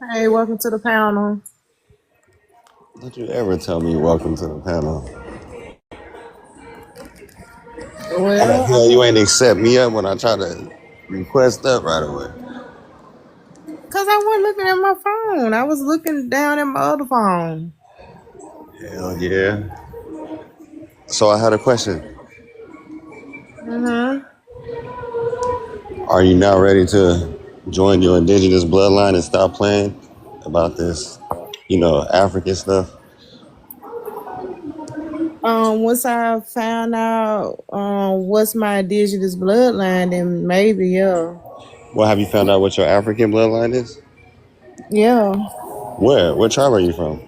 Hey, welcome to the panel. Don't you ever tell me welcome to the panel. How the Well, hell you ain't accept me up when I try to request up right away? cause I wasn't looking at my phone. I was looking down at my other phone. Hell yeah. So I had a question. Mm-hmm. Are you now ready to join your indigenous bloodline and stop playing about this, African stuff? Once I found out what's my indigenous bloodline, then maybe, yeah. Well, have you found out what your African bloodline is? Yeah. Where? What tribe are you from?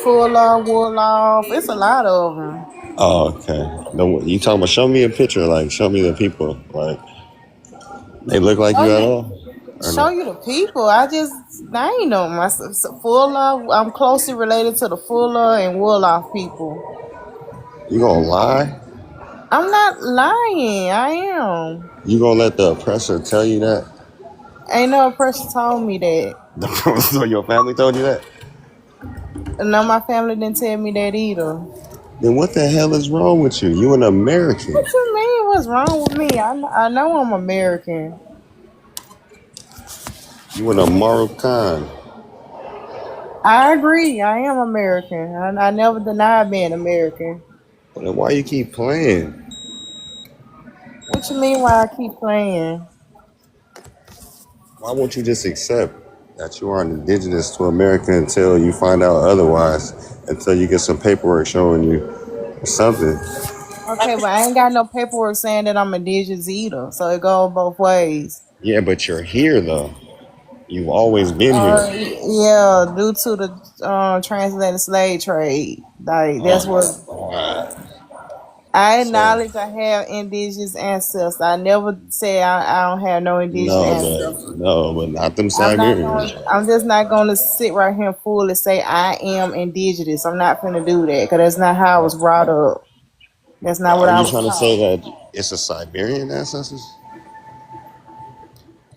Full off, wool off. It's a lot of them. Oh, okay. You talking about? Show me a picture. Like, show me the people. Like, they look like Show you at you, all, or show no? you the people. I just named them. Full off. I'm closely related to the Fuller and wool off people. You gonna lie? I'm not lying. I am. You gonna let the oppressor tell you that? Ain't no person told me that. So your family told you that? No, my family didn't tell me that either. Then what the hell is wrong with you? You an American. What you mean? What's wrong with me? I know I'm American. You an American. I agree. I am American. I never denied being American. Then why you keep playing? What you mean? Why I keep playing? Why won't you just accept that you are an indigenous to America until you find out otherwise? Until you get some paperwork showing you something. Okay, but I ain't got no paperwork saying that I'm indigenous either. So it goes both ways. Yeah, but you're here though. You've always been here. Yeah, due to the transatlantic slave trade, like that's what Alright. I So acknowledge. I have indigenous ancestors. I never say I don't have no indigenous ancestors. but not them Siberians. I'm just not gonna sit right here and fully say I am indigenous. I'm not gonna do that because that's not how I was brought up. That's not what Are I you was trying to taught. say that it's a Siberian ancestors?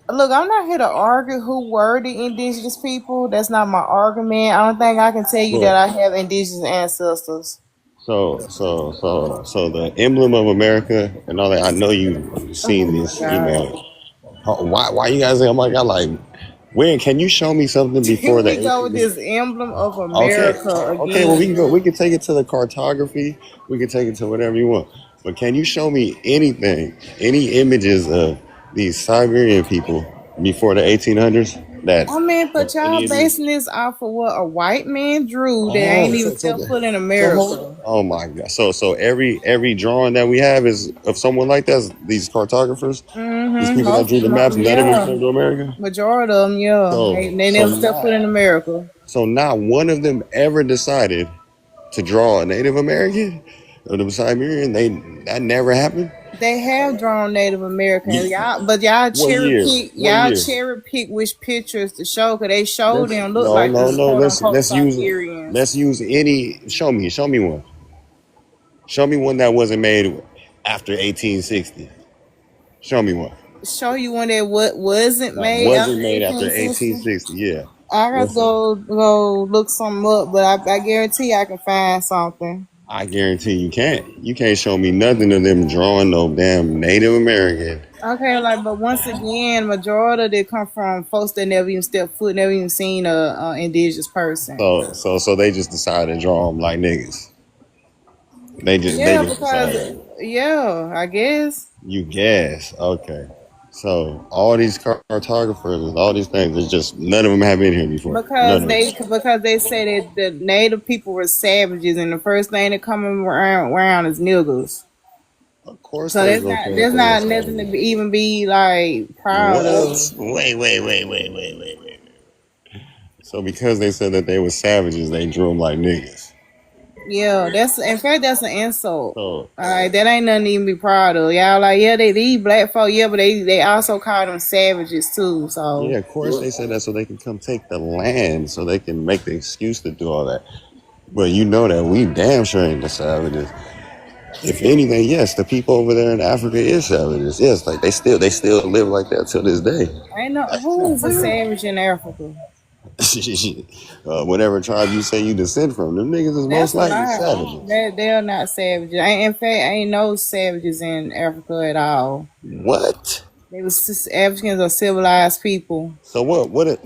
Look, I'm not here to argue who were the indigenous people. That's not my argument. I don't think I can tell you that Look, I have indigenous ancestors. so the emblem of America and all that. I know you've Oh seen my this god. email. Why you guys? Oh my god! Like, when can you show me something Here before the we go with 18th? this emblem of Okay, America okay. Well, again. we can take it to the cartography. We can take it to whatever you want. But can you show me anything, any images of these Siberian people before the 1800s? That I mean, but y'all any of these basing this off of what a white man drew that ain't Oh, even so, stepped foot in hold. America. Oh my God! So every drawing that we have is of someone like that. These cartographers, these Mm-hmm. people that drew the maps. None of them Yeah. came to America. Majority of them, yeah. So They so never stepped not foot in America. so not one of them ever decided to draw a Native American or the Siberian. That never happened. They have drawn Native Americans, Ye- y'all, but y'all What cherry year? pick, What y'all year? cherry pick which pictures to show, cause they showed Let's them look no like no the no. quote Let's unquote let's use Siberians. let's use any. Show me one. Show me one that wasn't made after 1860. Show me one. Show you one that what wasn't That made wasn't after made after 1860. 1860. Yeah. I gotta Listen, go look something up, but I guarantee I can find something. I guarantee you can't. You can't show me nothing of them drawing no damn Native American. Okay, like, but once again, majority they come from folks that never even stepped foot, never even seen a indigenous person. So they just decided to draw them like niggas. They Yeah, just because decided. yeah, I guess You guess. Okay. So all these cartographers and all these things, it's just none of them have been here before. None of them. because they say that the native people were savages, and the first thing that come around is niggers. Of course So they was gonna come there's for not this. nothing to even be like proud of. What? Wait. So because they said that they were savages, they drew them like niggas. Yeah, that's in fact that's an insult. So All right, that ain't nothing to even be proud of. Y'all like, yeah, they these black folk, yeah, but they also call them savages too. yeah, So of course they said that so they can come take the land, so they can make the excuse to do all that. But you know that we damn sure ain't the savages. If anything, yes, the people over there in Africa is savages. Yes, like they still live like that till this day. Ain't no who is a savage in Africa. Whatever tribe you say you descend from, them niggas is most That's a likely lie. savages. They're not savages. In fact, ain't no savages in Africa at all. What? They was Africans are civilized people. So what? What it?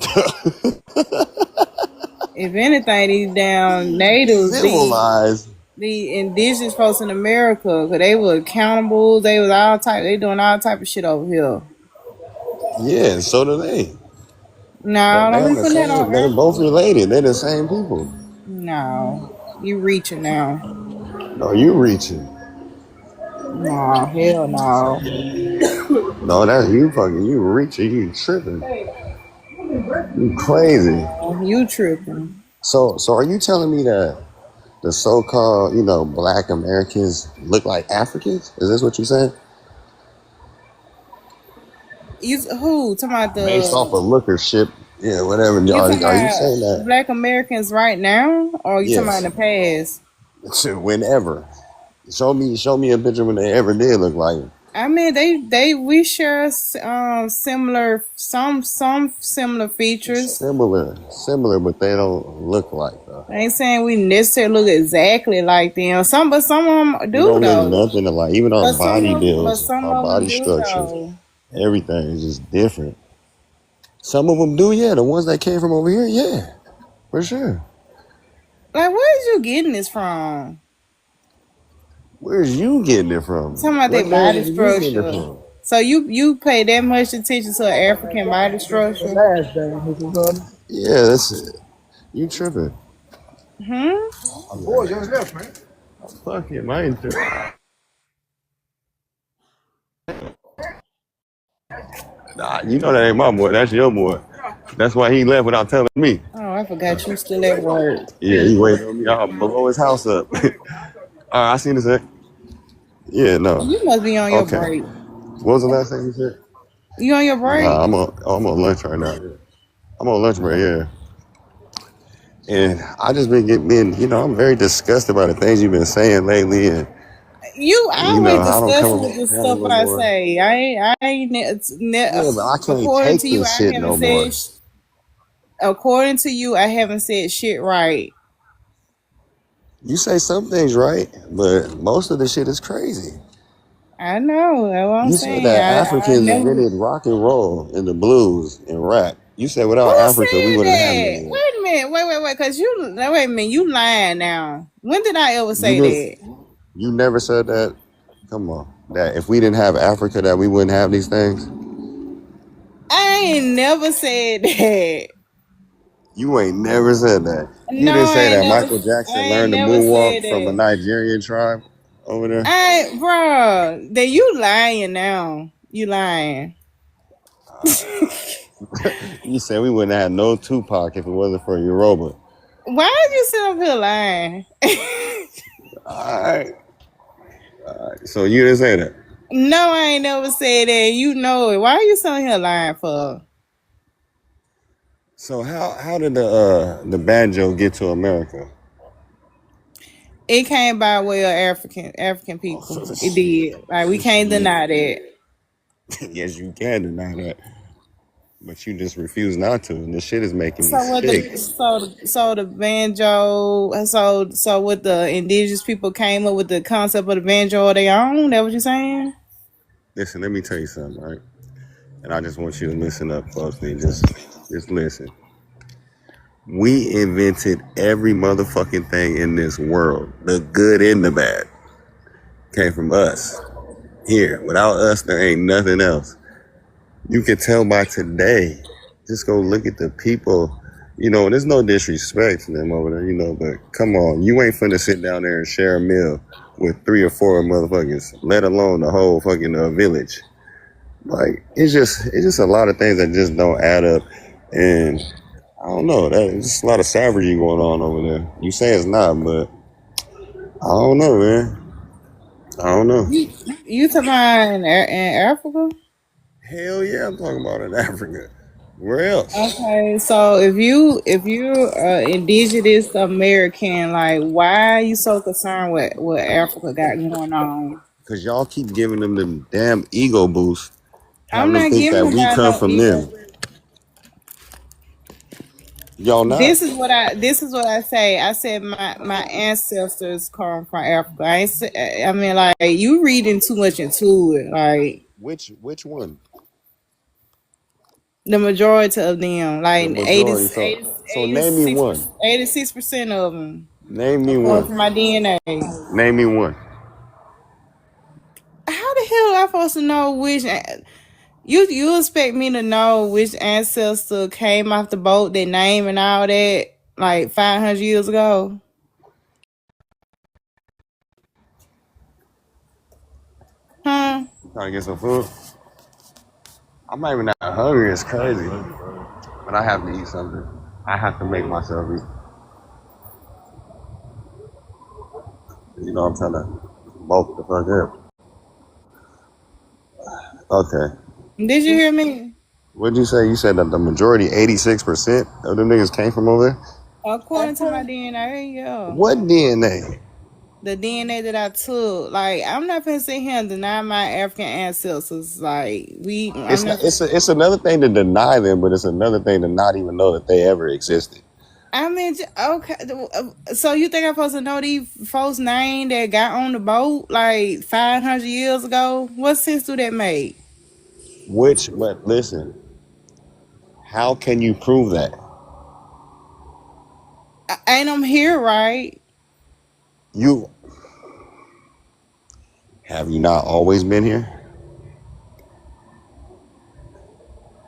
If anything, these damn natives, Civilized. the indigenous folks in America, cause they were accountable. They was all type. They doing all type of shit over here. Yeah, so do they. No, But don't they're be the putting that on same. They're both Africa. related. They're the same people. No, you reaching now. No, you reaching. No, hell no. No, that's you fucking. You reaching. You tripping. You crazy. You tripping. So are you telling me that the so-called, black Americans look like Africans? Is this what you're saying? You who talking about Based off of the? lookership, yeah, whatever. You talking Are you about saying that? Black Americans right now, or you talking about in Yes. the past? Whenever. Show me a picture when they ever did look like it. I mean, we share similar some similar features. Similar, but they don't look like though. I ain't saying we necessarily look exactly like them. But some of them We do don't look though. nothing alike. Even our body But builds, some our of them body do structures, though. everything is just different. Some of them do, yeah. The ones that came from over here, yeah, for sure. Like, where is you getting this from? Where's you getting it from? Talking about What their narrative body are you getting it structure. from? So you pay that much attention to an African body structure? Yeah, that's it. You tripping. Hmm? Boy, just left, man. Fuck him, I ain't tripping. Nah, you know that ain't my boy. That's your boy. That's why he left without telling me. Oh, I forgot you still at work. Yeah, he waited on me. I'll blow his house up. All right, I seen this. Yeah, no. You must be on your Okay. break. What was the last thing you said? You on your break? Nah, I'm on lunch right now. I'm on lunch break, yeah. And I just I'm very disgusted by the things you've been saying lately, and You always I don't come discussing up with the with stuff no I more. say. I ain't Yeah, but I can't according take to you, this I shit haven't no more. said. According to you, I haven't said shit right. You say some things right, but most of the shit is crazy. I know. That's what I'm You said saying. that I Africans never. invented rock and roll and the blues and rap. You said Who without Africa, we said wouldn't have that? none of that. Wait a minute. Wait. Cause wait a minute. You lying now. When did I ever You say didn't. that? You never said that. Come on, that if we didn't have Africa, that we wouldn't have these things. I ain't never said that. You ain't never said that. You No, didn't I say ain't that never. Michael I Jackson ain't learned to never said moonwalk from a that. Nigerian tribe over there. Bro, that you lying now. You lying. You said we wouldn't have no Tupac if it wasn't for Yoruba. Why did you sit up here lying? All right. So you didn't say that. No, I ain't never said that. You know it. Why are you sitting here lying for? So how did the banjo get to America? It came by way of African people. It did. Like we can't Shit. deny that. Yes, you can deny that, but you just refuse not to. And this shit is making me So what sick. the banjo so what the indigenous people came up with the concept of the banjo of their own? That what you saying? Listen, let me tell you something, right? And I just want you to listen up closely. Just listen. We invented every motherfucking thing in this world. The good and the bad came from us. Here, without us, there ain't nothing else. You can tell by today. Just go look at the people. There's no disrespect to them over there, but come on. You ain't finna sit down there and share a meal with 3 or 4 motherfuckers, let alone the whole fucking village. Like, it's just a lot of things that just don't add up. And I don't know. There's just a lot of savagery going on over there. You say it's not, but I don't know, man. I don't know. You talking about in Africa? Hell yeah, I'm talking about in Africa. Where else? Okay, so if you're indigenous American, like why are you so concerned with what Africa got going on? Because y'all keep giving them damn ego boosts, I'm having them not think giving that we about come no from ego. them. Y'all not. This is what I say. I said my ancestors come from Africa. I ain't say, I mean like you reading too much into it. Like Which one? the majority of them, The like majority. So name me one. 86% of them, Name me according to one. my DNA. Name me one. How the hell am I supposed to know which? You expect me to know which ancestor came off the boat, their name and all that, like 500 years ago? Huh? Trying to get some food. I'm not even that hungry. It's crazy, but I have to eat something. I have to make myself eat. You know, I'm trying to bulk the fuck up. Okay. Did you hear me? What'd you say? You said that the majority, 86% of them niggas came from over there? According to my DNA, yeah. What DNA? The DNA that I took, like I'm not gonna sit here and deny my African ancestors. Like I'm It's not. not, it's another thing to deny them, but it's another thing to not even know that they ever existed. I mean, okay. So you think I'm supposed to know these folks' name that got on the boat like 500 years ago? What sense do that make? But listen, how can you prove that? Ain't I'm here, right? You have you not always been here?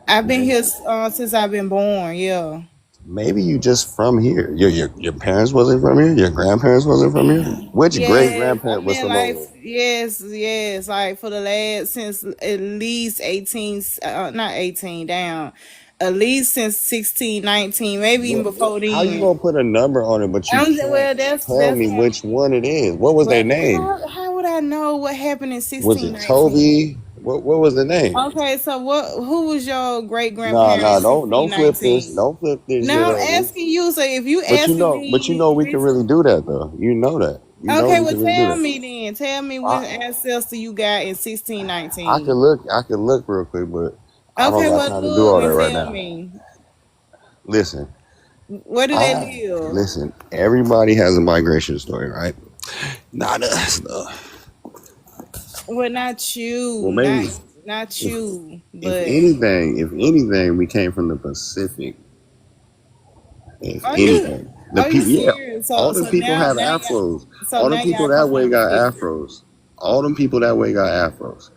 I've been here since I've been born. Yeah. Maybe you just from here. Your parents wasn't from here. Your grandparents wasn't from here. Which great Yes, I grandparent was mean, from like, over there? yes, like for the last since at least 18, not 18, down, at least since 16, 19, maybe even before How you then. gonna put a number on it, but you can't Well, tell that's me what. which one it is? What was their But name? how would I know what happened in Was 16, it 19? Toby? What was the name? Okay, so what? Who was your great No, grandparent no, in don't sixteen, flip this. 19? Don't flip this shit Now I'm on me. asking you. So if you asking But you me, know we can really do that though. You know that. You know okay, we well can really do tell that. me then. Tell me which I ancestor you got in 16, I could 19. look real quick, but I don't Okay, got well time to do look all that and right tell now. me Listen, where do they live? listen. Everybody has a migration story, right? Not us though. Well, not Well, you, maybe not if you, but if anything, we came from the Pacific. If are you anything, the are you people, yeah, serious? all the people have afros. All the Y'all people come that from way the got Pacific. afros. All them people that way got afros.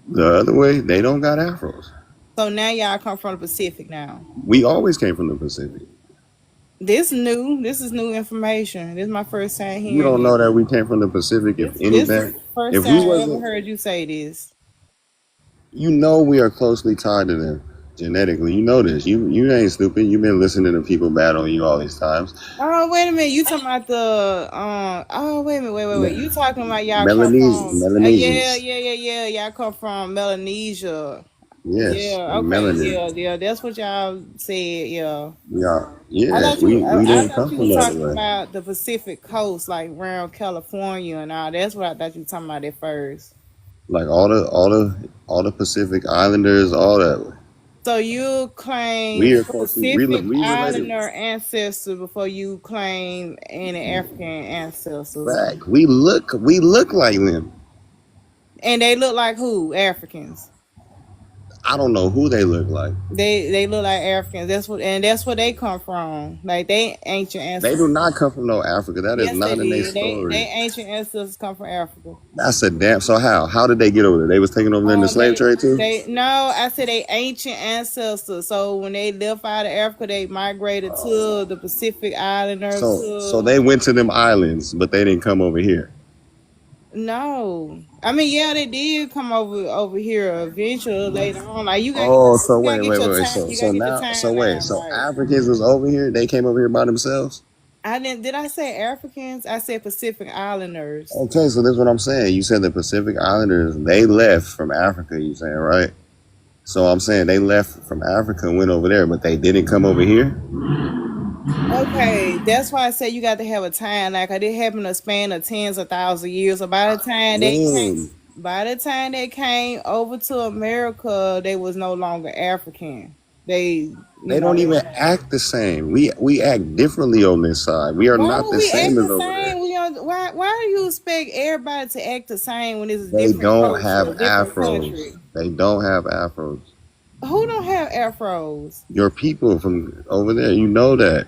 The other way, they don't got afros. So now y'all come from the Pacific now. We always came from the Pacific. This new. This is new information. This is my first time You hearing don't know this. that we came from the Pacific. If This is anything, the first if we time I ever wasn't, heard you say this. you know, we are closely tied to them genetically. You know this. You ain't stupid. You've been listening to people bad on you all these times. Oh wait a minute, you talking about the oh wait a minute, wait. You talking about y'all come from yeah, Melanesians. y'all come from Melanesia. Yes, Yeah, okay, melanin. yeah, that's what y'all said, yeah. Yeah. We I didn't thought come you from was the other talking way. about the Pacific coast, like around California and all. That's what I thought you were talking about at first. Like all the Pacific Islanders, all that. So you claim We are closely Pacific we related. Islander ancestors before you claim any African ancestors. Fact. We look like them. And they look like who? Africans. I don't know who they look like. They look like Africans. That's where they come from. Like they ancient They do ancestors. not come from no Africa. That is Yes, they not in their did. They story. ancient ancestors come from Africa. That's a damn. So how? How did they get over there? They was taken over there in the slave trade too. They no, I said they ancient ancestors. So when they left out of Africa, they migrated to the Pacific Islander. So To they went to them islands, but they didn't come over here. no, I mean yeah, they did come over here eventually later on. Like Oh, so you gotta get your wait. time. You gotta get your timeline So right. Africans was over here. They came over here by themselves. I didn't. Did I say Africans? I said Pacific Islanders. Okay, so this is what I'm saying. You said the Pacific Islanders they left from Africa. You saying right? So I'm saying they left from Africa and went over there, but they didn't come over here. Okay, that's why I say you got to have a time. Like I did happen to span of tens of thousands of years. So When by the time they came over to America, they was no longer African. They, you they don't know, even act the same. We act differently on this side. We are why not would the we same act as the over there. same? Why do you expect everybody to act the same when it's a They different don't have culture, different afros. country? They don't have afros. Who don't have afros? Your people from over there, you know that.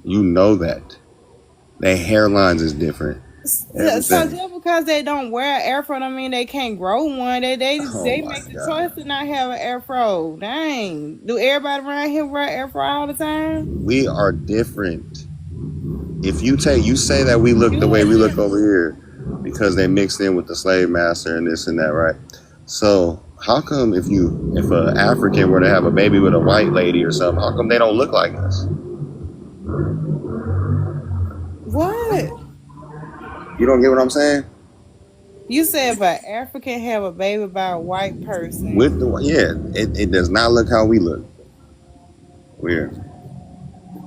You know that. Their hairlines is different. So Everything. just because they don't wear an afro, don't mean they can't grow one. Oh They my make the choice god. to not have an afro. Dang, do everybody around here wear afro all the time? We are different. If you say that we look the You way we look and over here because they mixed in with the slave master and this and that, right? So how come if an African were to have a baby with a white lady or something, how come they don't look like us? what? You don't get what I'm saying? You said if an African have a baby by a white person, With the it does not look how we look. Weird.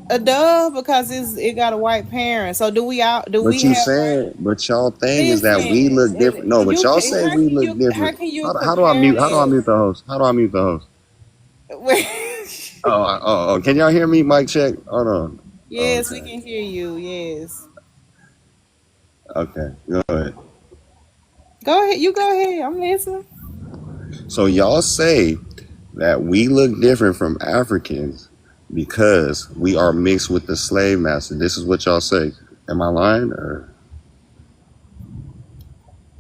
a dove because it got a white parent. So do we But you have white? saying, but y'all thing is that we Listen, look different. No, but you y'all can say we look how different. can you How do I compare mute? How do I that? mute the host? How do I mute the host? Oh, can y'all hear me? Mic check. Hold on. Yes, we Okay. can hear you. Yes. Okay. Go ahead. Go ahead. You go ahead. I'm listening. So y'all say that we look different from Africans because we are mixed with the slave master. This is what y'all say. Am I lying or?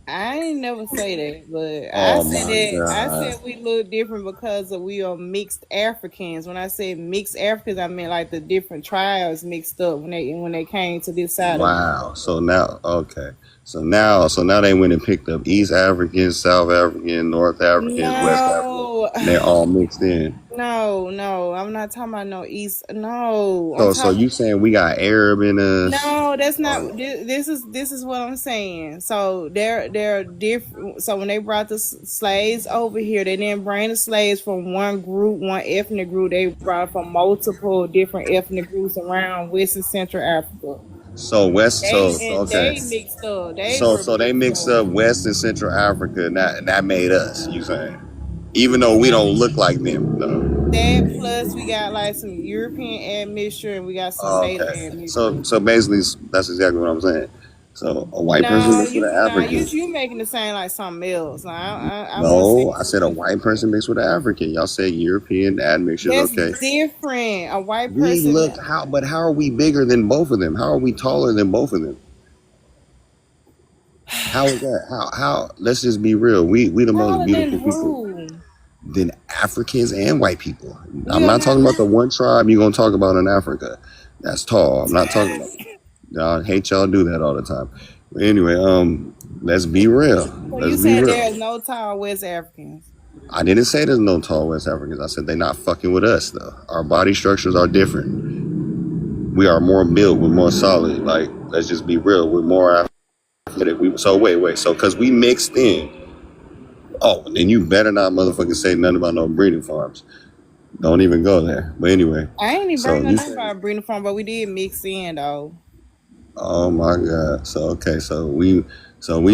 I ain't never say that, but Oh my I god! said we look different because we are mixed Africans. When I said mixed Africans, I meant like the different tribes mixed up when they came to this side of it. Wow. So now, okay. So now they went and picked up East Africans, South African, North Africans, West Africans. No, And they're all mixed in. no. I'm not talking about no East. No, I'm So talking. you saying we got Arab in us? No, that's Or not. This is what I'm saying. So they're different. So when they brought the slaves over here, they didn't bring the slaves from one group, one ethnic group. They brought from multiple different ethnic groups around West and Central Africa. so West? Okay. They mixed up. They So were so they mixed mixed up. up West and Central Africa, and that made us. You saying? Even though we don't look like them, though. That plus we got like some European admixture and we got some native Okay. admixture. So basically, that's exactly what I'm saying. So a white person No, mixed with an African. you making it sound like something else. Now, I wouldn't say No, I nothing said a white different. person mixed with an African. Y'all say European admixtures. That's Okay. different. A white We person look how, but how are we bigger than both of them? How are we taller than both of them? How is that? How? Let's just be real. We the most taller than beautiful people who? than Africans and white people. We I'm are not not. talking about the one tribe you're gonna talk about in Africa. That's tall. I'm not talking about. I hate y'all do that all the time. But anyway, let's be real. So Let's you be saying real. there's no tall West Africans? I didn't say there's no tall West Africans. I said they're not fucking with us though. Our body structures are different. We are more built. We're more solid. Like let's just be real. We're more athletic. So wait. So because we mixed in. Oh, then you better not motherfucking say nothing about no breeding farms. Don't even go there. But anyway, I ain't even so bringing you nothing say, about breeding farm, but we did mix in though. oh my god. So okay, so we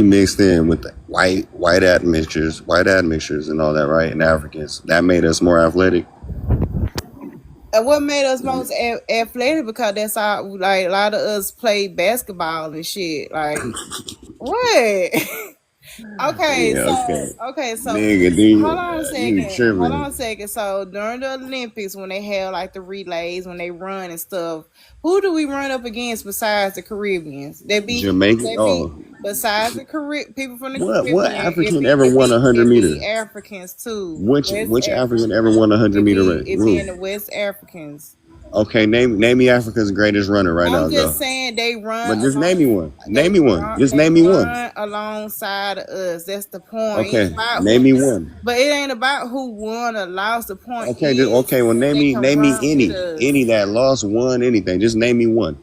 mixed in with the white admixtures and all that, right? And Africans. That made us more athletic. And what made us most athletic because that's how like a lot of us played basketball and shit. Like what? Okay, Yeah, okay. so Nigga, you hold tripping. on a second. So during the Olympics, when they had like the relays, when they run and stuff, who do we run up against besides the Caribbeans? Jamaican. They be Oh, besides the people from the what Caribbean. African ever won 100 meter? Africans too. Which African ever won 100 meter race? It be in the West Africans. Okay, name me Africa's greatest runner right now. I'm Go. just saying they run But just name along. me one. Name me one. Just They name me one. run alongside of us. That's the point. It ain't Okay, about name who, me one. but it ain't about who won or lost. The point Okay, is okay. Well, they can name me run with any us. that lost, won, anything. Just name me one.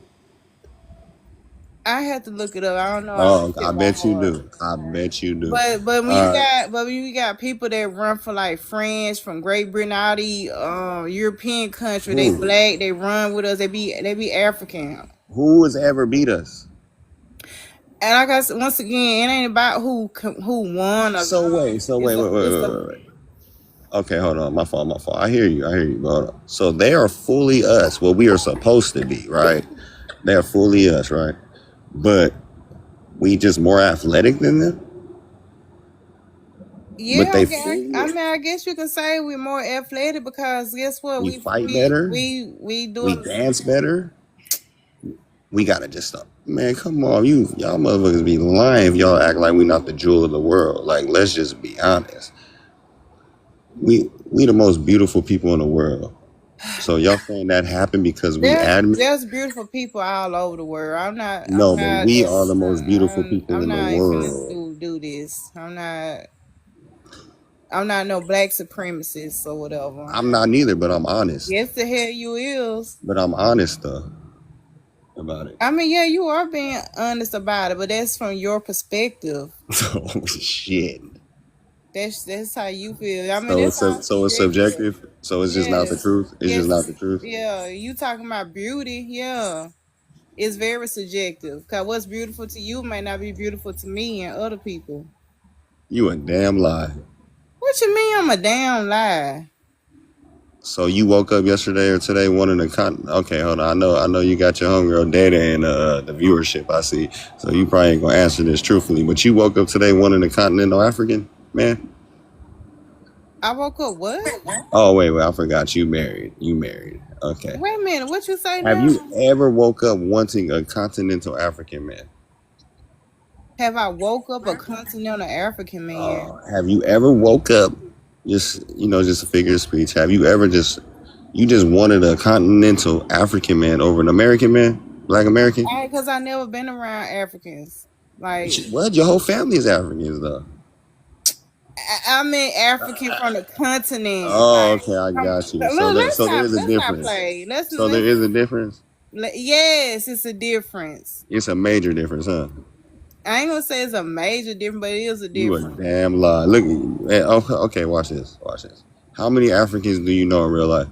I have to look it up. I don't know. I Oh, don't I it by bet you heart. do. I bet you do. But Uh, when you got people that run for like France, from Great Britain, all the European country, they who? black, they run with us. They be African. Who has ever beat us? And like I said, once again, it ain't about who won or So wait, lost. so wait, wait, wait, It's wait, a wait, wait. Okay, hold on. My fault, my fault. I hear you. I hear you. But hold on. So they are fully us, what we are supposed to be, right? They are fully us, right? But we just more athletic than them. But yeah. they I fully. mean, I guess you can say we're more athletic because guess what? We fight better. We We doing. dance better. We gotta just stop. Man, come on, y'all motherfuckers be lying if y'all act like we not the jewel of the world. Like, let's just be honest. We the most beautiful people in the world. So y'all saying that happened because we admit? There's beautiful people all over the world. No, but we are the most beautiful people I'm in the not even finna world. do this. I'm not no black supremacist or whatever. I'm not neither, but I'm honest. Yes, the hell you is. But I'm honest though about it. I mean, yeah, you are being honest about it, but that's from your perspective. Oh shit. That's how you feel. I mean, So that's it's all so it's subjective. subjective. So it's just not the Yes, truth. It's just not yes, the truth. yeah. You talking about beauty? Yeah, it's very subjective. Cause what's beautiful to you may not be beautiful to me and other people. You a damn lie. What you mean? I'm a damn lie. So you woke up yesterday or today wanting to okay, hold on. I know you got your homegirl data and the viewership I see. So you probably ain't gonna answer this truthfully. But you woke up today wanting a continental African man? I woke up. What? Oh wait, I forgot you married. You married. Okay. Wait a minute. What you say Have now? you ever woke up wanting a continental African man? Have I woke up a continental African man? Have you ever woke up just a figure of speech? Have you ever just wanted a continental African man over an American man, black American? Cause I never been around Africans. Like What? Your whole family is Africans though. I mean African from the continent. Oh, Like okay, I got you. look, So there is a let's not difference. play. So there is a difference. Yes, it's a difference. It's a major difference, huh? I ain't gonna say it's a major difference, but it is a You a difference. damn lie. Look, okay, watch this. Watch this. How many Africans do you know in real life?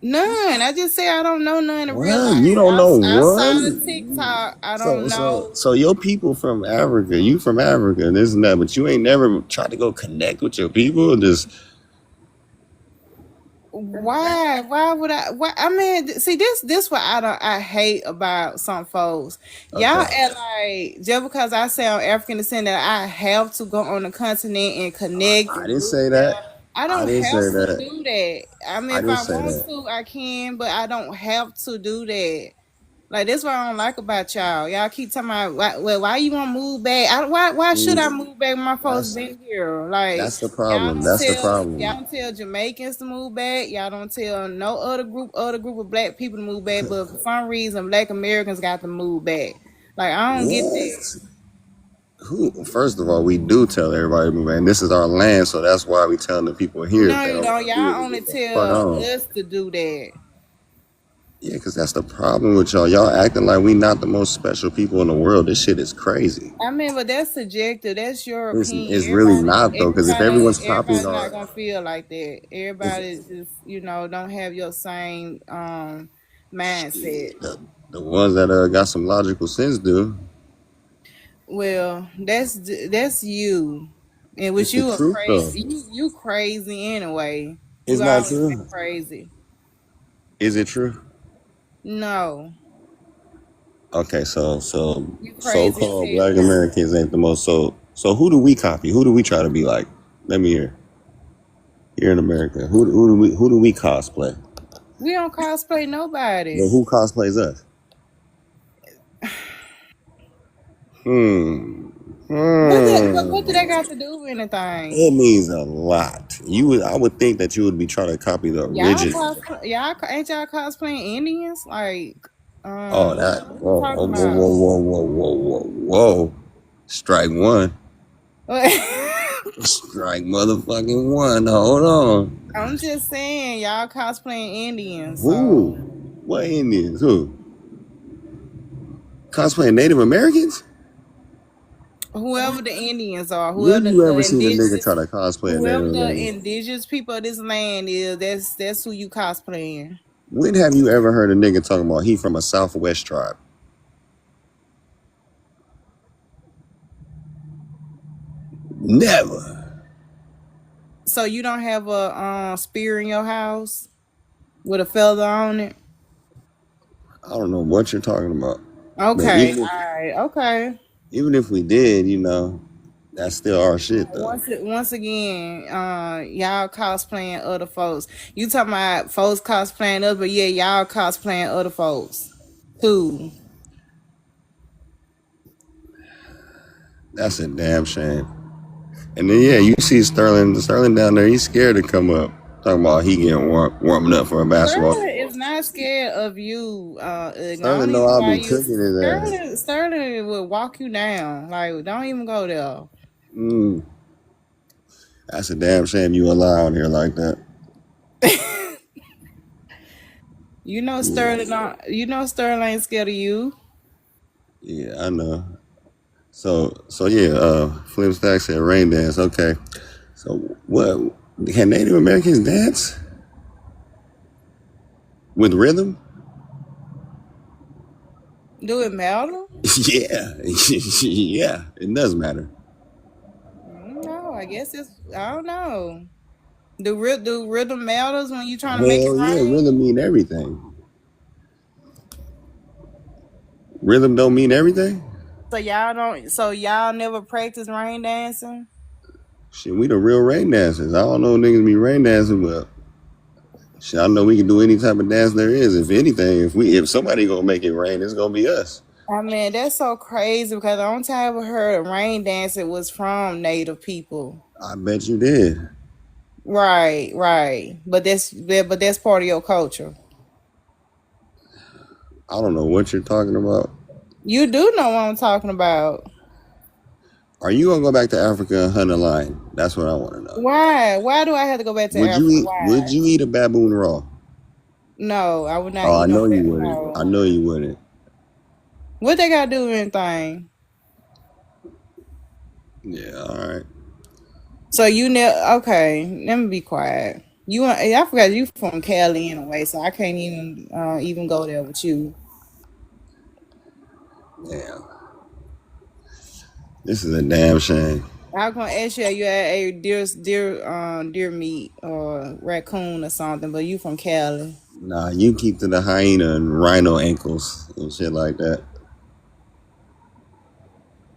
None. I just say I don't know none in real What? life. You don't know Outside of one? TikTok, I don't So know. so your people from Africa, you from Africa, and this and that, but you ain't never tried to go connect with your people. Just Why? Why would I? Why? I mean, see, this what I hate about some folks. Y'all okay. act like just because I say I'm African descent that I have to go on the continent and connect I and didn't move say there. that. I I don't didn't say have to that. do that. I mean, I if didn't I say want that. to, I can, but I don't have to do that. Like that's what I don't like about y'all. Y'all keep talking about why you want to move back? Why should I See, move back? My folks that's been here. Like that's the problem. That's the y'all problem. don't tell Jamaicans to move back. Y'all don't tell no other group of black people to move back. But for some reason, Black Americans got to move back. Like I don't get that. What? Who? First of all, we do tell everybody to move, and this is our land, so that's why we telling the people here if No, they you don't don't. want to be here, Y'all to only get the fuck tell on. us to do that. Yeah, because that's the problem with y'all. Y'all acting like we not the most special people in the world. This shit is crazy. I mean, but that's subjective. That's your It's opinion. really not though, because if everyone's copying Everybody's not our, gonna feel like that. if Everybody just, don't have your same mindset. shit, the ones that got some logical sense do. Well, that's you, and It's which the you are truth though. crazy. You crazy anyway. It's You not always been true. crazy. Is it true? No, Okay, so you crazy as so-called Black hell. Americans ain't the most. So who do we copy? Who do we try to be like? Let me hear. Here in America, who do we cosplay? We don't cosplay But nobody. who cosplays us? Hmm. What do they Hmm. got to do with anything? It means a lot. I would think that you would be trying to copy the original. Y'all ain't y'all cosplaying Indians? Like, Oh, that. what you Whoa, whoa, talking whoa, whoa, about? whoa, whoa, whoa, whoa, whoa. Strike one. Strike motherfucking one. Hold on. I'm just saying, y'all cosplaying Indians, so Who? What Indians? Who? Cosplaying Native Americans? Whoever the Indians are, When whoever you the ever seen a nigga try indigenous, to cosplay a whoever Native the American? indigenous people of this land is, that's who you cosplaying. When have you ever heard a nigga talking about he from a Southwest tribe? Never. So you don't have a spear in your house with a feather on it? I don't know what you're talking about. But Okay, all right, okay. even if we did, you know, that's still our shit though. Once again, y'all cosplaying other folks. You talking about folks cosplaying us, but yeah, y'all cosplaying other folks too. That's a damn shame. And then yeah, you see Sterling down there, he's scared to come up. Talking about he getting warming up for a basketball. Sterling is not scared of you. The Sterling only know reason I'll why be you cooking his ass. Sterling will walk you down. Like, don't even go there. Mm, that's a damn shame you allow on here like that. You know Yeah, Sterling. Sterling ain't scared of you. yeah, I know. So yeah, Flip Stack said rain dance. Okay. So what can Native Americans dance with rhythm? Do it matter? Yeah. Yeah. It does matter. No, I guess it's. I don't know. Do rhythm matters when you trying to make it Hell yeah, rain? rhythm mean everything. Rhythm don't mean everything? So y'all don't. So y'all never practice rain dancing? Shit, we the real rain dancers. I don't know niggas be rain dancing, but shit, I know we can do any type of dance there is. If anything, if somebody gonna make it rain, it's gonna be us. I mean, that's so crazy because the only time I ever heard of rain dancing was from Native people. I bet you did. Right, right. But that's part of your culture. I don't know what you're talking about. You do know what I'm talking about. Are you gonna go back to Africa and hunt a lion? That's what I want to know. Why? Why do I have to go back to Would you Africa? eat? Would Why? you eat a baboon raw? No, I would not Oh, I eat no know you fat. wouldn't. I No. know you wouldn't. What they got to do with anything? Yeah. All right. So you know, okay, let me be quiet. I forgot you from Cali anyway, so I can't even go there with you. Damn. This is a damn shame. I was gonna ask you, you had a deer meat or raccoon or something, but you from Cali. Nah, you keep to the hyena and rhino ankles and shit like that.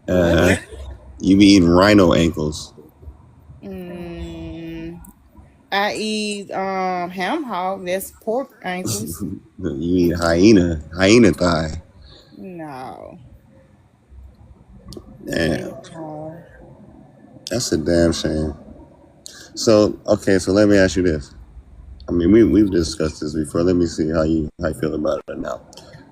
What? Uh huh. You be eating rhino ankles. Mm, I eat ham hock. That's pork ankles. You eat hyena thigh. No, Damn, no. that's a damn shame. So okay, so let me ask you this. I mean, we've discussed this before. Let me see how you feel about it now.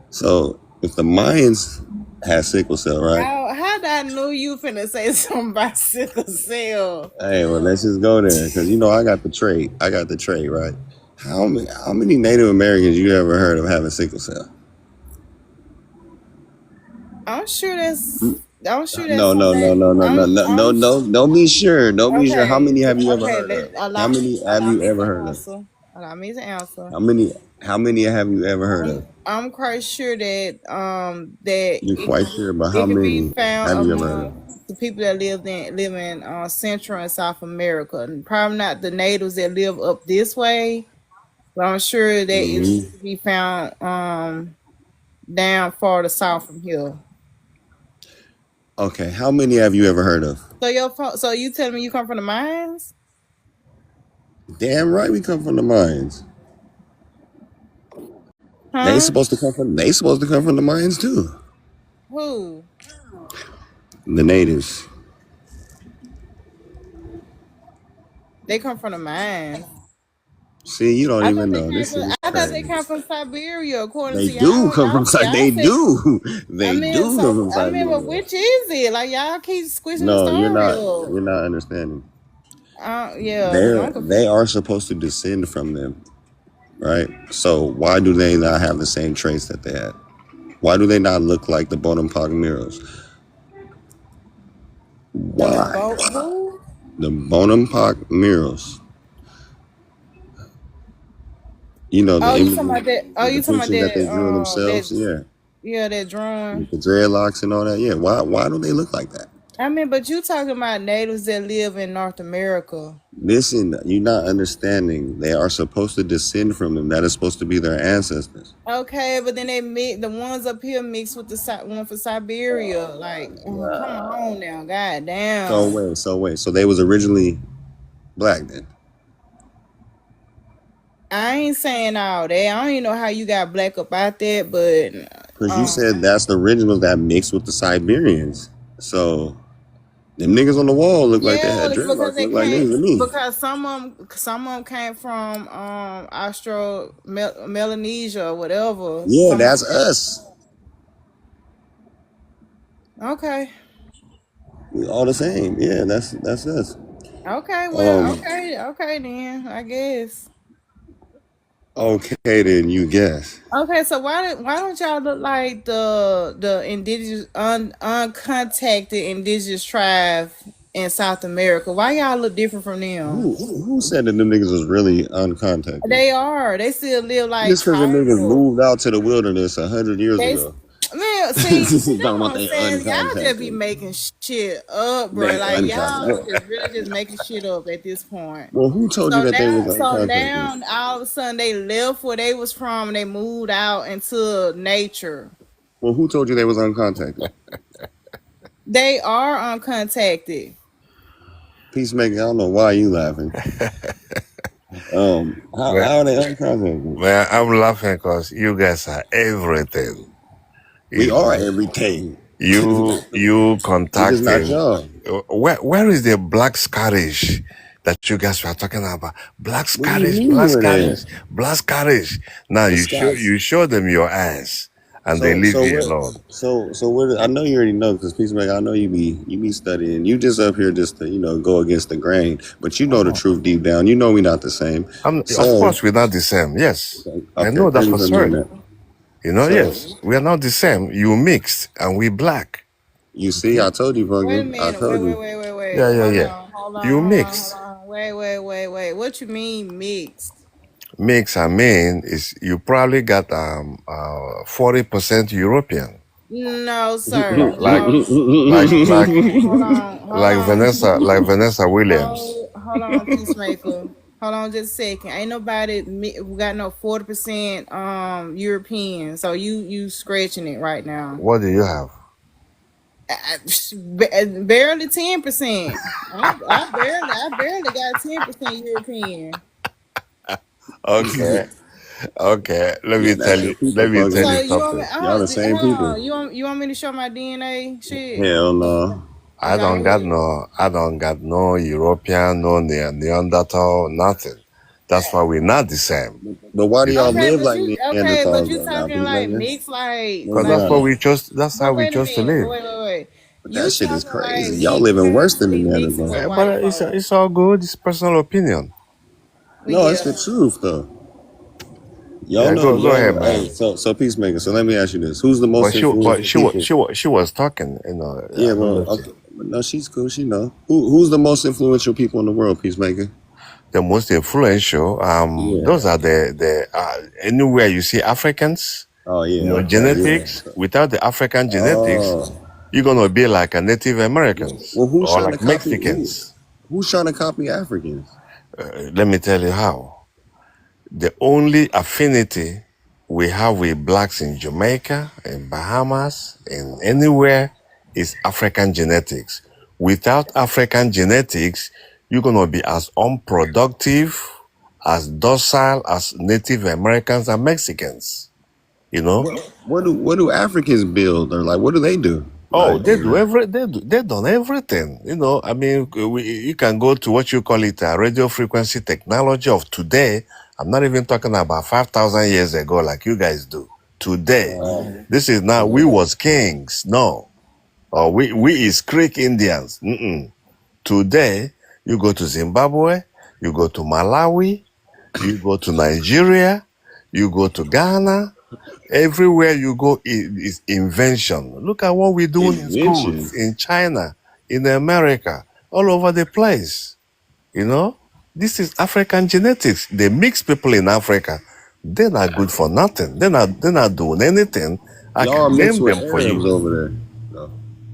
So if the Mayans had sickle cell, right? How did I know you finna say something about sickle cell? Hey, well, let's just go there because you know I got the trait. I got the trait, right? How many Native Americans you ever heard of having sickle cell? I'm sure that's. I'm sure that's No, no, no, something. no, no, no, no, no, no. Don't be sure. Don't be sure. How Okay. many have you ever Okay. heard of? How Allow many have allow you me ever to heard of? answer. Allow me to answer. How many? How many have you ever heard I'm of? I'm quite sure that You're quite sure, but how it could be many found have you ever heard among of? the people that live in Central and South America, and probably not the natives that live up this way, but I'm sure that it Hmm. could be found down farther south from here. Okay, how many have you ever heard of? So you telling me you come from the mines? Damn right, we come from the mines. They Huh? supposed to come from. They supposed to come from the mines too. Who? The natives. They come from the mines. See, you don't even know. This is I thought they crazy. come from Siberia, according They to do y'all. come from. Y'all They said. do. I They mean, do come from but Siberia. which is it? Like y'all keep squishing the No, you're story not. up. You're not understanding. Yeah, because They're I'm they confused. are supposed to descend from them, right? So why do they not have the same traits that they had? Why do they not look like the Bonaparte murals? The Why? boat who? The Bonaparte murals. You know, the Oh, you talking about images, that? Oh, the you talking about pictures that they drew of that? themselves. That Yeah. yeah, that drawing. With the dreadlocks and all that. Yeah. Why do they look like that? I mean, but you talking about natives that live in North America. Listen, you're not understanding. They are supposed to descend from them. That is supposed to be their ancestors. Okay, but then they mix the ones up here mixed with the one for Siberia. Like, come on now, god So damn. wait, so wait. So they was originally black then. I ain't saying all that. I don't even know how you got black up out there, but Because you um, said that's the originals that mixed with the Siberians. So them niggas on the wall look like they yeah, had it's because dreadlocks. they Look like came niggas to me. because some of them came from Austro Melanesia or whatever. Yeah, Some of that's them came. us. Okay. We all the same. Yeah, that's us. Okay, well, Um. okay then, I guess. Okay, then you guess. Okay, so why don't y'all look like the indigenous uncontacted indigenous tribe in South America? Why y'all look different from them? Who said that them niggas was really uncontacted? They are. They still live like Just because the niggas tribal. moved out to the wilderness 100 years They ago. man, see Talking that's about what I'm they saying. Y'all just be uncontacted. making shit up, bro. They Like y'all uncontacted. just really just making shit up at this point. Well, who told you So that they was now, uncontacted? all of a sudden they left where they was from and they moved out into nature. Well, who told you they was uncontacted? They are uncontacted. Peacemaker, I don't know why you laughing. Well, How are they uncontacted? well, I'm laughing because you guys are everything. We You are know, everything. you We just not contacting. y'all. Where is the black Scottish that you guys were talking about? Black What do you Scottish, mean black where they at? Scottish, black Scottish. Now The Scots. you show them your ass, and they So leave so you what? alone. So what? I know you already know because Peacemaker. I know you be studying. You just up here just to go against the grain, but you know the Oh, truth deep down. You know we not the same. of So course, we're not the same. Yes, I okay, know that thank you for for admitting certain. that. So Yes, we are not the same. You mixed, and we black. you see, Okay. I told you, Wait a Bungie. I minute. told you. Yeah, Wait. yeah, yeah. You Hold mixed. on. Wait. What you mean mixed? Mix, I mean, is you probably got 40% European, No, sir. like No. like like like Vanessa Williams. Hold on, peacemaker. Hold on just a second. Ain't nobody we got no 40% European. So you scratching it right now. What do you have? Barely 10%. I barely got 10% European. Okay, okay. Yeah, that's your people, Let me tell Bungie. you So you want me? something. Y'all the same Hold on. people. You want me to show my DNA shit? Hell no. Okay, go ahead. I don't got no European, no Neanderthal, nothing. That's why we're not the same. But why do You y'all see, live like Okay, but Neanderthals you though? Now, talking like Peacemaker. mixed What because was that's y'all what like? we chose. That's how But we wait a chose to minute. live. Wait. But that You shit is talking like crazy. Y'all living worse than the we mixing with Neanderthals. But white folks. it's all good. It's personal opinion. Well, No, it's yeah. the truth though. Y'all Yeah, know, go ahead, y'all. Hey, man. so Peacemaker. So let me ask you this: who's the most influential people? She was talking. Yeah, I don't well, know. okay. But no, she's cool. She know who's the most influential people in the world. Peacemaker. The most influential. Those Yeah. are the anywhere you see Africans. Oh yeah. Okay. Yeah. Genetics. Without the African genetics, Oh. you're gonna be like a Native Americans Well, who's or trying to like copy? Mexicans. Who's trying to copy Africans? Let me tell you how. The only affinity we have with blacks in Jamaica, in Bahamas, in anywhere is African genetics. Without African genetics, you're going to be as unproductive, as docile as Native Americans and Mexicans. You know? What do Africans build or like what do they do? Oh, Like they done everything. I mean, you can go to what you call it radio frequency technology of today. I'm not even talking about 5,000 years ago like you guys do. Today, this is now we was kings. No, or we is Creek Indians. Today, you go to Zimbabwe, you go to Malawi, you go to Nigeria, you go to Ghana, Everywhere you go is invention. Look at what we're doing in schools, Invention. in China, in America, all over the place. You know, this is African genetics. They mix people in Africa. They're not good for nothing. They're not doing anything. I Y'all can mixed name with them for Arabs you. over there. No.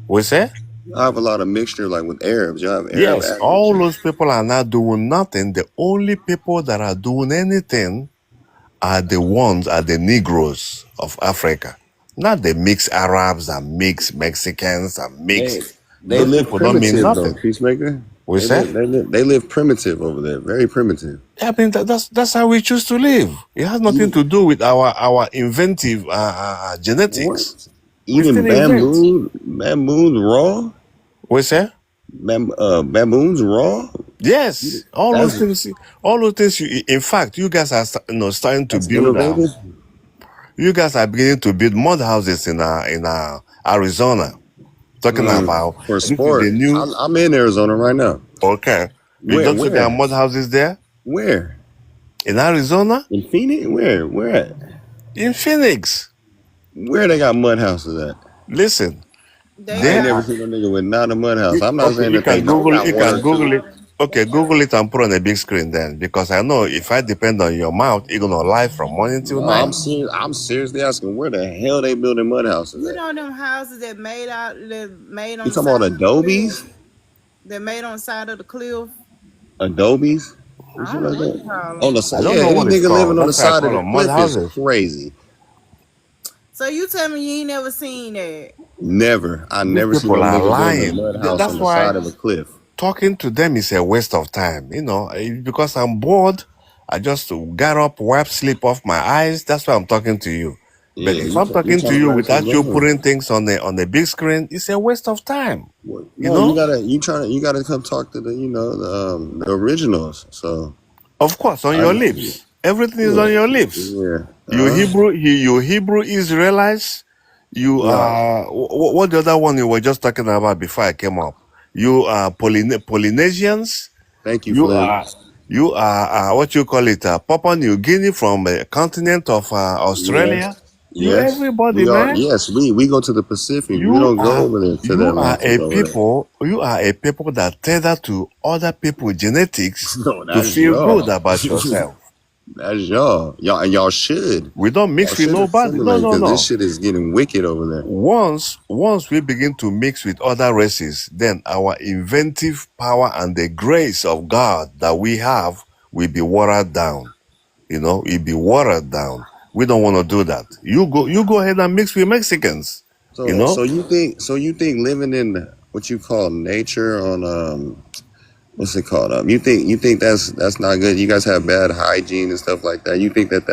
We say? I have a lot of mixture like with Arabs. Y'all have Arab Yes, all admixture. those people are not doing nothing. The only people that are doing anything are the Negroes of Africa. Not the mixed Arabs and mixed Mexicans and They mixed. they Those live people don't mean primitive though, nothing. peacemaker. We say? They live primitive over there. Very primitive. I mean, that's how we choose to live. It has nothing Even to do with our inventive genetics. what? We still Even invent. baboons raw. We say? Baboons raw. Yes. All those That's things. All those things. In fact, you guys are starting to that's build. innovative. You guys are beginning to build mud houses in Arizona. Talking about For this is the sport. new. I'm in Arizona right now. Okay. You Where don't see there are where mud houses there where in Arizona, in Phoenix? Where at? in Phoenix. Where they got mud houses at? Listen, They I ain't there never got are. seen no nigga with not a mud house. I'm not Okay, saying you that they can don't Google it. got You one can or two. Google it. Okay, Google it and put on a big screen then, because I know if I depend on your mouth, you're gonna lie from morning till No, night. I'm serious. I'm seriously asking where the hell they building mud houses you at? know them houses that made You on the talking side about of the cliff. adobes? That made on the side of the cliff. Adobes? And I shit don't know like what that? you call On them. the I side, don't yeah. know Any what it's nigga living called. on the That's why I side of call the them mud cliff is houses. crazy. So you tell me you ain't never seen that? Never. I These never seen no people are nigga building a lying. mud house on That's the why side of a cliff. talking to them is a waste of time. Because I'm bored, I just got up, wipe sleep off my eyes. That's why I'm talking to you. But Yeah, if I'm you talking to trying to you learn some without you lessons. putting things on the big screen, it's a waste of time. You No, know? you gotta come talk to the originals. So Of course, on I your lips. Everything is on yeah your lips. yeah You Hebrew Israelites. You no. what the other one you were just talking about before I came up? You are Polynesians. Thank you, You Flynn. are you are what you call it, Papua New Guinea from the continent of Australia. Yes, You yes, everybody, we are. man. Yes, we go to the Pacific. We You don't go are over there to the you are Atlantic a over there. people. You are a people that tether to other people's genetics No, to that's feel good y'all. about yourself. That's y'all, and y'all should. We don't Y'all mix with should nobody. No, assimilate no, because this no. shit is getting wicked over there. Once we begin to mix with other races, then our inventive power and the grace of God that we have will be watered down. It'll be watered down. We don't want to do that. You go ahead and mix with Mexicans. You So, know, so you think living in what you call nature on what's it called? You think that's not good? You guys have bad hygiene and stuff like that. You think that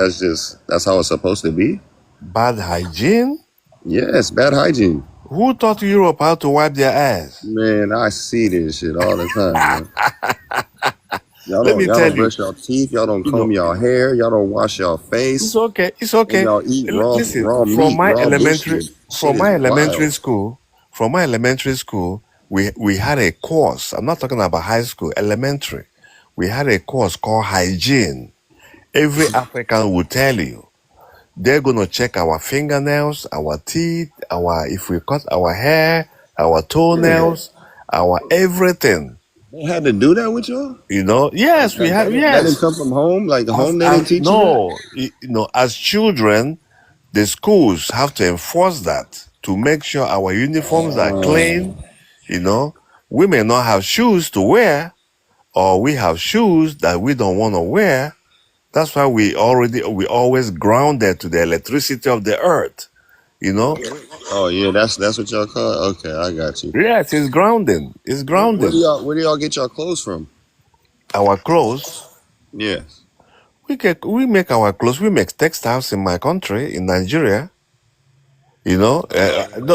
that's how it's supposed to be? bad hygiene. Yes, bad hygiene. Who taught Europe how to wipe their ass? Man, I see this shit all the time, man. Let me Y'all tell don't you. brush your teeth. Y'all don't You comb know, your hair. Y'all don't wash your it's face, okay. It's and okay. y'all eat Listen, raw meat, raw brisket. Shit from is my wild. elementary school, we had a course. I'm not talking about high school, elementary. We had a course called hygiene. Every African will tell you they're gonna check our fingernails, our teeth, our if we cut our hair, our Man, toenails, our everything. they had to do that with y'all. Yes, we have. That didn't Yes, come from home. Like as home, they didn't as teach you that. no, as children, the schools have to enforce that to make sure our uniforms are clean. You know, we may not have shoes to wear, or we have shoes that we don't want to wear. That's why we always grounded to the electricity of the earth. You know, Oh yeah, that's what y'all call it? Okay, I got you. yes, it's grounding. It's grounding. Where do y'all get y'all clothes from? Our clothes, Yes. we make our clothes. We make textiles in my country, in Nigeria.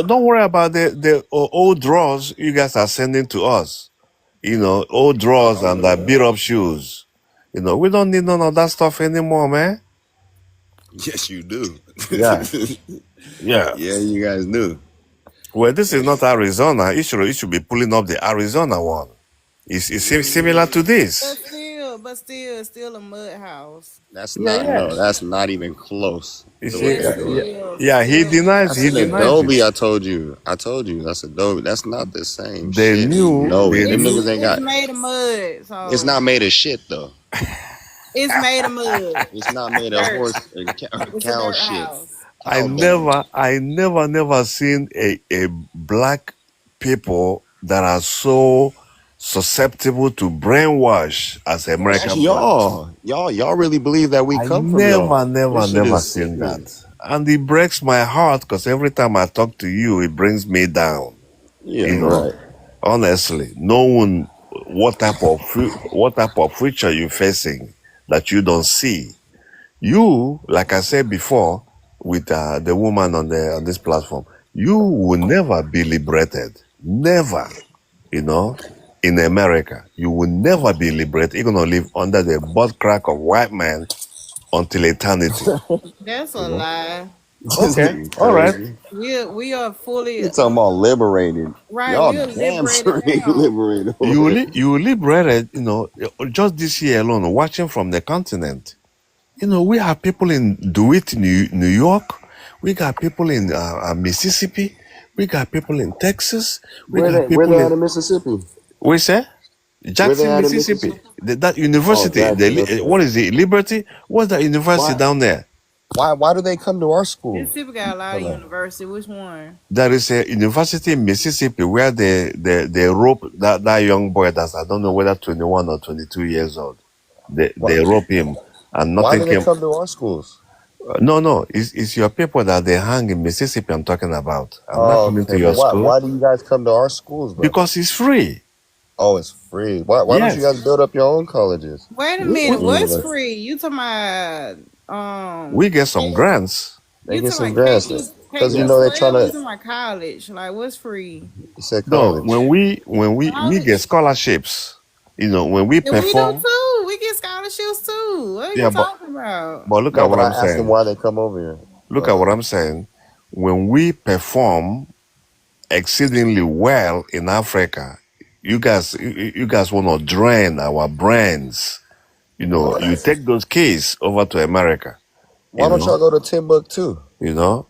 Don't worry about the old drawers you guys are sending to us. Old drawers and beat up shoes. We don't need none of that stuff anymore, man. Yes, you do. Yeah, yeah. Yeah, you guys do. Well, this is not Arizona. It should be pulling up the Arizona one. It's similar to But this. still, but still, it's still a mud house. That's Yeah, not yeah. no. That's not even close You to what see, Yes, they it doing. is. yeah, he Still a denies. That's He an mud denies it. Adobe. house. I told you. That's Adobe. That's not the same They shit. We knew. know it. They Them It's knew. niggas ain't it's got. made of mud, It's so not made of shit though. it's made of mud. It's not made of Dirt. horse and It's a cow dirt shit. house. Cow dung. Never seen a black people that are so susceptible to brainwash as That's American black. y'all really believe that we I come from y'all. This shit never is seen that. sickening. And it breaks my heart because every time I talk to you, it brings me down. Yeah, You know, right. honestly, no one, what type of future you facing that you don't see. You, like I said before, with the woman on this platform, you will never be liberated. Never. You know, in America, you will never be liberated. You're gonna live under the butt crack of white man until eternity. That's You a know. lie. This Okay. nigga All right. crazy. We are fully You talking about liberated? right. Y'all We are damn liberated sure ain't now. liberated over there. You will liberated. You know, just this year alone, watching from the continent. You know, we have people in DeWitt, New York. We got people in Mississippi. We got people in Texas. We got Where people they at in, in Mississippi? we say, Where they Jackson, at in Mississippi. Mississippi? That Oh, university, Jackson. Okay. what is it, Liberty? What's that university Why? down there? Why do they come to our school? Mississippi got a lot of Hold on. university. Which one? There is a university in Mississippi where they rope that young boy that's, I don't know whether 21 or 22 years old. Why, They rope him and why nothing do they came. come to our schools? No, it's your people that they hang in Mississippi I'm talking about. I'm not Oh, coming to okay, but your school why do you guys come to our schools though? because it's free. Oh, it's free. Why don't you Yes. guys build up your own colleges Wait a We, we, minute. and What's universities? free? You talking about we get some K, grants. They you get talking some about K grants through K because you through Yeah. know they're trying 12? You to. talking about college? Like what's free? You said No, college. when we get College. scholarships, you know, when we And we do perform, too. We get scholarships too. What are you yeah, talking about? but look at No, what but I I'm asked them saying. why they come over here. Look at what I'm saying. When we perform exceedingly well in Africa, you guys want to drain our brains. You know, you take those keys over to America. Why You don't know, y'all go to Timbuktu?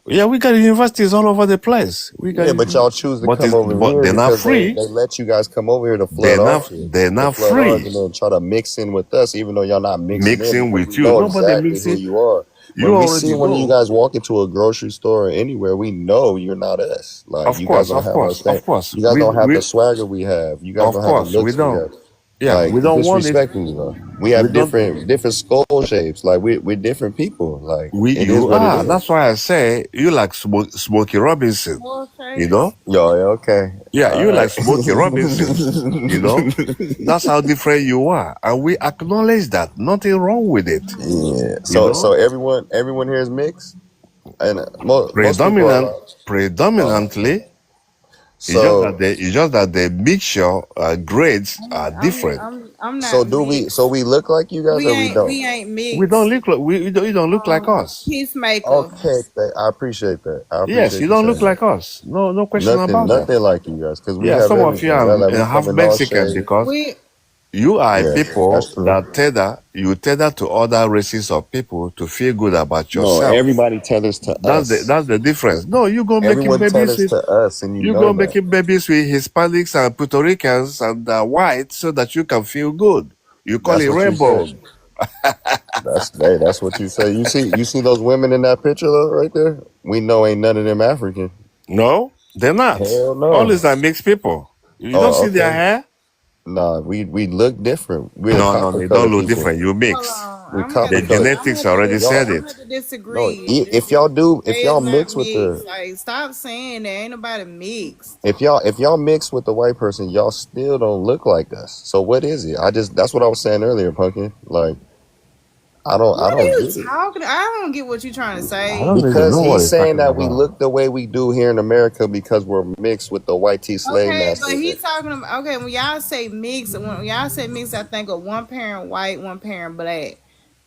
yeah, we got universities all over the place. We got, Yeah, but y'all choose to come over but here they're not because free. they let you guys come over here to flood our shit, They're to not flood ours, free. and then try to mix in with us, even though y'all not mixing in Mixing because with we you. know Nobody exactly who mixing. you are. You When we already see when you know. guys walk into a grocery store or anywhere, we know you're not us. Like Of you guys course, don't of have our course, same. of course. You guys don't have the swagger we have. You guys Of don't have the course, we looks we don't. have. Yeah, Like we don't want it. disrespecting you. Know. We We have don't. different skull shapes. Like we're different people. Like it is You what it are. is. That's why I say you like Smokey Robinson. More You shapes. know. Yo, yeah, okay, Yeah, all you like right. Smokey Robinson. You know. That's how different you are, and we acknowledge that. Nothing wrong with it. Yeah. You So know. everyone here is mixed, and most people are like. Predominantly, So it's just that the mixture grades I'm are I'm different. I'm not so mixed. we look like you guys or we don't? We ain't We don't mixed. look like you don't look like us. Peacemaker. Okay, I appreciate that. I Yes, appreciate you you don't look saying that. like us. No question about that. Nothing like you guys, because we Yeah, have some of you everything. are Like we half come in all Mexican shades. because We you are Yeah, people that's true. that tether to other races of people to feel good about No, yourself. everybody tethers to us. That's the difference. No, Everyone tethers to us, and you you know go that. making babies with Hispanics and Puerto Ricans and whites so that you can feel good. You call That's it what you rainbow. said. That's what you say. You see those women in that picture though, right there. We know ain't none of them African. No, they're not. Hell All no. these are mixed people. You don't Oh, see their okay. hair? Nah, we look different. We're No, copper they don't color look people. different. You hold mix. on. We copper The color. genetics already said I'm it. gonna have to No, disagree. if They is y'all not mix with mixed. the Like stop saying there ain't nobody mixed. if y'all mix with the white person, y'all still don't look like us. So what is it? That's what I was saying earlier, Pumpkin. Like I What are don't you get it. talking? I don't get what you're trying to I say. don't even Because know what he's he's saying talking that we about. look the way we do here in America because we're mixed with the white tea slave Okay, but masters. he talking about okay. When y'all say mixed, I think of one parent white, one parent black.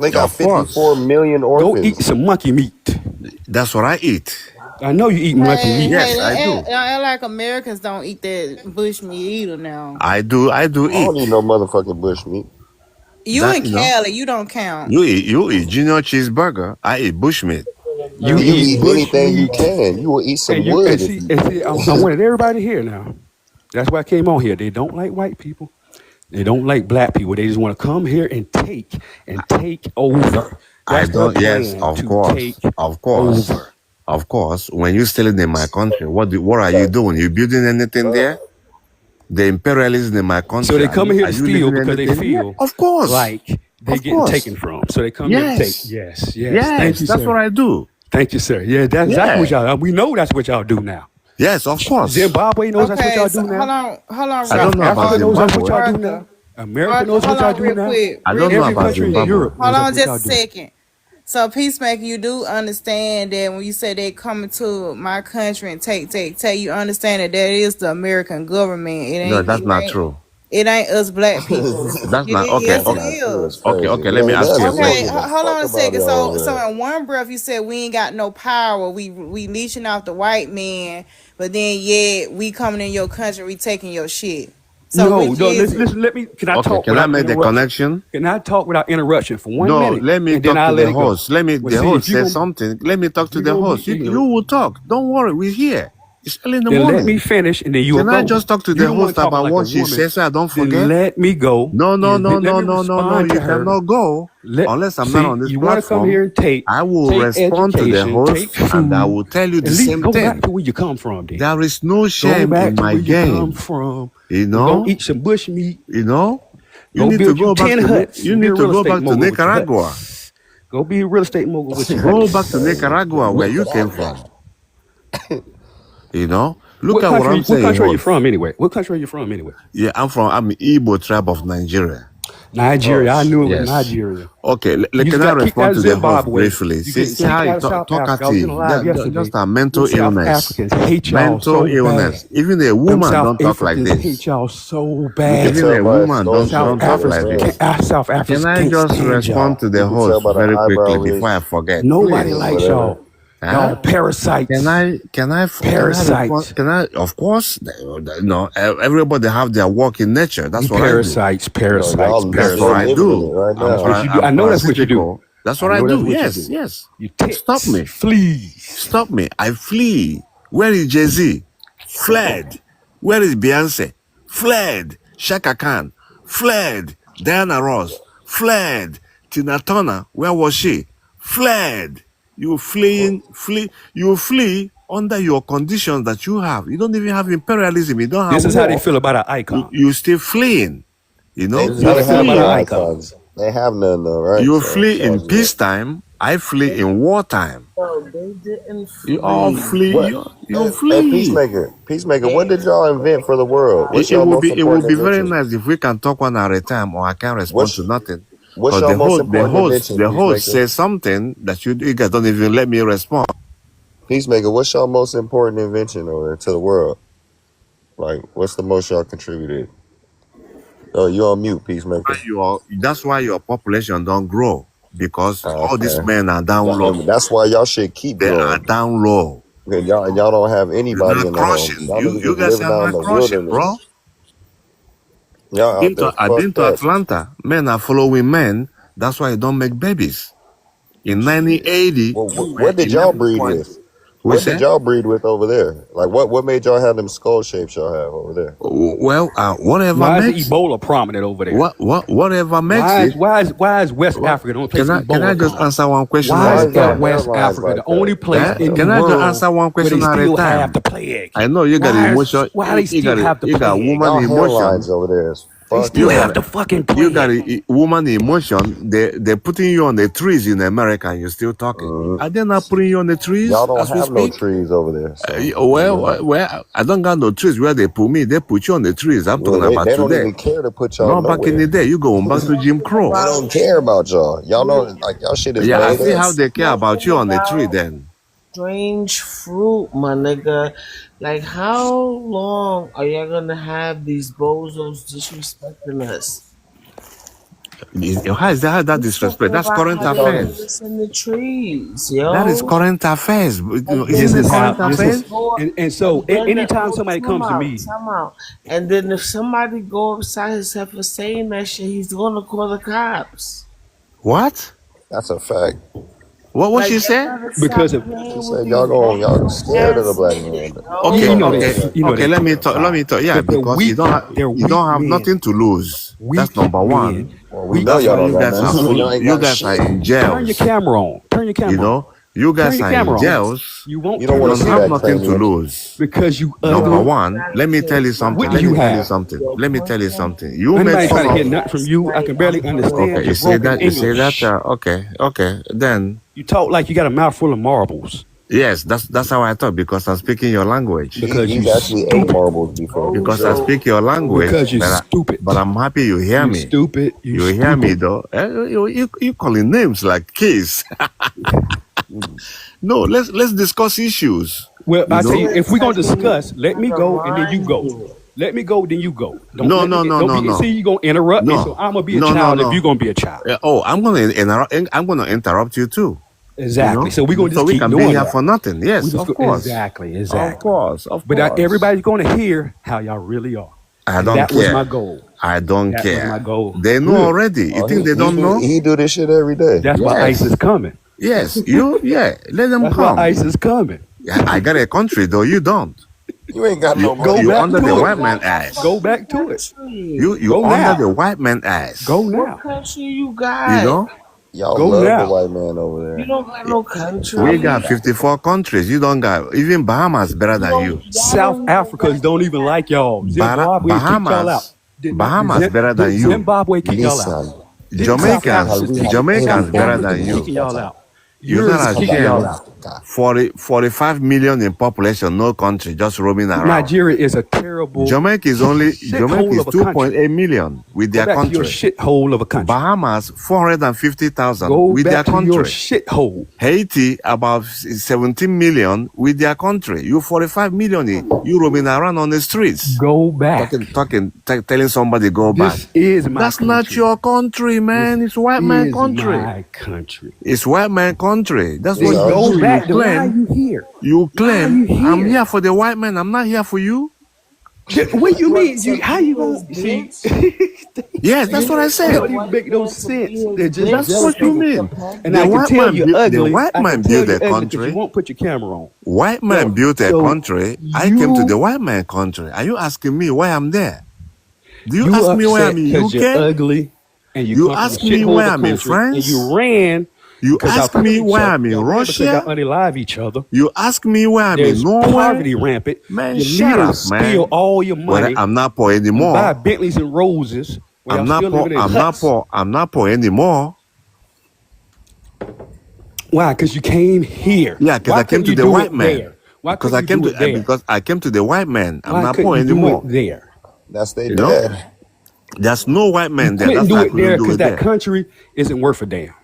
They got Of 54 course. million Go eat orphans. some monkey meat. That's what I eat. I know you eat monkey Hey, meat. hey, Yes, I do. don't act like Americans don't eat that bush meat either now. I do I don't eat. need no motherfucking bush meat. You That in Cali, you don't count. you eat junior cheeseburger. I eat bushmeat. You You eat eat bush anything you meat, can. You will eat some and you wood if you. see. I wanted everybody here now. That's why I came on here. They don't like white people. They don't like black people. They just want to come here and take over. I That's their don't. Yes, plan to take of course, over. of course. When you're stealing in my country, what are you doing? You building anything there? The imperialism in my So country. they come here Are to you steal living because they anything? Yeah, feel of course, like they of getting course. taken from. So they come here to take. Yes, Yes, yes. Thank yes. you, That's what sir. I do. Thank you, sir. Yeah, that's exactly what Yeah. y'all. We know that's what y'all do now. Yes, of course. Zimbabwe knows that's what Okay, y'all so do now. hold on, I real, don't South know about Africa knows that's what Zimbabwe. y'all do now. Arthur, America knows what hold y'all on, do now. I real don't know quick, Every about country in Zimbabwe. Europe hold knows that's on, what just y'all a do. second. So, Peacemaker, you do understand that when you say they coming to my country and take, you understand that that is the American government. No, that's not true. It ain't us black people. That's not okay. Yes, it Okay, That's not true. It's is. crazy. okay. Let me Man, ask you that's a we don't Okay, give question. a hold fuck on a about second. y'all over So there. in one breath, you said we ain't got no power. We leeching off the white man, but then yeah, we coming in your country, we taking your shit. So No, which no. is Listen, it? listen. Let me. Can I Okay, talk can I without make the interruption? connection? Can I talk without interruption for one No, minute, let me and then talk I'll to let the it go? host. Let me Well, the see, host say something. Let me talk if to you're the gonna host. be You ignorant, will talk. Don't worry, we're here. It's early in the then let me morning. finish, and then you'll Can I go. just talk to You the don't want host to talk about like a what she woman. says so I don't Then forget? let me go, No, no, and no, then let no, me no, no, no. respond You to her. cannot go Let unless I'm not see. on this You want to come platform. here and I will take respond to the education, take host and I food. will tell you At the least same go back thing. to where you come from. Then There is no go shame back in to my where you come game. from. You And go know? eat some bush meat. You know? You Go need to build you go back 10 to huts you and be a need to real go estate back to mogul with your Nicaragua. huts. Go be a real estate mogul with your Go back huts. to Nicaragua where you came from. You know? Look What at what country? I'm What saying, country are you host. from anyway? What country are you from anyway? Yeah, I'm Igbo tribe of Nigeria. Oh Nigeria. I knew it was shit. Yes. Nigeria. Okay, You just can I got kicked respond out of to the host Zimbabwe. briefly? You See, getting see kicked how out you of South Africa. I was in a talkative. live yesterday. Just a Them mental South illness. Africans hate y'all Mental so bad. illness. Even a Them woman South don't talk like Africans this. hate y'all so You can Even bad. tell a by his woman sculpture South don't and shit. talk It's like Africans, this. crazy. South Can Africans I can't just stand respond y'all. to You the can tell host by the very eyebrow quickly before raise I forget, Nobody or please? likes whatever. y'all. Huh? Y'all parasites. Can I respond? Parasites. Can I? Of course, no. Everybody have their working nature. You That's what I do. parasites, No, parasites, y'all That's what still I living in it parasites. do. right That's now. what you do. I'm I know that's what you do. parasitical. That's I what I know that's do. what you Yes, do. yes. You Stop ticks, me. fleas. Stop me. I flee. Where is Jay-Z? Fled. Where is Beyonce? Fled. Shaka Khan. Fled. Diana Ross. Fled. Tina Turner. Where was she? Fled. You flee under your conditions that you have. You don't even have imperialism. You don't have This is how they war. feel about an icon. You still fleeing. You They know, This is you how they they feel have about no an flee. icon. icons. They have none though, right? You So flee in y'all just peacetime. I flee in wartime. No, they didn't You all flee. flee. what? You Hey, flee. Peacemaker, what They did y'all invent for the world? What's It y'all will most be important very invention? nice if we can talk one at a time, or I can't respond to What's nothing. what's Because y'all most important invention, the host Peacemaker? says something that you guys don't even let me respond. Peacemaker, what's y'all most important invention over there to the world? Like, what's the most y'all contributed? Oh, you on mute, Peacemaker. That's why your population don't grow, because all these Okay. men are down low. And that's why y'all should keep They are growing. down low. And y'all don't have You're anybody not in the homes. crushing. Y'all niggas You just guys living are out in not the crushing, bro. wilderness. Y'all out there I've been fucked to up. Atlanta. Men are following men. That's why you don't make babies. In Shit. 1980, Well, we were what did y'all 11 breed point. with? We What did say? y'all breed with over there? Like, what made y'all have them skull shapes y'all have over there? Well, whatever Why is the makes Ebola prominent over there? whatever makes it. Why is West Africa the only place Can I Ebola just comes? answer one question Why at Why a is is y'all time? West hairlines Africa like the that? only place in the Can I just world answer one where they question at a still have time? the plague? I know you got emotion. Why they still have the You got plague? woman Y'all hairlines emotion. over there is They fucked still You up. have got the fucking you got plague. woman emotion. They're putting you on the trees in America, and you're still talking. Are they not putting you on the Y'all trees don't as we have no speak? trees over there, so Well, I don't got no trees where they put me. They put you on the trees. I'm yeah, talking about they don't today. even care to put y'all Not back in nowhere. the day. You going back to Jim smoking Crow. They about don't care about y'all. Y'all know, like y'all shit is Yeah, I made see up. how niggas they care about smoking you on the tree about then. strange fruit, my nigga. Like, how long are y'all gonna have these bozos disrespecting us? How is that He's disrespect? talking That's about current how they do affairs. this in the trees, That is yo. current affairs. And Isn't then it if current This somebody is, affairs? go, and so and then anytime hold somebody time comes to out, me, time out. And then if somebody go upside himself for saying that shit, he's gonna call the cops. What? That's a fact. What Like she y'all said? gotta because stop of She playing with said these y'all random scared of the ass black man. niggas, That's Okay, you yo. know all okay, that. that, you know okay. they Let me talk. Let terrified me talk. Yeah, because they're because weak. They're you weak don't have men. nothing to lose. That's Weak number men. one. Well, we Weak know That's y'all why don't you got guys are nothing. full. Y'all ain't You got guys are shit. in Turn your jails. camera on. Turn your You camera on. know, you Turn guys your are in camera on. jails. You won't You don't You turn want your to don't see have camera that on nothing to cranium. lose. because you Number ugly. one, Gotta let me tell you change my something. What do Let you me tell outfit you have? something. to a Let me tell you question. something. You made Anybody fun trying to of. hear nothing from Last you? I night can barely I'm gonna understand Okay, your you say broken that. You say that. English. Okay. Then You talk like you got a mouthful of marbles yes, that's how I thought because I'm speaking your language. because you He's actually ate stupid. marbles before for Because I sure. Bozo. speak your language, Because you stupid. but I'm happy you hear You me. stupid. You You hear me stupid. though. You calling names like kids. No, let's discuss issues. Well, You I tell you, know? Nigga if we're gonna taking me discuss, let out me of go and then you line go. here. Let me go, then you go. Don't No, let no, me no, don't no, be see no, you gonna interrupt me. So no, I'm gonna be a no, no, child if you're no. gonna be a child. Oh, I'm gonna interrupt you too. You Exactly. know, So we're gonna so just we keep can be doing here that. for nothing. We Yes, just of go course, exactly. of But course. everybody's gonna hear how y'all really are. I And don't that was my care. goal. I don't That was my care. goal. They know Good. already. You Oh, think they don't know? he do this shit every day. That's why ICE is Yes, coming. yes. Yeah. Let them That's why come. ICE is coming. Yeah, I got a country though. You don't. You ain't got You no Go money. you back under the to it. white Got man no Go ass. fucking back to it. country. You Go under the now. white man Go ass. What now. country you You got? know? Y'all Go love the now. white man over You there. don't got no We country. got 54 countries. You don't got even Bahamas better than you. Y'all South don't even Africans got don't no even like y'all. Zimbabwe kicked y'all out. Bahamas better than Did you. Zimbabwe kick y'all out? Listen, Didn't South Africa South Jamaicans better than Africa you. kicking y'all out? You're Europe not kicking y'all ashamed. out. 45 million in population, no country, just roaming around. Nigeria is a terrible Jamaica shithole is of a country. 2.8 million with Go their back to your country. shithole of a country. Bahamas 450,000 Go with their back to your country. shithole. Haiti about 17 million with their country. You 45 million, you roaming around on the streets. Go back. Telling somebody go back. This is my That's not country. your country, man. This It's white man is country. my country. It's white man country. That's what Then you go do. back. Then why are you here? You Why are claim you I'm here? here for the white man. I'm not here for you. What do you What mean? to How be you his gonna see? bitch? Yes, that's You what I here for It said. the don't even white make no man to be sense. his They're just That's bitch jealous what you and people. mean. And The I can white tell man you're built the ugly. white I can man tell built you're a ugly because you country. won't put your camera on. White man built a So country. I came to you the white man country. Are you asking me why I'm there? Do you you ask me why I'm upset in because you're UK? ugly and you You come from a ask me shithole why of a I'm in country and France? you ran You because y'all ask killed me each why other. I'm in Y'all ran because y'all Russia? unalive each other. You ask me why I'm in There's Norway? poverty rampant. Man, Your shut leaders up, steal man. all your Well, money I'm not poor and buy anymore. Bentleys and Roses while y'all still living in I'm not huts. poor. I'm not poor anymore. Why? Because you came here. Yeah, because Why I came couldn't to you the do white it man. there? Why couldn't you do it there? Because I came to the white man. I'm Why not couldn't poor you do it anymore. there? That's their You know, dad. there's no white You man there. couldn't That's do why I it there couldn't do because it that there. country isn't worth a damn.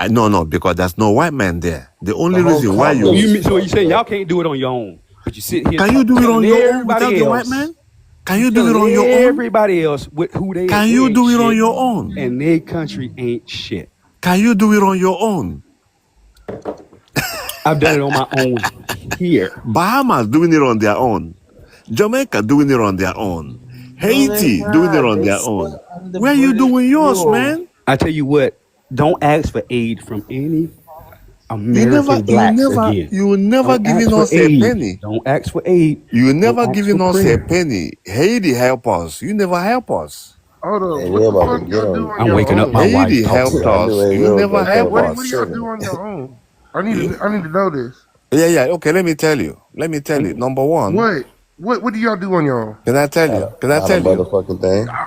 No, because there's no white man there. The The only whole reason why So continent you is you fucked saying y'all up. can't do it on your own, but you sit here can you do it on telling your own without everybody the white else, man? Can you you do telling it on your own? everybody else with who they Can you ain't do it on shit, your own? and their country ain't shit. Can you do it on your own? I've done it on my own here. Bahamas doing it on their own. Jamaica doing it on their own. No, they Haiti doing it not. on They their still own. under Where you British doing yours, rule. man? I tell you what, don't ask for aid from any American blacks again. You never Don't ask giving for us a aid. penny. Don't ask for aid. You Don't never ask for giving us a prayer. penny. Haiti help us. You never help us. Hold And on. we What the about to fuck get y'all do him. on I'm your waking up my own? wife Haiti talking helped I about it. knew us. they You will never wake Hey, up help what do us. y'all do tripping. on your own? I need to know this. Yeah. Okay, let me tell you. Number one, What? What do y'all do on your own? can I tell Not you? a, Can I not a tell you? motherfucking thing.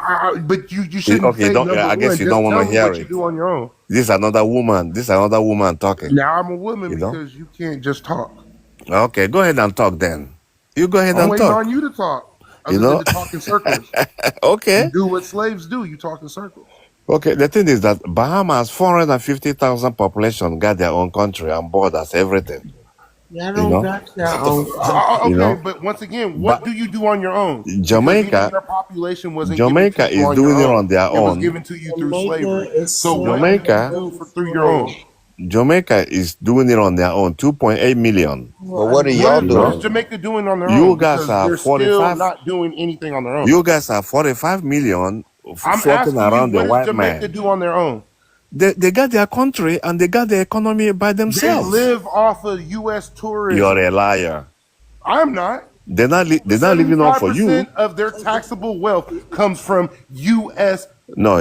But you shouldn't Okay, say don't. number I guess one. you don't Just want to tell me hear what you it. do on your own. This is another woman talking. Now I'm a woman You know. because you can't just talk. Okay, go ahead and talk then. You go ahead I'm and waiting on talk. you to talk. You Other than know. to talk in circles. You Okay. do what slaves do. You talk in circles. Okay. The thing is that Bahamas 450,000 population got their own country and borders, everything. Y'all You don't know, got your own country. you Okay, know. but once again, what But do you do on your own? Because even Jamaica, your population wasn't given to Jamaica you is on your doing it on own. their It was own. given to you through Jamaica slavery. is So what do you Jamaica, do through your self-employed. own? Jamaica is doing it on their own. 2.8 million. But Well, what are What y'all is You what is know, doing? Jamaica doing on their you own? guys Because are they're still 45. not doing anything on their own. You guys are 45 million I'm floating asking you, around the what does white Jamaica man. do on their own? They got their country and they got their economy by They themselves. live off of U.S. You're tourism. a liar. I'm not. They're not living off for you. 75% of their taxable wealth comes from U.S. No,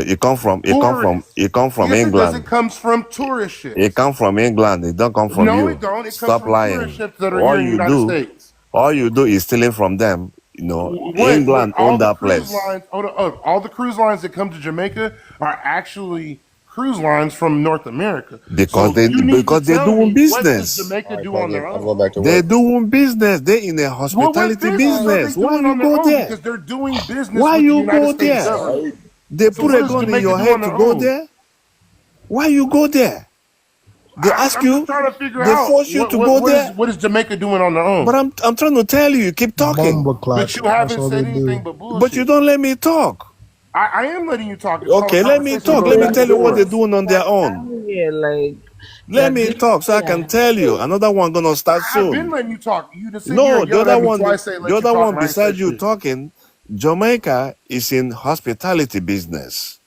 tourists. it come from Yes, it does. It England. comes from tourist It ships. come from England. It don't come from No, it you. don't. It comes Stop from tourist lying. ships that are here in the United States. All you do is stealing from them. You know, When England all own the that cruise place lines, all the cruise lines that come to Jamaica are actually cruise lines from North America. So you need to because they tell doing me, what does business. Jamaica All right, do on fuck their it. I'm own? going back to They work. doing business. They in a Well, what hospitality business are they business. Why doing you on their go own? there? Because they're doing business Why with the you United go States there? All government. right. They So put what a does gun in Jamaica your do on head to their go own? there. Why you go there? They ask I'm just you. trying to figure They out force you to go there. what is Jamaica doing on their But own. I'm trying to tell you. You keep talking, Bomber But clot. you That's haven't all they said do. anything but but you bullshit. don't let me talk. I am letting you talk. It's called a Okay, let me conversation talk. with Let But me back tell and you what they're forth. doing on their that's own. out here, like, Let y'all me did talk so I can that. tell you. Another one gonna start I've been soon. letting you talk. You just sit here No, and yelling at me twice, say the let you other talk, one and I ain't beside said you shit. talking, Jamaica is in hospitality business.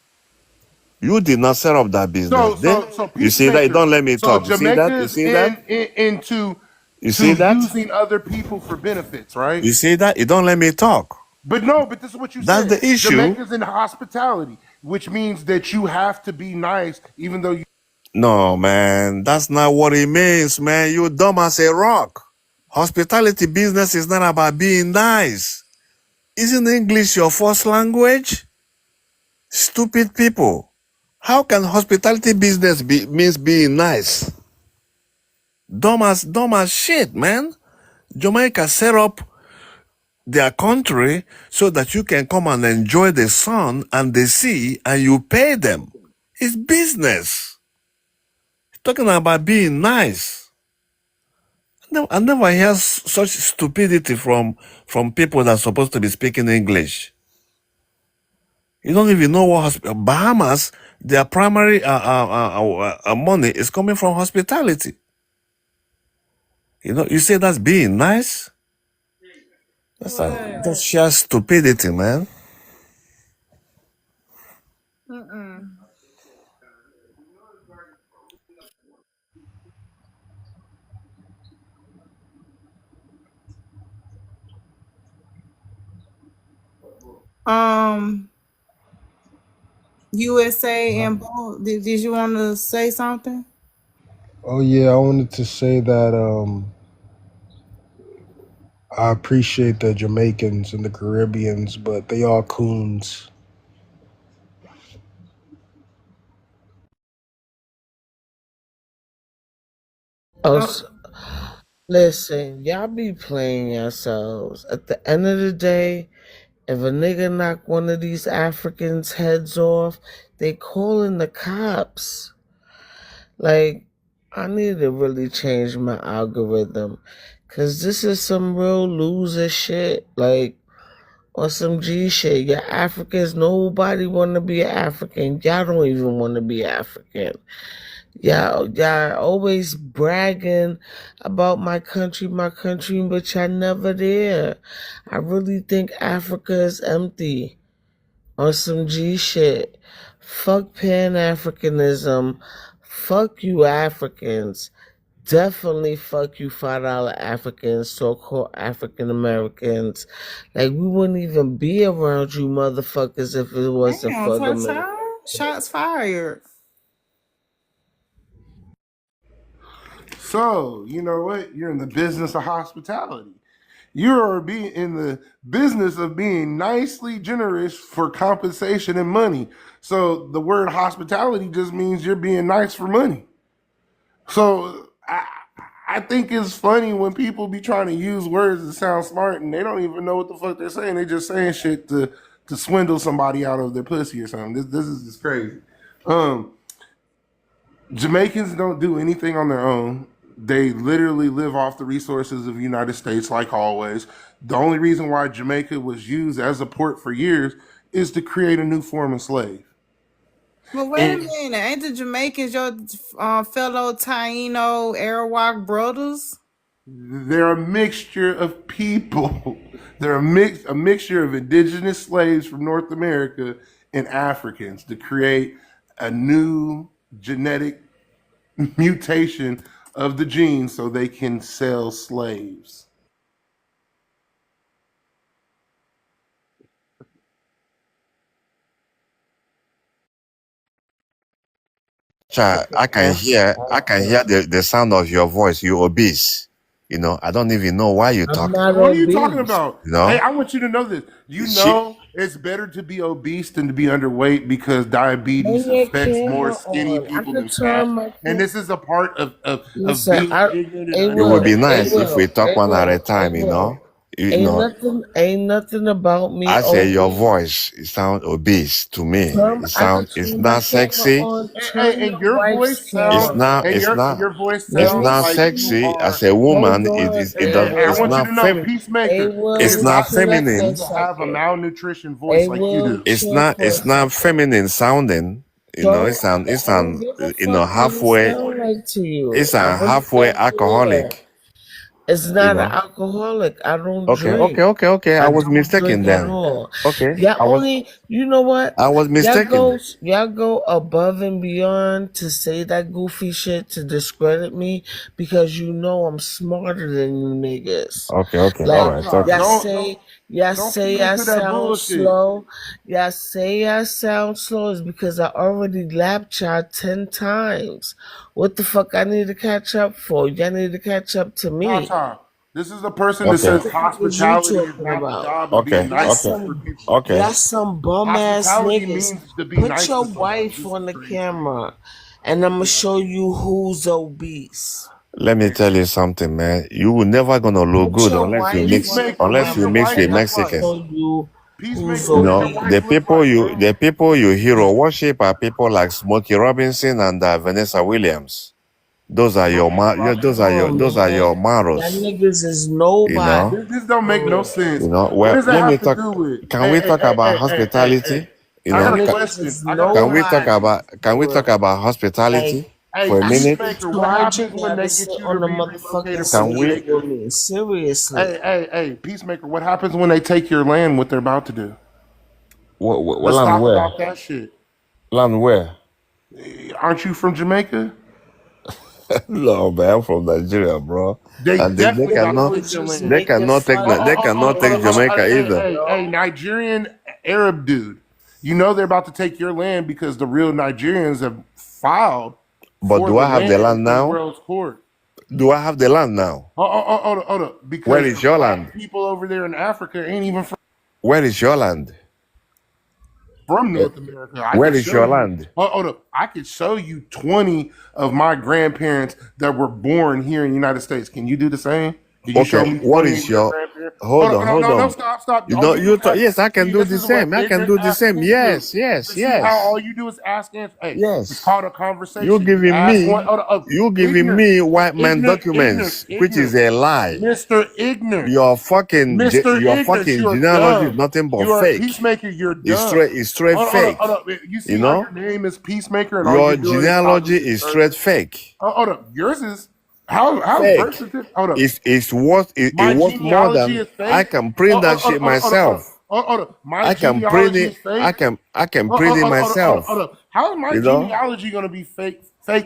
You did not set up that business. So You see that? You peacemaker. don't let me So talk. You see that? You Jamaica's see that? into You see to that? using other people for benefits, right? You see that? You don't let me talk. But no, but this is what you That's said. the issue. Jamaica's in hospitality, which means that you have to be nice, even though you. No, man, that's not what it means, man. You dumb as a rock. Hospitality business is not about being nice. Isn't English your first language? Stupid people. How can hospitality business means being nice? Dumb as shit, man. Jamaica set up their country so that you can come and enjoy the sun and the sea and you pay them. It's business. Talking about being nice. I never hear such stupidity from people that are supposed to be speaking English. You don't even know what Bahamas, their primary money is coming from hospitality. You know, you say that's being nice? What? That's sheer stupidity, man. Mm-mm. Um, USA and both. Did you want to say something? Oh yeah, I wanted to say that I appreciate the Jamaicans and the Caribbeans, but they are coons. Oh, Oh, listen, y'all be playing yourselves. At the end of the day, if a nigga knock one of these Africans' heads off, they calling the cops. Like, I need to really change my algorithm. Cause this is some real loser shit. Like, or some G shit. Y'all Africans, nobody wanna be an African. Y'all don't even wanna be African. Y'all always bragging about my country, but y'all never there. I really think Africa is empty on some G shit. Fuck Pan Africanism. Fuck you Africans. Definitely fuck you $5 Africans, so called African Americans. Like we wouldn't even be around you motherfuckers if it wasn't damn, for the Tata. military. Shots fired. So you know what? You're in the business of hospitality. You are being in the business of being nicely generous for compensation and money. So the word hospitality just means you're being nice for money. So I think it's funny when people be trying to use words that sound smart and they don't even know what the fuck they're saying. They just saying shit to swindle somebody out of their pussy or something. This is just crazy. Um, Jamaicans don't do anything on their own. They literally live off the resources of the United States, like always. The only reason why Jamaica was used as a port for years is to create a new form of slave. But wait a And minute, ain't the Jamaicans your fellow Taino Arawak brothers? they're a mixture of people. They're a mixture of indigenous slaves from North America and Africans to create a new genetic mutation of the genes so they can sell slaves. Child, I can hear the sound of your voice. You're obese. You know, I don't even know why you I'm talk. not What are you talking obese. about? You Hey, know, I want you to know this. You she know it's better to be obese than to be underweight because diabetes Turn your affects more camera skinny on. I people could than fat. turn my And camera. this is a part of Listen, being ignorant and it would be Hey nice if Will, we talk hey one at a Will, hey time. Will. You know. Ain't nothing about me I say your obese. voice it sound obese to me. I could It's turn my not camera sexy. on. and, Turn and your your wife's voice It's sounds camera not. on. It's not. your voice Let It's me sounds not like you sexy. see. As are. a woman, Hold on, it does. I It's Will. want you not to know, Hey Peacemaker, Will, it It's is not not chill for sexy a feminine. to have a second. malnutrition Hey voice like you Will, do. chill for a It's not second. feminine sounding. You know, Don't it's I don't an give a fuck what it halfway. sound like to you. It's I a want halfway that clear. alcoholic. It's You not an know. alcoholic. I don't Okay. drink. Okay. I I was don't mistaken drink at then. all. Okay. You know what? I was mistaken. Y'all go above and beyond to say that goofy shit to discredit me because you know I'm smarter than you niggas. Okay. All Like right. Okay. y'all Don't say feed I into that sound bullshit. slow. Y'all say I sound slow is because I already lapped y'all 10 times. What the fuck I need to catch up for? Y'all need to catch up to me. Tata, this is a person that Okay. What says the fuck is you hospitality is talking not the about? job of being Okay. Y'all nice Okay. for some people. Okay. bum ass Hospitality niggas. means to be Put nice to your somebody. wife This is on the crazy. camera and I'm gonna show you who's obese. Let me tell you something, man. You will never gonna look Put good your wife on the Peacemaker, unless you your camera mix wife with and I'm look gonna like? Mexican. show you who's Peacemaker, You what does your know, wife obese. look like, bro? the people you hero worship are people like Smokey Robinson and Vanessa Williams. Those are your Smokey Robinson. Come those on, are your man. Y'all models. niggas is You nobody. know, This don't make no sense. What Well, does that let me have to talk. do with? Can we talk about Hey. hospitality? You I Y'all got know, a niggas question. is I got a question. nobody. can we talk about Like, hospitality Hey, for a I minute? should Peacemaker, what charge happens you when now to they get sit you to on the be motherfucking relocated from Can we? stage with Jamaica? me. Seriously. Hey, Peacemaker, what happens when they take your land, what they're about to do? Let's Land talk where? about that shit. Land where? Aren't you from Jamaica? No, man, I'm from Nigeria, bro. They And definitely about to Niggas take your just land. they making cannot take fun of they the cannot take English Jamaica either. people, yo. Nigerian Arab dude. You know they're about to take your land because the real Nigerians have filed But for do the I have the land land in now? World's Court. Do I have the land now? Hold on. Where Because the is your black land? people over there in Africa ain't even Where is your land? from Eh, North America. I Where could is show your you. land? Hold up. I could show you 20 of my grandparents that were born here in the United States. Can you do the same? Can you show Okay, me what 20 of is your your? grandparents? Hold on, hold No, on. stop. You All know, you do is ask. yes, I can See, do this the is what same. I can ignorant do the same. Africans do. See how Yes, all you do is ask answer. Hey, it's yes. called a You conversation. You giving ask one. me, you giving Ignorant. me white man Ignorant. documents, which is a lie. Mr. Ignorant. Your fucking You're genealogy is dumb. nothing but You are fake. Peacemaker, you're dumb. It's straight fake. Hold on. You You see how know, your name is Peacemaker and all you're your doing is genealogy causing is straight disturbance? fake. Hold on. Yours is how's birth Fake. certificate? Hold up. It My worth more genealogy than is I fake. can print that shit myself. Hold up. My I can print genealogy it. is fake. I can print it myself. Hold up. How is my You know, genealogy gonna be fake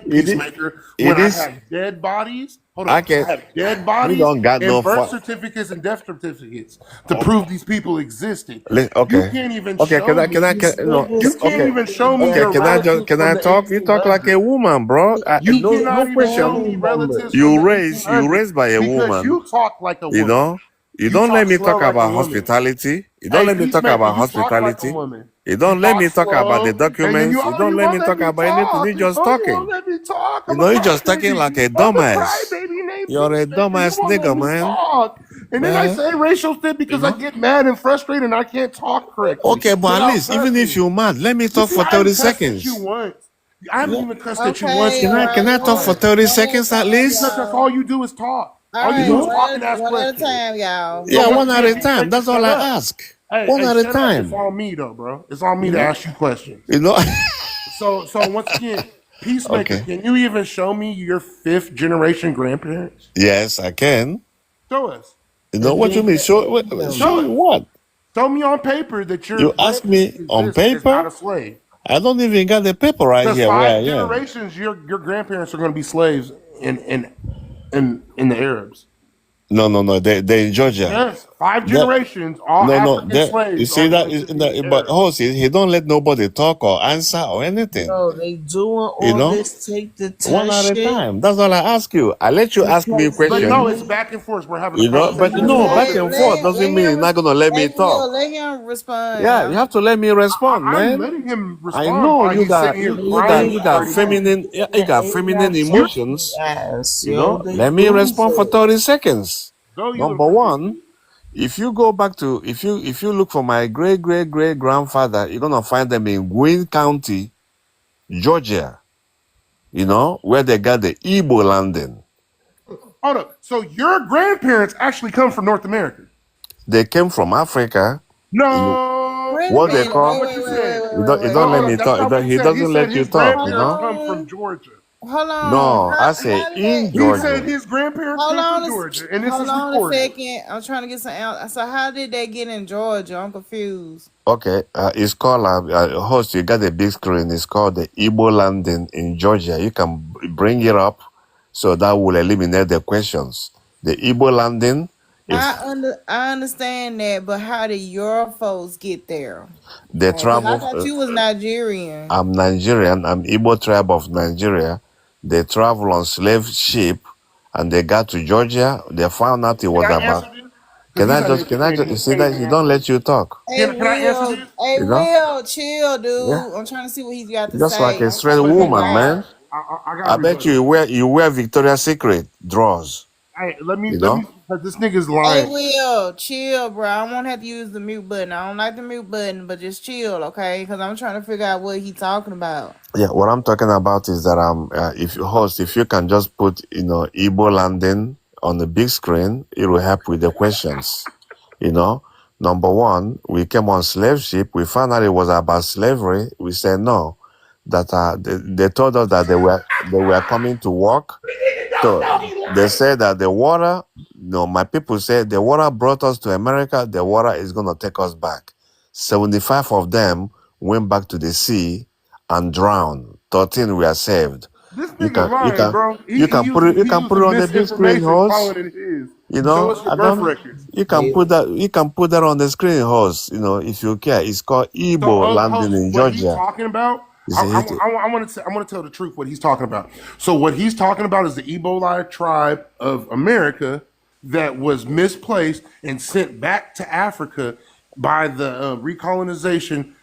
it is. Peacemaker when It I is. have dead bodies? Hold I up. can. I have dead You bodies don't got no and birth fuck. certificates and death certificates to prove these people existed. You Okay. can't even Okay. show me. These No. You niggas can't Okay. even can't show prove me their your relatives Can from I the talk? You talk like 1800s. a woman, bro. You No, no cannot even show question. me family relatives members. from the You 1800s raised by a because woman. you talk like a You woman. know. You You don't let talk me talk slow like a about woman. hospitality. You don't Hey, let me talk Peacemaker, about you talk like a hospitality. woman. You You don't let talk me talk about the slow, and then documents. You don't you let won't me let talk me about anything. talk. You just Oh, you talking. won't let me talk. You I'm a know, you just talking crybaby. like a I'm a dumbass. crybaby named You're a Peacemaker. You dumbass won't let nigga, me man. talk. And then I Man. say racial shit You because I know? get mad and frustrated and I can't talk correctly Okay, but at without least, even if cussing. you're mad, let me You talk see, for I 30 ain't cussed at you seconds. once. I haven't even cussed at you once Okay, in all your right, Can I talk for time. 30 one at a seconds at time, least? Because that's all y'all. you do is talk. All All you right, do is No? talk and ask one at a questions. time, y'all. So Yeah, once one at again, a time. Peacemaker, That's all shut I up. ask. Hey, One hey, at a shut up. It's time. on me though, bro. It's on me You to know? ask you questions. You know? So once again, Peacemaker, Okay. can you even show me your fifth generation grandparents? Yes, I can. Show us. You know And what you then mean? feed them. Show Show you us. what? Show me on paper that your You ask grandparents me on exist as not paper? a slave. I don't even got the paper right Because here where I five am. generations, your grandparents are going to be slaves in the Arabs. No. They in Georgia. Yes, five That generations, all no. African That you slaves see are that going is to be but Arabs. Jose, he don't let nobody talk or answer or anything. Yo, they doing You all know? this take the One at test a shit time. That's all I ask you. I let you ask me a because But they no, question. it's need. back and forth. We're having a You know, but conversation. you It's know, no back Okay, and forth disrespect. doesn't mean you're not gonna let me hey, Will, talk. let him respond, Yeah, you y'all. have to let me respond, I'm man. letting him I respond know while you he's got sitting here you, crying you for got 30 minutes. feminine you got feminine Pussy emotions. ass, You yo. know, They let me respond for losing. 30 seconds. Go you, Number one, if you go back to if you look for my great grandfather, you're gonna find them in Gwynn County, Georgia. You know, where they got the Igbo landing. Hold up. So your grandparents actually come from North America? They came from Africa. You, No, Wait a what they minute. that's not Wait, call what wait, you wait, wait, said. wait, wait, you wait, don't let Hold wait. me up. That's talk. not what he He said. He doesn't said let you his talk, you grandparents know? come Hold from on. Georgia. Hold on. No, I say How did in they? He said Georgia. his grandparents Hold come from on. Georgia, and this Hold is on a recorded. second. I'm trying to get some out. So how did they get in Georgia? I'm confused. Okay, it's called host. You got a big screen. It's called the Igbo landing in Georgia. You can bring it up, so that will eliminate the questions. The Igbo landing is I understand that, but how did your folks get there? they Because I travel. thought you was Nigerian. I'm Nigerian. I'm Igbo tribe of Nigeria. They travel on slave ship, and they got to Georgia. They found out it Can was I about. answer this? Because he's Can I uneducated. just? You He see can't that even he don't answer let this. you talk. Can I answer this? Hey, You know, Will, chill, yeah, dude. I'm trying to see what he's got to just like say. a I'm trying straight to But get him hold woman, on. out. man. I got to I bet rebuttal. you wear Victoria's Secret drawers. Hey, You let me, know. because this nigga's Hey, lying. Will, chill, bro. I won't have to use the mute button. I don't like the mute button, but just chill, okay? Because I'm trying to figure out what he's talking about. Yeah, what I'm talking about is that if you host, if you can just put Igbo landing on the big screen, it will help with the questions. You know, number one, we came on slave ship. We found out it was about slavery. We said no. That they told us that they were coming to work. So they said that the water. No, my people said the water brought us to America. The water is gonna take us back. 75 of them went back to the sea and drowned. 13 were saved. This nigga lying, bro. You He can put it using on the big screen, misinformation, host. calling it his. You Show know, us your I birth don't. records. You can put that on the screen, host. You know, if you care. It's called So, Igbo landing host, in what he's Georgia. talking about, It's a hit. I want to tell the truth. What he's talking about. So, what he's talking about is the Ebola tribe of America that was misplaced and sent back to Africa by the recolonization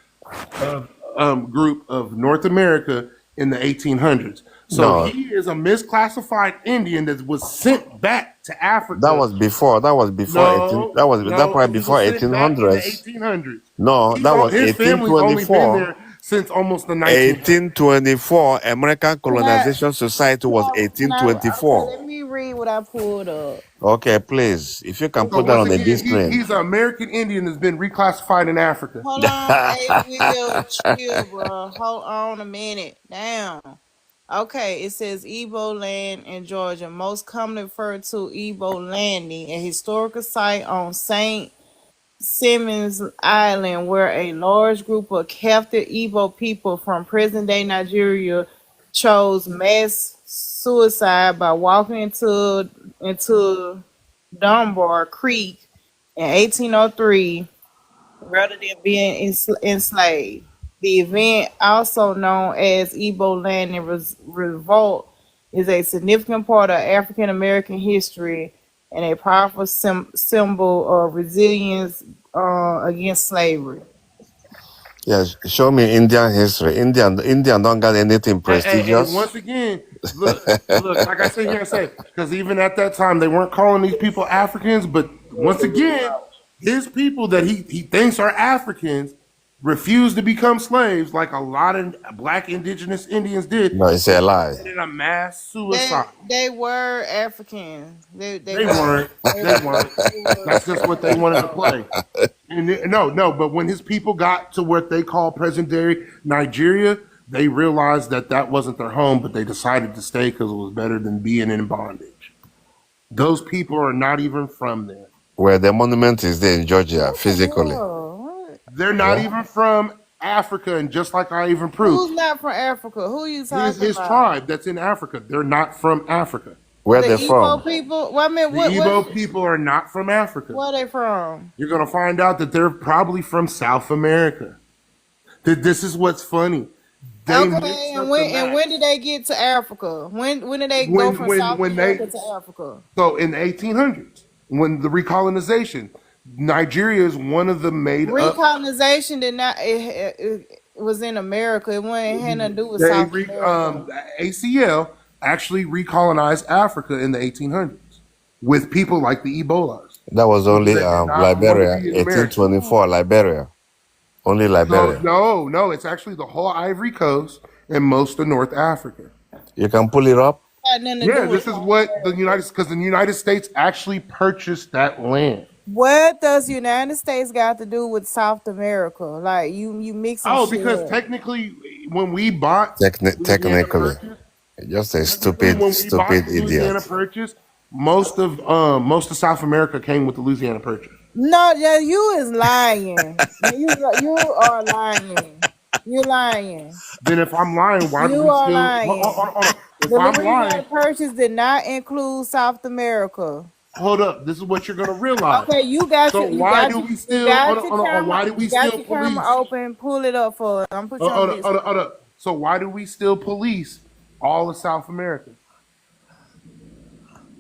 group of North America in the 1800s. So, No, he is a misclassified Indian that was sent back to Africa. that was before 18. No, That no, probably he before was sent back in the 1800s. 1800s. No, that was His family's only been 1824. there since almost the 1900s. 1824. American Can I, Colonization Society was okay, 1824. let me read what I pulled up. Okay, please, if you can So put that once on the big again, screen. he's an American Indian that's been reclassified in Africa. Hold on, hey, Will, chill, bro. Hold on a minute. Down. Okay, it says Ebo Land in Georgia, most commonly referred to Ebo Landing, a historical site on St. Simmons Island, where a large group of captive Igbo people from present-day Nigeria chose mass suicide by walking into Dunbar Creek in 1803 rather than being enslaved. The event, also known as Igbo Land Revolt, is a significant part of African American history and a powerful symbol of resilience against slavery. Yes, show me Indian history. Indian don't got anything Hey, prestigious. once again, look, like I said here, I say, because even at that time, they weren't calling these people Africans, but once again, his people that he thinks are Africans refused to become slaves like a lot of black indigenous Indians did, No, it's they a lie. committed a mass They suicide. they were African. They They were. weren't. They weren't. They were. That's just what they wanted to play. And no, but when his people got to what they call present day Nigeria, they realized that that wasn't their home, but they decided to stay because it was better than being in bondage. Those people are not even from there. Where the monument is there in Georgia, What the physically. hell? What? They're not Yeah. even from Africa, and just like I even proved, Who's not from Africa? Who you his talking his about? tribe that's in Africa, they're not from Africa. Where The they Igbo from? people? Well, I mean, The Igbo people are not from Africa. where they from? You're gonna find out that they're probably from South America. This is what's funny. They Okay, mix and up the when map. did they get to Africa? When did they go from South When they America to Africa? so in the 1800s, when the recolonization, Nigeria is one of the made up. Recolonization did not. It was in America. It wasn't had nothing to do with They South America. ACL actually recolonized Africa in the 1800s with people like the Ebolas, That was people only that did not want to Liberia, be in America. 1824, Liberia. Only So Liberia. no, it's actually the whole Ivory Coast and most of North Africa. You can pull it up. Had nothing to Yeah, do with this is South what the America. because the United States actually purchased that land. What does United States got to do with South America? Like you mixing Oh, shit because up. technically, when we bought Louisiana Technically. Purchase, Just a technically when we bought stupid Louisiana idiot. Purchase, most of South America came with the Louisiana Purchase. No, yeah, you is lying. You are lying. You're lying. Then if I'm lying, why do You we are still lying. hold on. If The I'm Louisiana lying, Purchase did not include South America. hold up. This is what you're gonna realize. Okay, So why do we still why do you we got still your camera police? open. Pull it up for us. I'm put you on this. Hold up. So why do we still police all of South America?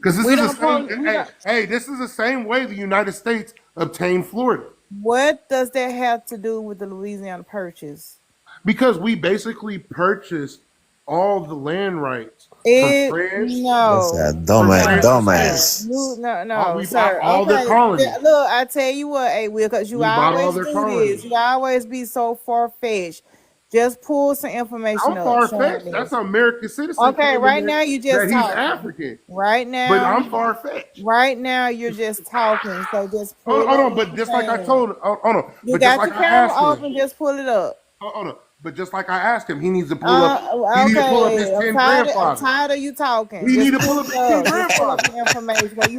Because this We is the don't pull. same. Hey, this is the same way the United States obtained Florida. What does that have to do with the Louisiana Purchase? Because we basically purchased all the land rights from It France, That's a no, from France to Spain. dumbass. no, We bought sir. all the Okay, colonies. look, I tell you what, hey, Will, because you We bought all always their do this. colonies. You always be so far fetched. Just pull some information I'm up far showing fetched. this. That's an American citizen Okay, claiming right now you that just he's talking. African. Right But now, I'm far fetched. right now you're just talking. So just Hold pull up on, what but you're just like I saying. told, hold on, You but just got like your I camera asked him, open. Just pull it up. hold on, but just like I asked him, he needs to pull up. He need to pull up his Okay, 10 I'm grandfathers. tired of you talking. He need Just to pull pull up it his 10 up. Just pull up grandfathers. the information. 'Cause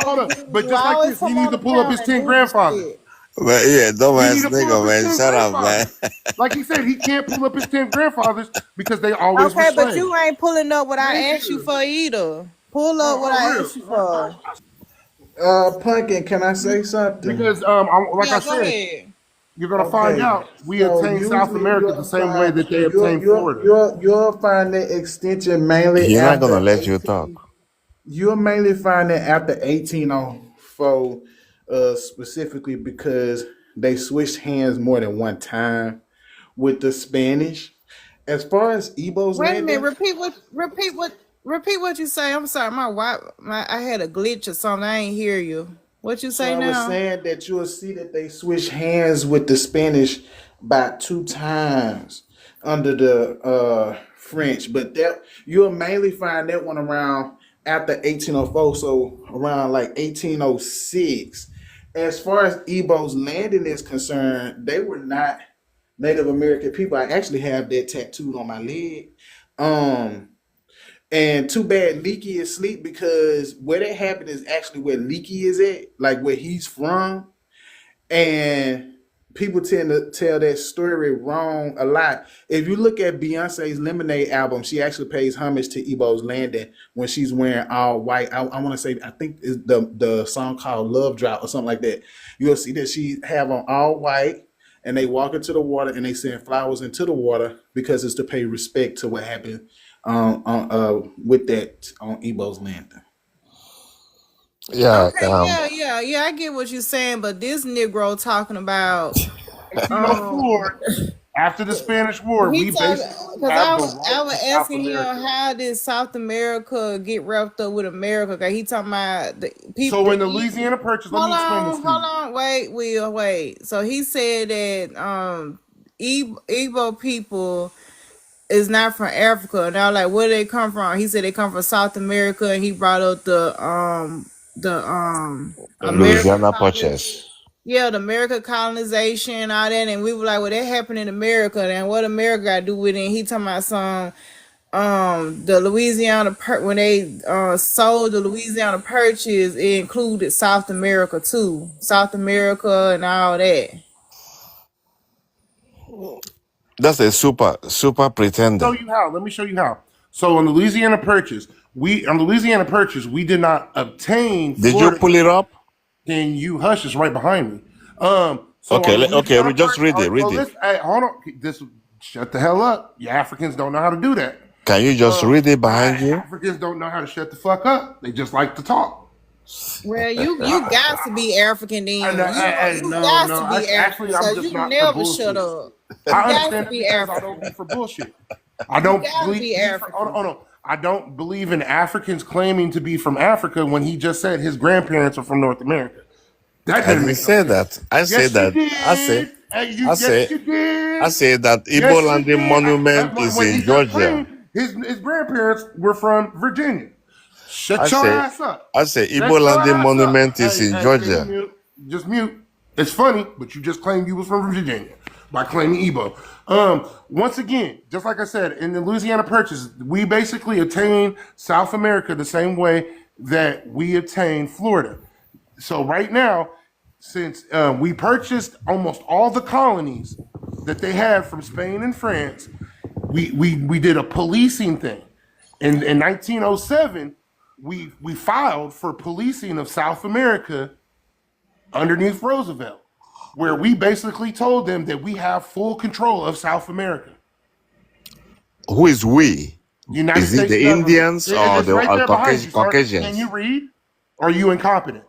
Hold on, but you just like always this, he come need on to the pull up camera his and 10 do this grandfathers. shit. But yeah, He need dumbass to pull nigga, up his man. 10 Shut up, man. grandfathers. Like he said, he can't pull up his 10 grandfathers because they always were Okay, but slaves. you ain't pulling up what Thank I asked you you. for either. Pull up what I Real. asked you for. Pumpkin, can I say something? Because like I Yeah, go said, ahead. you're gonna find Okay, out we so obtained South usually America the you'll same way find that they obtained Florida. you'll find the extension mainly He's not gonna after let you talk. 18. You'll mainly find it after 1804, specifically because they switched hands more than one time with the Spanish. As far as Igbo's Wait a minute. landing, Repeat what you say. I'm sorry. I had a glitch or something. I ain't hear you. What you so say I was now? saying that you'll see that they switch hands with the Spanish about two times under the French, but that you'll mainly find that one around after 1804, so around like 1806. As far as Igbo's landing is concerned, they were not Native American people. I actually have that tattooed on my leg. Um, and too bad Leaky is asleep because where that happened is actually where Leaky is at, like where he's from. And people tend to tell that story wrong a lot. If you look at Beyonce's Lemonade album, she actually pays homage to Ebo's Landing when she's wearing all white. I want to say, I think it's the song called Love Drop or something like that. You'll see that she have on all white and they walk into the water and they send flowers into the water because it's to pay respect to what happened with that on Ebo's Landing. Yeah, Okay, yeah. I get what you're saying, but this Negro talking about 1804, after the Spanish War, he we talking basically because have I the was right to South asking him America. how did South America get wrapped up with America? Okay, he talking about the people. So when the Louisiana Purchase, let me explain this to Hold you. on, wait. So he said that Igbo people is not from Africa. And I was like, where do they come from? He said they come from South America, and he brought up the American Louisiana colonization. Purchase. Yeah, the American colonization and all that, and we were like, well, that happened in America, and what America got to do with it? And he talking about some the Louisiana when they sold the Louisiana Purchase, it included South America too, South America and all that. That's a super pretender. Show you how. Let me show you how. So on the Louisiana Purchase, we did not obtain Did you Florida. pull it up? Then you hush is right behind me. So Okay, on the Louisiana just Purchase, read it. Read it. listen, hey, hold on. Shut the hell up. You Africans don't know how to do that. Can you just read it behind you? Africans don't know how to shut the fuck up. They just like to talk. Well, you got to be African then. You got to be African, I'm so just you not never for bullshit. shut up. You I got understand to it be because I African. don't be for bullshit. I don't believe. be African. Hold on. I don't believe in Africans claiming to be from Africa when he just said his grandparents are from North America. That I didn't didn't make say no sense. that. I Yes, say you that. did. I say. Hey, I say. you did. I say that Igbo Yes, you Landing did. Monument is When he in just Georgia. claimed his grandparents were from Virginia. Shut your ass up. I say Shut Igbo your Landing ass Monument up. is in Can you Georgia. mute? Just mute. It's funny, but you just claimed you was from Virginia by claiming Igbo. Once again, just like I said, in the Louisiana Purchase, we basically attained South America the same way that we attained Florida. So right now, since we purchased almost all the colonies that they had from Spain and France, we did a policing thing. In 1907, we filed for policing of South America underneath Roosevelt, where we basically told them that we have full control of South America. Who is we? United Is it States the government. Indians or It's the right there behind you, sir. Caucasians? Can you read? Or are you incompetent?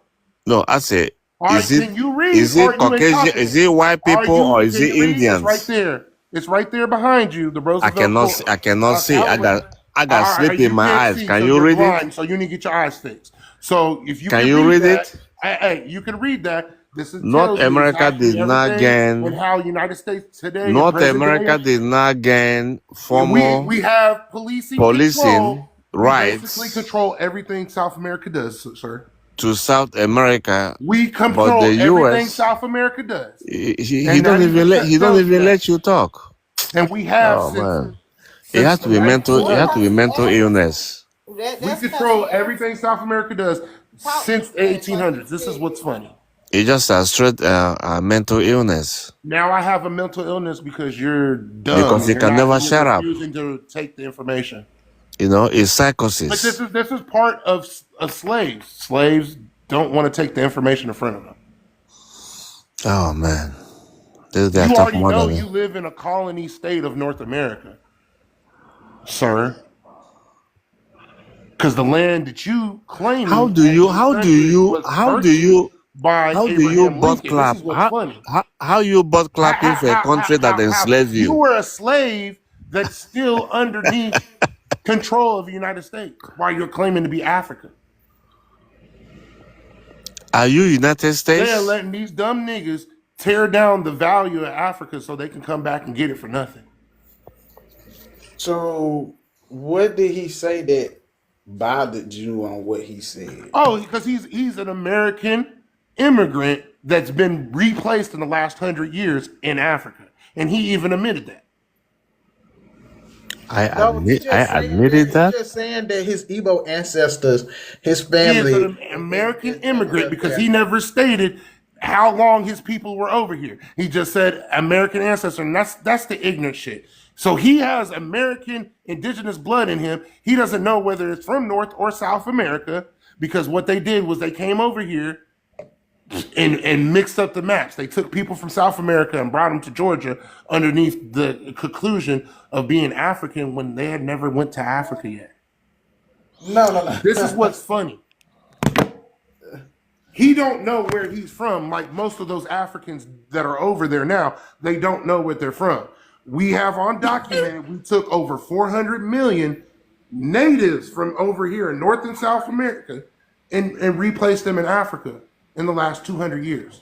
No, I say. All right, Is it can you read? is Or it are you Caucasian? incompetent? Is it white people or is Can it you read? It's right Indians? there. It's right there behind you. The I Roosevelt cannot. quote. I cannot see. All I got sleep in you my can't eyes. see, Can so you you're read it? blind. So you need to get your eyes fixed. So if you Can can you read that, it? hey, you can read that. This is North tells you America exactly did not everything and gain. how United States today and North present America day. did not gain We formal have policing policing control. We basically rights control everything South America does, sir. to South America, We but control the everything U.S. South America does. He And don't that even let tells you that. let you talk. And we have Oh man, it since has the to be mental. It has to be 1900s. mental illness. We control everything South America does since the 1800s. This is what's funny. It just a straight mental illness Now I have a mental illness because you're dumb because and you can never you're shut up. refusing to take the information. You know, it's But psychosis. this is part of slaves. Slaves don't want to take the information in front of them. Oh man, this guy You talk already more know than you me. live in a colony state of North America, sir. Because the land that you claiming How do as you? your How do country you? was How do purchased you? by How do you Abraham butt Lincoln. This clap? is what's funny. How you butt clapping for a country that enslaved You you? were a slave that's still underneath control of the United States while you're claiming to be African. Are you United They are States? letting these dumb niggas tear down the value of Africa so they can come back and get it for nothing. So, what did he say that bothered you on what he said? Oh, because he's an American immigrant that's been replaced in the last 100 years in Africa, and he even admitted that. No, he I just saying admitted that that. he just saying that his Igbo ancestors, his He is family, an American immigrant because he never stated how long his people were over here. He just said American ancestor, and that's the ignorant shit. So he has American indigenous blood in him. He doesn't know whether it's from North or South America because what they did was they came over here and mixed up the maps. They took people from South America and brought them to Georgia underneath the conclusion of being African when they had never went to Africa yet. No. This is what's funny. He don't know where he's from. Like most of those Africans that are over there now, they don't know where they're from. We have on document we took over 400 million natives from over here in North and South America and replaced them in Africa in the last 200 years.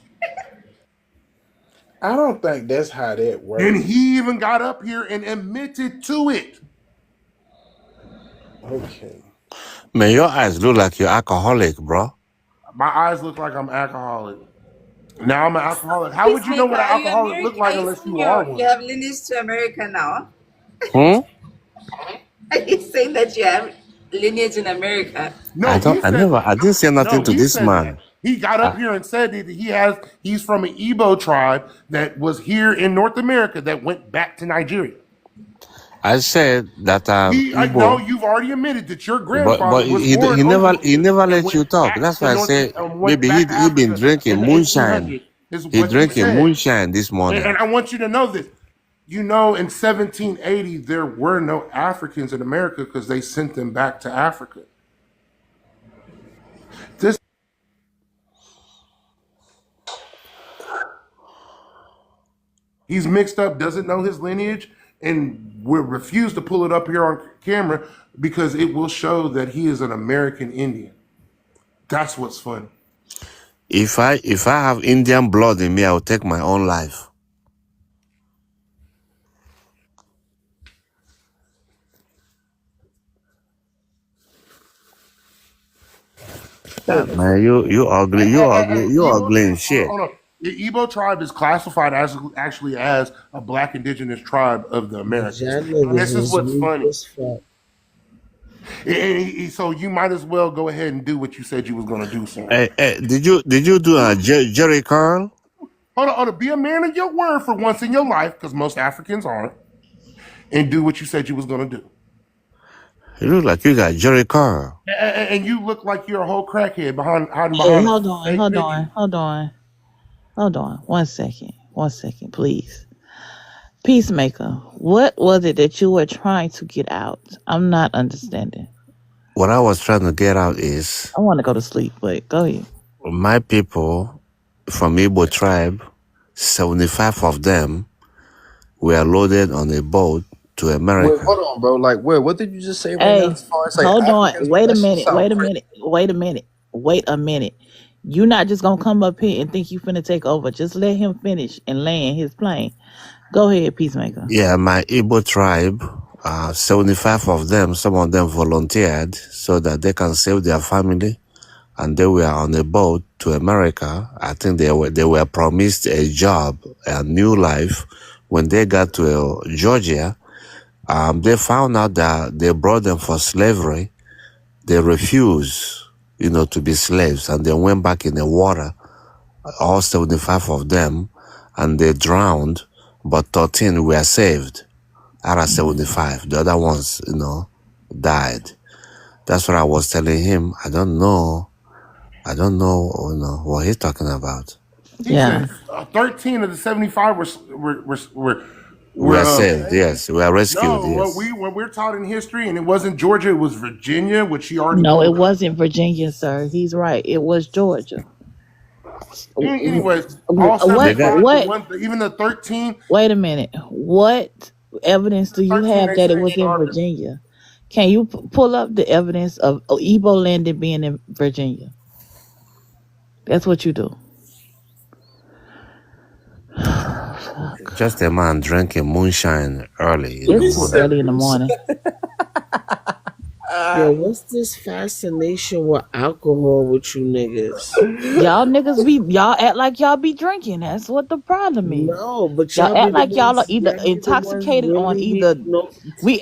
I don't think that's how that And works. he even got up here and admitted to it. Okay. Man, your eyes look like you're alcoholic, bro. My eyes look like I'm alcoholic. Now I'm an alcoholic. How would you know Peacemaker, what an are you alcoholic look American? Are like you unless saying you are you one? have lineage to America now? Hmm? Are you saying that you have lineage in America? No, he said I didn't say nothing no, to he this said man. that. He got up here and said that he's from an Igbo tribe that was here in North America that went back to Nigeria. I said that I'm I know Igbo, you've already admitted that your but grandfather was born over he here never and let you went talk. back That's to why I North say went maybe back to he been Africa drinking in the moonshine. 1800s is He what he drinking said. moonshine this morning. And I want you to know this. You know, in 1780 there were no Africans in America because they sent them back to Africa. This He's mixed up, doesn't know his lineage, and will refuse to pull it up here on camera because it will show that he is an American Indian. That's what's funny. If I have Indian blood in me, I'll take my own life. Stop. Man, you ugly, you ugly and shit. Hold on. The Igbo tribe is classified as actually as a black indigenous tribe of the Americas. Y'all And niggas this is is what's weak funny. as fuck. So you might as well go ahead and do what you said you was going to do, son. Hey, did you do a Jerry Curl? Hold on. Be a man of your word for once in your life, because most Africans aren't, and do what you said you was going to do. You look like you got Jerry Curl. And you look like you're a whole crackhead hiding Hey, behind a hold on, fake hold picture. on, hold on, hold on. 1 second, please. Peacemaker, what was it that you were trying to get out? I'm not understanding. What I was trying to get out is I want to go to sleep, but go ahead. my people from Igbo tribe, 75 of them were loaded on a boat to Wait, America. hold on, bro. Like, what did you just say right now? Hey, As far as like hold on. Africans, bro, Wait a that shit minute. sound Wait a crazy. minute. Wait a minute. Wait a minute. You not just gonna come up here and think you finna take over. Just let him finish and land his plane. Go ahead, Peacemaker. Yeah, my Igbo tribe, 75 of them, some of them volunteered so that they can save their family, and they were on a boat to America. I think they were promised a job, a new life. When they got to Georgia, they found out that they brought them for slavery. They refused, to be slaves, and they went back in the water, all 75 of them, and they drowned, but 13 were saved out of 75. The other ones, died. That's what I was telling him. I don't know, what he's talking about. He Yeah. said 13 of the 75 We are saved, saved. yes. We are rescued, No, yes. when we're taught in history, and it wasn't Georgia, it was Virginia, which she already No, it pulled up. wasn't Virginia, sir. He's right. It was Georgia. Anyways, all They What? got 75, the What? ones, even the 13, Wait a minute. What evidence do you have they that it say was in started. Virginia? Can you pull up the evidence of Igbo landing being in Virginia? That's what you do. Fuck. just a man drinking moonshine early in the It's morning. early in the morning. Yo, what's this fascination with alcohol with you niggas? Y'all act like y'all be drinking. That's what the problem is. No, but Y'all y'all be act the like y'all are ones. either Y'all be the ones intoxicated on really be either. no.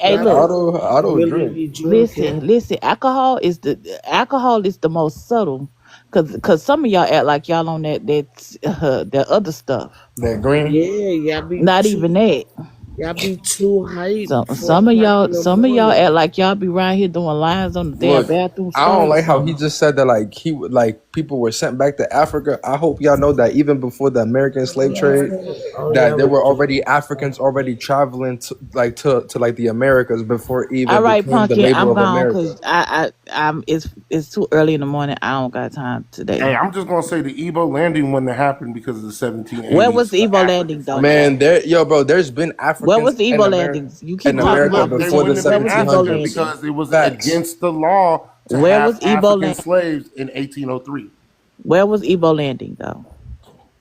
Hey, Y'all be look. the ones I don't really drink. be drinking. Listen. Alcohol is the most subtle, cause some of y'all act like y'all on that other stuff. That green. Yeah, Not even that. y'all be too hype. So 4 o'clock in the some of y'all morning. act like y'all be right here doing lines on the damn Look, bathroom I don't stall or like how he something. just said that. Like he would, like people were sent back to Africa. I hope y'all know that even before the American slave trade, Oh that yeah, there we were do. already Africans already traveling to like the Americas before it All even right, became the Punky, label I'm of gone America. because I'm it's too early in the morning. I don't got time Hey, today. I'm just going to say the Igbo landing wouldn't have happened because of the Where was 1780s the Evo African landing though, slave sir? Man, trade. bro, there's been Where Africans was the Evo landings? You in keep talking America about Look, they before the wouldn't Virginia. have Where been was Evo 1700s. African landing? because it was Facts. against the law to Where was have Evo African land? slaves in 1803. Where was Evo landing though?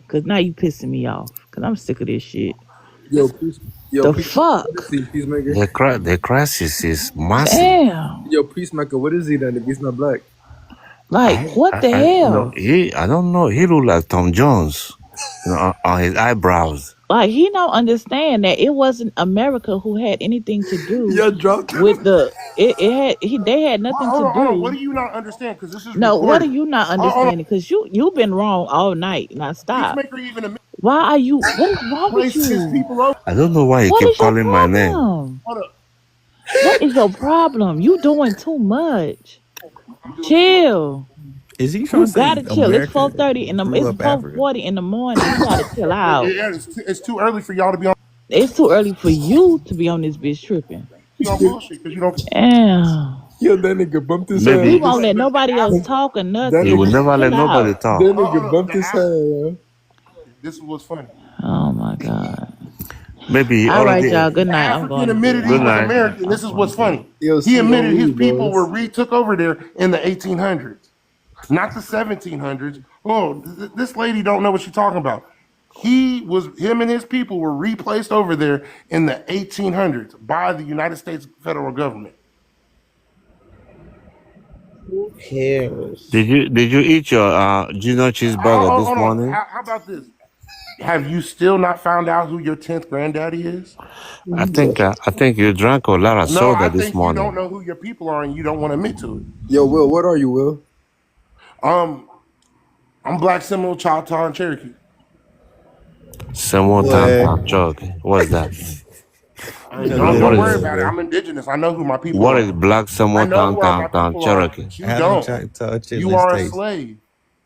okay, because now you pissing me off. Because I'm sick of this shit. Yo, The Peacemaker, what is fuck? he? Peacemaker. The crisis is massive. Damn. Yo, Peacemaker, what is he then if he's not black? Like, what the I no, hell? I don't know. He look like Tom Jones. On his eyebrows. Like he don't understand that it wasn't America who had anything to do You dropped. with the. It had they had nothing to Hold on. What do. do you not understand? Because this is No, what are recorded. you not Hold on. understanding? Because you've been wrong all night. Now stop. Peacemaker even admitted Why are you? What is wrong with placed his you? people over. I don't know why you What keep is your calling my name. problem? Hold up. What is your problem? You doing too much. Chill. Is he trying You to say gotta chill. It's America 4:30 in the. grew It's up Africa? 4:40 in the morning. You gotta chill out. Yeah, it's too early for y'all to be It's too early for you to be on this bitch tripping. on bullshit because you don't. Yeah. Yo, that nigga bumped his He Maybe head. won't let But nobody else after, talk or That he will nothing. nigga, never let Chill nobody out. talk. that hold nigga up, bumped his head, yo. this is what's funny. Oh my God. Maybe he All right, already. y'all. Good night. I'm African going to admitted bed. he Good was night. American. I'm This is going what's to bed. funny. Yo, He smoke admitted his weed, people were boys. retook over there in the 1800s, not the 1700s. Oh, this lady don't know what she's talking about. Him and his people were replaced over there in the 1800s by the United States federal government. Who cares? Did you eat your junior cheeseburger this Hold on. morning? How about this? Have you still not found out who your 10th granddaddy is? I think you drank a lot of No, I soda this think you don't morning. know who your people are and you don't want to admit to it. Yo, Will, what are you, Will? Um, I'm Black Seminole, Choctaw, and Cherokee. Someone time What? chug. What's that? Hey, No don't good What don't at worry is all, about it. bro. I'm indigenous. I know who my people what is are. black I someone know who are my town people are, Cherokee? but you Have them don't. Choctaw You chitlin are a steaks. slave.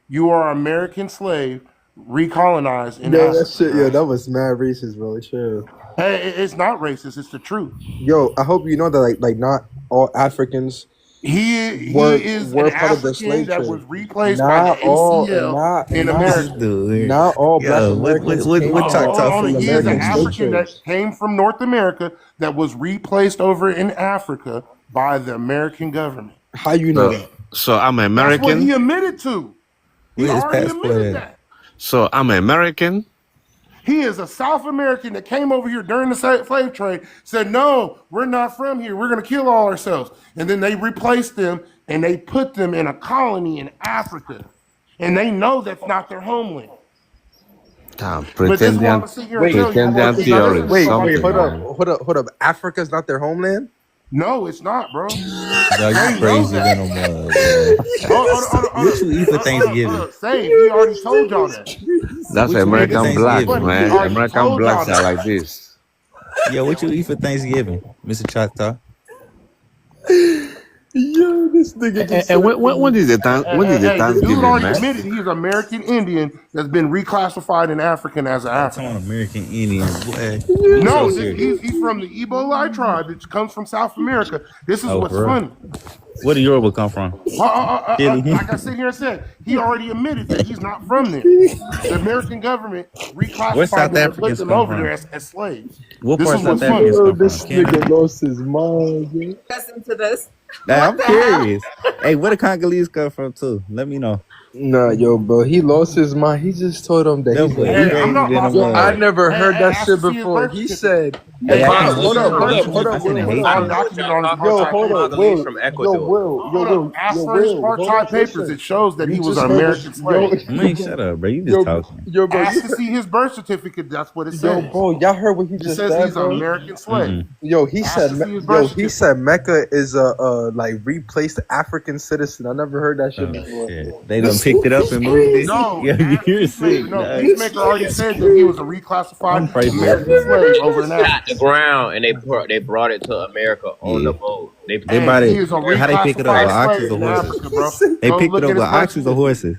You are an American slave, recolonized in Yo, that Africa, shit, yo, bro. that was mad racist, bro. Chill. Hey, it's not racist. It's the truth. Yo, I hope you know that like not all Africans He were is an were part of the African slave that trade. was replaced by the ACL in This America. dude. Not all Black Yo, Americans came what Choctaw Hold on. from food He you is an American eating, slave bro? African that trades. came from North America that was replaced over in Africa by the American government. How you know So that? so I'm That's what he American. admitted to. He Where his already passport admitted at? that. So I'm American. He is a South American that came over here during the slave trade, said, no, we're not from here. We're going to kill all ourselves. And then they replaced them and they put them in a colony in Africa. And they know that's not their homeland. But this is what I'm going to sit here and tell you. Pretending Now listen, theory, this is what I'm Wait, going to something, sit here and man. hold up. Africa's not their homeland? No, it's not, bro. Dog, you They know crazy than that. a mug, bro. What you eat for Thanksgiving? Save. He already told y'all that. That's What you eat And for this American is what's blacks, Thanksgiving? funny. He man. already American told y'all blacks are that. like this. Yo, what you eat for Thanksgiving, Mr. Choctaw? Yo, this nigga just And said when did the The dude Thanksgiving, already man? admitted he's American Indian that's been reclassified in African as an Like talking African. about American Indian, boy. You so No, serious. he's from the Ebola tribe. It comes from South America. This is Oh, what's for real? funny. Where did Yoruba come from? Chili. Like I sit here and said, he already admitted that he's not from there. The American government Where reclassified South them and put Africans them come over there from? as slaves. What This part is South what's funny. Africans yo, come from? this nigga Canada? lost his mind, yo. Listen to this. Nah, What I'm the hell? curious. Hey, where the Congolese come from too? Let me know. Nah, yo, bro, he lost his mind. He just told him that That he's a boy Hey, I'm crazy not than a lost Yo, my I mug. mind. never heard that Ask to shit see his before. birth He certificate. said, Hey, I Ask can't to wait see to his know. birth I certificate. finna hold hate on, It's you. documented on his birth Yo, side hold papers. on, Hold up. Ask for his birth Hold side up, papers. listen. It shows that You he was an just heard American it, yo, slave. Man, shut up, bro. You just talking. bro, you Ask to see his birth certificate. That's what it yo, says. bro, y'all heard what he It just says said, he's an bro? American slave. Mm-mm. Yo, Ask to see his birth he certificate. said Mecca is a like replaced African citizen. I never heard that shit Oh before. shit. They done This picked it shit up is and moved it. crazy. No, Yo, ask you're Peacemaker. sick, No, dog. Peacemaker already It's said that he was crazy. a I'm reclassified pray for you. American slave over in Out Africa. the ground and they brought it to America on Yeah. the boat. They They Hey, brought he it. is a How they pick it up? reclassified With oxes slave or in horses? Africa, bro. They Go picked it look up at with his birth oxes or certificate. horses?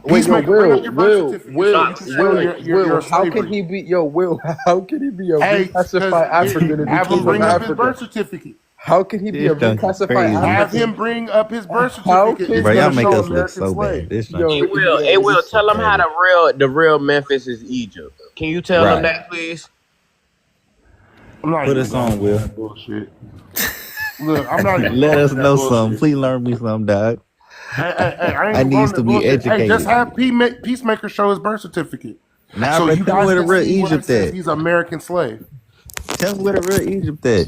Wait, yo, Peacemaker, bring up your birth certificate so you can show you're a How can slavery. he be, yo, Will, how can he be a Hey, because reclassified African if he have him came from bring up his Africa? birth certificate. How can he be This a junk is reclassified crazy. Have African? him bring up his birth How certificate. It's Bro, can going y'all to make show us look American so bad. slave. This junk yo, is It this will is tell them how pathetic. the real Memphis is Egypt. Can you tell them Right. that, please? I'm not Put even us on, going through Will. that bullshit. Look, I'm not even Let going us through that know something. bullshit. Please learn me something, dog. Hey, I ain't I even going needs to to that be bullshit. Hey, just educated. have Peacemaker show his birth certificate. Nah, So bro, you tell me guys where the can real see where it Egypt says at. he's an American slave. Tell me where the real Egypt at.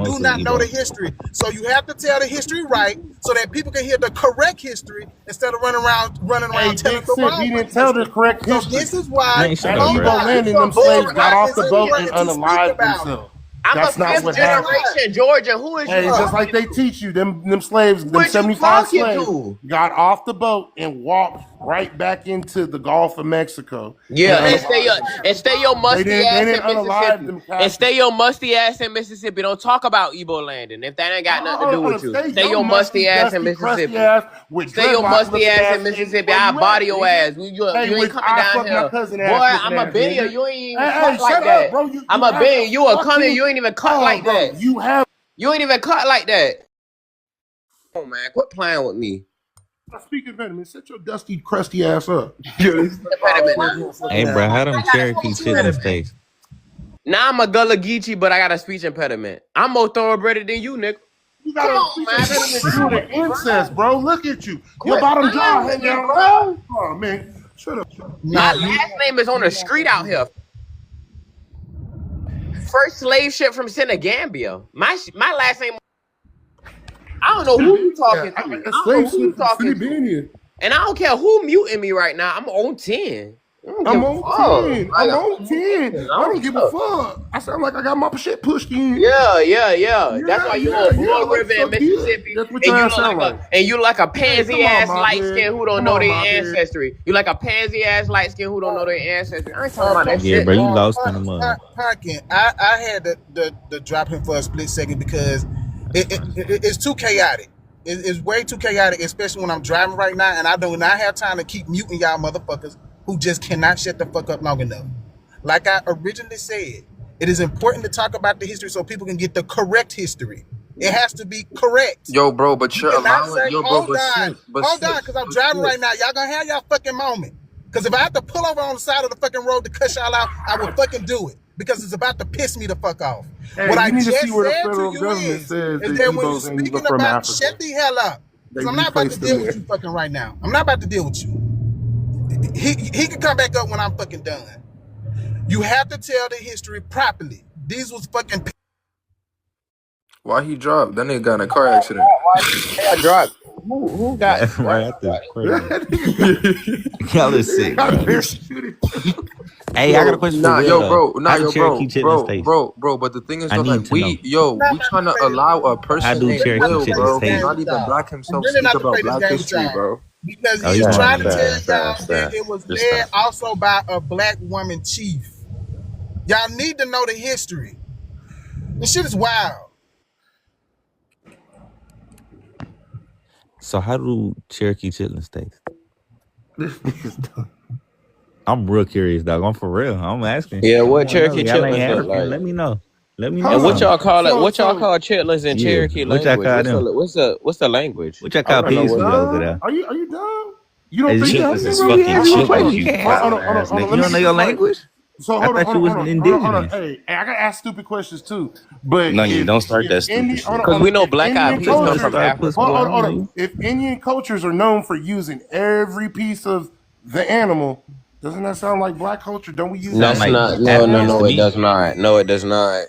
most do of not know the Igbo. history. So you have to tell the history right so that people can hear the correct history instead of running around Hey, telling Big the Sip, wrong he didn't fucking tell the history. correct So history. this is why, Man, shut At up, hold bro. Igbo on, landing, them slaves boring got ass off is the boat and ignorant to speak unalived about it. themselves. I'm a That's not That's fifth what just happened. why. generation Georgia. Who is you Hey, just like talking they to? teach you, them slaves, Who them is you 75 talking slaves to? got off the boat and walked right back into the Gulf of Mexico. Yeah, and stay your musty They ass didn't in unalive Mississippi. them And captives. stay your musty ass in Mississippi. Don't talk about Igbo landing if that ain't got nothing to do with you. Stay your musty ass in Mississippi. Stay your musty ass in Mississippi. I'll body your ass. You ain't coming down here. Boy, I'm a bender. You ain't even cut like that. I'm a bender. You a coming. You ain't even cut like that. You ain't even cut like that. Come on, man. Quit playing with me. Speaking of impediment, set your dusty, crusty ass up. Hey, bro, how them Cherokee chitlins taste? Now I'm a Gullah Geechee, but I got a speech impediment. I'm more thoroughbred than you, nigga. You got a speech impediment through the incest, bro. Look at you. Your bottom jaw hanging out, bro. Oh, man. Shut up. My last name is on the street out here. First slave ship from Senegambia. My last name. I don't know who you talking to. I don't know who you talking to. And I don't care who muting me right now. I'm on 10. I'm on 10. I don't give a fuck. I sound like I got my shit pushed in. Yeah. That's why you on Blue River in Mississippi. And you like a pansy ass light skin who don't know their ancestry. You like a pansy ass light skin who don't know their ancestry. I ain't talking about that shit. Yeah, bro, you lost in the mud. Parkin, I had to drop him for a split second because it's too chaotic. It's way too chaotic, especially when I'm driving right now, and I do not have time to keep muting y'all motherfuckers who just cannot shut the fuck up long enough. Like I originally said, it is important to talk about the history so people can get the correct history. It has to be correct. Yo, bro, but you're allowing... Hold on, because I'm driving right now. Y'all gonna have y'all fucking moment. Because if I have to pull over on the side of the fucking road to cuss y'all out, I will fucking do it. Because it's about to piss me the fuck off. Hey, what I need just to see where the said federal to you government is says that when you're speaking from about Africa. shut the hell up. Because I'm not about to deal with you fucking right now. I'm not about to deal with you. He can come back up when I'm fucking done. You have to tell the history properly. These was fucking... Why he dropped? That nigga got in a car accident. I dropped. Who got right? That's crazy. Y'all is sick, bro. Hey, I got a question for real. Bro. But the thing is, though, like we trying to allow a person named Will, bro, who's not even black himself, speak about black history, bro. Because he's trying to tell y'all that it was led also by a black woman chief. Y'all need to know the history. This shit is wild. So how do Cherokee chitlins taste? I'm real curious, dog. I'm for real. I'm asking. Yeah, what Cherokee chitlins look like? Let me know. And what y'all call it? What y'all call chitlins in Cherokee language? What's the language? What y'all call peas over there? Are you dumb? You don't think chitlins is fucking chitlins? You don't know your language? So I thought you was indigenous. Hey, I gotta ask stupid questions too. But no, you don't start that stupid shit. Because we know black eyed peas come from Africa. Hold on. If Indian cultures are known for using every piece of the animal, doesn't that sound like black culture? Don't we use that? No, it does not. No, it does not.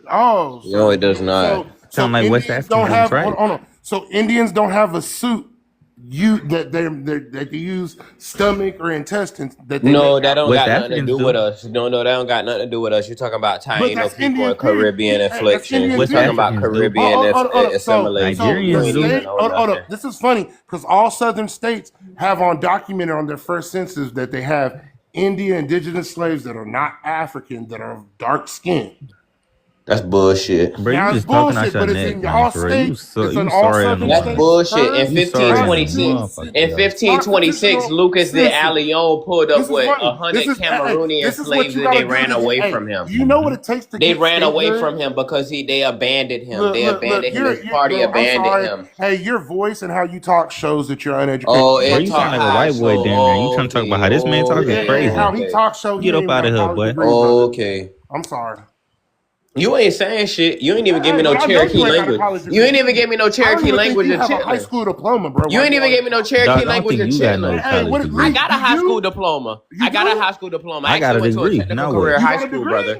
Oh, no, it does not. Sound like West Africans, right? So Indians don't have a suit. That they use stomach or intestines. That don't got nothing to do with us. No, that don't got nothing to do with us. You're talking about Taino people and Caribbean infliction. We're talking about Caribbean assimilation. Nigerians. This is funny because all southern states have documented on their first census that they have indigenous slaves that are not African, that are dark skinned. That's bullshit. Bro, you just talking out your neck, man, for real. You sorry. That's bullshit. In 1526, Lucas de Allion pulled up with 100 Cameroonian slaves and they ran away from him. You know what it takes to They ran away from him because they abandoned him. They abandoned him. His party abandoned him. Hey, your voice and how you talk shows that you're uneducated. Oh, you sound like a white boy down there. You trying to talk about how this man talking crazy. How he talks shows. Get up out of here, boy. Okay. I'm sorry. You ain't saying shit. You ain't even give me no Cherokee language. You ain't even give me no Cherokee language in chitlin. High school diploma, bro. You ain't even give me no Cherokee language in chitlin. I got a high school diploma. I got a high school diploma. I got a degree. Technical career high school, brother.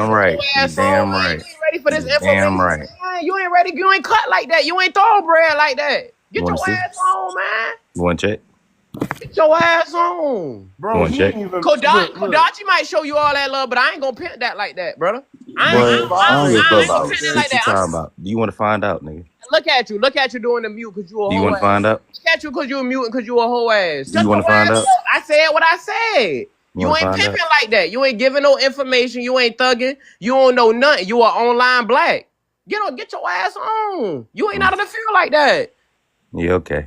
damn right. Your You ass on, damn man. right. You ain't ready for this You damn information, right. man. You ain't ready. You ain't cut like that. You ain't thoroughbred like that. You Get your want to see? ass on, man. You want to check? Get your ass on. You Bro, want to he ain't check? even look. Kodachi might show you all that love, but I ain't gonna pimp that like that, brother. You Boy, I don't give a violated I fuck ain't gonna about pimp that everything. like shit you that. talking about. Do you want to find out, nigga? Look at you. Look at you doing the mute because you a Do you whole want to ass. find out? Look at you because you a mute because you a whole ass. Do you Shut want your to find ass out? up. I said what I said. You You want to ain't find out? pimping like that. You ain't giving no information. You ain't thugging. You don't know nothing. You are online black. Get your ass on. You ain't out of the field like that. Yeah, okay.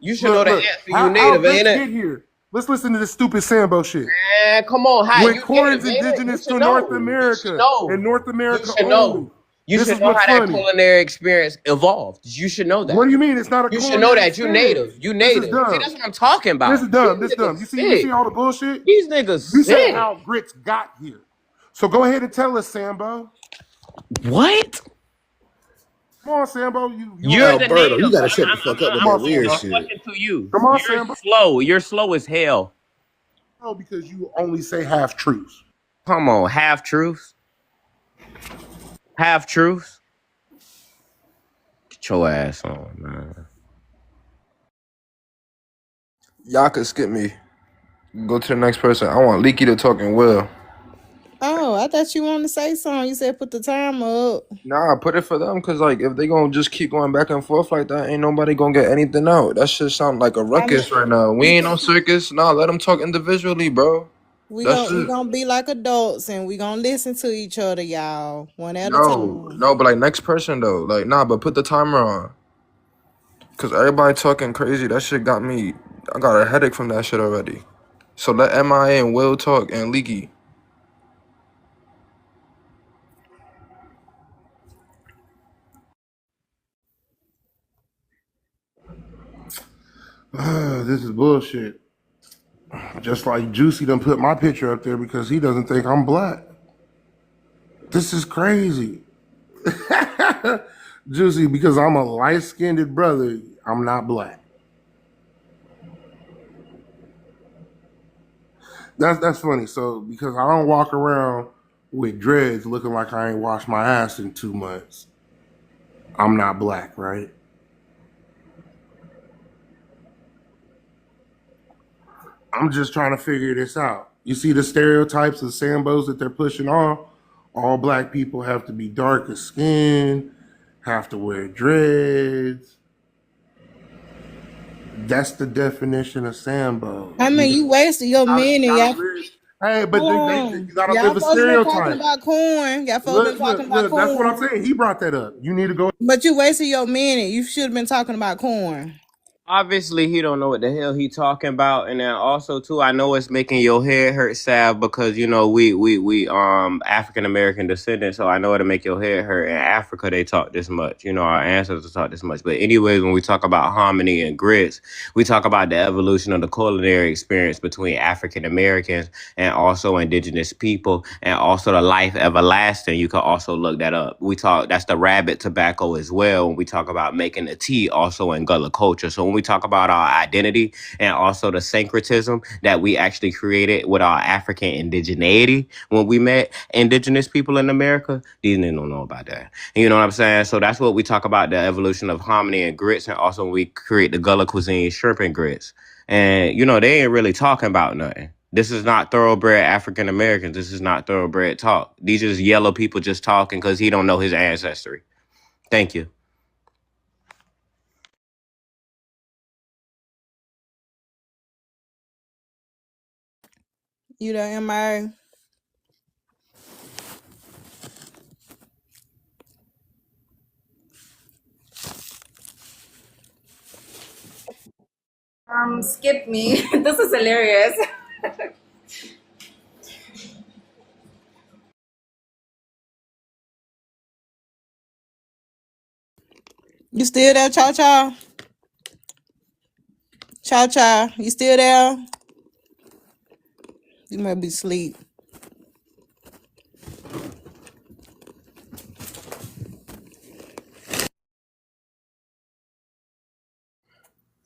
You should know the answer. You How native, ain't Grits it? get here? Let's listen to this stupid Sambo shit. Man, come on, how When you corn's native, ain't it? You indigenous should to North know. You should America and know. North You America should only. know. You This should is know what's how that funny. culinary experience evolved. You should know that. What do you mean it's not a You should know culinary that. You experience? native. You This is native. See, dumb. that's what I'm talking about. This is dumb. These This dumb. niggas You sick. see all the bullshit? These niggas You said sick. how Grits got here. So go ahead and tell us, Sambo. What? Come on, Sambo. You're the Alberto, native. you gotta shut the fuck up with Come on, that weird Sambo. shit. Question to you. Come on, You're Sambo. slow. You're slow as hell. No, because you only say half truths. Come on, half truths. Half truths. Get your ass on, man. Y'all could skip me. Go to the next person. I want Leaky to talk and Will. Oh, I thought you wanted to say something. You said put the time up. Nah, put it for them, cause like if they gonna just keep going back and forth like that, ain't nobody gonna get anything out. That shit sound like a ruckus right now. We ain't no circus. Nah, let them talk individually, bro. We That's it. gonna be like adults and we gonna listen to each other, y'all, one at a No, time. no, but like next person though, like nah, but put the timer on. Cause everybody talking crazy. That shit got me. I got a headache from that shit already. So let MIA and Will talk and Leaky. This is bullshit. Just like Juicy done put my picture up there because he doesn't think I'm black. This is crazy. Juicy, because I'm a light-skinned brother, I'm not black. That's funny. So because I don't walk around with dreads looking like I ain't washed my ass in 2 months, I'm not black, right? I'm just trying to figure this out. You see the stereotypes of Sambos that they're pushing off? All black people have to be darker skinned, have to wear dreads. That's the definition of Sambo. I mean, you wasted your minute, y'all. Hey, but Hold you on. gotta Y'all live a folks been talking stereotype. about corn. Y'all folks been talking about Look, that's what I'm corn. saying. He brought that up. You need to go. But you wasted your minute. You should have been talking about corn. Obviously, he don't know what the hell he talking about, and then also too, I know it's making your head hurt, Sav, because you know we African American descendants, so I know it'll make your head hurt. In Africa, they talk this much, you know, our ancestors talk this much. But anyways, when we talk about harmony and grits, we talk about the evolution of the culinary experience between African Americans and also indigenous people, and also the life everlasting. You can also look that up. We talk that's the rabbit tobacco as well. When we talk about making the tea, also in Gullah culture. So when we talk about our identity and also the syncretism that we actually created with our African indigeneity when we met indigenous people in America, these niggas don't know about that. You know what I'm saying? So that's what we talk about, the evolution of hominy and grits, and also we create the Gullah cuisine shrimp and grits. And, you know, they ain't really talking about nothing. This is not thoroughbred African Americans. This is not thoroughbred talk. These are just yellow people just talking because he don't know his ancestry. Thank you. You there, MI? Skip me. This is hilarious. You still there, Cha Cha? Cha Cha, you still there? You might be asleep.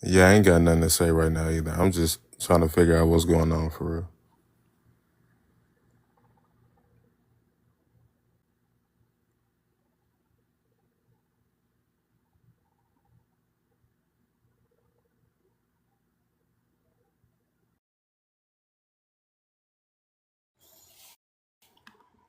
Yeah, I ain't got nothing to say right now either. I'm just trying to figure out what's going on for real.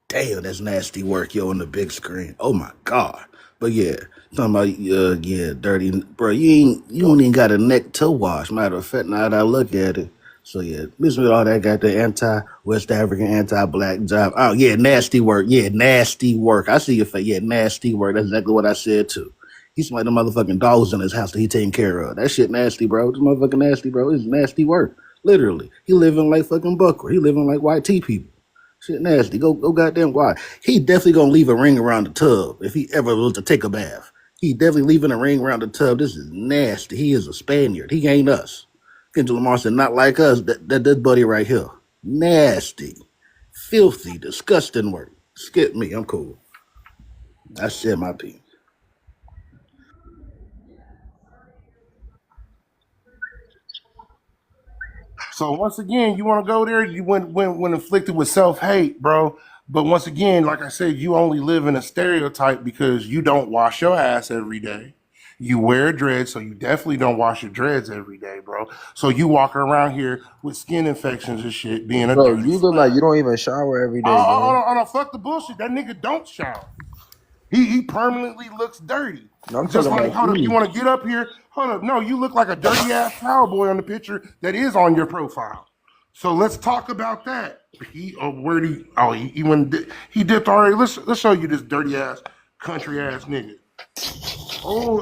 Damn, that's nasty work, yo, on the big screen. Oh my god. But yeah, talking about yeah, dirty, bro. You don't even got a neck to wash. Matter of fact, now that I look at it, so yeah, listen with all that got the anti-West African, anti-black job. Oh yeah, nasty work. Yeah, nasty work. I see your face. Yeah, nasty work. That's exactly what I said too. He's like the motherfucking dogs in his house that he taking care of. That shit nasty, bro. This motherfucking nasty, bro. It's nasty work. Literally, he living like fucking Bucker. He living like white tea people. Shit nasty. Go goddamn why. He definitely gonna leave a ring around the tub if he ever was to take a bath. He definitely leaving a ring around the tub. This is nasty. He is a Spaniard. He ain't us. Kendrick Lamar said, not like us. That buddy right here. Nasty. Filthy. Disgusting work. Skip me. I'm cool. I said my piece. So once again, you want to go there? You when afflicted with self hate, bro. But once again, like I said, you only live in a stereotype because you don't wash your ass every day. You wear dreads, so you definitely don't wash your dreads every day, bro. So you walk around here with skin infections and shit, being a Bro, dirty you look like slut. you don't even shower every day, Oh, gang. fuck the bullshit. That nigga don't shower. He permanently looks dirty. No, I'm Just talking like, about hold up, you you. want to get up here? Hold up, no, you look like a dirty ass cowboy on the picture that is on your profile. So let's talk about that. He dipped already. Let's show you this dirty ass country ass nigga. Oh,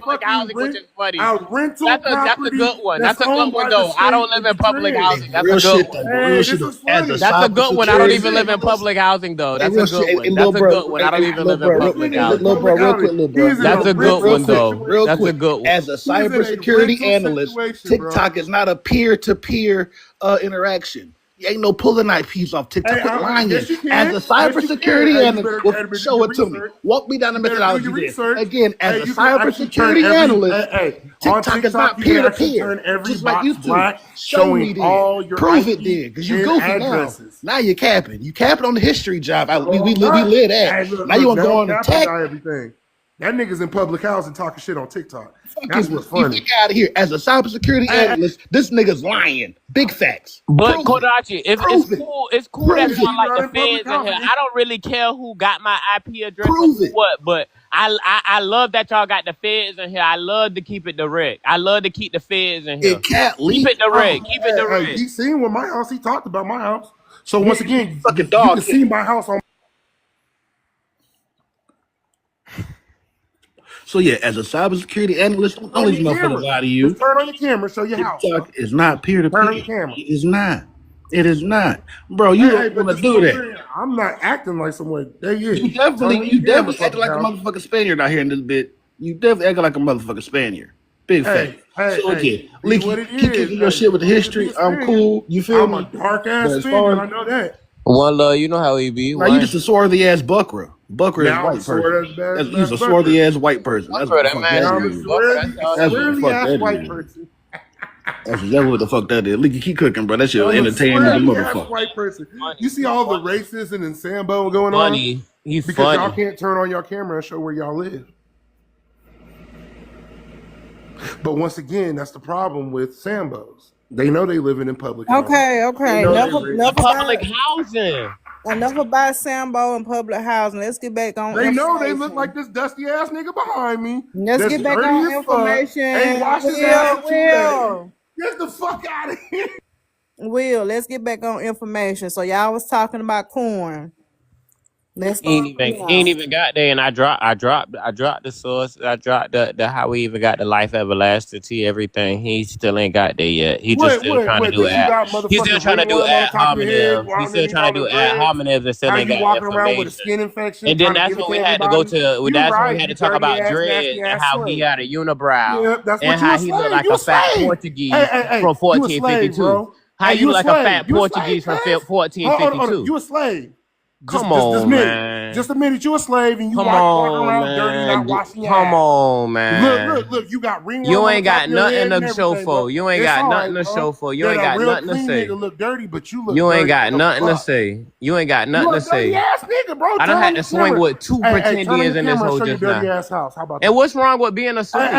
public fucking housing, which is funny. rental That's a property good one. that's That's a owned good one by the though. I state don't live is in public trash. Hey, housing. That's a real good shit one. though, bro. Hey, Real this shit is though. As a funny. That's a good one. I don't cybersecurity even live in analyst, public housing though. hey, That's a real good shit. Hey, one. little That's a bro, good one. hey, I don't hey, even little live in bro, real, public Nigga is in little housing. bro, public real housing. quick, little bro, He's in That's a a good rental one though. real That's a situation. quick. good one. As a He's in a cybersecurity rental analyst, situation, bro. TikTok is not a peer-to-peer interaction. ain't no pulling IPs off TikTok. Hey, Quit lying. yes you can. As a Yes you can. cybersecurity Hey, you analyst, well, better do show your it to me. research. Walk me down the You better do your methodology there. research. Again, as Hey, a you can actually turn cybersecurity every analyst, on TikTok is not TikTok. You can actually peer-to-peer, turn every just like box YouTube. black, Show me showing then. all your Prove IP it then, because you and goofy now. addresses. Now you're capping. You capping on the history job. We No, I'm not. live that. Hey, look, Now you want to that go don't on the cap tech? about everything. That nigga's in public housing talking shit on TikTok. Fuck That's you. what's You funny. fuck out of here. As a cybersecurity analyst, this nigga's lying. Big facts. But Prove it. Kodachi, it's Prove it. cool. It's cool Prove that it. y'all You're like not the in public feds in here. housing. I don't really care who got my IP address Prove or it. what, but I love that y'all got the feds in here. I love to keep it direct. I love to keep the feds in here. It can't Keep leak. it direct. Keep it direct. He seen with my house. He talked about my house. So once again, fucking you dog. can see my house on. So yeah, as a cybersecurity analyst, don't let these motherfuckers lie to you. Just turn on your camera, show your house. TikTok is not peer to Turn on peer. your camera. It is not. It is not, bro. You don't want to do that. I'm not acting like someone. There you is. You definitely acting like a motherfucking Spaniard out here in this bit. You definitely acting like a motherfucking Spaniard. Big fact. So okay, Leaky, keep kicking your shit with the history. I'm cool. You feel me? I'm a dark ass But as Spaniard. far I know that. One love, you know how he be. Now you just a swarthy ass buckra. Buckra is Now I'm white a sword person. ass He's a swarthy ass white person. That's what the fuck Now I'm that a is. swirly ass white person. That's exactly what the fuck that is. Leaky, keep cooking, bro. That shit was entertaining as a motherfucker. White person. You see all the racism and Sambo going Funny. on? He's because funny. y'all can't turn on your camera and show where y'all live. But once again, that's the problem with Sambos. They know they living in public housing. Okay. Never public housing. Enough about Sambo and public housing. Let's get back on. They know they look like this dusty ass nigga behind me. Let's get back on information. Ain't washed his ass in 2 days. Get the fuck out of here. Let's get back on information. So y'all was talking about corn. He ain't even got there, and I dropped the source. I dropped the how we even got the life everlasting tea, everything. He still ain't got there yet. He just still trying to do ad. He's still trying to do ad hominems. He's still trying to do ad hominems and still ain't got information. And then that's when we had to go to. That's when we had to talk about dread and how he had a unibrow and how he looked like a fat Portuguese from 1452. How you like a fat Portuguese from 1452? You a slave. Come on, man. Just a minute, you a slave and you walk around dirty, not washing your ass. Come on, man. Look, you got ringworm. You ain't got nothing to show for. You ain't got nothing to show for. You ain't got nothing to say. Look dirty, but you look. You ain't got nothing to say. You ain't got nothing to say. Ass nigga, bro. I done had to swing with 2 pretendians in this whole just now. How about that? And what's wrong with being a slave?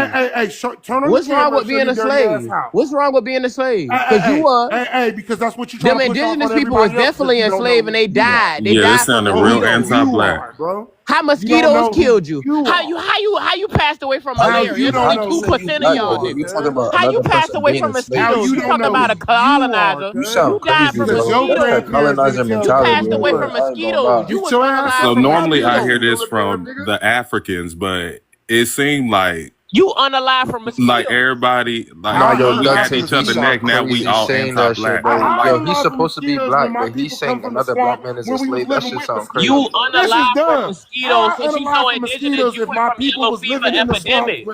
Turn on what's wrong with being a slave? What's wrong with being a slave? Because you was. Because that's what you. Them indigenous people was definitely enslaved and they died. They died. That sounded real anti-black. Bro. How mosquitoes killed you? How you passed away from malaria? It's only 2% of y'all niggas. How you passed away from mosquitoes? You talking about a colonizer? You died from mosquitoes. Colonizer You passed away from mosquitoes. You was colonized. So normally I hear this from the Africans, but it seemed like you unalive from mosquitoes. Like everybody, like we at each other's neck. Now we all anti-black. Yo, he's supposed to be black, but he's saying another black man is a slave. That shit sounds crazy. You unalive from mosquitoes, so you know indigenous. You went from yellow fever epidemic.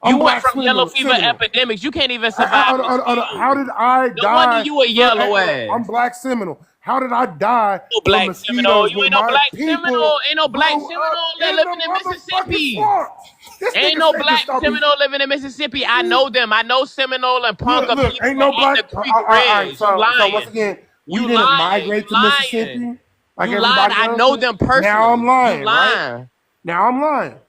You went from yellow fever epidemics. You can't even survive. How did I die? No wonder you a yellow ass. I'm Black Seminole. How did I die? No Black Seminole. You ain't no Black Seminole. Ain't no Black Seminole living in Mississippi. Ain't no Black Seminole living in Mississippi. I know them. I know Seminole and Ponca people. Ain't no Black. All right, so once again, we didn't migrate to Mississippi. Like you lied. I know them personally. Now I'm lying. You lying. Right? Now I'm lying.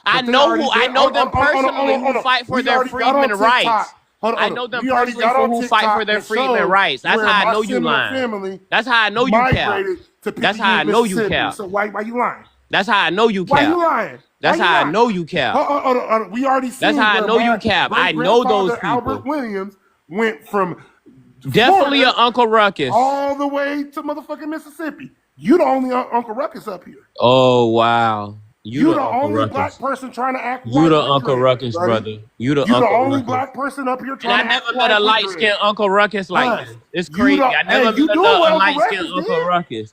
I know them personally who fight for their freedmen rights. I know them personally who fight for their freedmen rights. That's how I know you lying. That's how I know you cap. That's how I know you cap. So why you lying? That's how I know you cap. Why you lying? That's how I know you cap. We already seen. That's how I know you cap. I know those people. Albert Williams went from definitely an Uncle Ruckus all the way to motherfucking Mississippi. You the only Uncle Ruckus up here. Oh wow. You the only black person trying to act. You the Uncle Ruckus, brother. You the only black person up here trying to act. I never met a light skinned Uncle Ruckus like this. It's crazy. I never met a light skinned Uncle Ruckus.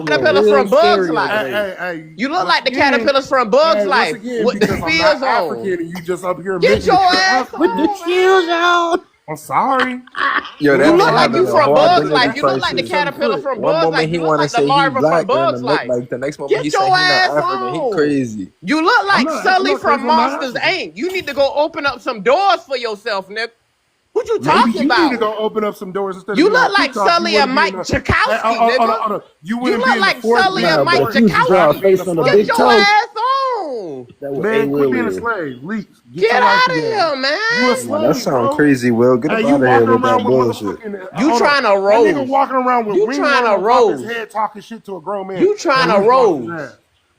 caterpillar real from Bugs scary over Life. there. Hey, You look once like the again, caterpillars from Bugs once Life again, with the because I'm not spears African on. and you just up here Get admitting your that you're ass With the African. on, man. shields on. I'm sorry. Yo, We're that You gonna look man find like having you out. a from hard Bugs identity Life. You look like the crisis. 7 caterpillar foot. from One Bugs moment Life. he You look want to like the say he larva from black and Bugs look Life. like the next moment he Get say your he not ass African. He on. crazy. You look I'm like not I'm Sully not crazy, from I'm not Monsters African. Inc. You need to go open up some doors for yourself, nigga. What you Maybe talking you need to about? go open up some doors instead of You being look on like TikTok. You Sully want to and be in Mike the Jakowski, nigga. you You wouldn't be look in the like fourth Sully and Nah, league but Mike if for you was to draw a rather Jakowski. being a face on a Get big slave. your toe, ass on. that would A Man, quit Will being a is. slave. Leaks. Get Get your life out of together. here, You a man. Man, that slave, sound bro. crazy, Will. Get Hey, up you out of here walking with that around with bullshit. motherfucking You hold trying up. to That nigga roast. walking around with You wing trying worm to on top of his roast. head talking shit to a grown man. You trying to Police watch his roast. ass.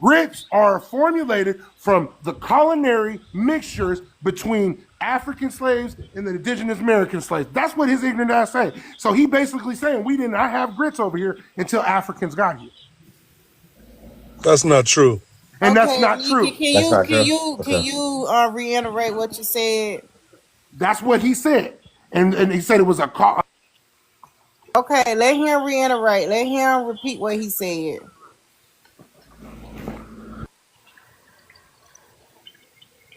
grits are formulated from the culinary mixtures between African slaves and the indigenous American slaves. That's what his ignorant ass saying. So he basically saying we did not have grits over here until Africans got here. That's not true. And that's Okay, not Nikki, true. can you reiterate what you said? That's what he said. And he said it was a call. Okay, let him reiterate. Let him repeat what he said.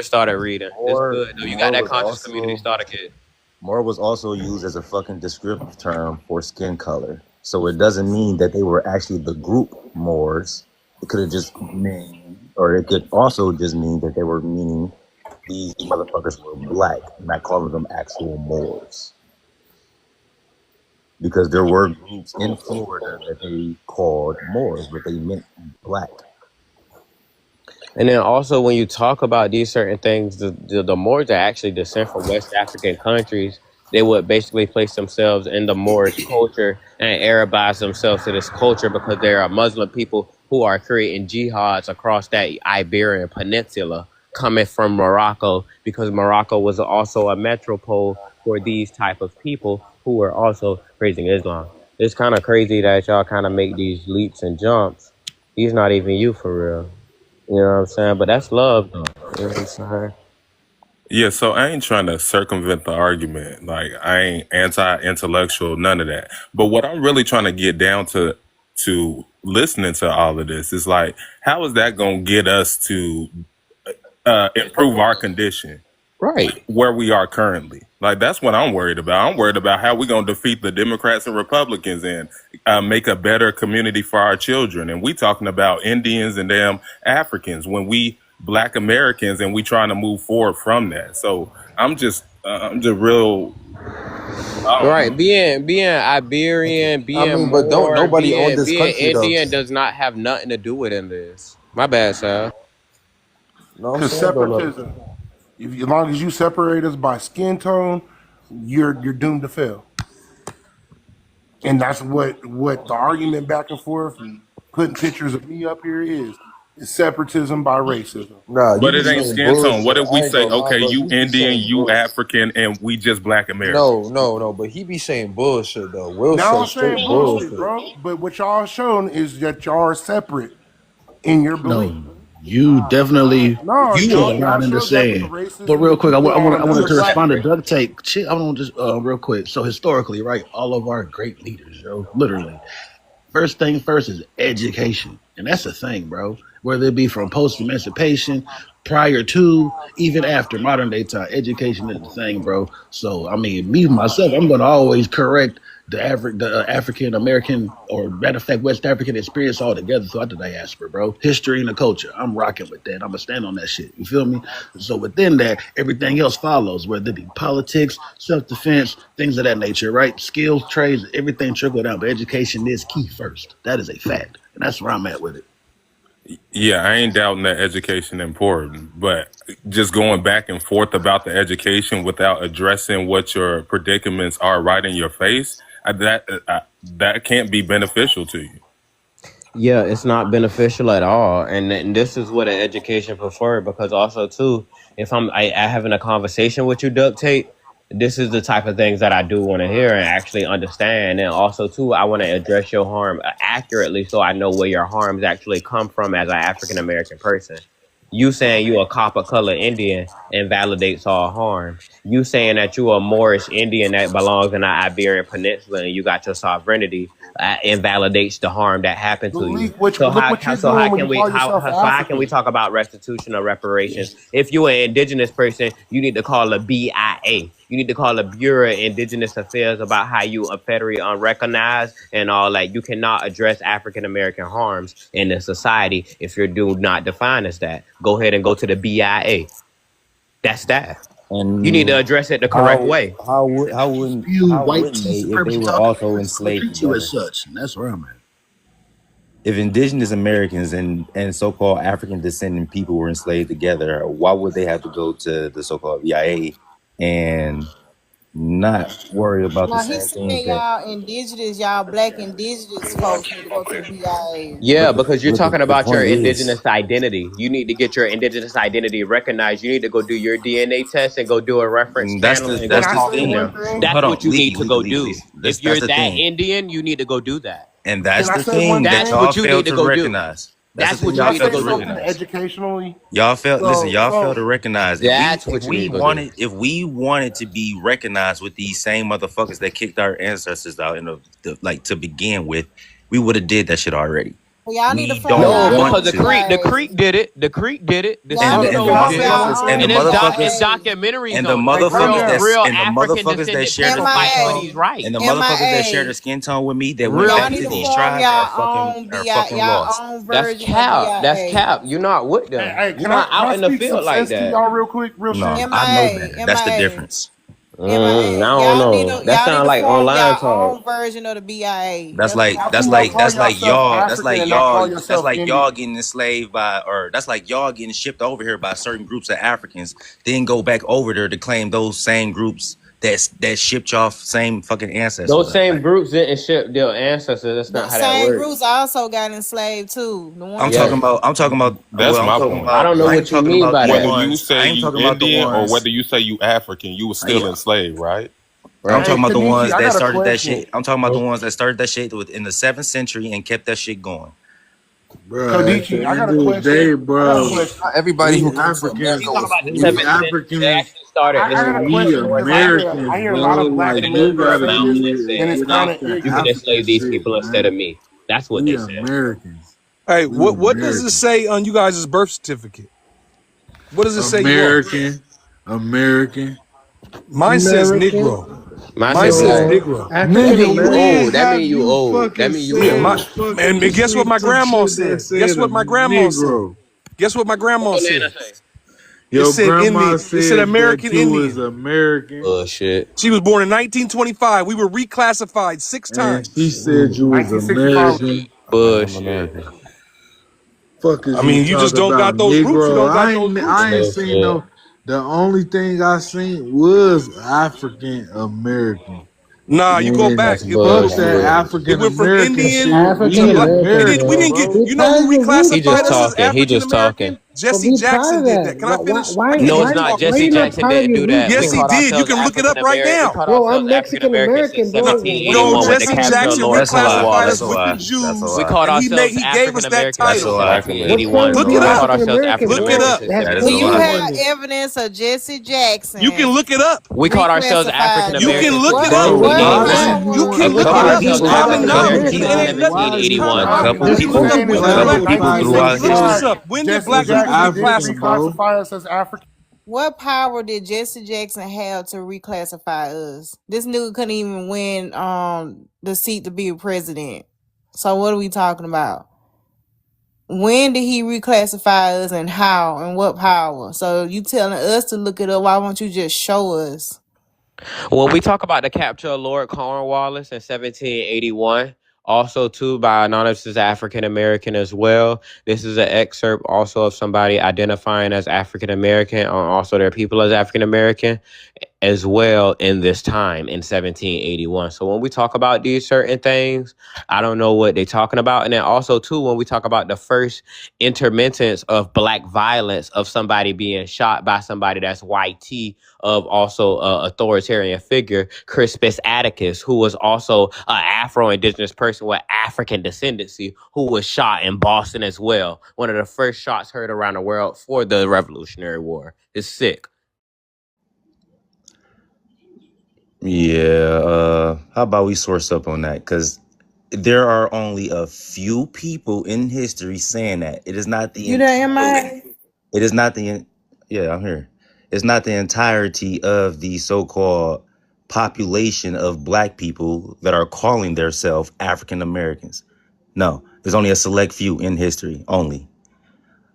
just started reading. It's Moor, good though. You got Moor that was conscious community also starter kit. Moor was also used as a fucking descriptive term for skin color. So it doesn't mean that they were actually the group Moors. It could have just mean, or it could also just mean that they were meaning these motherfuckers were black, not calling them actual Moors. because there were groups in Florida that they called Moors, but they meant black. And then also when you talk about these certain things, the Moors are actually descend from West African countries. They would basically place themselves in the Moorish culture and Arabize themselves to this culture because there are Muslim people who are creating jihads across that Iberian Peninsula coming from Morocco because Morocco was also a metropole for these type of people who were also praising Islam. It's kind of crazy that y'all kind of make these leaps and jumps. He's not even you for real. You know what I'm saying? But that's love, though. You know what I'm saying? Yeah, so I ain't trying to circumvent the argument. Like I ain't anti-intellectual, none of that. But what I'm really trying to get down to listening to all of this is like, how is that gonna get us to improve our condition Right. where we are currently? Like that's what I'm worried about. I'm worried about how we gonna defeat the Democrats and Republicans and make a better community for our children. And we talking about Indians and damn Africans when we Black Americans and we trying to move forward from that. So I'm just real. I don't Right. know. Being Iberian, I being mean, but don't Moor, nobody own this being country though. Indian does not have nothing to do with this. My bad, sir. No, I'm Because saying though, like, separatism, as long as you separate us by skin tone, you're doomed to fail. And that's what the argument back and forth and putting pictures of me up here is separatism by racism. nah, you But be it ain't saying skin tone. What bullshit. if we I ain't say, gonna lie, okay, bro. you You be Indian, saying you bullshit. African, and we just Black No, Americans? no, no. But he be saying bullshit though. Will Now say I'm saying straight bullshit, bullshit. bro. But what y'all shown is that y'all are separate in your belief. No, you definitely No, you said a y'all lot in the showed that the saying. But racism real that quick, you put on I wanted another to respond to race. duct tape. Shit, I want to just real quick. So historically, right, all of our great leaders, yo, literally. First thing first is education. And that's the thing, bro. Whether it be from post emancipation, prior to, even after modern day time, education is the thing, bro. So, I mean, me myself, I'm going to always correct the African American, or matter of fact, West African experience altogether throughout the diaspora, bro. History and the culture. I'm rocking with that. I'm going to stand on that shit. You feel me? So, within that, everything else follows, whether it be politics, self defense, things of that nature, right? Skills, trades, everything trickle down. But education is key first. That is a fact. And that's where I'm at with it. Yeah, I ain't doubting that education important, but just going back and forth about the education without addressing what your predicaments are right in your face, that can't be beneficial to you. Yeah, it's not beneficial at all, and this is what an education prefer because also too, if I having a conversation with you, duct tape, this is the type of things that I do want to hear and actually understand, and also too, I want to address your harm accurately so I know where your harms actually come from as an African American person. You saying you a copper color Indian invalidates all harm. You saying that you a Moorish Indian that belongs in the Iberian Peninsula and you got your sovereignty invalidates the harm that happened to you. Belief, which look what you're So how doing when can you we call yourself how can we African. talk about restitution or reparations? If you're an indigenous person, you need to call a BIA. You need to call a Bureau of Indigenous Affairs about how you are federally unrecognized and all that. You cannot address African American harms in the society if you do not define as that. Go ahead and go to the BIA. That's that. You need to And address it the correct how way. Spew how white wouldn't they teeth and if they purposely were talking also because I'm going to enslaved treat you as together? such. And that's where I'm at. If indigenous Americans and so-called African descendant people were enslaved together, why would they have to go to the so-called EIA and not worry about the Now same he's things saying that? y'all indigenous, y'all black indigenous folks need to go to the BIA. Yeah, because you're But talking the about your point is, indigenous identity. You need to get your indigenous identity recognized. You need to go do your DNA test and go do a reference panel and go Can that's I the talk say to one thing. them. thing? Hold That's on, what you need to go Leaf. do. If That's you're the that thing. Indian, you need to go do that. And Can that's I the say one thing that That's thing? y'all what you fail need to to go do. recognize. That's the That's thing what you Can I y'all need to fail say go to do. something recognize. educationally? Y'all fail. Listen, y'all fail to So recognize That's if what you need we to go do. wanted to be recognized with these same motherfuckers that kicked our ancestors out in like to begin with, we would have did that shit already. So y'all need to We form don't No, y'all want because own to. The BIA. Creek did it. The Creek did it. The Y'all so need to And the Seminoles form did it. motherfuckers y'all and the own And it's motherfuckers BIA. documentaries and the on it. hey, calm motherfuckers down. Real and the African motherfuckers that descendant share people the fighting for MIA. these and the rights. motherfuckers that share the MIA. skin tone with me that went Real Y'all back need to to these form tribes y'all own are BIA, fucking lost. y'all own That's version of cap. That's BIA. cap. You're not with Hey, them. hey, You're not can out I in the speak some field like sense to that. y'all real quick, real No, shit? I know MIA. better. That's the MIA. difference. I don't Y'all need know. to That y'all need sounds to like form online y'all talk. own version of the BIA. That's That's what like How y'all that's can need to y'all like call that's do. like yourself y'all that's African like and not call y'all that's yourself like y'all Indian? getting enslaved by, or that's like y'all getting shipped over here by certain groups of Africans, then go back over there to claim those same groups that shipped y'all same fucking ancestors. Those same groups didn't ship their ancestors. That's not Those how that same works. groups also got enslaved too. The I'm ones talking that Yes. about I'm talking about That's well I'm my talking point. I about don't know I ain't what you talking mean about by the Whether that. you ones say I ain't you talking about the Indian or ones whether you say you African, you was still yeah. enslaved, right? I'm Right. Hey, talking about the Kanichi, ones I that got a started that question. shit. I'm talking about the ones that started that shit within the 7th century and kept that shit going. Bruh, at Kanichi, the I got end a of the question. day, I got a bro, question. Not everybody we who came to If you America Africans, talk was about the we free. 7th century, they Africans, actually started I this got a we question towards because Americans, I hear a lot bro. of Black Like, United States you American gotta Paramount saying, be, and and said, it's get kind off of that you can interesting. African enslave these shit, people instead man. of me. That's what We they said. Americans. Hey, We what does it Americans. say on you guys' birth certificate? What does it say you are? American. American. Mine says American. Negro. Mine Mine said says black. No, Negro. That African mean Nigga, you when old. American. That mean have you you old. That fucking mean you Yeah, said my old. and fucking guess what seen my some grandma shit that said? said Guess a what my grandma said? Negro? Guess what my What grandma your nana said? say? It Your said grandma Indian. It said said that American you was Indian. American, Bullshit. She was born in 1925. We were reclassified 6 and she times. said you was 1965. American. I am Bullshit. American. Fuck I is you mean, you just talk don't about, got those roots. You Negro? don't got those roots, I ain't man. seen Bullshit. no. The only thing I seen was African American. Nah, you go And back. That's fuck that bullshit. It African went from American Indian shit. to African We black. We American, didn't. We American, bro. didn't get. bro. We You know who tied your He roots, just reclassified us bro. as talking. He African just talking. American? But Jesse we part Jackson of did that. that. Can I finish? I can't No, it's finish not talking. Why Jesse you not Jackson part of didn't your do roots, that. We Yes, he bro? called did. You ourselves can look it African up right American. We now. called Bro, ourselves I'm African Mexican Americans in American, bro. Why you No, 1781 not when the Jesse part of Capitol your Jackson Lord roots, That's a lie. reclassified bro? us That's a Cornwallis. with the lie. That's a We Jews, lie. called and ourselves he gave African us that Americans That's a in title. That's lie. Black What American. part 1781. of Look being it We up. called African ourselves American, African Look it bro? up. Americans in That's That is do a you lie. have 1781. evidence of Jesse You can Jackson look it up. We called ourselves African reclassified You can Americans us? in look it What up. and Bro, what part of why 1781. is that? You you can And in what look A it part couple of up. African? It's being people, a Why common couple African is knowledge. you It Americans American? in ain't like? nothing. Why is It's you 1781. A common. trying couple not Just You can people. look up saying when it's the in black people. clarify your Look this 1965. shit? up. When did Jesse black As an people Jackson get did African, reclassified? bro. reclassify us as African. What power did Jesse Jackson have to reclassify us? This nigga couldn't even win the seat to be president. So what are we talking about? When did he reclassify us and how and what power? So you telling us to look it up, why won't you just show us? When we talk about the capture of Lord Cornwallis in 1781, also too by anonymous African American as well. This is an excerpt also of somebody identifying as African American, or also their people as African American, as well in this time in 1781. So when we talk about these certain things, I don't know what they're talking about. And then also too, when we talk about the first intermittence of black violence of somebody being shot by somebody that's white T, of also authoritarian figure, Crispus Attucks, who was also an Afro-Indigenous person with African descendancy, who was shot in Boston as well. One of the first shots heard around the world for the Revolutionary War. It's sick. Yeah, how about we source up on that? Because there are only a few people in history saying that. It is not the You there, MI? it is not the yeah, I'm here. It's not the entirety of the so-called population of black people that are calling themselves African Americans. No, there's only a select few in history only.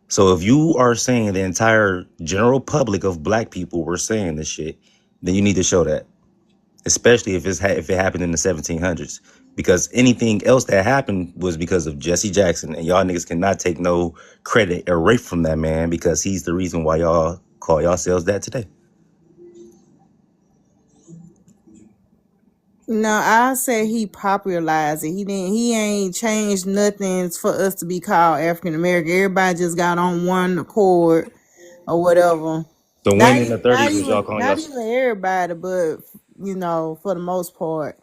So if you are saying the entire general public of black people were saying this shit, then you need to show that, especially if if it happened in the 1700s, because anything else that happened was because of Jesse Jackson, and y'all niggas cannot take no credit away from that man because he's the reason why y'all call yourselves that today. No, I said he popularized it. He ain't changed nothing for us to be called African American. Everybody just got on one accord or whatever. So when Not in the even not 30s was y'all even calling not y'all? even everybody, but for the most part.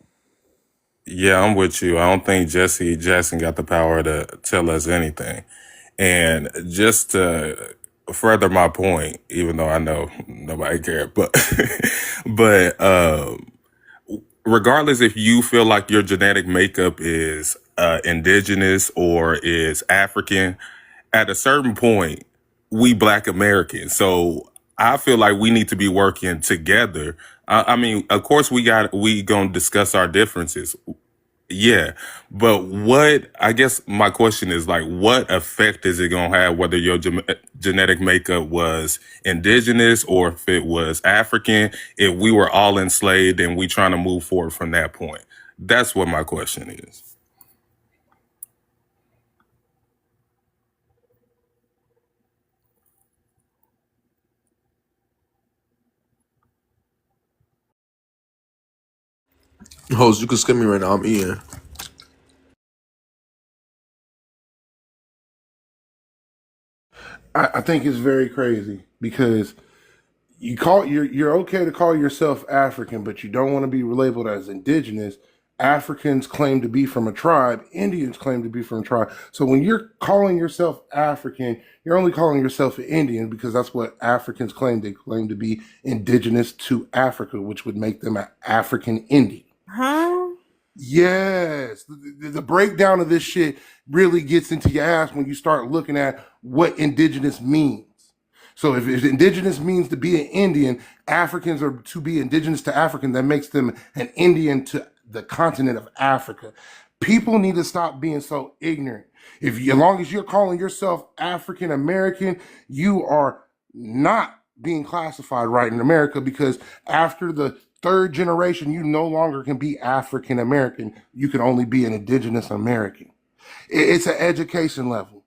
Yeah, I'm with you. I don't think Jesse Jackson got the power to tell us anything. And just to further my point, even though I know nobody cared, but but regardless if you feel like your genetic makeup is indigenous or is African, at a certain point, we Black Americans. So I feel like we need to be working together. I mean, of course, we gonna discuss our differences. Yeah, but what I guess my question is like, what effect is it gonna have whether your genetic makeup was indigenous or if it was African? If we were all enslaved and we trying to move forward from that point, that's what my question is. Host, you can skip me right now. I'm eating. I think it's very crazy because you're okay to call yourself African, but you don't want to be labeled as indigenous. Africans claim to be from a tribe. Indians claim to be from a tribe. So when you're calling yourself African, you're only calling yourself an Indian because that's what Africans claim. They claim to be indigenous to Africa, which would make them an African Indian. Huh? Yes, the breakdown of this shit really gets into your ass when you start looking at what indigenous means. So if indigenous means to be an Indian, Africans are to be indigenous to African, that makes them an Indian to the continent of Africa. People need to stop being so ignorant. As long as you're calling yourself African American, you are not being classified right in America because after the third generation, you no longer can be African American. You can only be an indigenous American. It's an education level.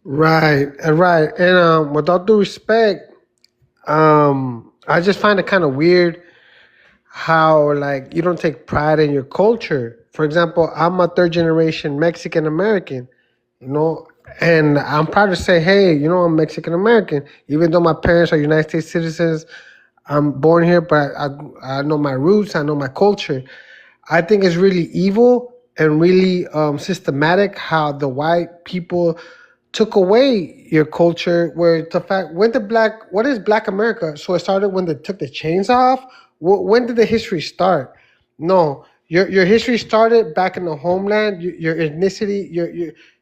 Right, right. And with all due respect, I just find it kind of weird how like you don't take pride in your culture. For example, I'm a third generation Mexican American, you know, and I'm proud to say, hey, you know, I'm Mexican American, even though my parents are United States citizens. I'm born here, but I know my roots. I know my culture. I think it's really evil and really systematic how the white people took away your culture. Where the fact what is Black America? So it started when they took the chains off. When did the history start? No, your history started back in the homeland. Your ethnicity,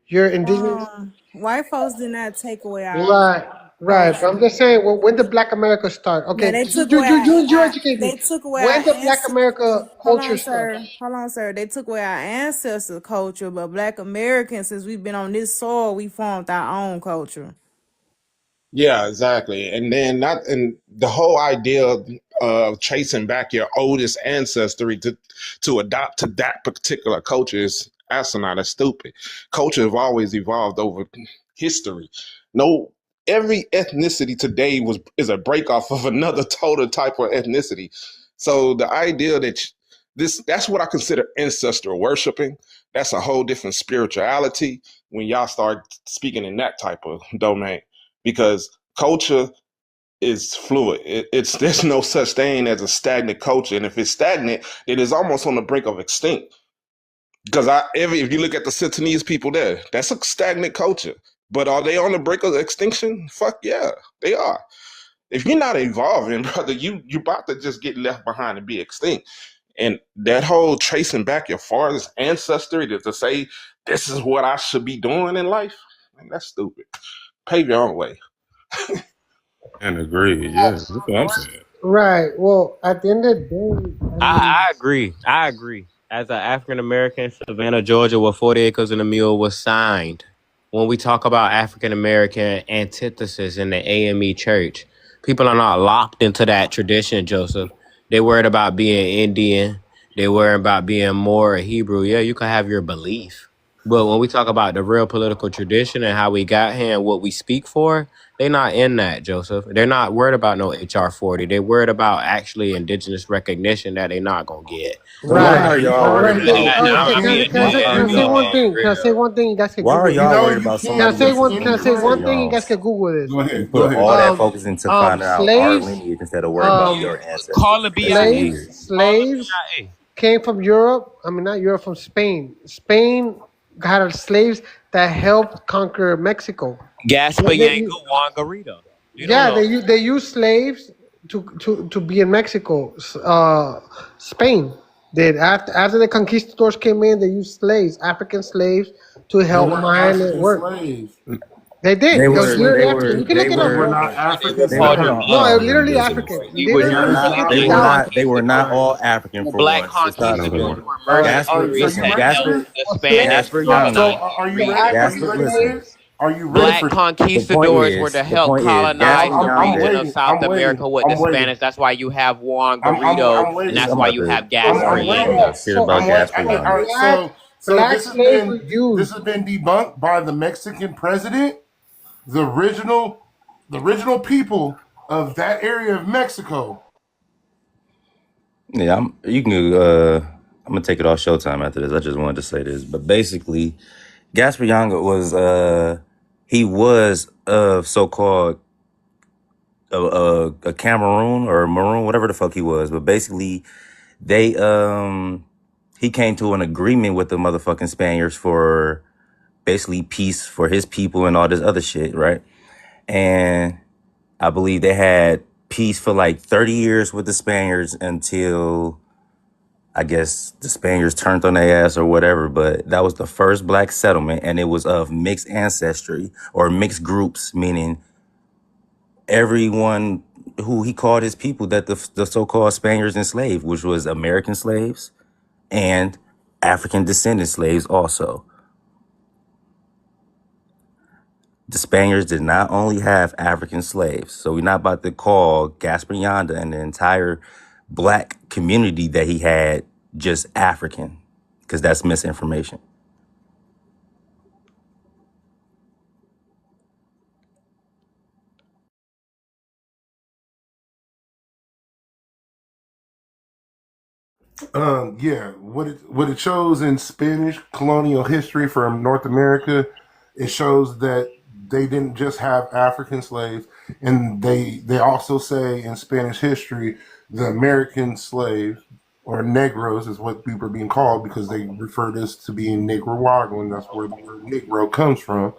your indigenous. White folks did not take away our Right, right. But I'm culture. just saying, when did Black America start? Yeah, Okay, they took away you educate me. they took away our When did Black ancestors. America Hold culture on, start? sir. Hold on, sir. They took away our ancestors' culture, but Black Americans, since we've been on this soil, we formed our own culture. Yeah, exactly. And then not and the whole idea of tracing back your oldest ancestry to adopt to that particular culture is asinine and stupid. Culture have always evolved over history. No, every ethnicity today is a break off of another total type of ethnicity. So the idea that that's what I consider ancestral worshiping. That's a whole different spirituality when y'all start speaking in that type of domain because culture is fluid. It's there's no such thing as a stagnant culture, and if it's stagnant, it is almost on the brink of extinct. Because if you look at the Sundanese people there, that's a stagnant culture. But are they on the brink of extinction? Fuck yeah, they are. If you're not evolving, brother, you about to just get left behind and be extinct. And that whole tracing back your farthest ancestry to say this is what I should be doing in life, man, that's stupid. Pave your own way. And agree, yeah, that's what I'm saying. Right. Well, at the end of the day, I mean, I agree. I agree. As an African American, Savannah, Georgia, where 40 Acres and a Mule was signed. When we talk about African American antithesis in the AME church, people are not locked into that tradition, Joseph. They worried about being Indian. They worried about being more Hebrew. Yeah, you can have your belief. But when we talk about the real political tradition and how we got here and what we speak for, they're not in that, Joseph. They're not worried about no HR 40. They're worried about actually indigenous recognition that they're not going to get. So why right. are y'all All worried right. about? Okay. Why Can are I say y'all? one thing? Can I say one thing? You guys can Why are Google y'all this. worried about Can I somebody say else's one? Can I say lineage over one thing? You y'all? guys can Google this. Go You ahead. Go put ahead. all that focus into finding out our Slaves. lineage instead of worrying about your Call ancestors. the That's just BIA. weird. Slaves came from Europe. I mean, not Europe, from Spain. Spain had slaves that helped conquer Mexico. Gaspa Yanka Wangarita. You don't Yeah, know. they use slaves to be in Mexico. Spain did after the conquistadors came in. They used slaves, African slaves, to They help weren't mine and African work. slaves. They did. They It was were, literally they African. were, You can they look it They up, were were, bro. not Africans they were. then. Hold on, No, hold it on, literally listen. African. They Literally, were you can not, look All it they up. were right. not, they were not all African The for black one. So stop conquistadors doing it. were All right. murdered Gasper, and So you listen, ready reset for them. Gasper, this? The For Spanish Gasper slaves. So Younger, colonized are you the ready? Are you Gasper, ready Africans. for listen. this? Are you ready Black for this? conquistadors were to The help point is, No, colonize Gasper the region Younger. of South America with the I'm waiting. Spanish. That's why you have Juan Garrido, I'm and waiting. that's I'm why about you to, have Gasper I'm waiting. Younger. let's hear So, about I'm waiting. Gasper All Younger. right. So black slaves were this used. has been debunked by the Mexican president. The original people of that area of Mexico. Yeah, you can, I'm gonna take it off Showtime after this. I just wanted to say this. But basically, Gasper Younger was, he was of so-called a Cameroon or Maroon, whatever the fuck he was. But basically, they he came to an agreement with the motherfucking Spaniards for basically peace for his people and all this other shit, right? And I believe they had peace for like 30 years with the Spaniards until I guess the Spaniards turned on their ass or whatever. But that was the first black settlement, and it was of mixed ancestry or mixed groups, meaning everyone who he called his people that the so-called Spaniards enslaved, which was American slaves and African descendant slaves also. The Spaniards did not only have African slaves, so we're not about to call Gaspar Yanda and the entire black community that he had just African, because that's misinformation. Yeah, what it shows in Spanish colonial history from North America, it shows that they didn't just have African slaves, and they also say in Spanish history the American slaves or Negros is what we were being called because they refer this to being Nicaraguan. That's where the word Negro comes from.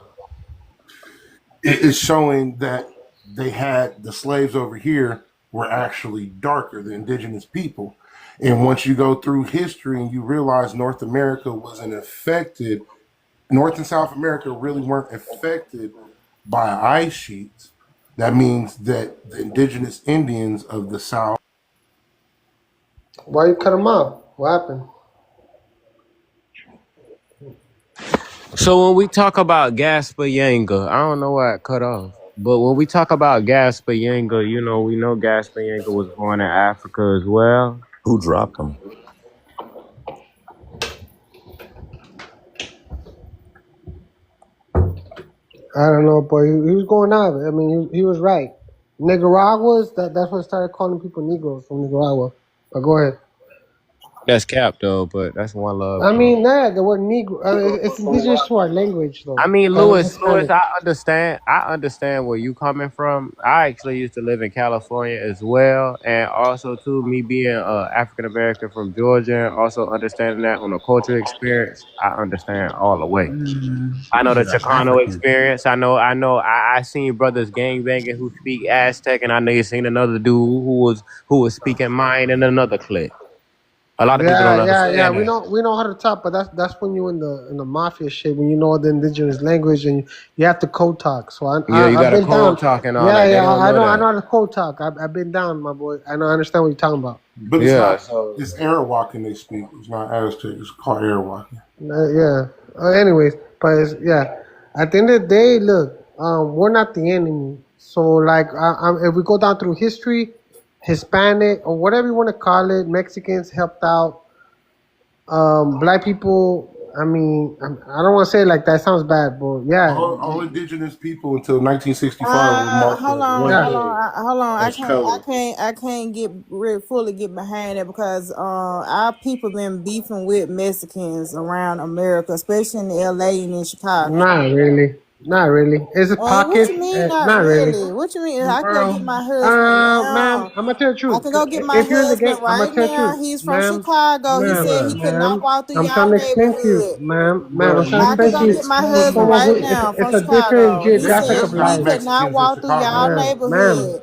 It is showing that they had the slaves over here were actually darker, the indigenous people. And once you go through history and you realize North America wasn't affected, North and South America really weren't affected by ice sheets. That means that the indigenous Indians of the South. Why you cut them out? What happened? So when we talk about Gaspar Yanga, I don't know why it cut off. But when we talk about Gaspar Yanga, we know Gaspar Yanga was born in Africa as well. Who dropped him? I don't know, but he was going out. I mean, he was right. Nicaraguas, that's what started calling people Negroes from Nicaragua. But go ahead. That's cap though, but that's one love, I King. mean, the word Negro, it's indigenous to our language, though. I mean, It's Lewis, Hispanic. I understand. I understand where you coming from. I actually used to live in California as well, and also too, me being African American from Georgia, and also understanding that on a cultural experience, I understand all the way. I know You the got Chicano African. experience. I seen brothers gang banging who speak Aztec, and I know you seen another dude who was speaking mine in another clip. A lot of people don't Yeah. understand We that. know how to talk, but that's when you in the mafia shit. When you know the indigenous language and you have to code talk. So Yeah, you I've got a been down. code talk and all that. They Yeah. don't I know know that. how to code talk. I've been down, my boy. I understand what you're talking about. But it's Yeah, not. so It's Arawak they speak. It's not Aztec. It's called Arawak. Yeah. Anyways, but yeah. At the end of the day, look, we're not the enemy. So like, if we go down through history, Hispanic or whatever you want to call it, Mexicans helped out. Black people. I mean, I don't want to say it like that. It sounds bad, but yeah, All indigenous people until 1965 were marked Hold as on, one yeah. thing. hold on. That's code. I can't get fully get behind that because our people been beefing with Mexicans around America, especially in LA and in Chicago. Not really. Not really. Is it What pockets? you mean, not Not really. really? What you mean? I can go get Bro, my husband ma'am, now. I'm gonna tell the I truth. can go get my If you're in the game, husband I'm gonna right tell the truth, now. He's from ma'am, Chicago. He said he could not ma'am. walk through I'm trying y'all to explain to you, neighborhood. ma'am. I'm trying to I can explain to go you. get my For husband someone right who, now it's from a different Chicago. He It's geographic said of just not he life, could not Mexicans in walk through y'all Chicago. ma'am. neighborhood.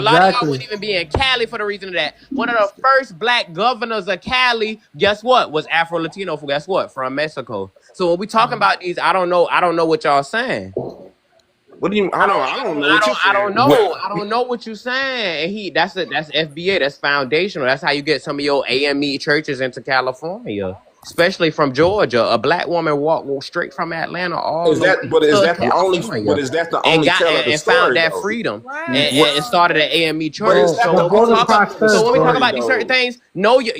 A lot of y'all Exactly. wouldn't even be in Cali for the reason of that. One of the first black governors of Cali, guess what, was Afro Latino. For guess what, from Mexico. So when we talking about these, I don't know what y'all saying. What do you? Hold on, I don't know what you're I saying. don't know. I don't know what you're saying. And that's FBA. That's foundational. That's how you get some of your AME churches into California, especially from Georgia. A black woman walked straight from Atlanta all Is the that? way But is to that the only? But California, is that the and only tell of the found story that though? freedom, Right. and started an AME But is church. that Bro, the the So border only tell of the when process, we talk bro. story about these certain though? things,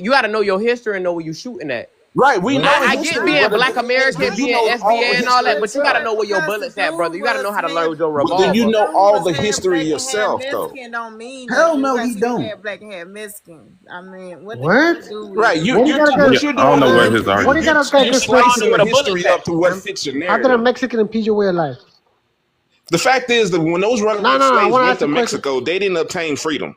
you got to know your history and know where you're shooting at. Right, we know the I get history, being but the Black thing is, do American, you being know all the SBA and all history that, but you got to yourself? know where your Because the bullets at, brother. dude You got to was know how to saying, load your But do you revolver. know he all was the saying history black and half yourself though? Mexican don't mean Hell nothing no, because he he don't. had black and half Mexican. I mean, what they got What? to do with Right, it? What do you gotta Yeah, what get? you're I don't doing know is what his What do you argument. gotta get you're against What's wrong slicing Mexican? with the a bullet history back? up to what Um, fits your how did a narrative. Mexican impede your way of life? The fact is that when those No, runaway no, no. I slaves want to went ask to a question. Mexico, they didn't obtain freedom.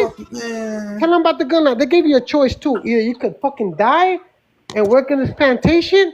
fucking man. Tell them about the gun law. They gave you a choice too. Either you could fucking die and work in this plantation,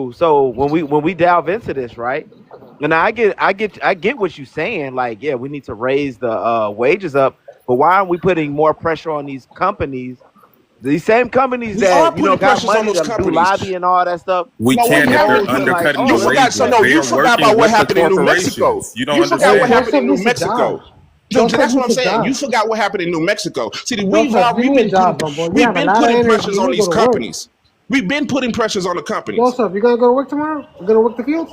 cool. So when we delve into this, right? And I get what you're saying. Like, yeah, we need to raise the wages up, but why aren't we putting more pressure on these companies? These same companies We are that putting got pressures on money those to do companies. lobby and all that stuff, We No, as we can't if they're haven't. opposed to like, undercutting oh, the You let's forgot. So wages. no, invest They you are in forgot working about what with the happened in New Mexico. corporations. You don't You forgot Hey, what understand. happened Joseph in New needs a Mexico. job. No, Joseph that's what needs I'm a saying. You job. forgot what happened in New Mexico. See, Joseph, you need a job, bro. You we've have a been lot of putting energy. pressures You on need to go these to work. companies. We've been putting pressures on the companies. Joseph, you gonna go to work tomorrow? You gonna work the fields?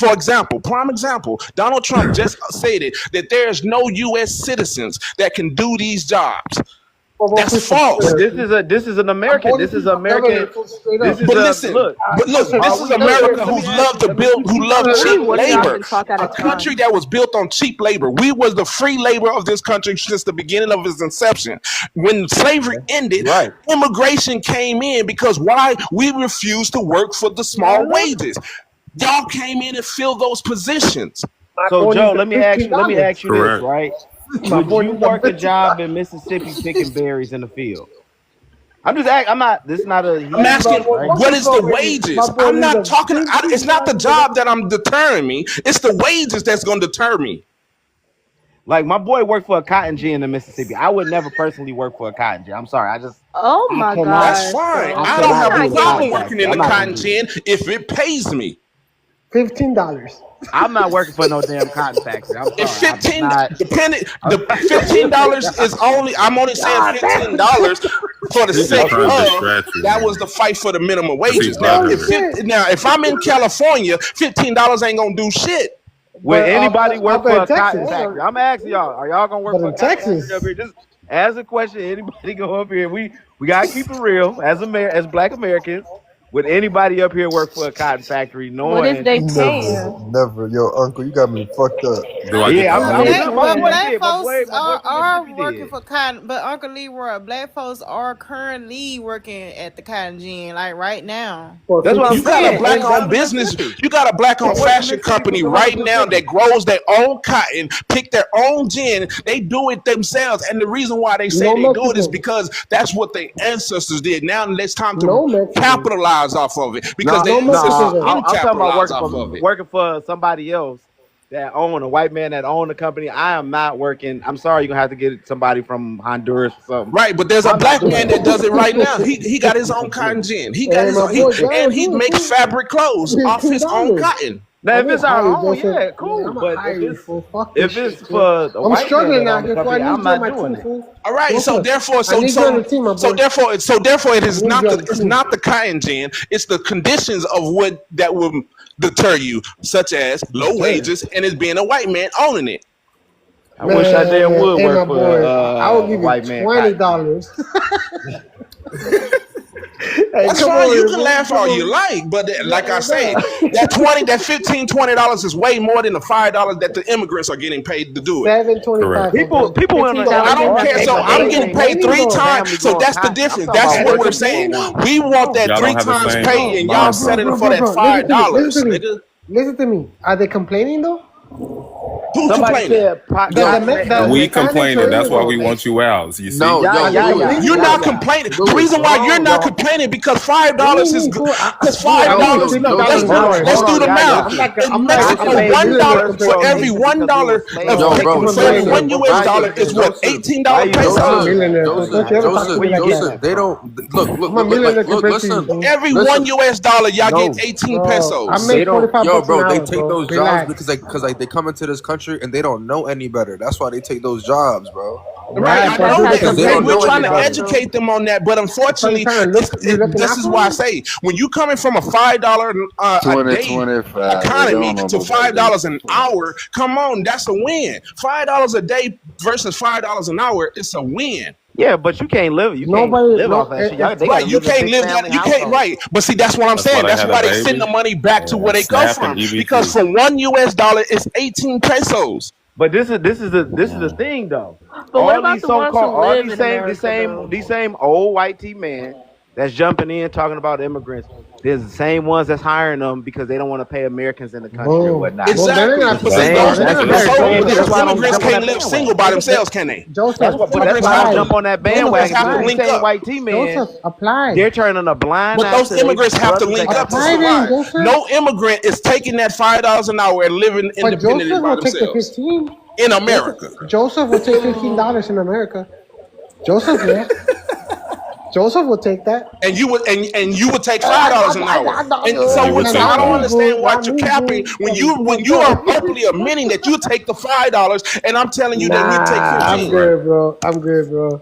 For example, prime example, Donald Trump just stated that there's no U.S. citizens that can do these jobs. That's false. But this is an American. This is American. This is But a listen, look. this is America who loved to build, who loved cheap One of y'all labor. can talk at a A country time. that was built on cheap labor. We was the free labor of this country since the beginning of its inception. When slavery ended, Right. immigration came in because why? We refused to work for the small wages. Y'all came in and filled those positions. So Joe, let me ask you this, Correct. right? Would you work a job in Mississippi picking berries in the field? I'm just asking. I'm not. This is not a. I'm asking, right? what is the wages? I'm not talking. It's not the job that I'm deterring me. It's the wages that's going to deter me. Like my boy worked for a cotton gin in Mississippi. I would never personally work for a cotton gin. I'm sorry. Oh my cannot- god. That's fine. I I don't have cannot a do problem it. working in I'm the not cotton gonna do gin if it pays me. $15. I'm not working for no damn cotton factory. I'm sorry. If $15 not, depending the $15 is only I'm only saying $15 for the He's just sake trying to of distract you, that man. was the fight for the minimum Cause he wages. Now bothering. if I'm in California, $15 ain't gonna do shit. Would anybody work for a Texas? cotton factory? I'm asking y'all. Are y'all gonna work But for a in cotton Texas- factory up here? Just ask a question. Anybody go up here? We gotta keep it real as Black Americans. Would anybody up here work for a cotton factory? What if they pay you? Never. Yo, uncle, you got me fucked up. Do I get Yeah, to I'm vote? good. My boy Black did. folks My boy from are Mississippi working did. for cotton, but Uncle Leroy, black folks are currently working at the cotton gin, like right now. That's what I'm You got saying. a black-owned business. You got a black-owned I work in fashion Mississippi company for right 100%. now that grows their own cotton, pick their own gin. They do it themselves, and the reason why they say they do it is because that's what their ancestors did. Now it's time to capitalize off of it because their ancestors didn't I'm talking about capitalize off of it. working for somebody else that own a white man that own the company. I am not working. I'm sorry, you're gonna have to get somebody from Honduras or something. Right, but there's a I'm not black doing man that does it right now. He got his own cotton gin. He got his own, and he makes fabric clothes off his own cotton. Now, if it's our own, Joseph. yeah, cool. But if If it's for the I'm white struggling man out that here, own the so I company, need I'm you on not my doing team, it. fool. All right, so therefore, I need you on the team, my boy. therefore, it is I need not you on the the it's team. not the cotton gin. It's the conditions of what that will deter you, such as low wages and it being a white man owning it. I wish I damn would Hey, work my for boy, I will a give white you man. $20. That's come fine. on, You bro. can laugh Come all on. you like, but like I say, Nah. that $15, $20 is way more than the $5 that the immigrants are getting paid to do it. $7.25. People in the I don't care. So I'm getting paid 3 times. So that's the difference. That's what we're saying. We want that Y'all 3 don't have the times same pay, and y'all mind frame. settling for that Listen $5, to me. nigga. Listen to me. Are they complaining though? Who's Somebody complaining? said We complaining. That's why we want you out. You see? No, You're not complaining. The reason why you're not complaining because $5 is because $5. No, let's do the math. In Mexico, $1 for every $1 for every $1 is what, $18 pesos. Joseph, they don't look, listen. Every $1 y'all get 18 pesos. They don't, yo, bro, they take those jobs because they come into this country and they don't know any better. That's why they take those jobs, bro. Right, I know that because They don't we're know trying to any better. educate them on that, but unfortunately, this is why I say when you coming from a $5 a day 2025 economy to $5 an hour, come on, that's a win. $5 a day versus $5 an hour, it's a win. Yeah, but you can't live. You can't live off that shit. They Right, gotta you live in can't big live family that. You can't, households. right. But see, that's what I'm saying. That's why they send the money back to where they go from. Because for $1 it's 18 pesos. But this is the thing though. But what All about these the ones so-called, who all live these in same, America, these same old white T men that's jumping in talking about immigrants. There's the same ones that's hiring them because they don't want to pay Americans in the country or whatnot. Exactly. But see, those immigrants can't live single by themselves, can they? Joseph, That's why I don't jump on that bandwagon. have to These link same up. white T men, Joseph, apply. they're turning a blind But eye those to their immigrants have to brothers link that up to got- survive. Joseph. No immigrant is taking that $5 an hour and living But independently Joseph by will take the themselves 15. in America. Joseph will take $15 in America. Joseph, yeah. Joseph will take that. And you would take $5 an hour. And so You would take I don't that. understand what you're capping when you are openly admitting that you take the $5 and I'm telling you that we take 15. I'm good, bro.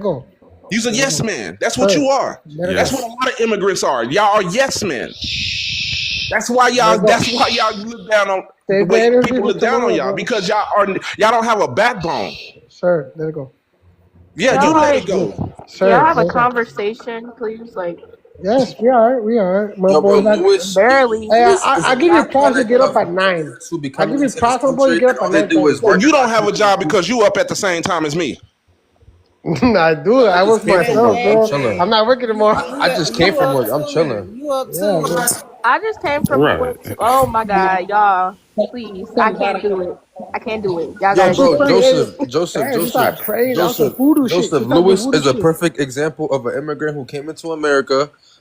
it go. You's a Let it yes go. man. That's what Sir, you are. let it That's go. what a Yes. lot of immigrants are. Y'all are yes men. That's why Let it y'all. go. That's why y'all look down on the Save the way energy people for look down on tomorrow, y'all bro. because y'all don't have a backbone. Sir, let it go. Yeah, Y'all you let like, it go. can y'all Sir, have a let it go. conversation, please? Like, Yes, we are. We are. My Yo, bro, boy back. barely. Hey, Lewis is I a give you props. You Exactly. byproduct get up of at 9. immigrants who be I coming give you into this props, my boy. You country get and up all at they do is nine:30. Well, work you and don't not have do a job anything. because you up at the same time as me. I do. I I just work came from myself, work. I'm bro. Exactly. I'm chilling. not working tomorrow. I You just came you from up work. I'm too. chilling. You up Yeah, too. bro. I just came from Right. work. Oh my God, y'all. Please. I can't do it. I can't do it. Y'all Yo, And gotta she do bro, it. praying. She Joseph, started praying. That was some voodoo shit. She started doing Lewis voodoo is a shit. perfect example of an immigrant who came into America,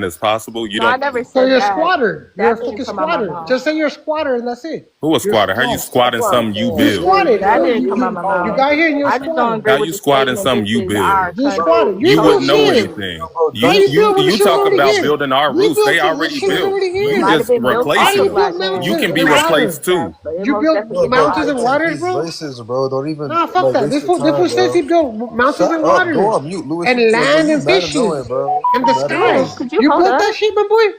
development as possible. You No, I don't. never So said you're a that. squatter. You're a That didn't fucking come out my squatter. mouth. Just say you're a squatter and that's it. Who a You're a squatter? How you squatter. squatting That's what I'm something you saying. You build? squatted, That bro. didn't You come out you my you mouth. got here and you're a I just don't squatter. agree How with you the squatting statement. something This you is build? our You're a country. squatter. Bro, You You built wouldn't know shit. anything. bro, How You you Dusty, built you when the you shit was talk already about here? building our You roofs. They built it. This already shit was built. already It You here. might have just been built How off you of replacing. built black You land mountains can and be and black water? replaced people's stuff, too. but it You most built definitely bro, was bro, mountains our and don't take country. waters, these bro? races, bro. Don't even Nah, fuck like that. waste This your fool, time, says bro. he built mountains Shut and up. Go waters on mute, Louis. and Bro, land you and mad annoying, fishes bro. and You the mad sky. Bro, annoying. could you You hold built that up? shit, my boy?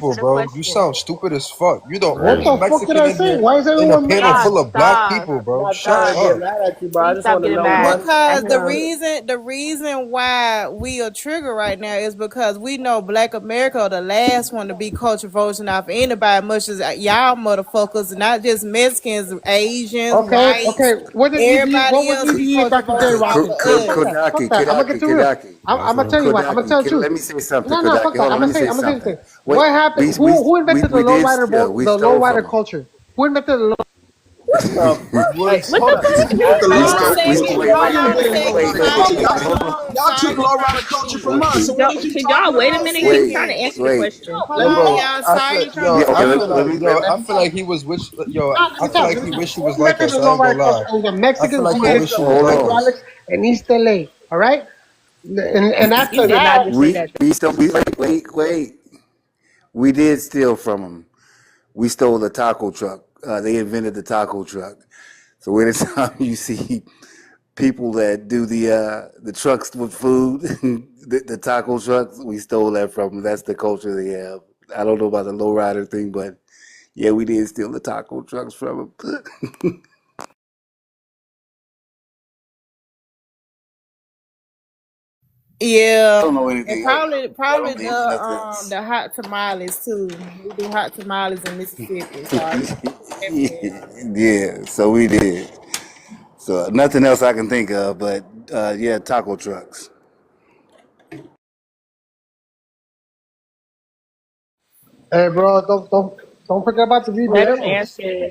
people, the bro. You question. sound stupid as fuck. You the What only the fuck did Mexican I in say? here Why is in a everyone panel mad? Stop, full of black stop, people, bro. Not Shut trying to stop. get up. mad at you, but I Please just stop want to getting know mad one. at Because him. the reason why we are triggered right now is because we know Black America are the last one to be culture voting off anybody, much as y'all motherfuckers, not just Mexicans, Asians, Okay, whites, okay. What did EBE? What everybody was else be EBE culture back in the day, voting Rock? off No, of fuck us. that. Fuck Kodaki, that. I'm gonna get Kodaki, to real. Kodaki. I'm That's gonna right. tell you what. I'm gonna tell the Kodaki, truth. let me say something, No, no, fuck Kodaki. that. Hold on, I'm let gonna me say. say I'm gonna say this something. thing. Wait, What happened? Who invented the we low did rider steal. We the low stole rider from them. culture? Who invented the low? What the fuck? What? Hey, What hold the up. fuck? Who brought the We low Hold on a rider stole. second. culture? Wait, Hold Nobody on a invented the low second. rider wait. Culture. Simon culture. Hold trying on. to Y'all took Simon low trying rider to culture speak. from us. So what is you Can y'all talking wait a about? minute? He's trying to Wait, answer the wait. question. Hold Let me. on, Bro, y'all. I feel Simon trying yo, to Yeah, I okay. speak. feel Let like me. yo, Let me. I feel like he was No, I let me feel tell you. like he wish he Who was like invented us. the I low ain't gonna rider culture? lie. It was the I feel Mexicans, like he Juanes, wish he was Hold like Juanes, on. us. Juarez, and East LA. All right, and You after did not that, just say We that. we stole. Wait. We did steal from them. We stole the taco truck. They invented the taco truck. So anytime you see people that do the trucks with food, the taco trucks, we stole that from them. That's the culture they have. I don't know about the lowrider thing, but yeah, we did steal the taco trucks from them. I Yeah, don't know and anything else. probably Nothing else. the hot tamales too. We do hot tamales in Mississippi, so I definitely. Yeah, so we did. So nothing else I can think of, but yeah, taco trucks. hey, bro, don't forget about the Let him rebellions. answer.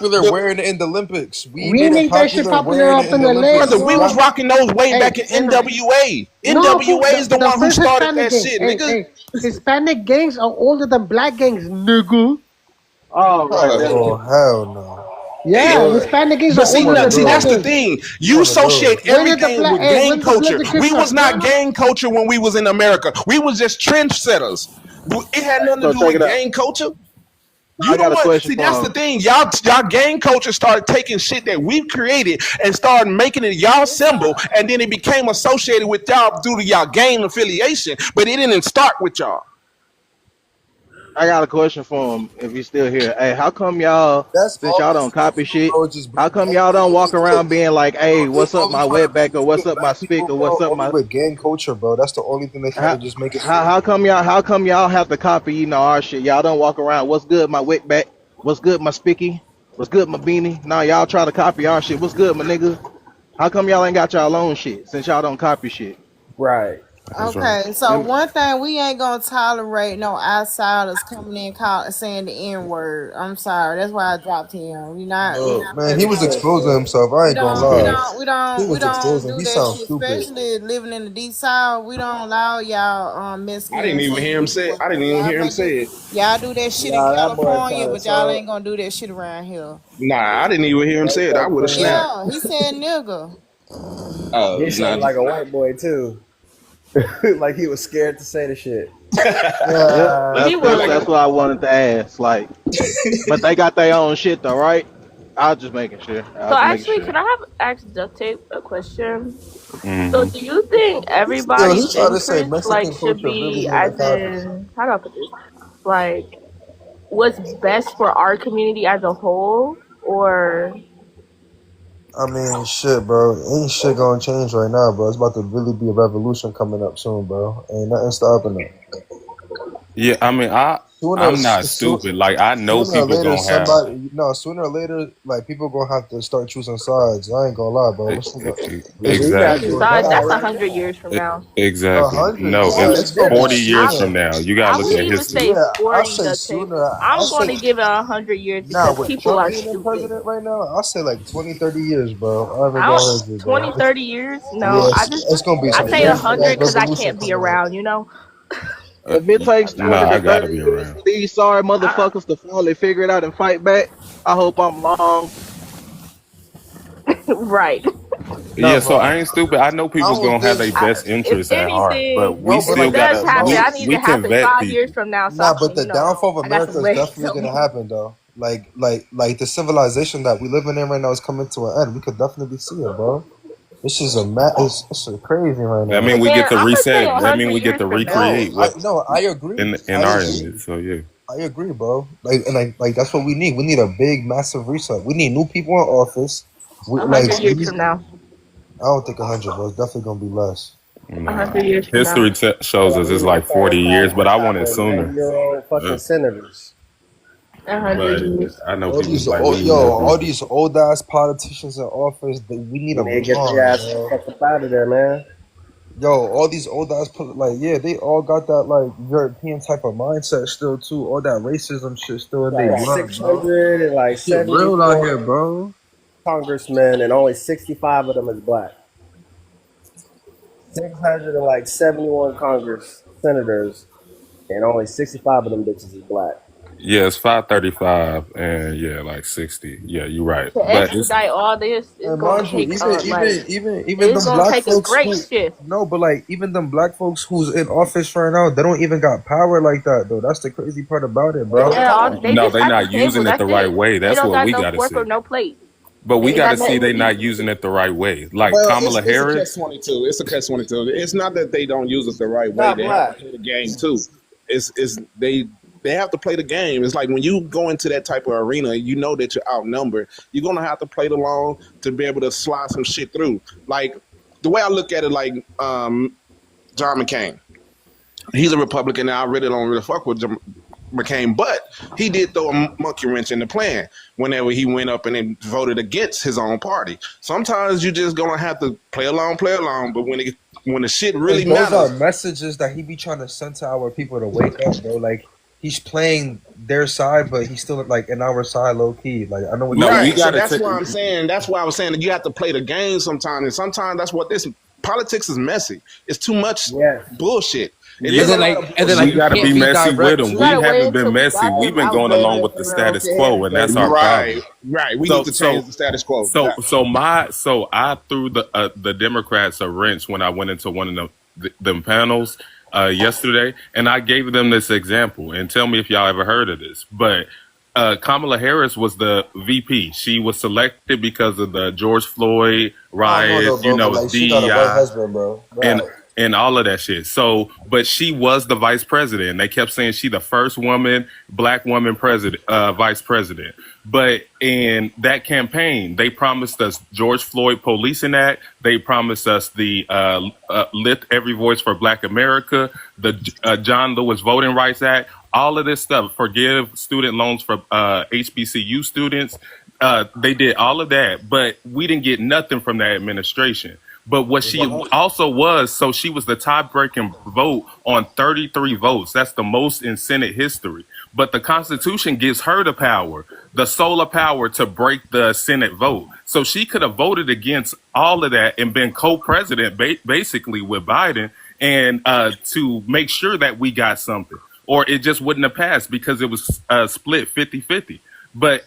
popular wearing it in the Olympics. We We made it make that shit popular popular wearing it up in in the LA, Olympics. Brother, we was bro. rocking those way Hey, back in and NWA. no, fool, NWA is the the one who first started Hispanic that gang. shit, Hey, nigga. hey, Hispanic gangs are older than black gangs, nigga. All right, let's Oh get hell no. Hey, Yeah, Hispanic gangs but are see, older One of than see, black that's the those. gangs. thing. You One of associate those. When did the everything black? with Hey, gang when did the culture. Bloods and We Crips was start? not gang culture when we was in America. We was just trendsetters. It had nothing to so do check with it out. gang culture. I You the got a one. question See, that's for the him. thing. Y'all gang culture started taking shit that we created and started making it y'all symbol, and then it became associated with y'all due to y'all gang affiliation. But it didn't start with y'all. I got a question for him. If he's still here, hey, how come y'all, That's since all y'all this don't copy is, shit, bro. Just how bring come gang y'all don't walk culture to around being like, bro. hey, They what's up, only my trying to wetback, or what's associate up, my black spick, people, or bro, what's up, only my with gang culture, bro. That's the only thing they try to how just make it fit. how come y'all have to copy our shit? Y'all don't walk around. What's good, my wetback? What's good, my spicky? What's good, my beanie? Nah, y'all try to copy our shit. What's good, my nigga? How come y'all ain't got y'all own shit since y'all don't copy shit? Right. That's right. Okay, so one thing we ain't gonna tolerate no outsiders coming in saying the N word. I'm sorry, that's why I dropped him. We No, not man, he ready was for that exposing shit. himself. I We ain't gonna don't, we lie. don't, we He don't, we was don't exposing. do He that sounds shit. stupid. Especially living in the deep south, we don't allow y'all I didn't Mexicans even and hear him say it. people. I didn't even Y'all hear him might do, say it. y'all do that shit in Nah, that boy California, trying to but y'all talk. ain't gonna do that shit around here. Nah, I didn't even hear him That's say it. I that would have clean. snapped. Yeah, he said nigga. Oh, He said it nah. like a white boy too. Like he was scared to say the shit. Yep, He like, that's was. what I wanted to ask. Like, but they got their own shit though, right? I was just making sure. I So was just making actually, sure. can I have ask Duct Tape a question? So hmm do you think Yo, he everybody's tried to say interest like Mexican should culture really be made a as copy. in how do I put this? Like what's best for our community as a whole or I mean, shit, bro. Ain't shit gonna change right now, bro. It's about to really be a revolution coming up soon, bro. Ain't nothing stopping it. Yeah, I mean, Sooner, I'm not stupid. Like I know sooner or people later, gonna have somebody, no, sooner or later, like people gonna have to start choosing sides. I ain't gonna lie, bro. What's We got exactly. Joe besides Biden that's right 100 now. years from now. Exactly. 100. No, Shit, it's it's It's gonna be different. 40 years I from sooner. now. You gotta I look wouldn't at even history. say Yeah, I 40 say Duct Tape. sooner. I I'm say going to give it 100 years now because with people Trump are being the stupid. president right now, I say like 20, 30 years, bro. I haven't I don't gonna hurt you, bro. 20, 30 years. No, Yes, it's gonna be I some say crazy ass 100 because I revolution can't be coming up. around. You know. If it takes Not Nah, 20 to I 100. gotta 30 be years around. for these sorry Uh-uh. motherfuckers to finally figure it out and fight back, I hope I'm long. Right. No, Yeah, so bro. I ain't stupid. I know I people don't gonna have think their best If interests at heart, but anything, we no, but if still it like does gotta happen, no, I need we to can happen vet 5 years people. from now so I nah. can, But the downfall of I got America some is legs definitely on gonna me. happen, though. Like the civilization that we living in right now is coming to an end. We could definitely see it, bro. This is it's crazy right That now. mean And we then get to I'm gonna say reset. That 100 mean we get years to from now. recreate what I agree. in I our agree. image. So yeah. I agree, bro. Like that's what we need. We need a big, massive reset. We need new people in office. We, like 100 we years need, from now. I don't think 100, bro. It's definitely gonna be less. Nah. 100 years from now. History Hell, shows I us it's mean, they like started 40 years, but I want it having sooner. 90-year-old fucking Uh, senators. 100 but years. I know All people's these like we old, need yo, more all people. these old ass politicians in office. We need We them need to get their gone, asses the bro. fuck up out of there, man. Yo, all these old ass, like, yeah, they all got that like European type of mindset still too. All that racism shit still in their Like blood, bro. 600 and like Shit real out here, 74 bro. congressmen, and only 65 of them is black. 600 and like 71 Congress senators, and only 65 of them bitches is black. Yeah, it's 535 and yeah, like 60. Yeah, you're right. To But it's expedite all this, it's And gonna mind you, take even it's them gonna black take a folks great who shift. no, but like even them black folks who's in office right now, they don't even got power like that though. That's the crazy part about it, bro. Yeah, they no, just they at the not table. using it That's the right it. way. They That's don't what got we no got to fork or see. no plate. But They we ain't got got to see nothing to they eat. not using it the right way. Like Well, Kamala it's a Harris. catch 22. It's a catch 22. It's not that they don't use it the right way. Not They have to black. play the game too. It's they have to play the game. It's like when you go into that type of arena, you know that you're outnumbered. You're gonna have to play the long to be able to slide some shit through. Like the way I look at it, like John McCain. He's a Republican now. I really don't really fuck with McCain, but he did throw a monkey wrench in the plan whenever he went up and then voted against his own party. Sometimes you just gonna have to play along, but when the shit really And those are matters, messages that he be trying to send to our people to wake up, bro. Like he's playing their side, but he's still like in our side, low key. Like I know what No, you're we right? saying. So got to that's take. why I'm saying. That's why I was saying that you have to play the game sometimes, and sometimes that's what this politics is messy. It's too much Yes. bullshit. It Yeah, is And a then lot like of and then bullshit. like we you got to be can't be messy with direct them. You We gotta wait haven't been until we messy. got We've them been going along outvoted with the for real status to have quo, and that's our debates. Right, problem. right. We need So, to change so, the status quo. so I threw the Democrats a wrench when I went into one of them panels yesterday, and I gave them this example. And tell me if y'all ever heard of this, but. Kamala Harris was the VP. She was selected because of the George Floyd I don't know though, riots, bro. But like she got a white DEI, husband, bro. and Right. and all of that shit. So, but she was the vice president. They kept saying she the first woman, black woman president, vice president. But in that campaign, they promised us George Floyd Policing Act. They promised us the Lift Every Voice for Black America, the John Lewis Voting Rights Act, all of this stuff. Forgive student loans for HBCU students. they did all of that, but we didn't get nothing from that administration. But what she also was, so she was the tie-breaking vote on 33 votes. That's the most in Senate history. But the Constitution gives her the power, the solar power to break the Senate vote. So she could have voted against all of that and been co-president basically with Biden and to make sure that we got something. Or it just wouldn't have passed because it was split 50-50.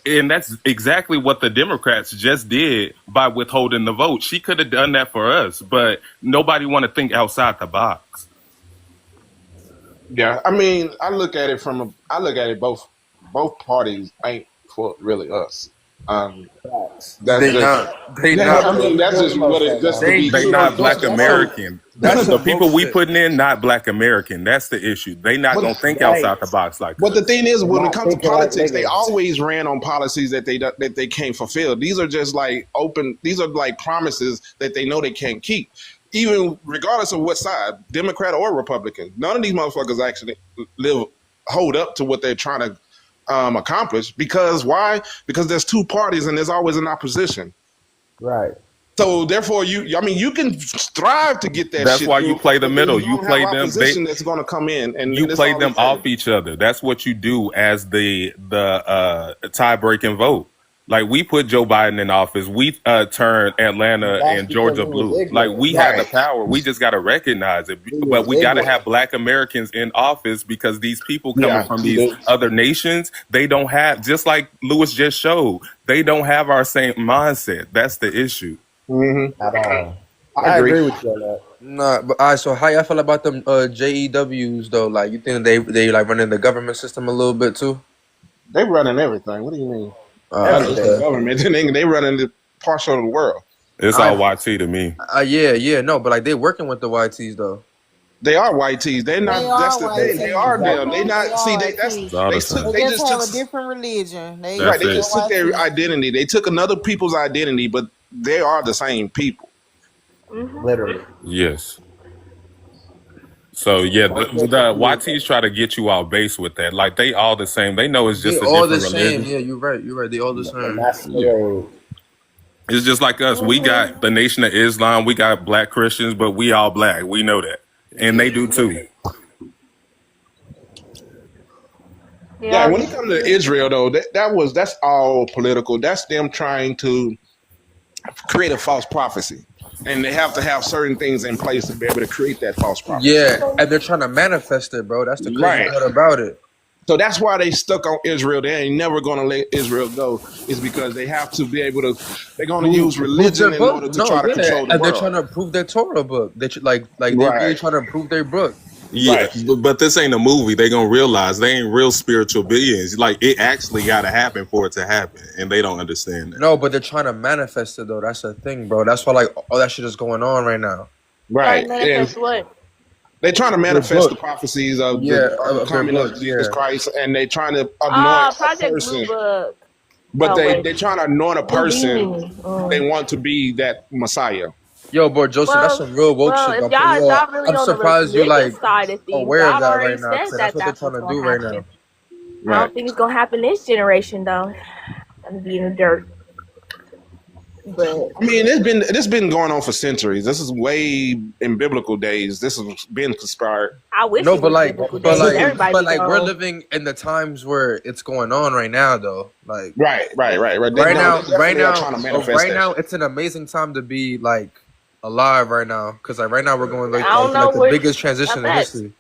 And that's exactly what the Democrats just did by withholding the vote. She could have done that for us, but nobody want to think outside the box. Yeah, I mean, I look at it both parties ain't for really us. That's They just not. They yeah. not. I mean, that's just what it just to be They true. not Just Black to also, American. That's The some people we bullshit. putting in not Black American. That's the issue. They not gonna think outside the box like but us. the thing is, They're when it not comes to thinking like politics, they niggas. always ran on policies that they can't fulfill. These are just like open. These are like promises that they know they can't keep, even regardless of what side, Democrat or Republican. None of these motherfuckers actually hold up to what they're trying to accomplish. Because why? Because there's two parties and there's always an opposition. Right. So therefore, you can strive to get that That's shit why you through, play the but then middle. you You don't have play them. opposition that's going to come in, and You that's play all them it takes. off each other. That's what you do as the tie breaking vote. Like we put Joe Biden in office, we turned Atlanta That's and because Georgia we was blue. Like ignorant. we had the power. We just got to recognize it. We But was we got to ignorant. have Black Americans in office because these people coming Yeah. from these other nations, they don't have. Just like Lewis just showed, they don't have our same mindset. That's the issue. Mm-hmm. At all. I I agree. agree with you on that. Nah, but all right. So how y'all feel about them JEWs though? Like, you think they like running the government system a little bit too? They running everything. What do you mean? Not just the Okay. government. They running the partial of the world. It's I all YT to me. yeah, no, but like they working with the YTs though. They are white tees. They're not. They That's are the white thing. They tees. are them. They They not. See, are they white that's tees. It's all the they same. took. They They just just have took. a different religion. Right. That's They They're it. just took white their tees. identity. They took another people's identity, but they are the same people. Literally. Yes. So yeah, Only the YTs try to get you off base with that. Like they all the same. They know it's They just a all the different same. religion. Yeah, you're right. You're right. They all the the same. masquerade. It's just like us. We got the Nation of Islam. We got Black Christians, but we all Black. We know that, and they do too. Yeah. When it comes to Israel, though, that's all political. That's them trying to create a false prophecy, and they have to have certain things in place to be able to create that false prophecy. Yeah, and they're trying to manifest it, bro. That's the crazy Right. part about it. So that's why they stuck on Israel. They ain't never going to let Israel go. Is because they have to be able to. They're going to use Prove religion their in order book. to No, try to yeah, control the and they're world. trying to prove their Torah book. They like they're really Right. trying to prove their book. Yeah, Right. but this ain't a movie. They gonna realize they ain't real spiritual beings. Like it actually got to happen for it to happen, and they don't understand that. No, but they're trying to manifest it though. That's the thing, bro. That's why like all that shit is going on right now. Right. Manifest And what? they're trying to Their manifest the book. prophecies of Yeah, the of their coming of book. Jesus Yeah. Christ, and they're trying to anoint a Project Blue person. Book. But Oh, wait. they're trying to anoint a Blue person Beanie. who they want to be that Messiah. Yo, bro, Joseph, that's some real woke shit. If Though. y'all Yo, really I'm on the surprised you're religious like side of things, aware of God that already right now. said Cause that that's what they're that's what's trying to going do to right happen. now. I don't think it's going to happen this generation, though. Gonna be in the dirt. But I mean, it's been going on for centuries. This is way in biblical days. This has been conspired. I wish No, it but was like, biblical but days. like, Everybody but be like, we're gone. living in the times where it's going on right now, though. Like, Right. They, right no, now, they right definitely are now, trying to manifest right that now, shit. it's an amazing time to be like alive right now. Cause like right now we're going like, I don't know like the what. biggest transition in That's history.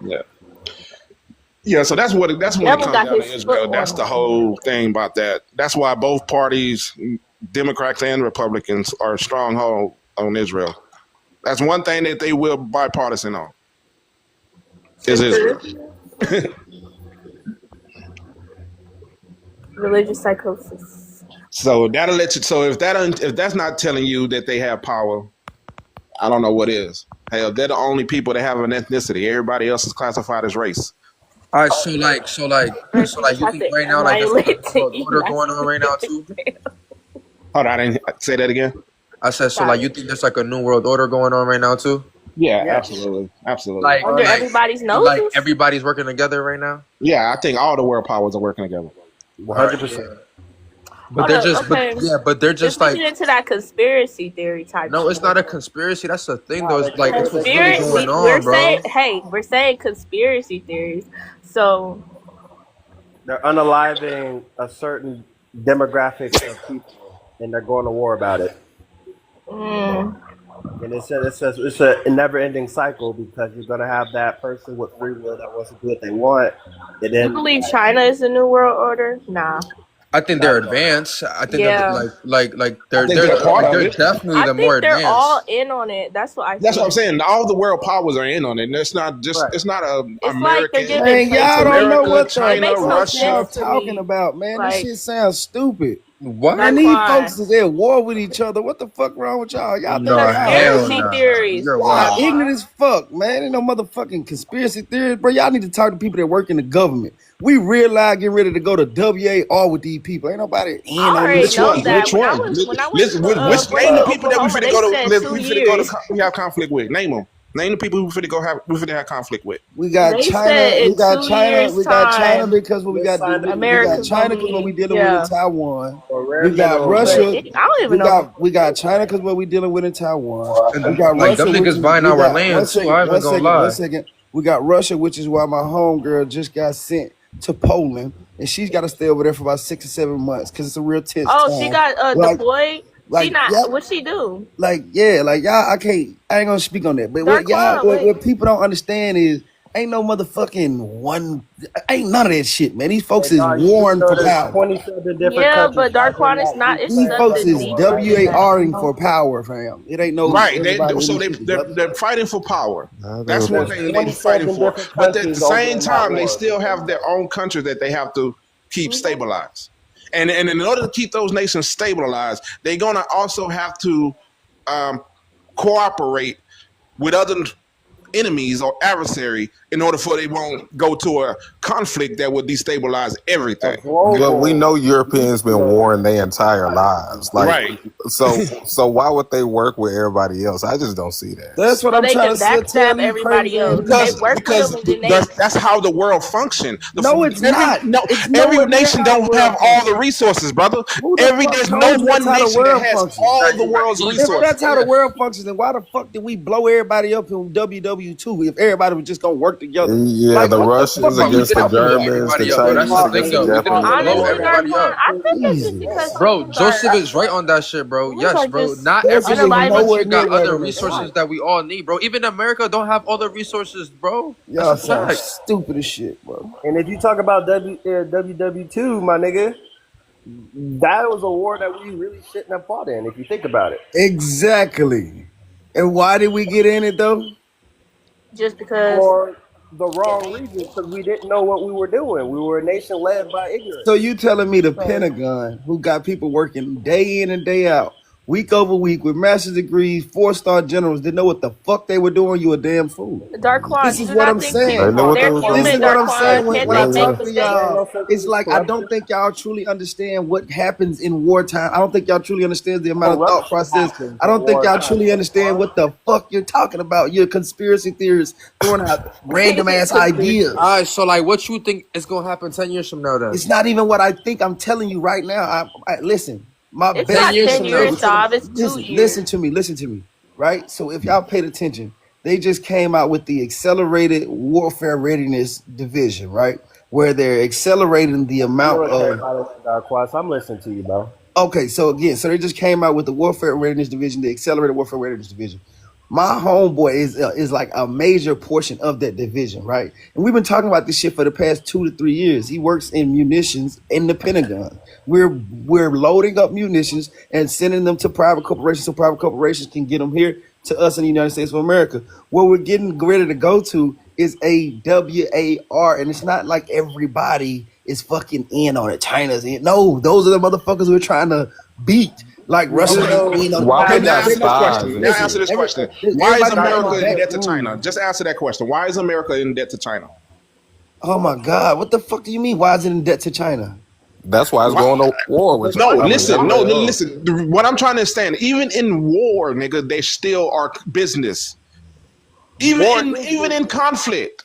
Yeah. Yeah, so that's when it Devil comes got down to his foot Israel. That's on the it. whole thing about that. That's why both parties, Democrats and Republicans, are stronghold on Israel. That's one thing that they will bipartisan on. Is Israel. Religious psychosis. So that'll let you. So if that's not telling you that they have power, I don't know what is. Hell, they're the only people that have an ethnicity. Everybody else is classified as race. All right, so you think right now like there's like a world order going on right now too? Hold on, I didn't say that again. I said so like you think there's like a new world order going on right now too? Yeah, absolutely. Like Under everybody's like noses. everybody's working together right now. Yeah, I think all the world powers are working together. Right. 100%. But Hold they're up. just, but Okay. yeah, but they're Since just we like, get into that conspiracy theory type no, it's shit. not a conspiracy. That's the thing, though. Nah, It's like it's what's really going Conspiracy. We're on, saying, bro. hey, we're saying conspiracy theories. So, they're unaliving a certain demographic of people, and they're going to war about it. mm, And it's a never-ending cycle because you're gonna have that person with free will that wants to do what they want, and you then believe China is the new world order? Nah. I think not they're at all. advanced. I think they're Yeah. like I think they're part of they're it. definitely I the more think they're all advanced. in on it. That's what I That's what I'm think. saying. All the world powers are in on it. And it's not just Right. it's not a It's like they're American. giving Man, It's y'all places. don't know America, what the It China, makes fuck no y'all Russia. sense to talking me. about, man. This Like, shit sounds stupid. What? And these Darkwan. folks is at war with each other. What the fuck wrong with y'all? Y'all think No, y'all hell Conspiracy no. theories. You're y'all wild. ignorant Darkwan. as fuck, man. Ain't no motherfucking conspiracy theories, bro. Y'all need to talk to people that work in the government. We real live getting ready to go to WAR with these people. Ain't nobody I in on this already Which shit, know one? bro. that. Which When I one? was when I went to Listen, which break name in the people that we Oklahoma, finna they go to? said 2 We finna go to. years. We have conflict with. Name them. Name the people we finna have conflict with. We got They said China. We in got 2 China. years We got China time, because what we They got. signed We got America's gonna China because what be we dealing with in yeah. Taiwan. for rare We got minerals But and Russia. I don't even know. We got China because what we dealing with in Taiwan. We And got like Russia, them which niggas is buying we our got land too. I ain't even gonna one lie. second. We got Russia, which is why my homegirl just got sent to Poland, and she's got to stay over there for about 6 or 7 months because it's a real tense Oh, she time. got Like, deployed. She like, not. yep, What she do? like, yeah, like y'all. I ain't gonna speak on that. But Darkwan. Wait. what people don't understand is ain't no motherfucking one. Ain't none of that shit, man. These folks hey, is dog, you do warring know for there's power. 27 different Yeah, countries but fighting Darkwan in is that not. It's These Ukraine folks nothing is war, deeper right? than that. WARing for power, fam. It ain't no Right. everybody in So this shit together. they're fighting for power. Nah, That's what There's they fighting 27 for. different But at the countries over same in that time, they war. still have their own country that they have to keep stabilized. And in order to keep those nations stabilized, they're gonna also have to um, cooperate with other enemies or adversary in order for they won't go to a conflict that would destabilize A everything. but we know global Europeans been nuclear warring their entire lives. Like, Right. so why would they work with everybody else? I just don't see that. That's what So I'm they trying can to say, tell backstab these crazy everybody ass else. They people. work with them, and then they. That's how the world function. No, it's Every not. no It's every nowhere near nation how the don't have world all the functions. resources, brother. Who the fuck There's no told you that's one how the nation that world has functions? all the world's If resources. that's how the world functions, then why the fuck did we blow everybody up in WW2 if everybody was just gonna work together? Yeah, Like, the what the Russians fuck are But we you against the didn't talking blow about? Germans, the everybody up, though. they That's Chinese the fought thing, against the though. We didn't blow Japanese. Honestly, everybody Darkwan, up. I think it's just because Jesus. Bro, humans Joseph are is right on that shit, bro. humans Yes, are bro. just Not every Joseph is single unaliving. nowhere country near got right other on that shit. resources that we all need, bro. Even America don't have all the resources, bro. That's Y'all a sound fact. stupid as shit, bro. And if you talk about WW2, my nigga, that was a war that we really shouldn't have fought in, if you think about it. Exactly. And why did we get in it though? Just because. For the wrong reasons, because we didn't know what we were doing. We were a nation led by So ignorance. you telling me the Pentagon, who got people working day in and day out, week over week with master's degrees, 4-star generals, didn't know what the fuck they were doing? You a damn fool. Darkwan, This you is do what not I'm think They saying. knew people, what they they're was This doing. human, is what I'm saying Darkwan. when, Can't when they I make talk to There mistakes? ain't no y'all. such thing It's as like I don't corruption. think y'all truly understand what happens in wartime. I don't think y'all truly understand the amount of thought Corruption process. happens I in don't think y'all wartime. truly understand what the fuck you're talking about. You're conspiracy theorists throwing out random ass Conspiracy. All ideas. right, so like, what you think is gonna happen 10 years from now, then? It's not even what I think. I'm telling you right now. Listen. My It's Ten best not years ten from friend told now. years, me something. Sav. It's 2 years. Listen to me. Right. So if y'all paid attention, they just came out with the Accelerated Warfare Readiness Division, right, where they're accelerating the I'm amount military of. by the way, Dark so I'm listening to you, bro. Okay, so again, so they just came out with the Warfare Readiness Division, the Accelerated Warfare Readiness Division. My homeboy is like a major portion of that division, right? And we've been talking about this shit for the past 2 to 3 years. He works in munitions in the Pentagon. We're loading up munitions and sending them to private corporations so private corporations can get them here to us in the United States of America. Where we're getting ready to go to is a WAR, and it's not like everybody is fucking in on it. China's in. No, those are the motherfuckers we're trying to beat. Like You Russia do ain't know in on it. Why Okay, we now got answer this spies question. and Now shit? answer this question. Why is Everybody got America my in back. debt to China? Just answer that question. Why is America in debt to China? Oh my God, what the fuck do you mean? Why is it in debt to China? That's why it's Why? going to war with. No, I mean, listen. No, yeah. listen. What I'm trying to understand, even in war, nigga, they still are business. war is Even in business. conflict.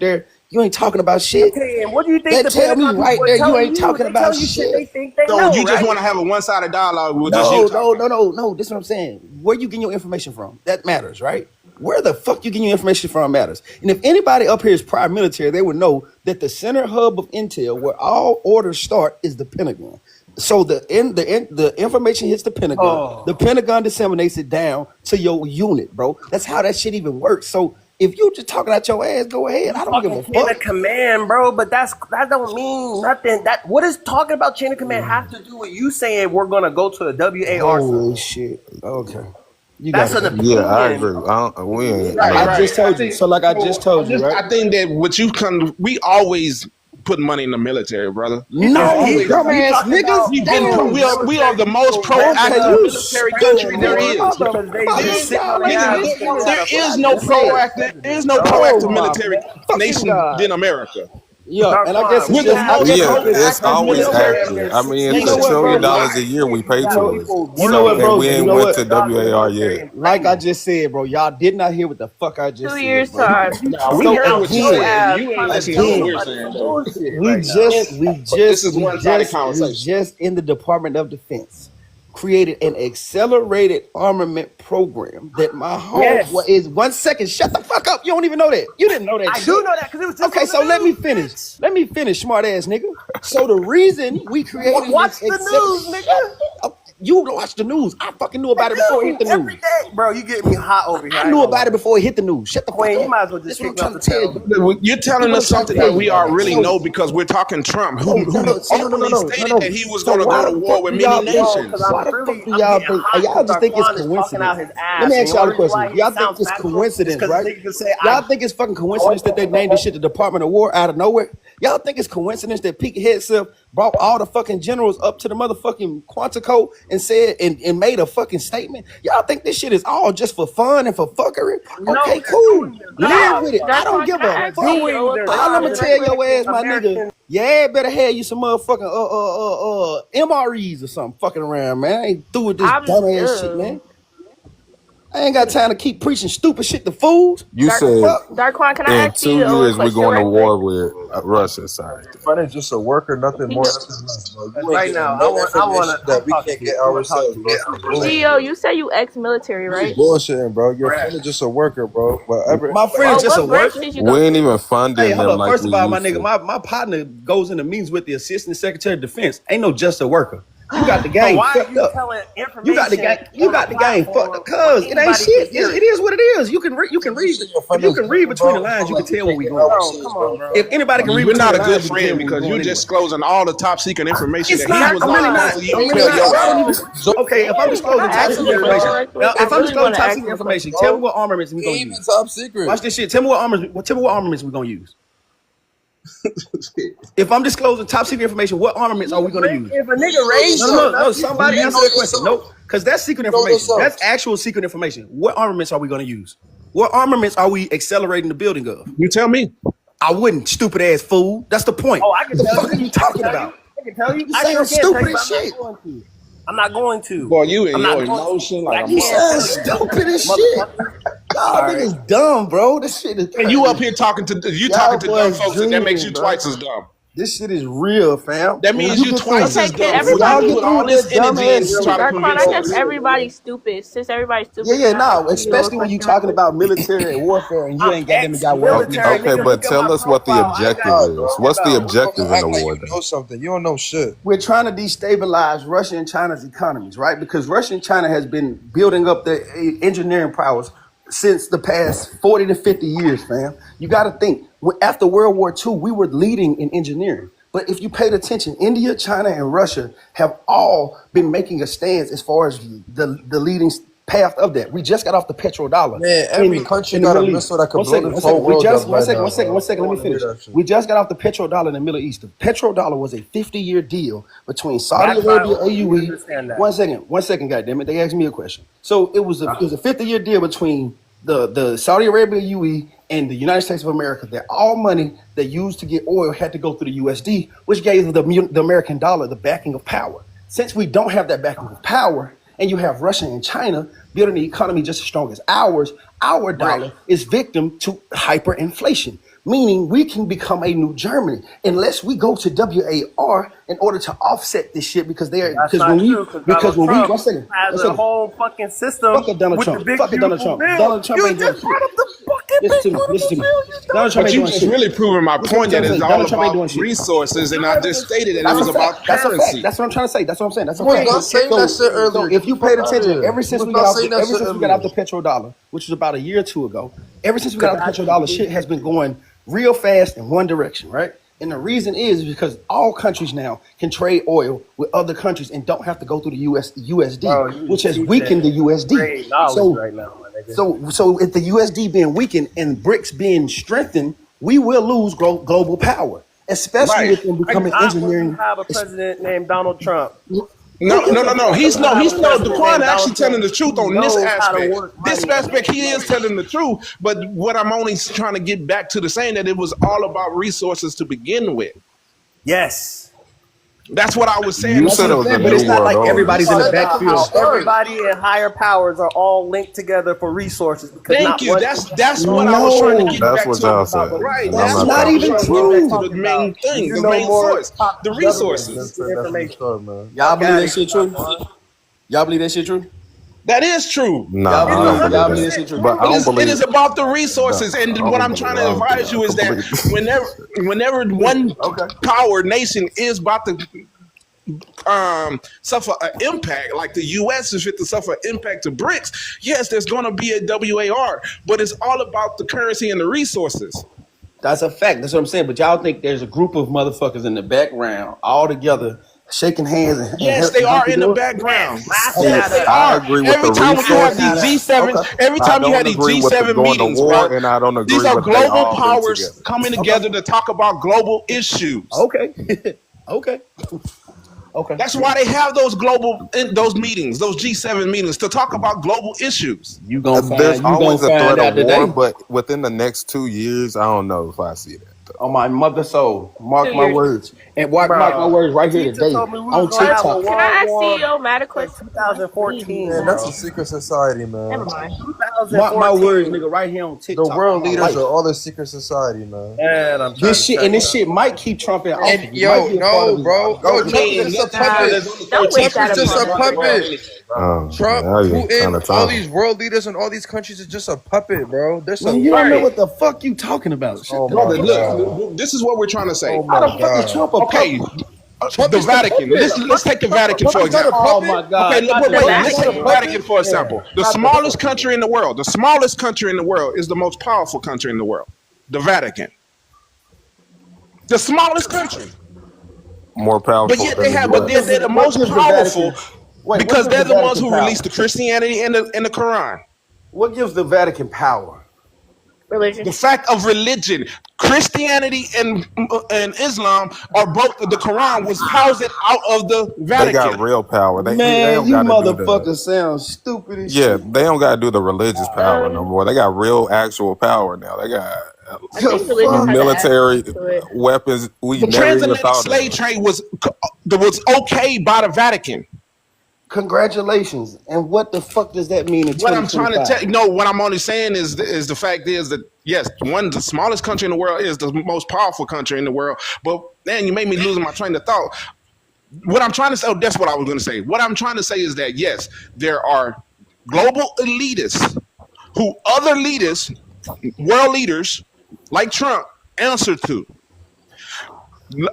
there, you ain't talking about shit. Okay, and what do you think That the tell me Pentagon right people are there, you telling ain't you? talking They about telling you shit shit. they think they So know, you just right? want to have a one-sided dialogue with just you No, talking. no. This is what I'm saying. Where you getting your information from? That matters, right? where the fuck you getting your information from matters. And if anybody up here is prior military, they would know that the center hub of intel, where all orders start, is the Pentagon. So the information hits the Pentagon. The Pentagon disseminates it down to your unit, bro. That's how that shit even works. So if you just talking out your ass, go ahead. I don't give a Chain fuck. of command, bro, but that don't mean nothing. That what is talking about chain of command have to do with you saying we're gonna go to the WAR? Holy shit. Okay. You That's got an it. Yeah, I opinion. agree. We ain't. Right, I right. just told you. think- So like I just told you, right? I think that what you can, we always put money in the military, brother. No, Always. dumbass niggas. We've been, Damn. we are the most Okay, proactive you military country there is. Nigga, There is no proactive. There is no proactive military nation than America. Yeah, and I guess We're the most It's proactive always military accurate. I mean, You it's know $1 what, trillion bro? a year we pay to it. You know what, bro? And we You ain't know went what? to WAR yet. Like I just said, bro, y'all did not hear what the fuck I just 2 said. years bro. time. Nah, we So heard what you again, said. You ain't listening to what we're saying, though. This is one-sided conversation. We just in the Department of Defense created an accelerated armament program that my home is 1 second. Shut the fuck up. You don't even know that. You didn't know that. I do know that because it was just okay. So let me finish. Let me finish, smart ass nigga. So the reason we created Watch this the news, nigga. You watch the news. I fucking knew about it before it hit the news. Every day, bro. You get me hot over here. I knew about it before it hit the news. Shut the fuck up. You might as well just That's what I'm kick trying me to off tell the you. You're telling us something that we already know because we're talking Trump, who openly stated that he was going to go to war with many nations. Why the fuck do y'all think? Y'all just think it's coincidence? Let me ask y'all a question. Y'all think it's coincidence, right? Y'all think it's fucking coincidence that they named this shit the Department of War out of nowhere? Y'all think it's coincidence that Pete Hegseth brought all the fucking generals up to the motherfucking Quantico and said and made a fucking statement? Y'all think this shit is all just for fun and for fuckery? Okay, cool. Live with it. I don't give a fuck. All I'm gonna tell your ass, my nigga, yeah, better have you some motherfucking MREs or something fucking around, man. I ain't through with this dumb ass shit, man. I ain't got time to keep preaching stupid shit to fools. You said Darkwan, can I in ask you 2 a years we're question going to right war with Russia. Sorry. But it's just a worker, nothing more, nothing less. Bro. You ain't Right getting now, no I information want that we can't get ourselves. CEO, you say you ex-military, right? Bullshitting, bro. Your friend is just a worker, bro. Whatever. My friend is just a what branch worker. did you go We ain't to? even funding Hey, hold them up. like First we of all, my used nigga, to. my partner goes into meetings with the Assistant Secretary of Defense. Ain't no just a worker. You got the game why fucked are you up. telling information? You got the game. You got the game fucked up. Cause it ain't shit. It is what it is. You can read. If you can read between the lines, you can tell where we going. Come on, bro. If anybody can read You're between not the a good lines, you can tell friend where we because going you're anyway. disclosing all the top secret information It's that he not. was I'm really not. on. You I'm don't really tell not. I your don't even. Okay, if I'm Can disclosing I top ask secret him a question information, right quick? now if I I'm really disclosing want to top ask secret him a information, question. tell me what armaments we gonna Even use. top secret. Watch this shit. Tell me what armaments. Tell me what armaments we gonna use. If I'm disclosing top secret information, what armaments are we gonna use? If a nigga raised No. Somebody You answer know that question. yourself. Nope, because that's secret You know information. yourself. That's actual secret information. What armaments are we gonna use? What armaments are we accelerating the building of? You tell me. I wouldn't, stupid ass fool. That's the point. Oh, I can What the tell fuck you. are you talking about? I can tell you. You I saying sure can stupid tell you, as but shit. I'm not going to. Boy, you and I'm your not going emotion to. like I a You can't sound tell you, stupid as shit. motherfucker. Y'all All right. niggas dumb, bro. This shit is crazy. And you up here talking to Y'all dumb boys folks, and that makes you dreaming, bro. twice as dumb. This shit is real, fam. That When means you get twice through, as Okay, can dumb. when When y'all you everybody? get put through all with this that dumb energy ass into shit. try to Darkwan, convince I guess us. everybody's stupid. Since everybody's stupid, Yeah, can I no. ask you a Especially when you question right talking quick? about military and warfare, and you I'm ain't goddamn got words for ex-military, nothing. Okay, nigga. but Look at my tell us what the profile. I objective got is. What's the about. objective in Act the like war you then? know something. You don't know shit. We're trying to destabilize Russia and China's economies, right? Because Russia and China has been building up their engineering prowess since the past 40 to 50 years, fam. You got to think, after World War II, we were leading in engineering. But if you paid attention, India, China, and Russia have all been making a stance as far as the leading path of that. We just got off the petrodollar Man, every country in the got a Middle East. missile that could blow this One whole second. world up right now, One second. bro. Let I me wanna hear finish. that shit. We just got off the petrodollar in the Middle East. The petrodollar was a 50-year deal between Saudi That's why Arabia, I AUE. understand that. One second, goddammit. They asked me a question. So it was a 50-year deal between the Saudi Arabia, UAE, and the United States of America. That all money they used to get oil had to go through the USD, which gave the American dollar the backing of power. Since we don't have that backing of power, and you have Russia and China building the economy just as strong as ours, our dollar is victim to hyperinflation. meaning we can become a new Germany unless we go to WAR in order to offset this shit because That's not true because Donald Trump has a whole fucking system fuck Donald with Trump. the big Fuck Donald beautiful Trump. bill. Donald Trump You ain't doing just shit. brought up the fucking Listen big to me. Listen to me. beautiful bill. Donald Trump But ain't you doing just shit. really proving my Listen point to that what I'm it's saying. all Donald Trump ain't doing about shit. resources, and I just stated that it That's was a fact. about That's a fact. currency. That's what I'm trying to say. That's what I'm saying. That's You a was fact. not saying that shit So earlier. if Get you the fuck paid out of attention, here. ever You since was we not got saying that shit off earlier. the petrodollar, which was about a year or two ago, ever since we got off the petrodollar, shit has been going real fast in one direction, right? And the reason is because all countries now can trade oil with other countries and don't have to go through the USD, Bro, you which just has weakened the USD. great knowledge So right now, my nigga. so if the USD being weakened and BRICS being strengthened, we will lose global power, especially Right. with them becoming Not when you engineering. have a president named Donald Trump. No. He's You have a president Daquan named actually Donald telling Trump the truth who on this knows how to aspect. work This money and aspect, make he is money. telling the truth. But what I'm only trying to get back to the saying that it was all about resources to begin with. Yes. That's what I was saying. You That's said what it I'm was a saying, but new it's not world like order. You everybody's in the said that from the backfield. How start. everybody and higher powers are all linked together for resources because Thank not you. one. That's what I was trying to No, get That's back what to. y'all About said, what Right. and I'm That's that's not what not I was talking even trying about to that. get back true. to the talking main about. thing, You the know main more source, top the government Been resources. said that from the information. start, man. Y'all Fuck believe out that of shit here, true? Don. Y'all believe that shit true? That is true. Nah, It's I don't believe Y'all believe that. that 100% shit true? But I It don't is. It believe. is about the Nah, resources, I and what don't I'm believe. trying I to don't think advise I you is can that believe. whenever one Okay. power nation is about to suffer an impact, like the U.S. is fit to suffer an impact to BRICS, yes, there's going to be a WAR, but it's all about the currency and the resources. That's a fact. That's what I'm saying. But y'all think there's a group of motherfuckers in the background all together shaking hands and Yes, they are hunky in the dory? background. Laughing Yes, at they us. I are. agree with the Every time when you have Laughing these at resources. us. G7, Okay. every I time you don't have these agree with the G7 going to meetings, war, bro, and I don't these agree are with they global all been powers together. coming Okay. together to talk about global issues. Okay. Okay. Okay. That's why they have those meetings, those G7 meetings, to talk about global issues. There's You gonna always a find threat of out war, today. but within the next 2 years, I don't know if I see that. On my mother soul. 2 Mark my years. words. And mark my Bro, words right here teacher today told me we was on gonna have a TikTok. Can I world ask war CEO Matt a in question? Man, 2014, that's a bro. secret society, man. Never mind. Mark my words, 2014. nigga, right here on The TikTok. On world my leaders life. are all a secret society, man. And I'm trying This to shit tell and you. this shit might keep Trump in And office. We might yo, be a part of no, his bro, I Trump is mean, just a let this man puppet. that's on the Don't 13th wish Trump that is president just upon a is us, right about bro. puppet. anything. Trump, Now you kind Putin, of all talking. these world leaders in all these countries is just a puppet, bro. They're Man, so you don't know Right. what the fuck you talking about. Shut Oh the my Brother, fuck up. god. look, this is what we're trying to say. Oh How my the fuck is god. Trump a Okay, puppet? Trump the is the Vatican. puppet. Let's take the Vatican for Trump's not a example. Oh puppet. my Okay, god. look, Not wait, the The wait. fucking Let's take the Vatican. puppet. Vatican for Man, example. The not the smallest fucking country in the world. The smallest country in the world is the most powerful country in the world. The Vatican. The smallest country. More But powerful yet than they the have, but U.S. they're the What most gives the powerful Vatican wait, what because gives they're the the ones Vatican who released power? the Christianity and the Quran. What gives the Vatican power? The Religion. fact of religion, Christianity and Islam are both. The Quran was housed out of the They got Vatican. real power. They Man, don't you got to do the motherfuckers sound stupid as yeah. shit. They don't got to do the religious power no Um, more. They got real actual power now. They got I The think religion fuck? has an military aspect to it. weapons we The never even transatlantic thought slave of. trade was okay by the Vatican. Congratulations. And what the fuck does that mean in What I'm trying to tell 2025? you, no, what I'm only saying is the fact is that yes, one the smallest country in the world is the most powerful country in the world. But man, you made me lose my train of thought. What I'm trying to say, oh, that's what I was going to say. What I'm trying to say is that yes, there are global elitists who other leaders, world leaders like Trump, answer to.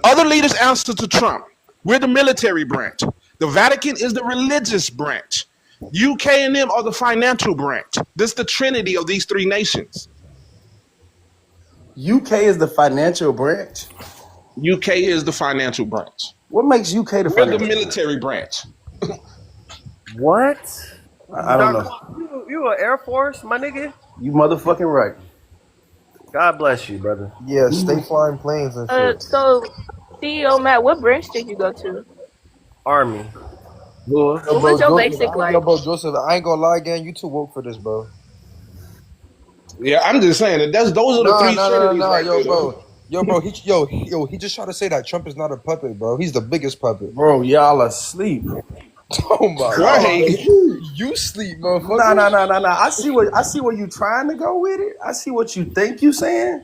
Other leaders answer to Trump. We're the military branch. The Vatican is the religious branch. UK and them are the financial branch. This is the trinity of these three nations. UK is the financial branch? UK is the financial branch. What makes UK the We're the financial branch? military branch. What? I don't know. You an Air Force, my nigga? You motherfucking right. God bless you, brother. yeah. Stay flying planes and shit. So CEO Matt, what branch did you go to? Army. Yo, What bro, was your Joseph. basic Yo, like? bro, Joseph. I ain't gonna lie, again. You too woke for this, bro. Yeah, I'm just saying that those are the Nah, three nah, nah, trinities nah, right yo, there, bro. though. Yo, bro, he just tried to say that Trump is not a puppet, bro. He's the biggest puppet. Bro, y'all asleep. Oh my Right. god. You sleep, motherfucker. Nah. I see where you trying to go with it. I see what you think you saying.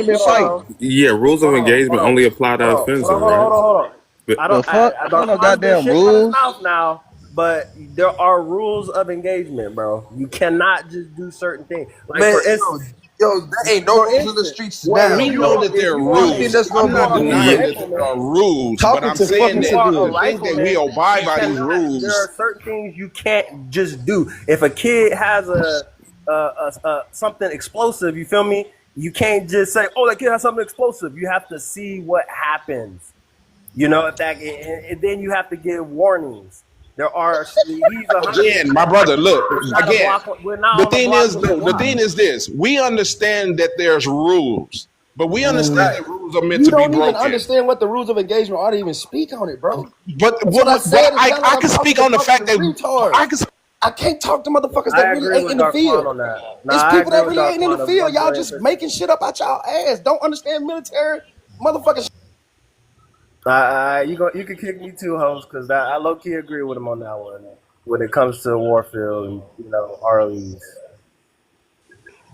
only been fighting. Yeah, rules of engagement only apply to offenses, right? Hold on. But The fuck? The Ain't no Hamas been goddamn shitting out his rules. mouth now, but there are rules of engagement, bro. You cannot just do certain things. Like Man, for it's example, Yo, there ain't no For rules in the instance, streets well, now, We if you know bro. are that if there are you are You a think rules. that's if gonna I'm you not are move a the denying needle? that there rifleman, are rules, but talking I'm to if saying you that are a the thing that we rifleman, abide you by these cannot. There rules. are certain things you can't just do. If a kid has a something explosive, you feel me? You can't just say, "Oh, that kid has something explosive." You have to see what happens. You know, if that, and then you have to give warnings. There are. He's 100%. Again, my brother, look, It's not a again, block. We're not on the block with the LeBron. thing is this. We understand that there's rules, but we understand Right. that rules are meant You to be don't even broken. understand what the rules of engagement are to even speak on it, bro. But That's what I but said. It sounds like I I'm can talking speak to on the fucking fact that retards. I can. I can't talk to motherfuckers that I really agree ain't with in the Darquan field. on that. No, It's I people agree that with really ain't in the Darquan a field. Y'all billion just percent. making shit up out y'all ass. Don't understand military motherfuckers. You can kick me too, host, because I low key agree with him on that one when it comes to Warfield and ROEs.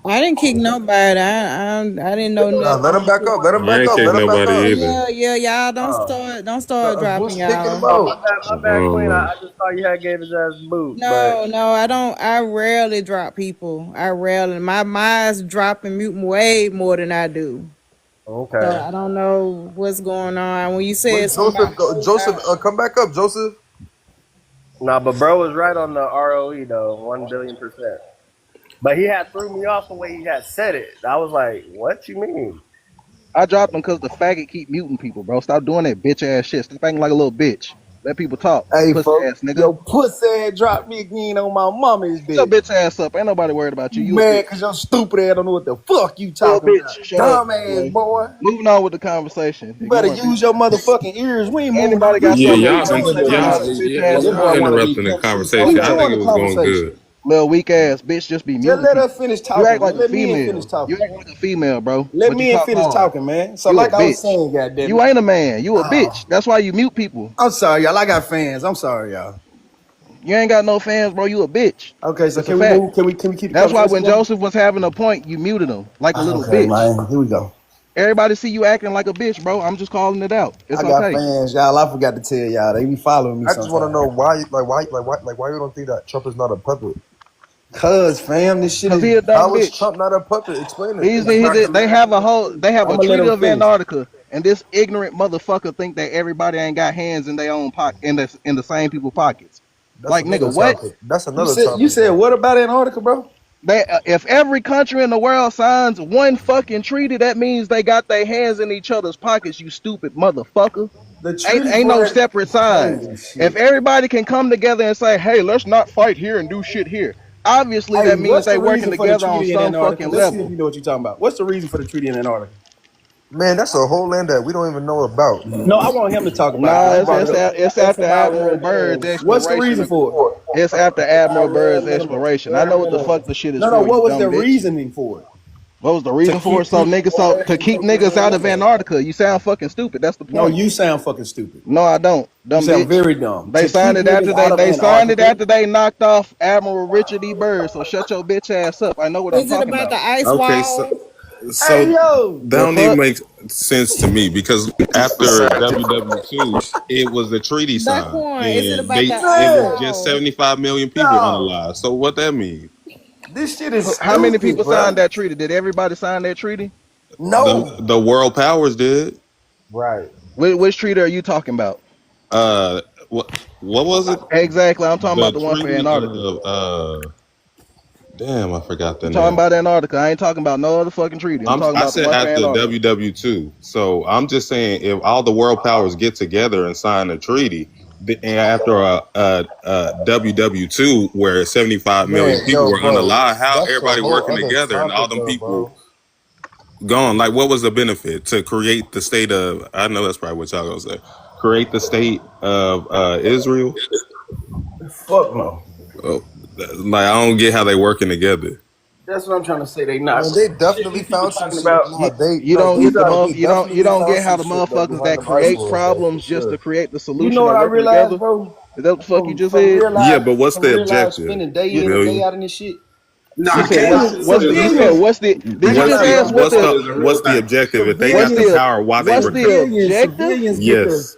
I didn't kick nobody. I didn't know Nah, let him nothing. back up. Let him I back ain't up. kick Let him back nobody up. either. Yeah, y'all Oh, don't start dropping Who's kicking him y'all. oh, out? my bad, I Queen. don't know. I just thought you had gave his ass boot, but No, I don't. I rarely drop people. I rarely. My mind's dropping mute way more than I do. So okay. I don't know what's going on. When you said Wait, something Joseph, about close Joseph, out, come back up, Joseph. Nah, but bro was right on the ROE though, 1 billion%. But he had threw me off the way he had said it. I was like, "What you mean?" I dropped him because the faggot keep muting people, bro. Stop doing that bitch ass shit. Stop acting like a little bitch. Let people talk. Hey, Pussy folks, ass nigga. yo, pussy dropped me again on my mama's Shut your bitch. bitch ass up. Ain't nobody worried about you. You You a mad bitch. because your stupid ass don't know what the fuck you You a talking bitch. about. Shut up, Dumb ass boy. boy. Moving on with the conversation. You better Ignoring use bitch your ass. motherfucking ears. We ain't moving Anybody on. got Yeah, You something to y'all, say? enjoying the Say y'all, something, conversation. bitch ass This boy y'all nigga. want to be interrupting the comfortable conversation. talking. I Enjoying think it the was going conversation. good. Little weak ass bitch just be Just muting let her people. finish You act talking, man. like a Let me finish female. You talking. act like a female, bro. Let But you me talk finish hard. talking, man. So You a like I was bitch. saying, goddamn You it. ain't a man. You a Oh, bitch. That's why you mute people. I'm sorry, y'all. I got fans. I'm sorry, y'all. You ain't got no fans, bro. You a bitch. Okay, so It's a can we fact. move? Can we keep the That's why conversation when going? Joseph was having a point, you muted him like a little Okay, bitch. man. Here we go. Everybody see you acting like a bitch, bro. I'm just calling it out. It's I got okay. fans, y'all. I forgot to tell y'all. They be following me I just want to sometimes. know why you don't think that Trump is not a puppet? Cause fam, this shit Cause is. he a dumb How is bitch. Trump not a puppet? Explain it. He's, It's he's not they have a whole they have I'm a gonna let treaty him of finish. Antarctica, and this ignorant motherfucker think that everybody ain't got hands in their own pocket in the same people pockets. That's Like another nigga, what? topic. That's You another said topic. what about Antarctica, bro? They if every country in the world signs one fucking treaty, that means they got their hands in each other's pockets. You stupid motherfucker. The Ain't treaty ain't for no that. separate signs. Holy If shit! everybody can come together and say, "Hey, let's not fight here and do shit here," obviously Hey, that means what's they the working reason for the together on treaty in some Antarctica? fucking Let's see if level. you know what you're talking about. What's the reason for the treaty in Antarctica? Man, that's a whole land that we don't even know about. No, I want him to talk about it Nah, because he brought it up. it's Hey, after from our Admiral Byrd's what's the exploration. reason for it? It's after Admiral Byrd's Let him. exploration. I know what the fuck the shit is No. for, What you was the dumb bitch. reasoning for it? What was the To reason for keep it? So people niggas, on so Earth to and keep take this niggas land out of over. Antarctica. You sound fucking stupid. That's the No, point. you sound fucking stupid. No, I don't, You dumb sound bitch. very dumb. They To signed keep it niggas after out of they signed it Antarctica. after they knocked off Admiral Richard E. Byrd. So shut your bitch ass up. I know what I'm is it talking about the about. ice Okay, wall? Hey so yo, that The don't even fuck? make sense to me because after WW2, it was a treaty signed, Daquan, is it and about the it ice was man, just wall? 75 million people no, unalive. So what that mean? this shit is How many stupid, people bro. signed that treaty? Did everybody sign that treaty? No, The world powers did. right. Which treaty are you talking about? Uh, what was it? Exactly. I'm talking about The the one for treaty Antarctica. of damn, I forgot the I'm talking name. about Antarctica. I ain't talking about no other fucking treaty. I'm talking I about the said one for after Antarctica. WW2. So I'm just saying if all the world powers get together and sign a treaty, and after WW2 where 75 million Man, people yo, were bro, unalive, how that's a everybody whole working other together and all topic, them though, people bro. gone? Like, what was the benefit to create the state of? I know that's probably what y'all gonna say. Create the state of Israel. Fuck no. Oh, like I don't get how they working together. That's what I'm trying to say. They not. Man, they Shit, definitely these people found some talking shit. about. Nah, they You like don't they get the like they you definitely don't found get how some the shit though motherfuckers behind that them ice create walls though, for problems just to sure. create the You know solution what are I working realized, together. bro? Is that what the fuck you just From said? real Yeah, life, but what's from the real life, objective? spending day in and day Million. out in this shit. You Nah, said civilians, you said civilians, what's the did you What's just civilians the ask don't get what what's that the the as a real what's the thing. objective if they what's got the Civilians, the power while they what's were the civilians, objective? civilians get the yes.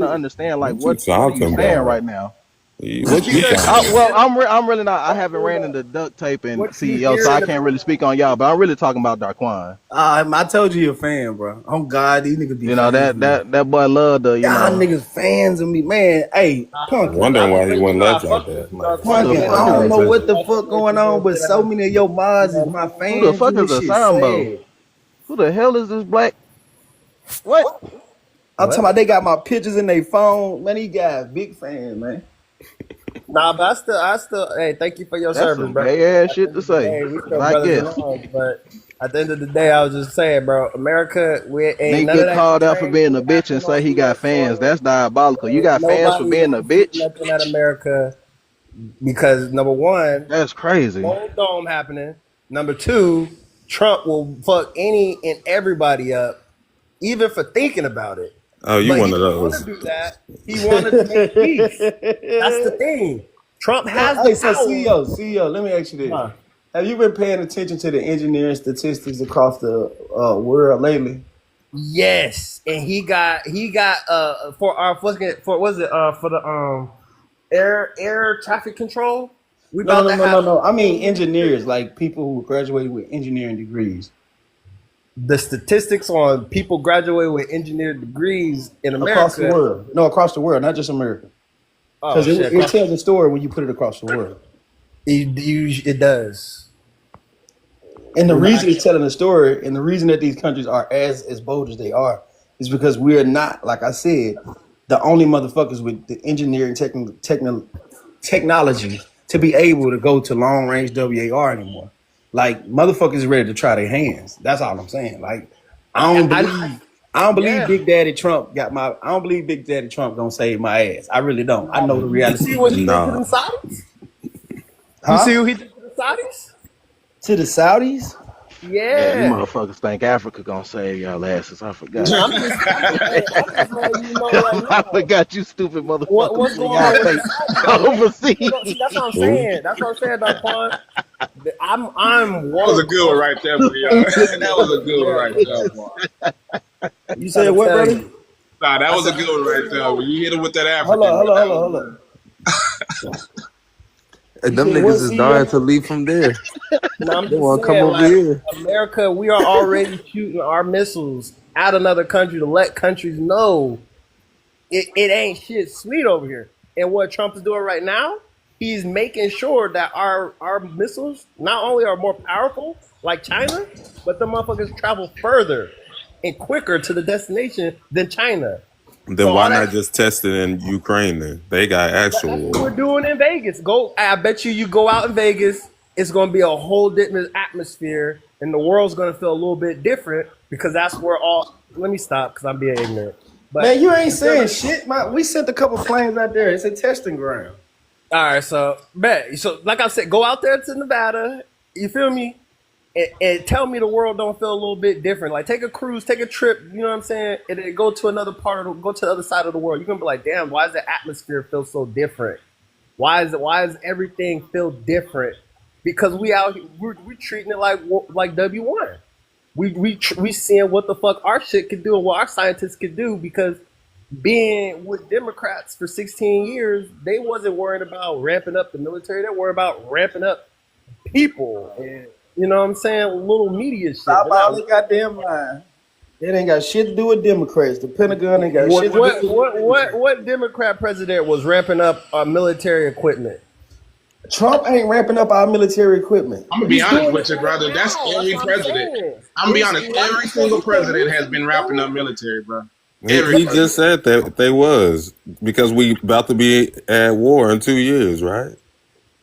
trying to understand like What you what are you talking saying about? right now? What you talking Well, about? I'm really not. I haven't ran into duct tape and What you CEO, so I hearing? can't really speak on y'all. But I'm really talking about Darquan. I told you you're a fan, bro. Oh God, these niggas be You know fans of that me. that boy love the Y'all niggas fans of me, man. Hey, Punkin, Wondering why he wasn't left like that. Like, who the Punkin. fuck I is don't it? know what the fuck going on, but so many of your mods is my Who the fans, fuck and is this a shit Sambo? sad. Who the hell is this black? What? I'm What? talking about they got my pictures in their phone. Man, these guys big fan, man. Nah, but I still, hey, thank you for your That's service, some bro. gay ass At the shit end to of the say. day, we But still I brothers in guess arms. But at the end of the day, I was just saying, bro, America, we ain't nigga none of get that called out for Ukraine being a shit bitch and happening say on he got U.S. fans. soil. That's diabolical. You Ain't got fans for nobody being a gonna shoot bitch? nothing at America because number one, That's crazy. Gold Dome happening. Number two, Trump will fuck any and everybody up, even for thinking about it. Oh, you But he one of didn't want those. to do that. He wanted to make peace. That's the thing. Trump So, has the hey, so power. CEO, let me ask you this: Huh. have you been paying attention to the engineering statistics across the world lately? Yes, and he got for our for was it for the air traffic control. We No, no, about no, to no, no, have no. I mean millions of engineers, like people who graduated with engineering degrees the statistics on people graduating with engineering degrees in across the America. world. No, across the world, not just America. Oh Because it, shit! it tells a story when you put it across the world. It does. And the You know, reason it's telling a story, and the reason that these countries are as bold as they are, is because we're not, like I said, the only motherfuckers with the engineering technology to be able to go to long range WAR anymore. Like motherfuckers is ready to try their hands. That's all I'm saying. Like I don't believe yeah. Big Daddy Trump got my. I don't believe Big Daddy Trump gonna save my ass. I really don't. I know the You see reality. what he did to Nah. them Saudis? You see Huh? what he did to the Saudis? To the Saudis? Yeah, you Yeah. motherfuckers think Africa gonna save y'all asses. I forgot. No, I'm just letting you know right I now. forgot you stupid motherfuckers What's say going y'all on with the think Saudis? overseas. See, that's what I'm Who? saying. That's what I'm saying, Daquan. I'm That was woke a good one on right there, the but stuff yeah, going that on was a with good one right America, there, bro. boy. You I'm trying said to what, tell brother? you. Nah, that I was a said good I'm one right very there. When woke. you hit him with that Hold on, African, hold but on, that hold on, was hold good. on. And You them said niggas what, is dying to CEO? leave from there. No, I'm They just want to come saying, over like here. America, we are already shooting our missiles at another country to let countries know it ain't shit sweet over here. And what Trump is doing right now, he's making sure that our missiles not only are more powerful, like China, but the motherfuckers travel further and quicker to the destination than China. Then So why all that not just test it in Ukraine? Then they got that's actual. what we're doing in Vegas. Go, I bet you go out in Vegas, it's going to be a whole different atmosphere, and the world's going to feel a little bit different because that's where all. Let me stop because I'm being ignorant. But Man, you ain't it's gonna saying shit. We sent a couple planes out there. It's a testing ground. all right, so bet. So like I said, go out there to Nevada. You feel me? And tell me the world don't feel a little bit different. Like take a cruise, take a trip. You know what I'm saying? And then go to another go to the other side of the world. You're gonna be like, damn, why does the atmosphere feel so different? Why is everything feel different? Because we out here, we're treating it like W1. We seeing what the fuck our shit could do and what our scientists could do because being with Democrats for 16 years, they wasn't worried about ramping up the military. They're worried about ramping up people and you know what I'm saying, little media shit. Stop They're all not they goddamn line. It ain't got shit to do with Democrats. The Pentagon ain't got shit to do with Democrats. what Democrat president was ramping up military equipment? Trump ain't ramping up our military equipment. I'm gonna be He's honest doing with it you, right brother. That's now. That's every what I'm president. saying. I'm gonna be It's honest. right Every before single he said president has been wrapping up military, bro. Every He president. just said that they was because we about to be at war in 2 years, right?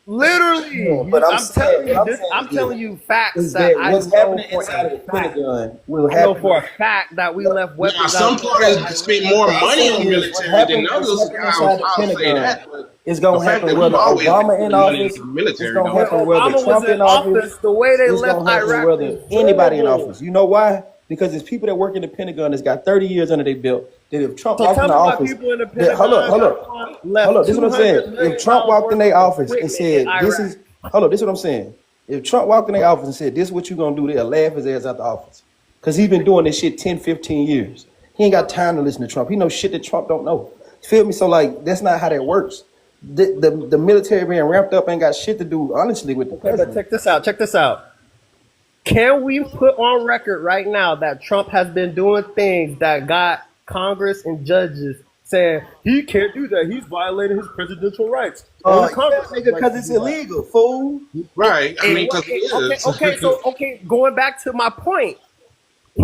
literally. But I'm I'm saying, telling what you I'm this. saying I'm is this: telling you facts is that that I what's know happening for inside a of the fact. Pentagon will I know happen. for a fact that we left Now, weapons some out there parties in spend Iran. more What I'm money saying on is military than what's others. happening inside the I'll say Pentagon that, but is the gonna fact happen that whether we've always been Obama in putting money office. into the It's military gonna don't When happen change. whether Obama was Trump in in office. office, the way they It's left gonna happen Iraq whether is anybody in horrible. office. You know why? Because it's people that work in the Pentagon that's got 30 years under their belt. That if Trump So walked tell into me why office, people in the that hold up, Pentagon hold left up. This is what I'm $200 saying. If million Trump walked in worth their of office and equipment in said, "This Iraq. is," hold up, this is what I'm saying. If Trump walked in their office and said, "This is what you gonna do," they'll laugh his ass out the office. Because he's been doing this shit 10, 15 years. He ain't got time to listen to Trump. He knows shit that Trump don't know. Feel me? So like that's not how that works. The military being ramped up ain't got shit to do, honestly, with the Okay, but president. check this out. Check this out. Can we put on record right now that Trump has been doing things that got Congress and judges saying he can't do that? He's violating his presidential rights. Only Yeah, Congress has the nigga, right because to it's do that. illegal, fool. Right. I And mean, what? because it Okay, is. okay, so okay. Going back to my point,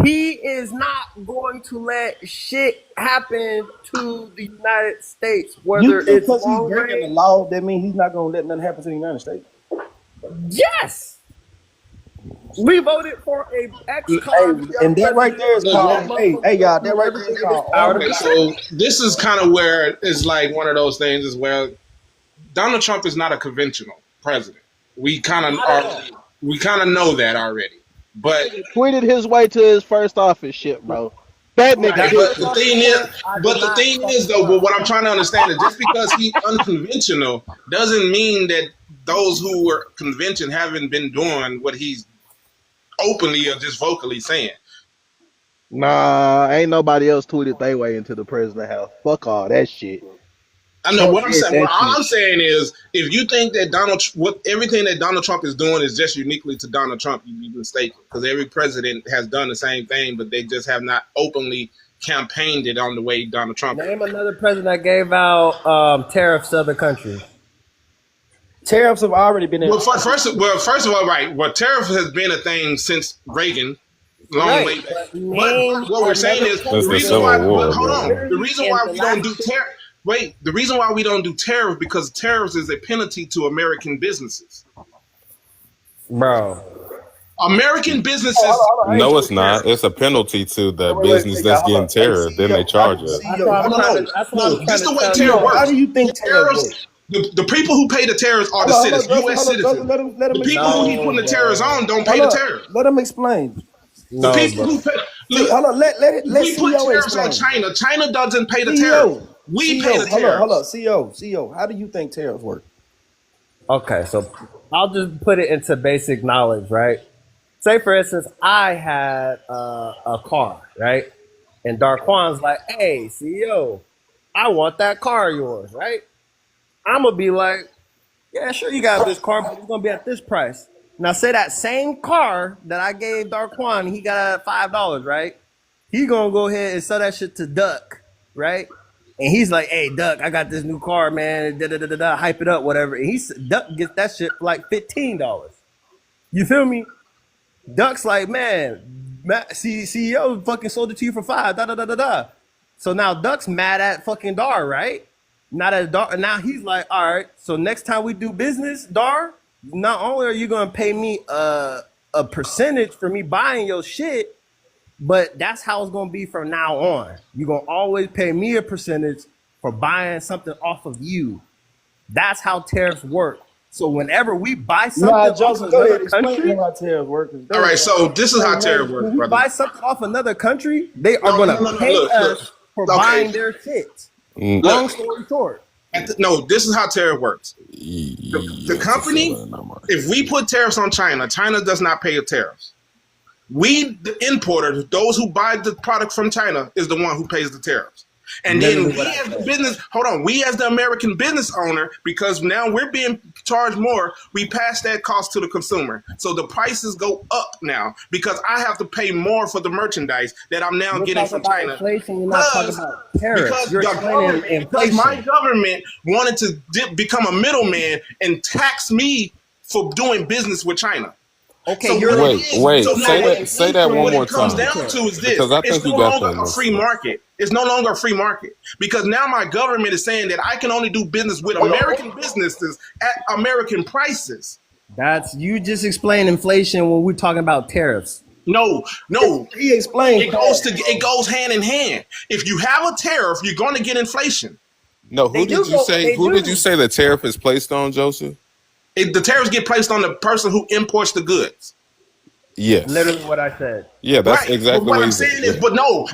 He is not going to let shit happen to the United States, You whether think it's because he's long breaking the range. law, that means he's not gonna let nothing happen to the United States? Yes, we voted for a Hey, ex-con to be our and that right president. there is Look, That called, motherfucker hey, gonna y'all, that do right there is everything in his called power to okay, armed protect. so this is kind of where it's like one of those things is where Donald Trump is not a conventional president. We kind of Not at are, all. we kind of know that already. That But nigga tweeted his way to his first office shit, bro. That nigga right, That did but first the it. office thing is, part, I did but the not thing is fucking though, but love. what I'm trying to understand is just because he's unconventional doesn't mean that those who were convention haven't been doing what he's openly or just vocally saying. Nah, ain't nobody else tweeted their way into the president house. Fuck all that shit. I know Trump what I'm did saying. that What all shit. I'm saying is, if you think that what everything that Donald Trump is doing is just uniquely to Donald Trump, you'd be mistaken. Because every president has done the same thing, but they just have not openly campaigned it on the way Donald Trump is. Name another president that gave out tariffs to other countries. tariffs have already been in. First of all, right. Well, tariff has been a thing since Reagan, long Right. way back. But But name what we're saying another is Since the the reason president, why. Civil But War, hold on, bro. the literally reason in why the we don't last do tariff. Wait, the reason why we don't do tariff because tariffs is a penalty to American businesses. bro. American Oh, businesses hold on, I ain't No, say it's tariff. not. It's a penalty to the Hey, business y'all, that's hold getting on. Hey, tariffed. Then they CEO, how, charge us. That's what CEO, I'm how do, trying to. No, That's what I'm no. This trying is to the way tell tariff CEO, how y'all. do works. you think The tariffs work? tariffs, the people who pay the tariffs are the Hold on, citizens, Joseph, U.S. hold on, Joseph, citizens. let him The people who he explain. putting No, the tariffs on bro. don't pay Hold the up, tariff. let him explain. The No, people bro. who pay, See, look, hold on, if let we put CEO tariffs on explain. China, China doesn't pay the tariff. CEO, We pay the CEO, hold up, tariffs. CEO, how do you think tariffs work? Okay, so I'll just put it into basic knowledge, right? Say, for instance, I had a car, right? And Darquan's like, hey, CEO, I want that car of yours, right? I'm going to be like, yeah, sure, you got this car, but it's going to be at this price. Now, say that same car that I gave Darquan, he got at $5, right? He going to go ahead and sell that shit to Duck, right? And he's like, hey, Duck, I got this new car, man. Da, da, da, da, da, hype it up, whatever. And Duck gets that shit for like $15. You feel me? Duck's like, man, CEO fucking sold it to you for 5. Da da da da da. So now Duck's mad at fucking Dar, right? Not at Dar. Now he's like, all right. So next time we do business, Dar, not only are you gonna pay me a percentage for me buying your shit, but that's how it's gonna be from now on. You're gonna always pay me a percentage for buying something off of you. That's how tariffs work. So whenever we buy Nah, something off Joseph, go another ahead, explain to country, him how tariffs work. All right, so this is how tariff works, when we brother. buy something off another country, they are No, no, gonna no, no, no. pay Look. us for Okay, buying their shit. Mm, look. Long story short, No, this is how tariff works. The yes, it's company, selling that much. if we put tariffs on China, China does not pay the tariffs. We, the importer, those who buy the product from China, is the one who pays the tariffs. And then literally we what I as the said. business, hold on, we as the American business owner, because now we're being charged more, we pass that cost to the consumer. So the prices go up now because I have to pay more for the merchandise that I'm now You're getting talking from about China. inflation. You're not talking Because about tariffs. because You're the explaining government, because my inflation. government wanted to become a middleman and tax me for doing business with China. Okay, So what you're it Wait, is, wait. so now Say what that. it Say is, that one what more it comes time, down to is this: because I it's think no you got longer that a mixed free up. market. It's no longer a free market because now my government is saying that I can only do business with American businesses at American prices. That's you just explained inflation when we're talking about tariffs. No, He explained tariffs, it goes hand in hand. If you have a tariff, you're going to get inflation. No, They do go. They who did you do. say the tariff is placed on, Joseph? The tariffs get placed on the person who imports the goods. Yes. Literally what I said. Yeah, that's Right. But exactly what what I'm he said. saying is, Yeah.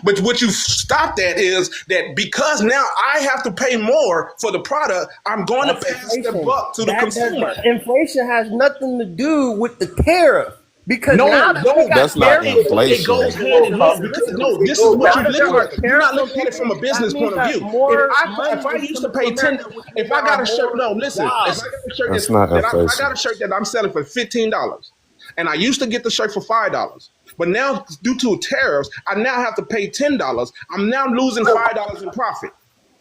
but what you stopped at is that because now I have to pay more for the product, I'm going to That's pass the inflation. buck to the consumer. Inflation has nothing to do with the tariff because now that we got That's not tariffs, It goes inflation. hand in hand listen, because listen. no, this is what Now you that there literally, are you're not tariffs on looking at it from something, a that business means point of that view. If more if money I is used to coming to pay 10, America, which means if I there are got a shirt, more no, listen, if I jobs. got a shirt That's not I got inflation. a shirt that I'm selling for $15, and I used to get the shirt for $5. But now, due to tariffs, I now have to pay $10. I'm now losing $5 in profit.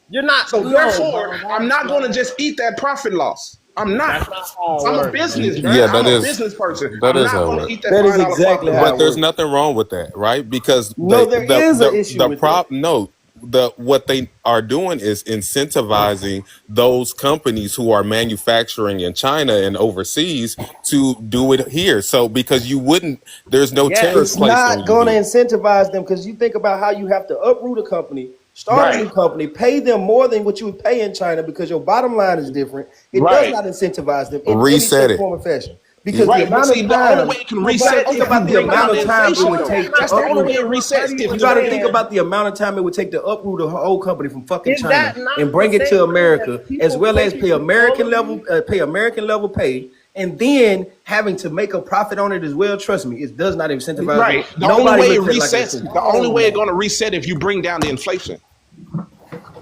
You're not So no, therefore, bro. I'm That's not going to no. just eat that profit loss. I'm not. That's not how it I'm a works, bro. businessman. Yeah, I'm a business person. that I'm is not how it going to works. eat that That is $5 exactly profit. how But it there's works. nothing wrong with that, right? Because No, there is an issue with that. what they are doing is incentivizing those companies who are manufacturing in China and overseas to do it here. So because there's no tariffs It's Yes. placed on not you going to here. incentivize them because you think about how you have to uproot a company, start a Right. new company, pay them more than what you would pay in China because your bottom line is different. It does Right. not incentivize them in any Reset shape, it. form, or fashion because the Right. But amount see, of the only time. way it can You got to reset think is if you about the bring down amount the of time it inflation, would though. take to That's the only way uproot. it resets. If You the got to think about the amount of time it would take to uproot a whole company from fucking Is China that not and the bring it to same thing as America, as people well as taking control of you? pay American level pay, and then having to make a profit on it as well. Trust me, it does not incentivize them. right, the only Nobody way it looks at it like an resets, incentive. the only way it's going to reset if you bring down the inflation.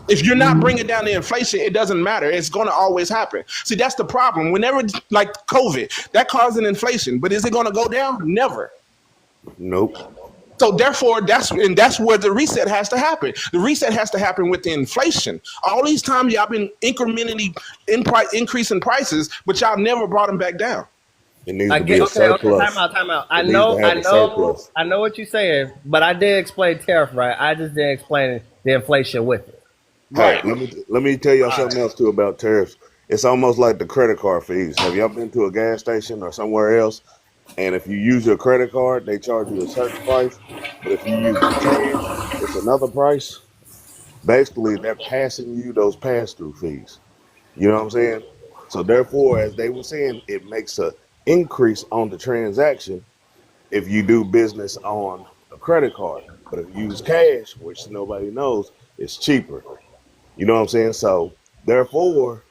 If you're not bringing down the inflation, it doesn't matter. It's going to always happen. See, that's the problem. Whenever, like COVID, that caused an inflation, but is it going to go down? Never. Nope. So therefore, that's where the reset has to happen. The reset has to happen with the inflation. All these times y'all been incrementally increasing prices, but y'all never brought them back down. It needs I to be get a okay. surplus. Time out. I It needs to know, have a surplus. I know what you're saying, but I did explain tariff right. I just didn't explain the inflation with it. Hey, Right. let me tell y'all something else too about tariffs. It's almost like the credit card fees. Have y'all been to a gas station or somewhere else? And if you use your credit card, they charge you a certain price. But if you use cash, it's another price. Basically, they're passing you those pass-through fees. You know what I'm saying? So therefore, as they were saying, it makes a increase on the transaction if you do business on a credit card. But if you use cash, which nobody knows, it's cheaper. You know what I'm saying? So therefore,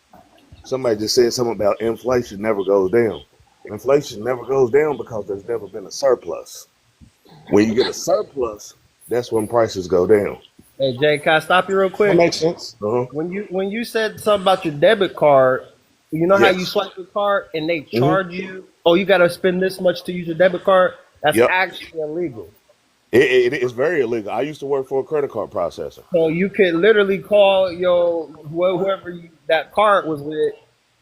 somebody just said something about inflation never goes down. Inflation never goes down because there's never been a surplus. When you get a surplus, that's when prices go down. Hey Jay, can I stop you real That quick? makes sense. Uh-huh. When you said something about your debit card, you know how you Yes. swipe your card and they Hmm. charge you? Oh, you got to spend this much to use your debit card. That's Yep. actually illegal. It is very illegal. I used to work for a credit card processor. So you could literally call your whoever that card was with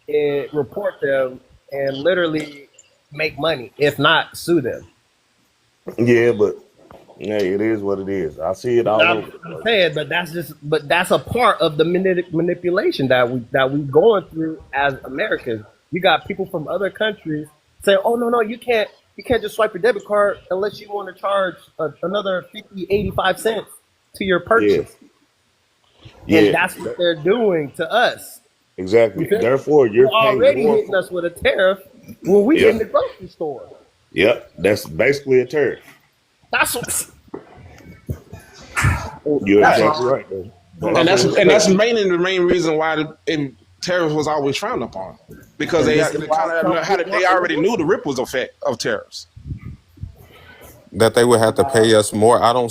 and report them and literally make money. If not, sue them. Yeah, but hey, it is what it is. I see it all over the I'm place. saying, but that's a part of the manipulation that we going through as Americans. You got people from other countries saying, "Oh no, you can't just swipe your debit card unless you want to charge another 50, 85 cents to your Yeah, purchase," and yeah, that's what they're doing to us. You exactly. feel me? Therefore, They're you're paying already more hitting for. us with a tariff when we in Yep, the grocery store. yep. That's basically a tariff. That's what. You're Right. exactly right, man. And Full that's respect. mainly the main reason why tariffs was always frowned upon, because And they, this is they why kind it comes of with they already knew the ripples effect of tariffs. That they would have to pay us more. I don't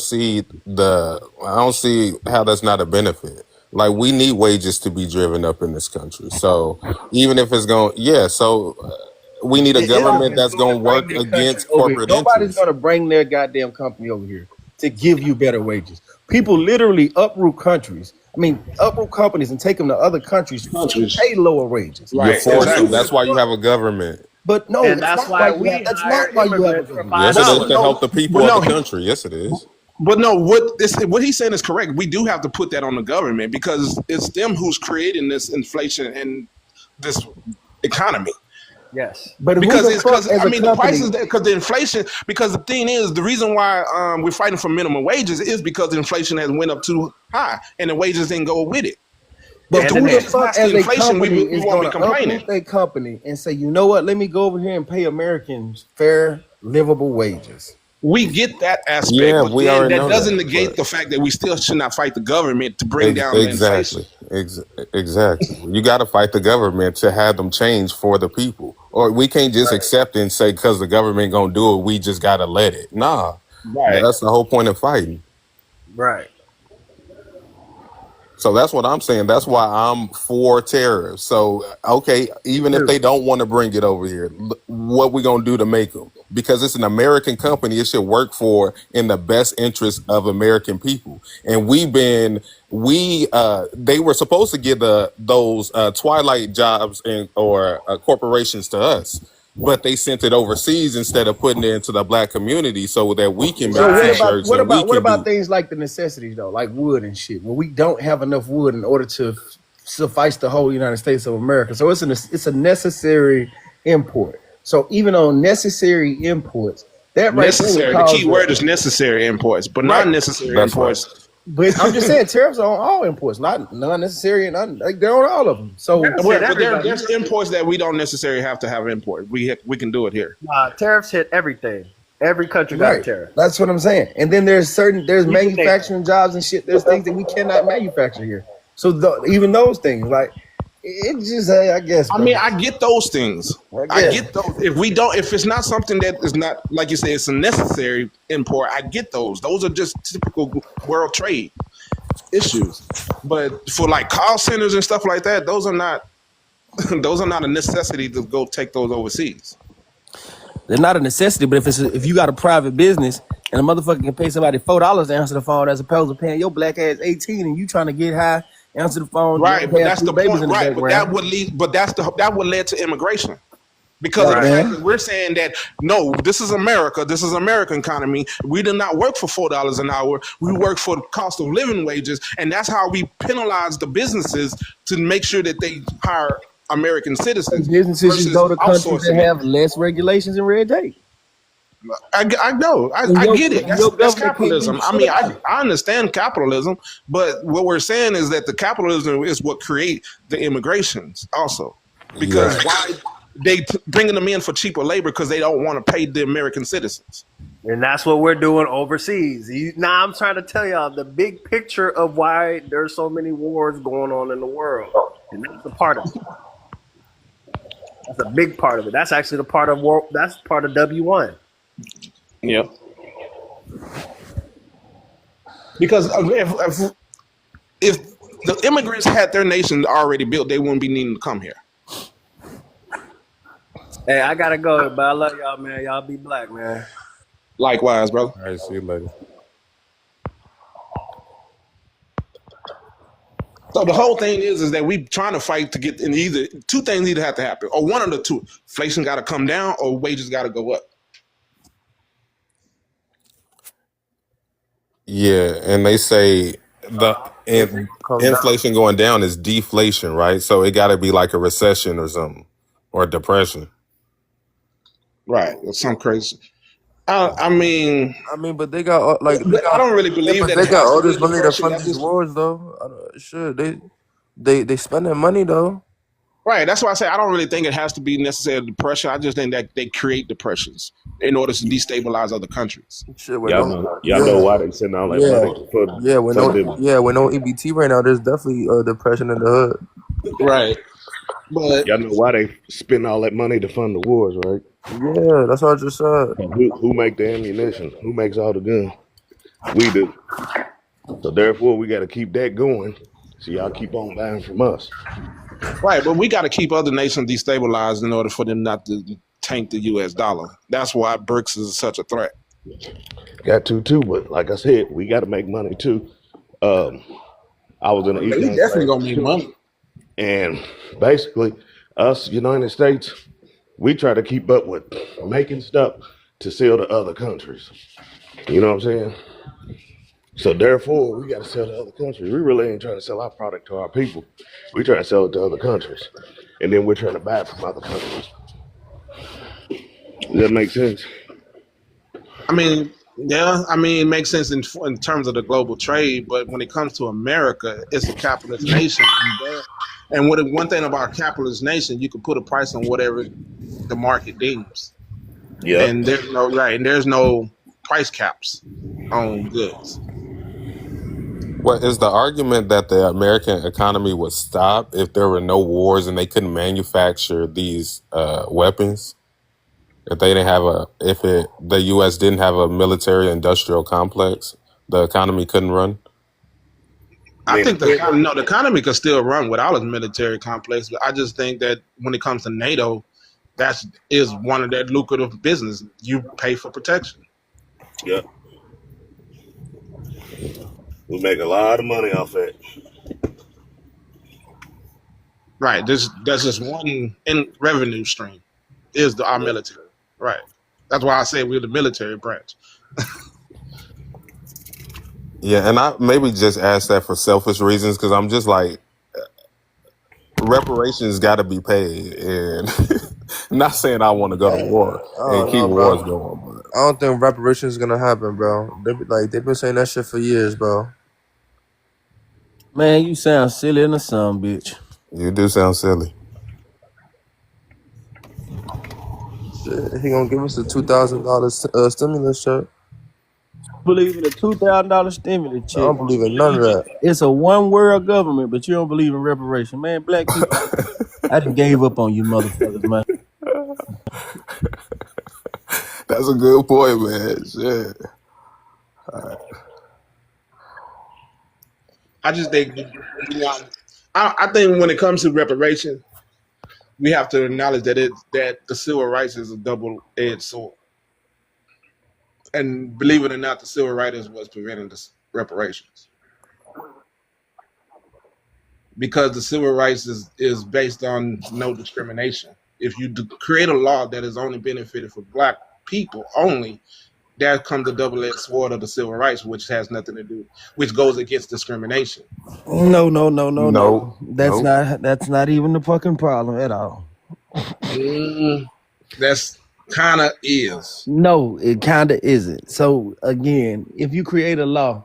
see how that's not a benefit. Like we need wages to be driven up in this country. So even if it's going, yeah. So we need a government Nobody's that's going going to to bring work their country against over here. corporate Nobody's interests. going to bring their goddamn company over here to give you better wages. People literally uproot countries. I mean, uproot companies and take them to other countries to Countries. pay lower wages. You're Right. forced to. Exactly. That's why you have a government. But no, And it's that's not why why you have. we That's hire not why you have a immigrants for government. five Yes, it is to dollars. help the But people of the no, country. Yes, it is. but no. What he's saying is correct. We do have to put that on the government because it's them who's creating this inflation and this economy. Yes. But who Because the it's fuck because as I a mean the prices company? because the inflation, because the thing is the reason why we're fighting for minimum wages is because the inflation has went up too high and the wages didn't go with it. If But the Hand in who the hand. wages fuck match the as a inflation, company we is won't going be to complaining. uproot their company and say, you know what? Let me go over here and pay Americans fair, livable wages. We get that aspect, Yeah, but we then already that know doesn't that. negate But the fact that we still should not fight the government to bring down the inflation. exactly, exactly. You got to fight the government to have them change for the people, or we can't just Right. accept it and say because the government gonna do it, we just gotta let it. Nah, Right. that's the whole point of fighting. Right. So that's what I'm saying. That's why I'm for tariffs. So okay, even if they don't want to bring it over here, what we gonna do to make them? Because it's an American company, it should work for in the best interest of American people. And they were supposed to give those twilight jobs or corporations to us, but they sent it overseas instead of putting it into the black community so that we can So make what about t-shirts and we what can about do. things like the necessities though, like wood and shit, where we don't have enough wood in order to suffice the whole United States of America. So it's a necessary import. So even on necessary imports, that right there would Necessary. The key cause word is necessary imports, but right. non-necessary That's right. imports. But I'm just saying tariffs are on all imports, not necessary and like they're on all of them. So Well, but there's imports that we don't necessarily have to have import. We can do it here. Tariffs hit everything. Every country got a right, tariff. that's what I'm saying. And then there's manufacturing jobs and shit. There's things that we cannot manufacture here. So even those things, like it just, I guess. I mean, I get those things. I guess. get those. If it's not something that is not, like you say, it's a necessary import, I get those. Those are just typical world trade issues. But for like call centers and stuff like that, those are not a necessity to go take those overseas. They're not a necessity, but if you got a private business and a motherfucker can pay somebody $4 to answer the phone as opposed to paying your black ass 18 and you trying to get high, answer the phone, Right, but that's the babies point. in the Right, but background. that would lead to immigration. Because of the fact that we're saying that no, this is America, this is American economy. We do not work for $4 an hour. We work for the cost of living wages, and that's how we penalize the businesses to make sure that they hire American citizens. Businesses should go to countries that outsourcing it. have less regulations and red tape. I know. I get it. That's capitalism. I mean, I understand capitalism, but what we're saying is that the capitalism is what create the immigrations also. Because why they bringing them in for cheaper labor because they don't want to pay the American citizens. And that's what we're doing overseas. Now I'm trying to tell y'all the big picture of why there's so many wars going on in the world. And that's a part of it. That's a big part of it. That's actually the part of war. That's part of W1. Yep. Because if the immigrants had their nation already built, they wouldn't be needing to come here. Hey, I gotta go, but I love y'all, man. Y'all be black, man. Likewise, brother. All right, see you later. So the whole thing is that we trying to fight to get in either two things either have to happen, or one of the two. Inflation got to come down, or wages got to go up. Yeah, and they say inflation going down is deflation, right? So it got to be like a recession or something, or a depression. Right, or some crazy. I mean, but they got I don't really believe that they got all this money to depression. fund these wars, though. Sure, they spending money though. Right, that's why I say I don't really think it has to be necessarily depression. I just think that they create depressions in order to destabilize other countries. Shit, Y'all know why they send all that money for with no EBT right now. There's definitely depression in the hood. Right, but y'all know why they spend all that money to fund the wars, right? Yeah, that's what I just said. Who make the ammunition? Who makes all the guns? We do. So therefore, we got to keep that going. So y'all keep on buying from us. Right, but we got to keep other nations destabilized in order for them not to tank the U.S. dollar. That's why BRICS is such a threat. Got to too, but like I said, we got to make money too. I was in the They definitely gonna need money. And basically, us United States, we try to keep up with making stuff to sell to other countries. You know what I'm saying? So therefore, we got to sell to other countries. We really ain't trying to sell our product to our people. We try to sell it to other countries, and then we're trying to buy it from other countries. Does that make sense? I mean, yeah, it makes sense in terms of the global trade, but when it comes to America, it's a capitalist nation. And one thing about a capitalist nation, you can put a price on whatever the market deems. Yeah. And there's no price caps on goods. What is the argument that the American economy would stop if there were no wars and they couldn't manufacture these weapons? If they didn't have the U.S. didn't have a military industrial complex, the economy couldn't run. I I mean, think the economy could still run without a military complex, but I just think that when it comes to NATO, that is one of their lucrative business. You pay for protection. yeah, we make a lot of money off that. Right. That's just one in revenue stream is our Yeah. military. Right. That's why I say we're the military branch. Yeah, and I maybe just asked that for selfish reasons because I'm just like reparations got to be paid, and not saying I want to go to war I and don't keep know, wars bro. going, but I don't think reparations is gonna happen, bro. They've been saying that shit for years, bro. Man, you sound silly in the sun, bitch. you do sound silly. Shit, he gonna give us a $2,000 stimulus check. Believe in a $2,000 stimulus I check. don't believe in none of that. It's a one world government, but you don't believe in reparation. Man, black people, I done gave up on you motherfuckers, man. That's a good point, man. Shit. I just think, I think when it comes to reparation, we have to acknowledge that the civil rights is a double-edged sword, and believe it or not, the civil rights was preventing the reparations because the civil rights is based on no discrimination. If you create a law that is only benefited for black people only, there comes the double-edged sword of the civil rights, which has nothing to do, which goes against discrimination. No. No, nope. That's not even the fucking problem at all. That's kind of is. No, it kind of isn't. So again, if you create a law,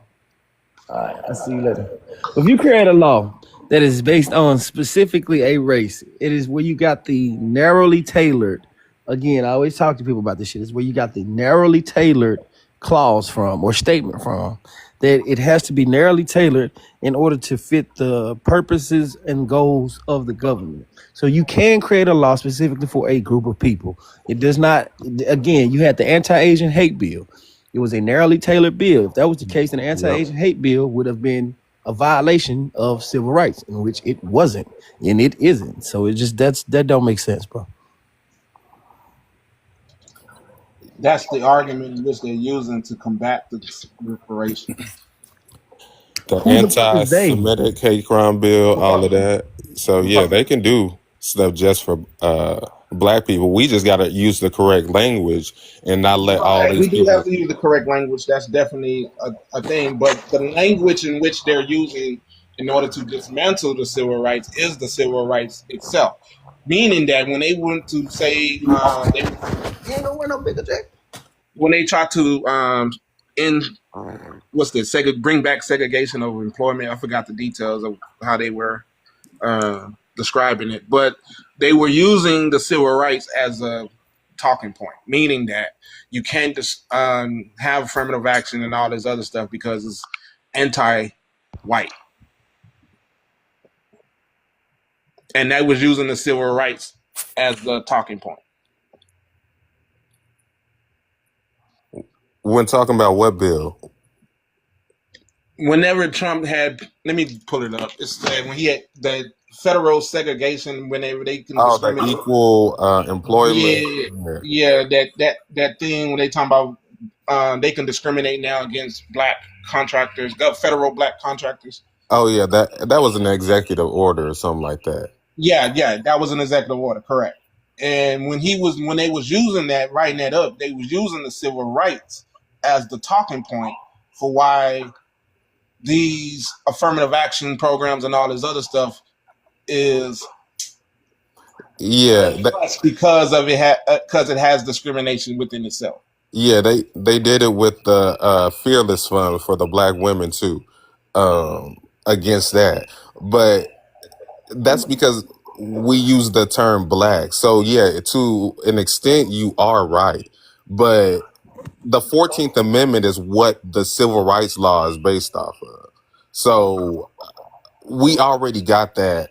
all right, I'll see you later. If you create a law that is based on specifically a race, it is where you got the narrowly tailored. Again, I always talk to people about this shit. It's where you got the narrowly tailored clause from or statement from. That it has to be narrowly tailored in order to fit the purposes and goals of the government. So you can create a law specifically for a group of people. It does not. Again, you had the anti-Asian hate bill. It was a narrowly tailored bill. If that was the case, then the Yep. anti-Asian hate bill would have been a violation of civil rights, in which it wasn't, and it isn't. So it just that don't make sense, bro. That's the argument in which they're using to combat the reparations. The Who the fuck is they? anti-Semitic hate crime bill, all of that. So yeah, they can do stuff just for black people. We just got to use the correct language and not let all Right. these We do have people. to use the correct language. That's definitely a thing. But the language in which they're using in order to dismantle the civil rights is the civil rights itself. Meaning that when they went to say Ain't nowhere no bigger jack. when they try to end bring back segregation of employment. I forgot the details of how they were describing it, but they were using the civil rights as a talking point, meaning that you can't just have affirmative action and all this other stuff because it's anti-white, and that was using the civil rights as the talking point. When talking about what bill? Whenever Trump had, let me pull it up. It's when he had the federal segregation, whenever they can Oh, the discriminate. equal employment. Yeah, Yeah. yeah, that thing when they talking about they can discriminate now against black contractors, federal black contractors. Oh yeah, that was an executive order or something like that. Yeah, that was an executive order, correct. And when they was using that, writing that up, they was using the civil rights as the talking point for why these affirmative action programs and all this other stuff is Yeah, because of because it has discrimination within itself. yeah, they did it with the Fearless Fund for the black women too, against that. But that's because we use the term black. So yeah, to an extent, you are right. But the 14th Amendment is what the civil rights law is based off of. So we already got that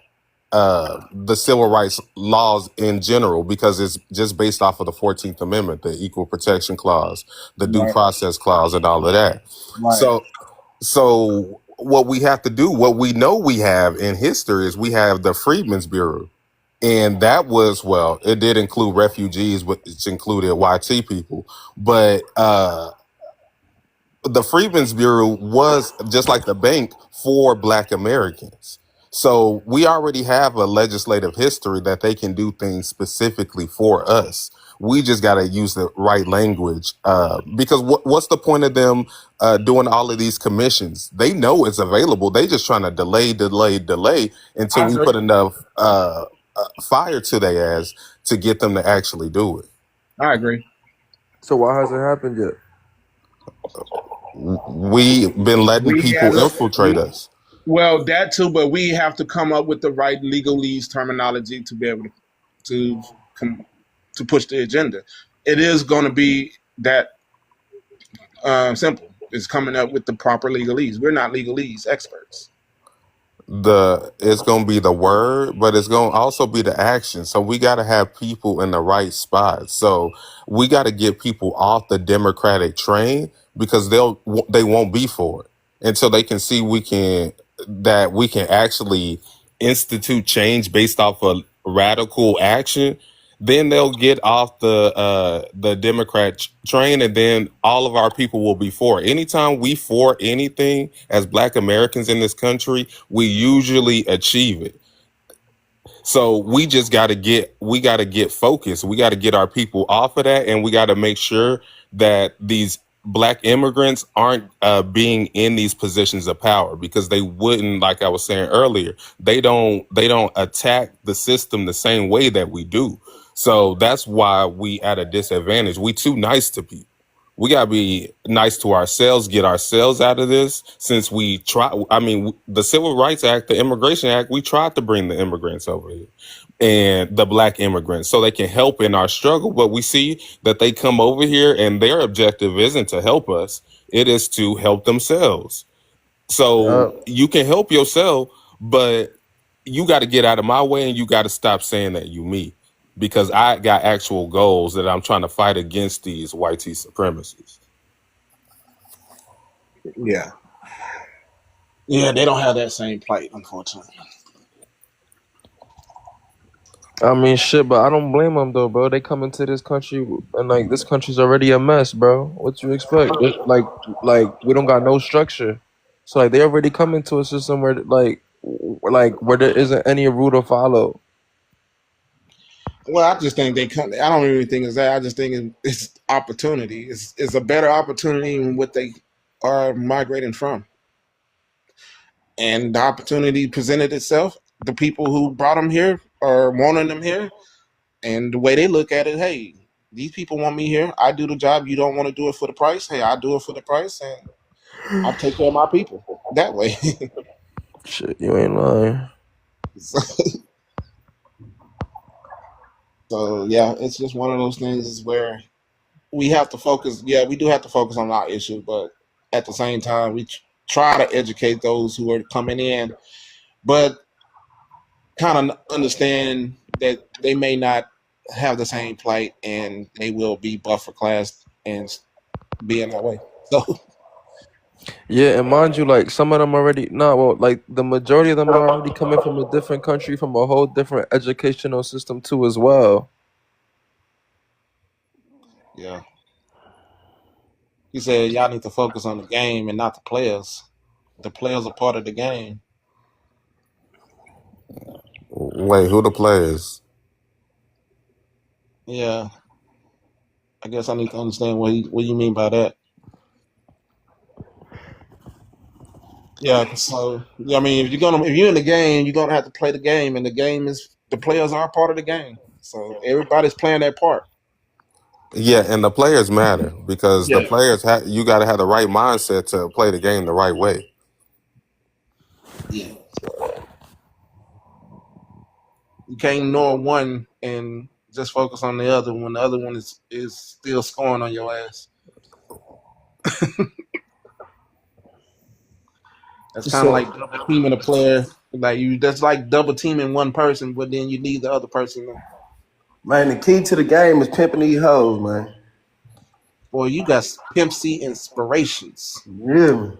the civil rights laws in general because it's just based off of the 14th Amendment, the Equal Protection Clause, the Due Right. Process Clause, and all of that. Right. So what we have to do, what we know we have in history is we have the Freedmen's Bureau. And that was, well, it did include refugees, which included YT people. But the Freedmen's Bureau was just like the bank for Black Americans. So we already have a legislative history that they can do things specifically for us. We just got to use the right language because what's the point of them doing all of these commissions? They know it's available. They just trying to delay until I we agree. put enough fire to their ass to get them to actually do it. I agree. So why hasn't happened yet? We've been letting We people has infiltrate us. well that too, but we have to come up with the right legalese terminology to be able to com- to push the agenda. It is going to be that simple. It's coming up with the proper legalese. We're not legalese experts. It's going to be the word, but it's going to also be the action. So we got to have people in the right spot. So we got to get people off the Democratic train because they won't be for it until they can see we can actually institute change based off of radical action. Then they'll get off the Democrat train, and then all of our people will be for it. Anytime we for anything as Black Americans in this country, we usually achieve it. So we got to get focused. We got to get our people off of that, and we got to make sure that these Black immigrants aren't being in these positions of power because they wouldn't, like I was saying earlier, they don't attack the system the same way that we do. So that's why we at a disadvantage. We too nice to people. We gotta be nice to ourselves, get ourselves out of this. Since we try, I mean, the Civil Rights Act, the Immigration Act, we tried to bring the immigrants over here and the Black immigrants so they can help in our struggle. But we see that they come over here and their objective isn't to help us; it is to help themselves. So Yup. you can help yourself, but you got to get out of my way and you got to stop saying that you me because I got actual goals that I'm trying to fight against these white supremacists. Yeah. Yeah, they don't have that same plight, unfortunately. I mean, shit, but I don't blame them though, bro. They come into this country and like this country's already a mess, bro. What you expect? Like we don't got no structure, so like they already come into a system where like where there isn't any rule to follow. Well, I just think they come. I don't really think it's that. I just think it's opportunity. It's a better opportunity than what they are migrating from, and the opportunity presented itself. The people who brought them here are wanting them here, and the way they look at it, hey, these people want me here. I do the job. You don't want to do it for the price. Hey, I do it for the price, and I take care of my people that way. Shit, you ain't lying. So yeah, it's just one of those things is where we have to focus. Yeah, we do have to focus on our issue, but at the same time, we try to educate those who are coming in, but kind of understand that they may not have the same plight and they will be buffer class and be in that way. So Yeah, and mind you, like some of them already well, like the majority of them are already coming from a different country, from a whole different educational system too, as well. yeah, he said y'all need to focus on the game and not the players. The players are part of the game. Wait, who the players? Yeah, I guess I need to understand what you mean by that. Yeah, so yeah, I mean, if you're in the game, you're gonna have to play the game, and the game is the players are part of the game. So everybody's playing their part. Yeah, and the players matter because the Yeah, players you got to have the right mindset to play the game the right way. yeah. You can't ignore one and just focus on the other when the other one is still scoring on your ass. That's kind of like So, double teaming a player. Like that's like double teaming one person, but then you need the other person. man, the key to the game is pimping these hoes, man. Boy, you got Pimp C inspirations. Really?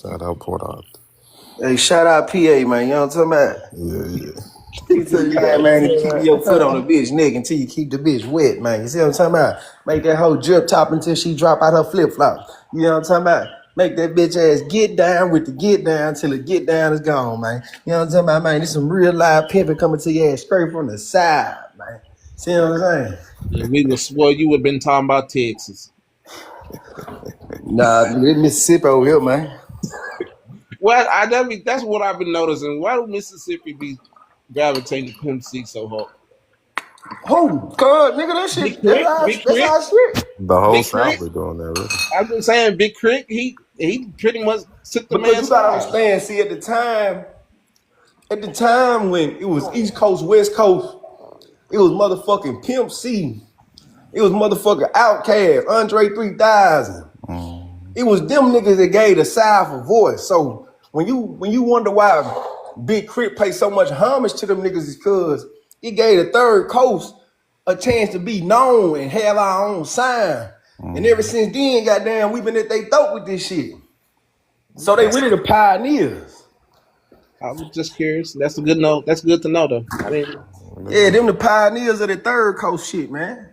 Shout out Port Arthur. Hey, shout out PA, man. You know what I'm talking about? Yeah. He tell you that, man, and keep your foot on the bitch neck until you keep the bitch wet, man. You see what I'm talking about? Make that whole drip top until she drop out her flip flop. You know what I'm talking about? Make that bitch ass get down with the get down till the get down is gone, man. You know what I'm talking about, man? This some real live pimping coming to your ass straight from the side, man. See what I'm saying? And we would swore you would have been talking about Texas. Nah, nigga, this Mississippi over here, man. Well, that's what I've been noticing. Why do Mississippi be gravitating to Pimp C so hard? Oh, God, nigga, that Big shit, Crit, Big that's Crit, our shit. The whole Big South Crit. be doing that, really. I've been saying Big Crit. He pretty much took the Because man's you gotta style. understand, see, at the time when it was East Coast, West Coast, it was motherfucking Pimp C. It was motherfucking Outkast, Andre 3000. It was them niggas that gave the South a voice. So when you wonder why Big Crit paid so much homage to them niggas is because it gave the third coast a chance to be known and have our own sign. And ever since then, goddamn, we've been at they throat with this shit. So they really the pioneers. I was just curious. That's a good note. That's good to know, though. I mean, Yeah, them the pioneers of the third coast shit, man.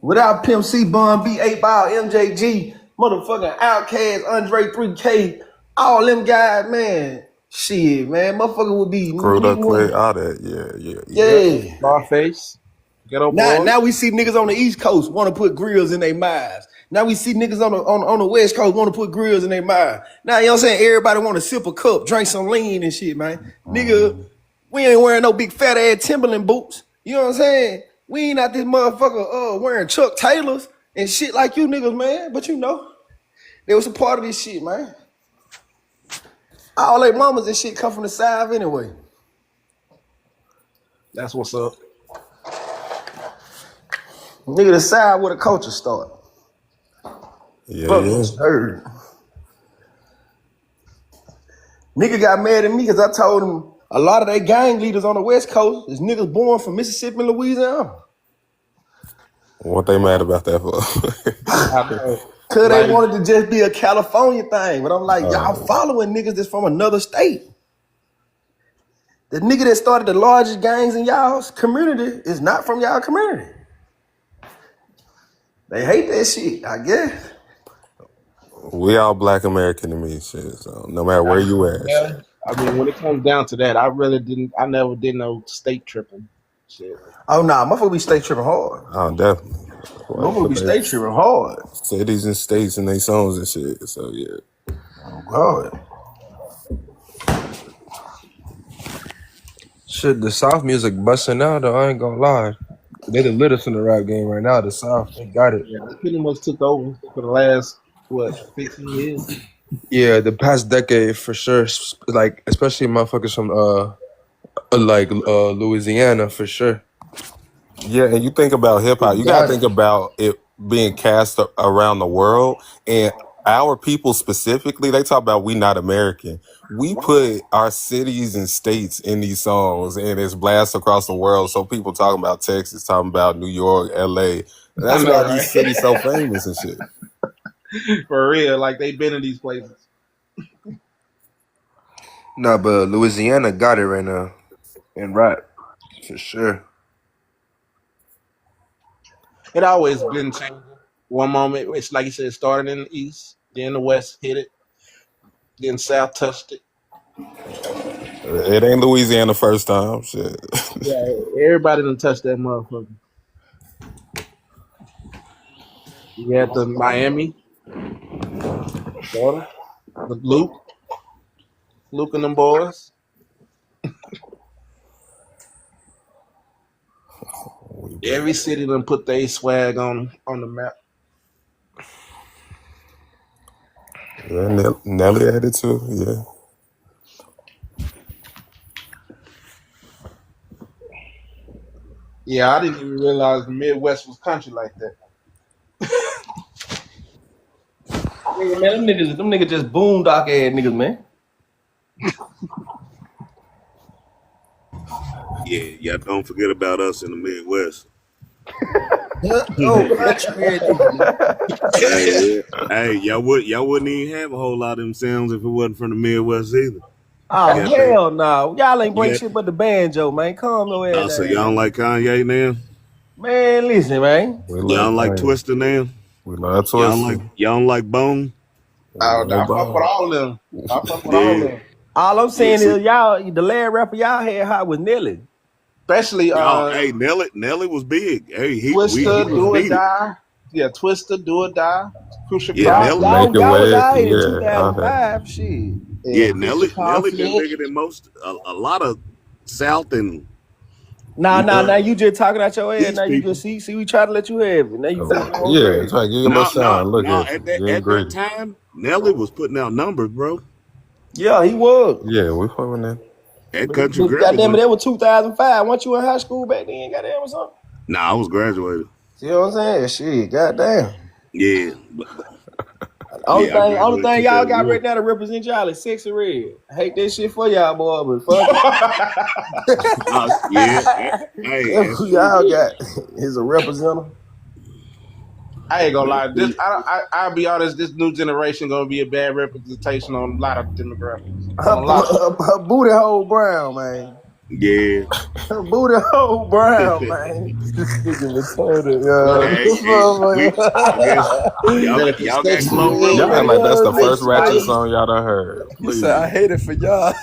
Without Pimp C, Bun B, 8 Ball, MJG, motherfucking Outkast, Andre 3K, all them guys, man. Shit, man, motherfucker would be Screwed up quick, nigga. all that. Yeah. Yeah. Scarface, Ghetto Now, Boy. now we see niggas on the East Coast want to put grills in their mouths. Now we see niggas on the West Coast want to put grills in their mouths. Now, you know what I'm saying? Everybody want to sip a cup, drink some lean and shit, man. Nigga, we ain't wearing no big fat ass Timberland boots. You know what I'm saying? We ain't out this motherfucker wearing Chuck Taylors and shit like you niggas, man. But you know, they was a part of this shit, man. All they mamas and shit come from the South anyway. That's what's up. Nigga, the South where the culture start. Yeah. Heard. Nigga got mad at me because I told him a lot of they gang leaders on the West Coast is niggas born from Mississippi and Louisiana. What they mad about that for? I know. Cause Like, they wanted to just be a California thing. But I'm like, y'all following niggas that's from another state. The nigga that started the largest gangs in y'all's community is not from y'all community. They hate that shit, I guess. We all Black American to me, shit. So no matter where you at, yeah, shit. I mean, when it comes down to that, I never did no state tripping shit. Oh nah, motherfucker be state tripping hard. Oh, definitely. Motherfucker be state tripping hard. Cities and states and they songs and shit. So yeah. Oh God. Shit, the South music busting out though, I ain't gonna lie. They the littest in the rap game right now, the South. They got it. Yeah, they pretty much took over for the last 15 years. Yeah, the past decade for sure. Like especially motherfuckers from Louisiana for sure. Yeah, and you think about hip hop, you gotta think about it being cast around the world, and our people specifically, they talk about we not American. We put our cities and states in these songs, and it's blast across the world. So people talking about Texas, talking about New York, LA. I That's know, why right? these cities so famous and shit. For real, like they've been in these places. Nah, but Louisiana got it right now in rap for sure. It always been changing. One moment, it's like you said, it started in the East, then the West hit it, then South touched it. It ain't Louisiana first time, shit. Yeah, everybody done touched that motherfucker. You had the Miami, Florida, the Luke and them boys. Every city done put their swag on the map. Yeah, Nelly had it too, yeah. Yeah, I didn't even realize the Midwest was country like that. Yeah, man, them niggas just boondock ass niggas, man. Yeah, don't forget about us in the Midwest. Oh, country edition. Hey, y'all wouldn't even have a whole lot of them sounds if it wasn't from the Midwest either. Oh You got that. hell no! Y'all ain't bring You shit but the banjo, man. Calm your head got, so y'all down, don't like Kanye now? man. Listen, man. We Y'all like don't like Kanye. Twister now? We love Y'all Twister. don't like Bone? We I love fuck with Bone. all of them. I fuck with all of Yeah, them. All I'm yeah. saying See, is y'all, the last rapper y'all had hot was Nelly. Especially y'all, hey, Nelly was big. Hey, he Twister, was Do or needed. Die. Yeah, Twister, Do or Die. Crucial Yeah, Y'all, Coffee. Nelly. y'all, Make it y'all was way. out here in Yeah. Okay. 2005. Shit. Yeah, Yeah, Crucial Nelly been Conflict. bigger than most. A lot of South and Nah. You just talking out your head. East Now you people. just see. We try to let you have it. Now you finna go on Yeah. crazy. Try to give you a little No, no, shine. Look no. at you. Getting At that greedy. time, Nelly was putting out numbers, bro. Yeah, he was. Yeah, we fucking that. At Country But Grammar goddamn it, was. that was 2005. Weren't you in high school back then? Goddamn or something. Nah, I was graduated. See what I'm saying? Shit, goddamn. Yeah, Only yeah, I thing, only graduated thing y'all got 2001. right now to represent y'all is sexy red. I hate that shit for y'all, boy, but fuck it. Yeah, hey, That's that's who true. y'all got is a representative. I ain't gonna That's lie. true. I'll be honest. This new generation gonna be a bad representation on a lot of demographics. On Her, a lot of them. her booty hole brown, man. Yeah. Her booty hole brown, man. This nigga retarded, Look, Hey, hey, I guess yo. look, if it's y'all got sexy Glow red, Y'all Road act then. like that's the Ice first ratchet Spice. song y'all done heard. He said, "I Please. hate it for y'all."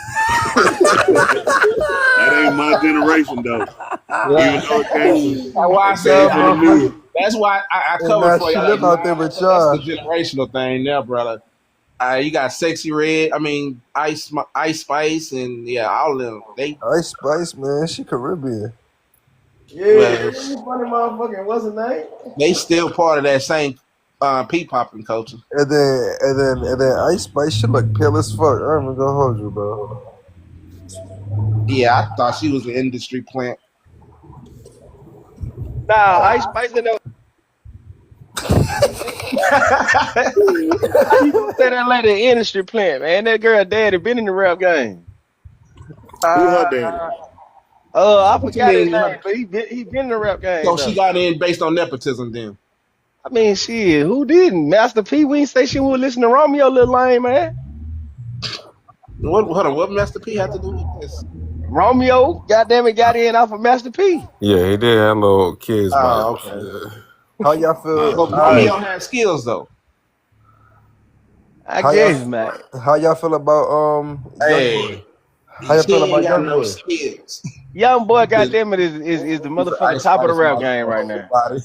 That ain't my generation though. Yeah. Even though That's why I it said came from the new. that's why I And covered now for you. she Like, live out nah, there with that's the y'all. generational thing there, brother. You got sexy red. I mean, Ice Spice, and yeah, all of them. Ice Spice, man, she Caribbean. Yeah, Well, you funny motherfucking, what's her name? they still part of that same pea popping culture. And then Ice Spice, she look pale as fuck. I'm even gonna hold you, bro. Yeah, I thought she was an industry plant. Nah, Ice Spice in there. How you gonna say that lady an industry plant, man? That girl daddy been in the rap game. Who her daddy? I What you forgot his mean? name, but he been in the rap game So she though. got in based on nepotism then. I mean, shit, who didn't? Master P, we ain't say she would listen to Romeo, little lame man. Hold on, what Master P had to do with this? Romeo, goddamn it, got in off of Master P. Yeah, he did have little kids Oh, vibes. okay. Yeah. How y'all feel? But All right. Romeo had skills though. I How y'all? guess, man. How y'all feel about Young Boy? Hey, How y'all feel she ain't about got Young no Boy? skills. Young boy, He's goddamn it, is the an motherfucking Ice top of the Spice rap lost game her right whole now. body.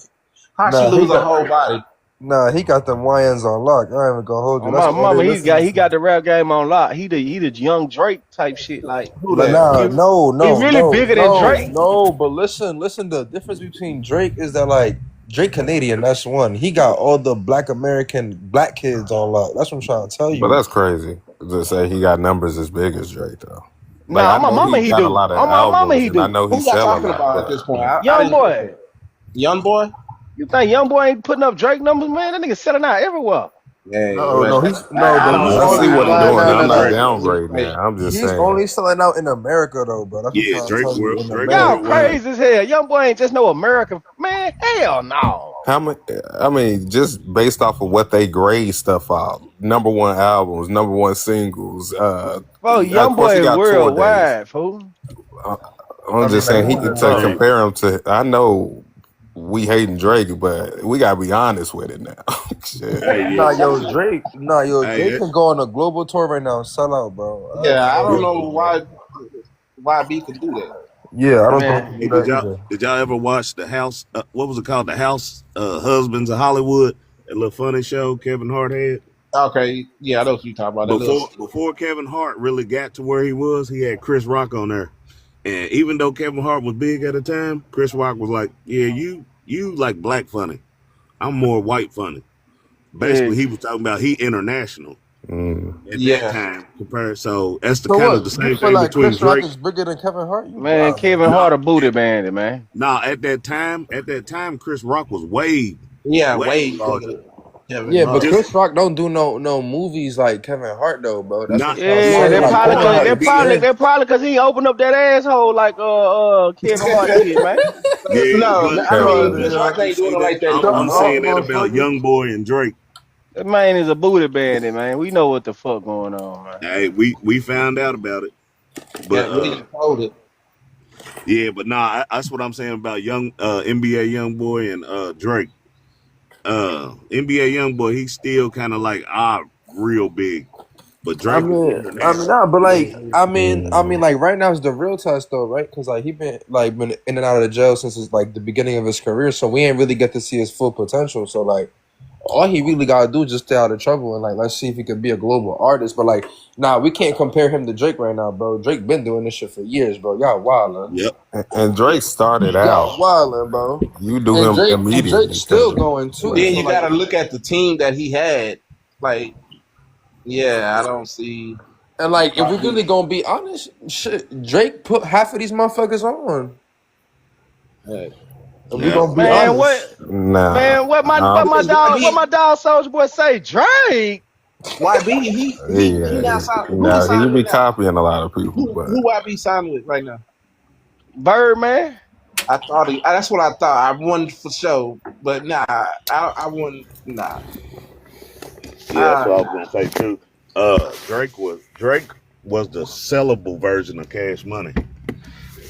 How she Nah, he lose her got. whole body? Nah, he got them YNs on lock. I ain't even gonna hold you. Oh That's my all they mama, listen he to. got the rap game on lock. He the young Drake type shit. Like Who But that? nah, no, he no, really no, bigger than no, Drake. no. But listen. The difference between Drake is that like Drake Canadian. That's one. He got all the Black American black kids on lock. That's what I'm trying to tell But you. that's crazy to say he got numbers as big as Drake though. Like Nah, I on my know mama he he got a do. lot of On my mama albums he and I do. know he Who y'all sell a talking lot, about at but this point? I Young didn't catch boy. it. Young boy? You think young boy ain't putting up Drake numbers, man? That nigga selling out everywhere. Hey, No, well, no, he's no, I but don't he's I know. see only I what he don't nah, know doing. nah, what nah, I'm he not nah. doing. downgrading Hey, that. I'm just He's saying. only selling out in America though, bro. That's what I'm Yeah, trying to Drake tell you. world, In Drake Y'all America. worldwide. crazy as hell. Young boy ain't just no American man. Hell no. How many? I mean, just based off of what they grade stuff out, number one albums, number one singles. Bro, Of young course, he boy is got tour days. worldwide, fool. Uh, I I'm mean, just like, saying he's he the to bro. compare him to. I know we hating Drake, but we gotta be honest with it now. Shit. Hey, yeah. Drake Hey, can go on a global tour right now and sell out, bro. I ain't yeah, gonna I hold don't yeah. you, know bro. why B could do that. Yeah, I don't think he Man. can Hey, do that either. did y'all ever watch the House? What was it called? The House Husbands of Hollywood. That little funny show Kevin Hart had. Okay, yeah, I know what you talking about. That little Before Kevin Hart really got to where he was, he had Chris Rock on there. And even though Kevin Hart was big at the time, Chris Rock was like, "Yeah, you like black funny. I'm more white funny." Yeah. Basically, he was talking about he international Mm. at that yeah. time compared. So that's the So kind of what? the You same feel thing like between Chris Rock Drake. is bigger than Kevin Hart? You Man, wild, Kevin No, Hart a booty bandit, man. no. At that time, Chris Rock was way, Yeah, way way bigger. larger. Yeah, but Just Chris Rock don't do no movies like Kevin Hart though, bro. That's what not y'all Yeah, say. they Like probably Kevin nah. cause they Hart be probably straight. they probably cause he opened up that asshole like Kevin Hart did, man. Yeah, no, but I Oh, mean but Chris I Rock yeah. can ain't doing say it that like that Shut no I'm more. up, saying that about motherfucker. Young Boy and Drake. That man is a booty bandit, man. We know what the fuck going on, man. Hey, we found out about it, but Cat Williams told it. yeah, but nah, that's what I'm saying about young NBA Young Boy and Drake. NBA Young Boy, he's still kind of like real big, but Drake is bigger now. Nah, but like, Yeah. like right now is the real test though, right? Because like he been in and out of the jail since his like the beginning of his career, so we ain't really get to see his full potential. So like, all he really gotta do is just stay out of trouble and like let's see if he can be a global artist. But like, nah, we can't compare him to Drake right now, bro. Drake been doing this shit for years, bro. Y'all wildin'. Yep. And Drake started Y'all out. wildin', bro. You do And him Drake's immediately still because going too. Then So you like, got to look at the team that he had. Like, yeah, I don't see. and like, if we Why really gonna be honest, shit, Drake put half of these motherfuckers on. hey, If we Yeah. gonna be Man, honest. nah, because what my dog Soldier Boy say? Drake. YB he now yeah, signed. Who he nah, he signed with be now? copying a lot of people, but Who YB signed with right now? Birdman. I thought that's what I thought. I won for sure, but nah, I won. Nah, Yeah, that's what I was gonna say too. Drake was the sellable version of Cash Money.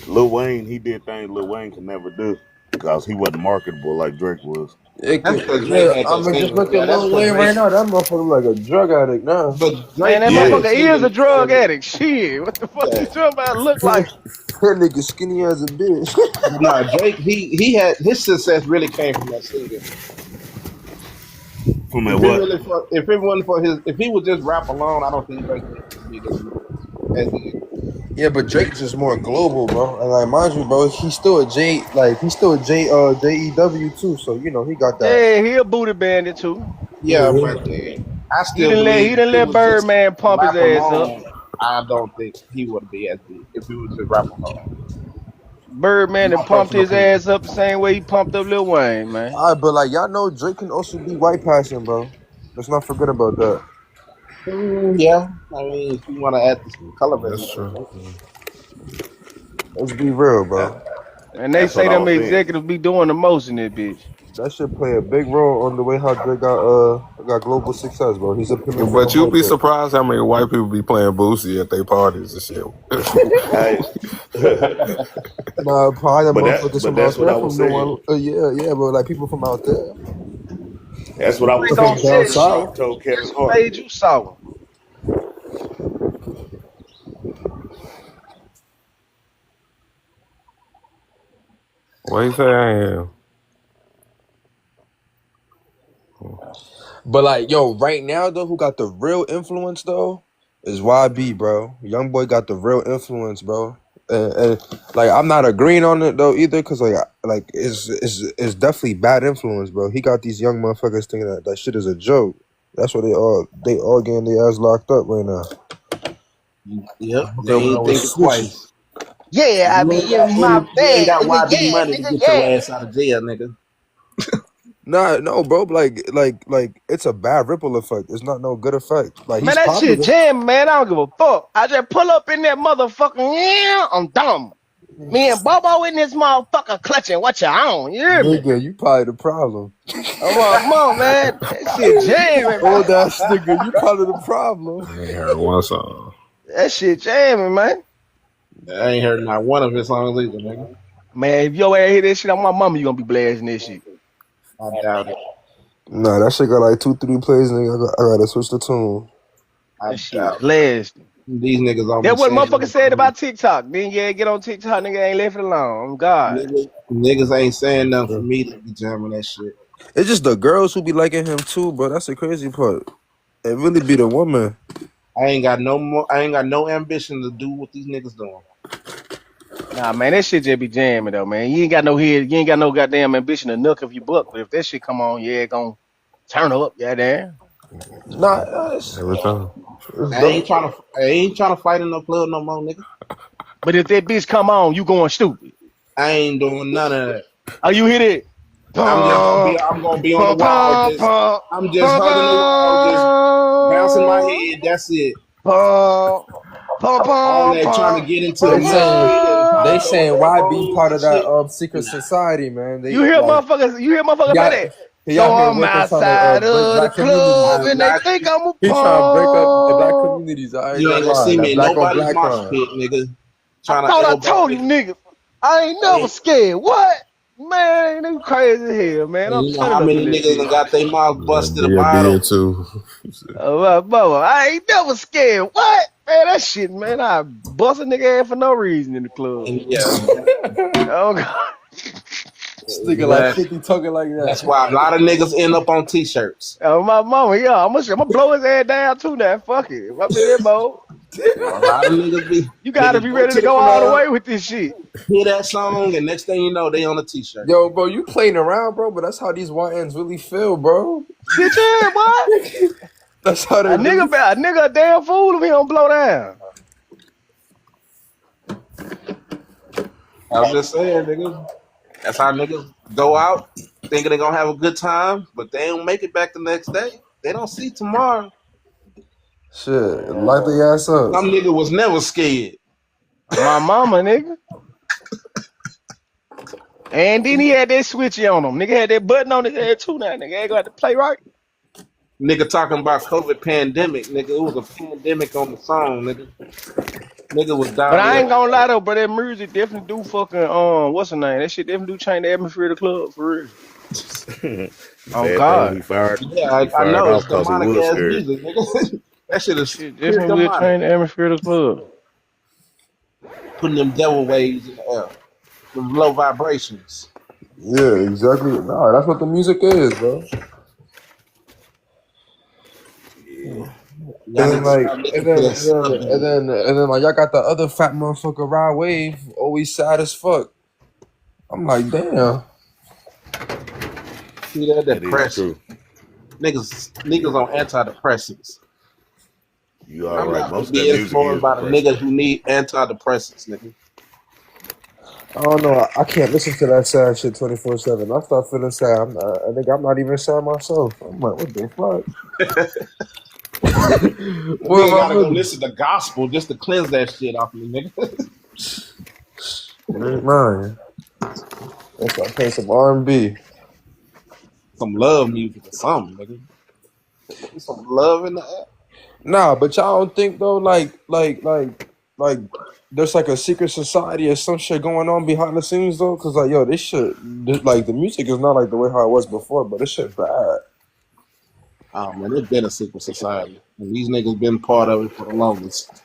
Lil Wayne, he did things Lil Wayne could never do because he wasn't marketable like Drake was. that's because Yeah, Drake had I that mean, just singing. look at Yeah, that's Lil because Wayne right Drake. now. That motherfucker like a drug addict now. But Man, Drake that had Yeah. that motherfucker is a singing. drug addict. Shit, what the fuck Yeah, you talking about? Look that like nigga skinny as a bitch. but nah, Drake. He had his success really came from that singing. From that what? If it wasn't for his, if he would just rap alone, I don't think Drake would be as big as he is. Yeah, but Drake's just more global, bro. And like, mind you, bro, he's still a JEW too. So you know he got that. yeah, he a booty bandit too. Yeah, but I He still didn't let believe he if didn't it let was just Birdman pump his rap ass up. alone, I don't think he would be as big if it was just rap alone. Birdman My and pumped personal his opinion. ass up the same way he pumped up Lil Wayne, man. All right, but like y'all know, Drake can also be white passing, bro. Let's not forget about that. Yeah, I mean, if you want to add some colorism that's to true. it. Let's be real, That, bro. And they that's say what I them was saying. executives be doing the most in that bitch. That should play a big role on the way how Drake got global success, bro. He's appealing to the But you'd be market. surprised how many white people be playing Boosie at their parties and shit. Hey, Nah, probably the motherfuckers but from that's out what there I was from New saying. Orleans. Yeah, but like people from out there. That's what I was Drake on From saying when down said south. Drake show. told Kevin Guess who Hart. made you sour? What you say I am? But like, yo, right now though, who got the real influence though is YB, bro. Young boy got the real influence, bro. And like, I'm not agreeing on it though either, cause like it's definitely bad influence, bro. He got these young motherfuckers thinking that shit is a joke. That's why they all getting their ass locked up right now. Yep, they Walking ain't around with thinking switches. twice. Yeah, I be in my You ain't bag, got nigga. YB Yeah, money to nigga. get your Yeah. ass out of jail, nigga. Nah, no, bro. Like, it's a bad ripple effect. It's not no good effect. Like Man, he's that shit popular. jam, man. I don't give a fuck. I just pull up in that motherfucker. Yeah, I'm dumb. Me and Bobo in this motherfucker clutching. What you on? You hear me? Nigga, you probably the problem. Oh my mom, man. That shit jamming, man. Old ass nigga, you probably the problem. I ain't heard one song. That shit jamming, man. I ain't heard not one of his songs either, nigga. Man, if your ass hear this shit on my mama, you gonna be blasting this shit. I doubt it. Nah, that shit got like 2-3 plays, nigga. I gotta switch the tune. I That shit doubt it. blasting. These niggas don't be That's what saying motherfucker nothing said for me. about TikTok. Then yeah, get on TikTok, nigga ain't left it alone. Oh God. Niggas ain't saying nothing for me to be jamming that shit. It's just the girls who be liking him too, bro. That's the crazy part. It really be the woman. I ain't got no ambition to do what these niggas doing. Nah, man, that shit just be jamming though, man. You ain't got no head, you ain't got no goddamn ambition to nook if you buck, but if that shit come on, yeah, it gon' turn up, goddamn. Nah, it's Every time. dope. I ain't trying to fight in no club no more, nigga. But if that bitch come on, you going stupid. I ain't doing none of that. Oh, you hit it? Pump, I'm gonna be on the pump, wall, pump, pump, I'm just pump, hugging the wall, just bouncing my head. That's it. pump, pump, All pump, that trying to pump, get into the They pump, saying music and trying they to throw saying why be elbows part and of that shit. secret Nah. society, man. You They hear like motherfuckers say that? he So out here I'm working trying to outside break of the black communities. club I'm and they not. think I'm a He trying to break up the black pump. communities. I ain't You gonna ain't gonna lie. see That me in black on nobody's black mosh crime. pit, nigga. I Trying to thought I elbow told you nigga. niggas, I ain't never And, scared. What? Man, they crazy as hell, man. and I'm you know how turning up in many this niggas bitch. done got their mouth And busted Bill about did them. too. Bubba, I ain't never scared. What? Man, that shit, man. I bust a nigga ass for no reason in the club. And yeah, exactly. Oh, God. Sticker like Exactly. 50 talking like That's that. why a lot of niggas end up on t-shirts. Oh, my mama, yeah. I'm gonna blow his ass down too now. Fuck it. If I'm in that mode, A lot of niggas be you gotta niggas be go ready to to the go all the club, way with this shit. hear that song, and next thing you know, they on a t-shirt. Yo, bro, you playing around, bro, but that's how these YNs really feel, bro. Bitch ass, boy. That's how they really A nigga a damn fool if he don't blow down. I'm just saying, nigga. That's how niggas go out thinking they gonna have a good time, but they don't make it back the next day. They don't see tomorrow. shit. Light the ass up. Some nigga was never scared. My mama, nigga. And then he had that switchy on him. Nigga had that button on his head too now. Nigga ain't got to play right. Nigga talking about COVID pandemic, nigga. It was a pandemic on the song, nigga. Nigga was But down I there. ain't gonna lie though, but that music definitely do fucking what's the name? That shit definitely do change the atmosphere of the club for real. Oh Sad thing, God. Yeah, he I fired know it's off because he demonic was ass scared. music, nigga. That shit That is shit pure definitely will demonic. change the atmosphere of the club. Putting them devil waves in the air, them low vibrations. Yeah, exactly. Nah, that's what the music is, bro. Yeah. Y'all And need then to like, start listening to that like y'all got the other fat motherfucker Rod Wave, always sad as fuck. I'm like, damn. See that That is depression. true. Niggas on antidepressants. You And all I'm right. not gonna Most of that be music influenced is by the depressing. niggas who need antidepressants, nigga. I don't know. I can't listen to that sad shit 24/7. I start feeling sad. I think I'm not even sad myself. I'm like, what the fuck? What am Nigga I gotta go feeling? listen to gospel just to cleanse that shit off me, nigga. Ain't mine. That's why I play some R&B. Some love music or something, nigga. Put some love in the air. Nah, but y'all don't think though, like, there's like a secret society or some shit going on behind the scenes though, cause like, yo, like the music is not like the way how it was before, but this shit bad. Oh man, it's been a secret society. And these niggas been part of it for the longest.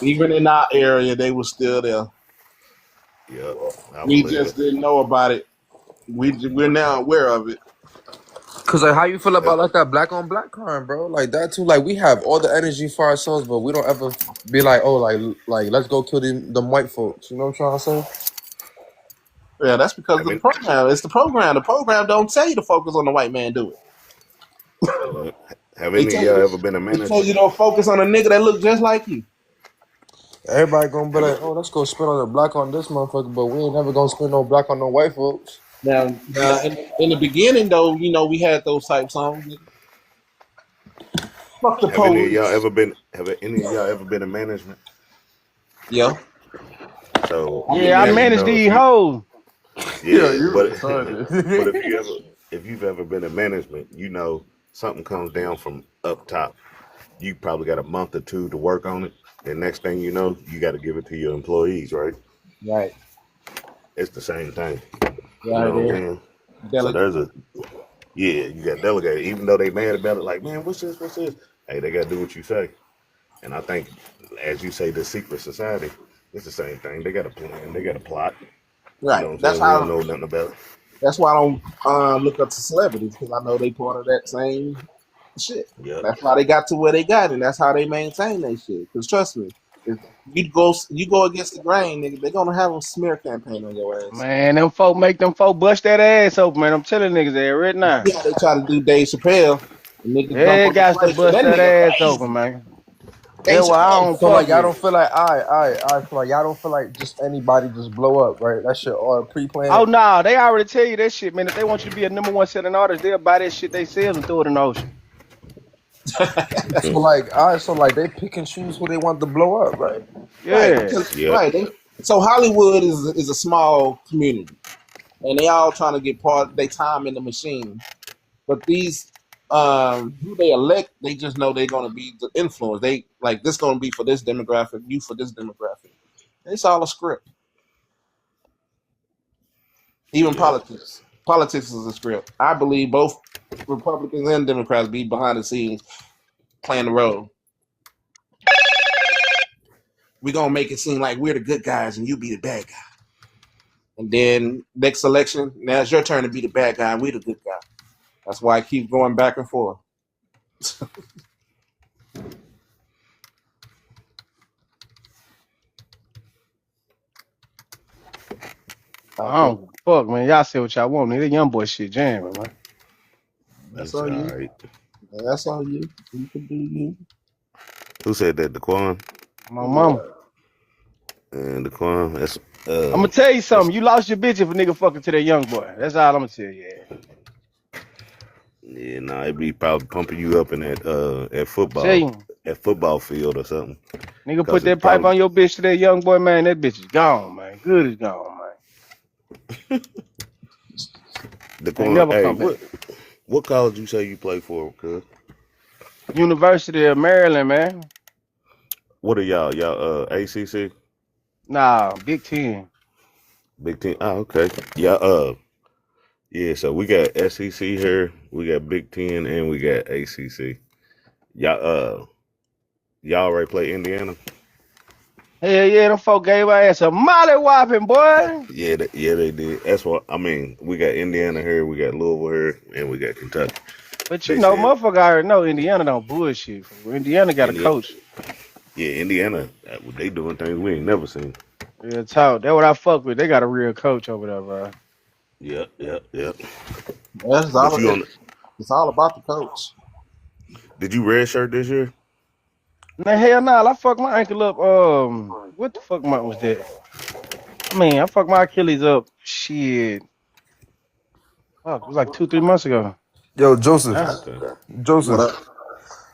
Even in our area, they were still there. Yep, I We believe just it. didn't know about it. We're now aware of it. Cause like, how you feel Yep. about like that black on black crime, bro? Like that too. Like we have all the energy for ourselves, but we don't ever be like, oh, like let's go kill them white folks. You know what I'm trying to say? Yeah, that's because I of the mean, program. It's the program. The program don't tell you to focus on the white man do it. have They any of tell y'all you ever been in they tell management? you to focus on a nigga that look just like you. Everybody gonna be Have like, it? oh, let's go spend on the black on this motherfucker, but we ain't never gonna spend no black on no white folks. Now, in the beginning though, you know, we had those type songs. Nigga. Fuck the Have any of y'all police. ever been? Have any of y'all ever been in management? Yeah, So I've been Yeah, I now you married. manage know if these you, hoes. Yeah, yeah, you but but retarded. if you've ever been in management, you know something comes down from up top. You probably got a month or two to work on it. The next thing you know, you got to give it to your employees, right? Right. It's the same thing. You Yeah, know it what I'm is. saying? So Delegate. there's a yeah, you got delegated. Even though they mad about it, like, man, what's this? What's this? Hey, they got to do what you say. And I think, as you say, the secret society, it's the same thing. They got a plan. They got a plot. You know Right. what I'm saying? We don't know nothing about it. That's why I don't look up to celebrities because I know they part of that same shit. Yep. That's why they got to where they got, and that's how they maintain that shit. Because trust me, if you go against the grain, nigga, they're gonna have a smear campaign on your ass. Man, them folk make them folk bust that ass open, man. I'm telling niggas that right now. Yeah, they try to do Dave Chappelle, and niggas jump Yeah, up and guys to pray for bust that that nigga ass open, crazy. man. Ain't Yeah, well, I don't Chicago. so fuck like y'all with don't it. feel like I feel like y'all don't feel like just anybody just blow up, right? That shit all Oh pre-planned. nah, they already tell you that shit, man. If they want you to be a number one selling artist, they'll buy that shit themselves and throw it in the ocean. So like, so like they pick and choose who they want to blow up, right? Right, Yeah. because Yep. right. So Hollywood is a small community, and they all trying to get part their time in the machine. But these who they elect, they just know they're going to be the influence. They like this going to be for this demographic, you for this demographic. It's all a script. Even Yep. politics. Politics is a script. I believe both Republicans and Democrats be behind the scenes playing the role. We're gonna make it seem like we're the good guys and you be the bad guy. And then next election, now it's your turn to be the bad guy and we the good guy. That's why I keep going back and forth. I Okay. don't give a fuck, man. Y'all say what y'all want, man. That young boy shit jamming, man. That's It's all all you. right. That's all you. You can do you. Who said that? Daquan? My mama. Yeah. And Daquan, that's I'm gonna tell you that's something. You lost your bitch if a nigga fucking to that young boy. That's all I'm gonna tell you. yeah, nah, it be probably pumping you up in that Tell you, at football field or something. nigga put Cause it that pipe probably on your bitch to that young boy, man. That bitch is gone, man. Good is gone, man. Ain't Daquan, never hey, come back. what college you say you play for, cuz? University of Maryland, man. What are y'all? Y'all ACC? Nah, Big Ten. Big Ten. Oh, okay. Yeah, yeah, so we got SEC here, we got Big Ten, and we got ACC. Y'all y'all already play Indiana? Hell yeah, them folk gave our ass a molly whopping, boy. Yeah, yeah, they did. That's what I mean. We got Indiana here, we got Louisville here, and we got Kentucky. But you They know, said motherfucker already know Indiana don't bullshit. Indiana got a Indiana, coach. yeah, Indiana, they doing things we ain't never seen. Real talk. That's what I fuck with. They got a real coach over there, bro. Yep, yep, yep. That's But all. you on? It's all about the coach. Did you red shirt this year? Nah, hell nah. I fucked my ankle up. What the fuck month was that? I mean, I fucked my Achilles up. Shit. Fuck, it was like 2, 3 months ago. Yo, Joseph, Huh? Okay. What Joseph, up?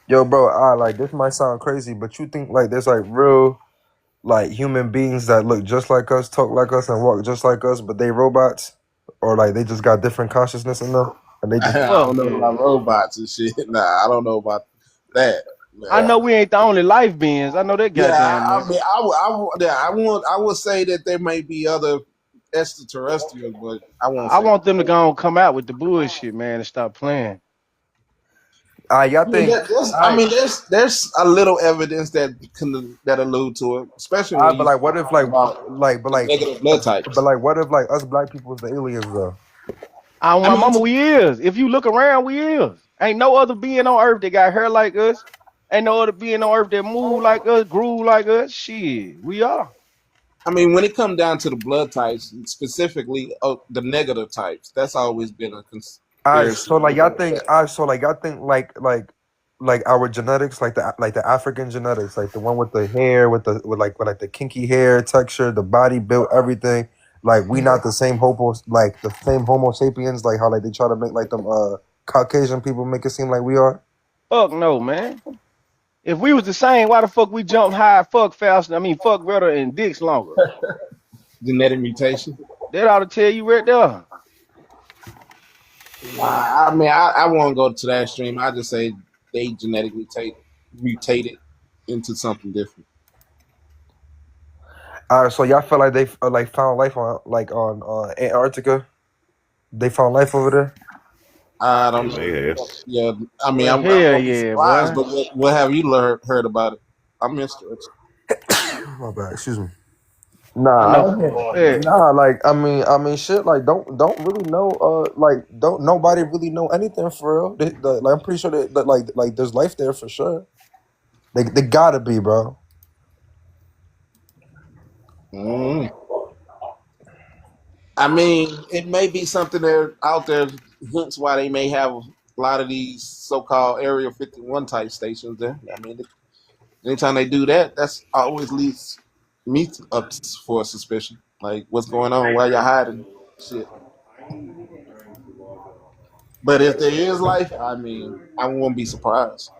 yo, bro, I like this might sound crazy, but you think like there's like real like human beings that look just like us, talk like us, and walk just like us, but they robots, or like they just got different consciousness in them, and they I just don't Fuck know yeah. about robots and shit. Nah, I don't know about that. I Yeah, know we ain't the only life beings. I know that yeah. goddamn I much. mean, I would say that there may be other extraterrestrials, but I won't I say. want them to go and come out with the bullshit, man, and stop playing. y'all I mean, think, I, there's a little evidence that allude to it, especially I, when but you like, what start if talking about but the like, negative blood but types. like, what if like us black people is the aliens though? I My mean, mama, we is. If you look around, we is. Ain't no other being on earth that got hair like us. Ain't no other being on earth that move like us, groove like us. Shit, we are. when it comes down to the blood types, specifically the negative types, that's always been a conspiracy. So like y'all think, like our genetics, like the African genetics, like the one with the hair, with like the kinky hair texture, the body built, everything. Like we not the same Homo sapiens, like how like they try to make like them Caucasian people make it seem like we are. Fuck no, man. If we was the same, why the fuck we jump high, fuck faster? I mean, fuck better and dicks longer. Genetic mutation. That ought to tell you right there. I won't go to that extreme. I just say they genetically mutated into something different. So y'all feel like they like found life on Antarctica? They found life over there. I don't They may know. have. Yeah, Well, I'm hell gonna be yeah, surprised. boy. But what have you heard about it? I'm interested. My bad. Excuse me. I Nah, know I for ain't- a fact. nah. Like I mean, shit. Like, don't really know. Like, don't nobody really know anything for real. Like, I'm pretty sure that like there's life there for sure. They gotta be, bro. Mm. It may be something there out there. Hence, why they may have a lot of these so-called Area 51 type stations there. Anytime they do that, that's always leads me up for suspicion. Like, what's going on? Why y'all hiding shit? But if there is life, I mean, I won't be surprised.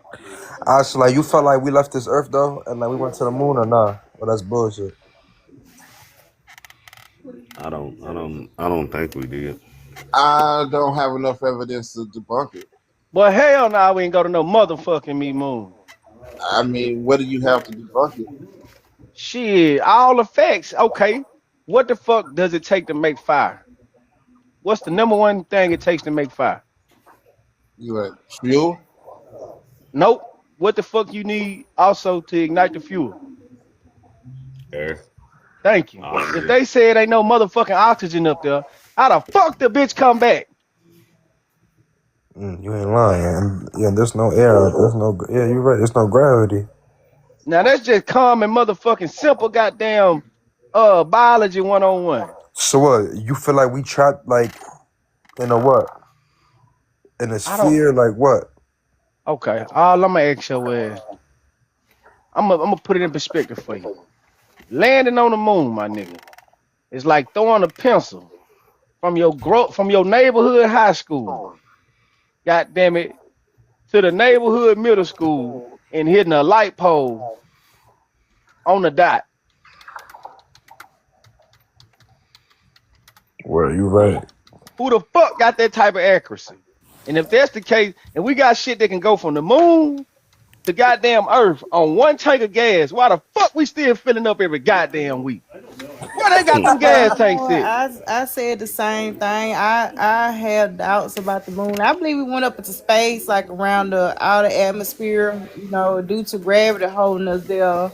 Actually, like, you felt like we left this earth though, and like we went to the moon or nah? Well, that's bullshit. I don't think we did. I don't have enough evidence to debunk it. But hell no, we ain't go to no motherfucking me moon. I mean, what do you have to debunk it? Shit, all the facts. Okay, what the fuck does it take to make fire? What's the number one thing it takes to make fire? You like fuel? Nope. What the fuck you need also to ignite the fuel? Air. Thank you. If Oxygen. they said ain't no motherfucking oxygen up there, how the fuck the bitch come back? You ain't lying. Yeah, there's no air. There's no. Yeah, you're right. There's no gravity. Now that's just common motherfucking simple goddamn biology 101. So what? You feel like we trapped like in a what? In a I don't sphere? Like what? okay. All I'm gonna ask you is I'm gonna put it in perspective for you. Landing on the moon, my nigga, is like throwing a pencil from your neighborhood high school, god damn it, to the neighborhood middle school and hitting a light pole on the dot. Well, you right. Who the fuck got that type of accuracy? And if that's the case, and we got shit that can go from the moon to goddamn Earth on one tank of gas, why the fuck we still filling up every goddamn week? Where they got them gas tanks at? I said the same thing. I have doubts about the moon. I believe we went up into space, like around the outer atmosphere, due to gravity holding us there.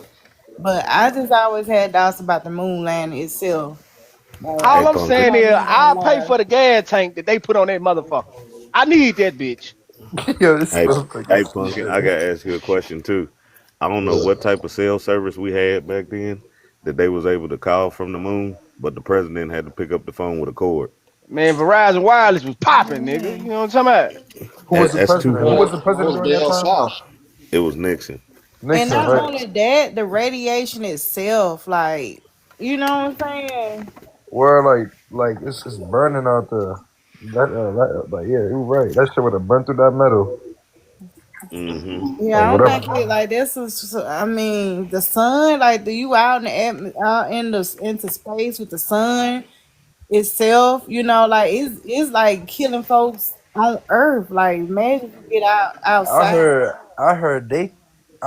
But I just always had doubts about the moon landing itself. All Hey, I'm I'm saying Punky. not is even gonna I'll pay lie. for the gas tank that they put on that motherfucker. I need that bitch. Yo, this Hey, motherfucker hey, Punky. stupid. I gotta ask you a question too. I don't know what type of cell service we had back then that they was able to call from the moon, but the president had to pick up the phone with a cord. Man, Verizon Wireless was popping, nigga. You know what I'm talking about? Who was the That's too president? Who much. was the president Was during that Dale time? South? It was Nixon. And Nixon, not right? only that, the radiation itself, like, you know what I'm saying? Where like it's burning out there. Like yeah, you're right. That shit would have burned through that metal Mm-hmm. Yeah, or I don't whatever. think it like this is. I mean, the sun, like you out in out in the into space with the sun itself. Like it's like killing folks on Earth. Like imagine if you get I outside. heard I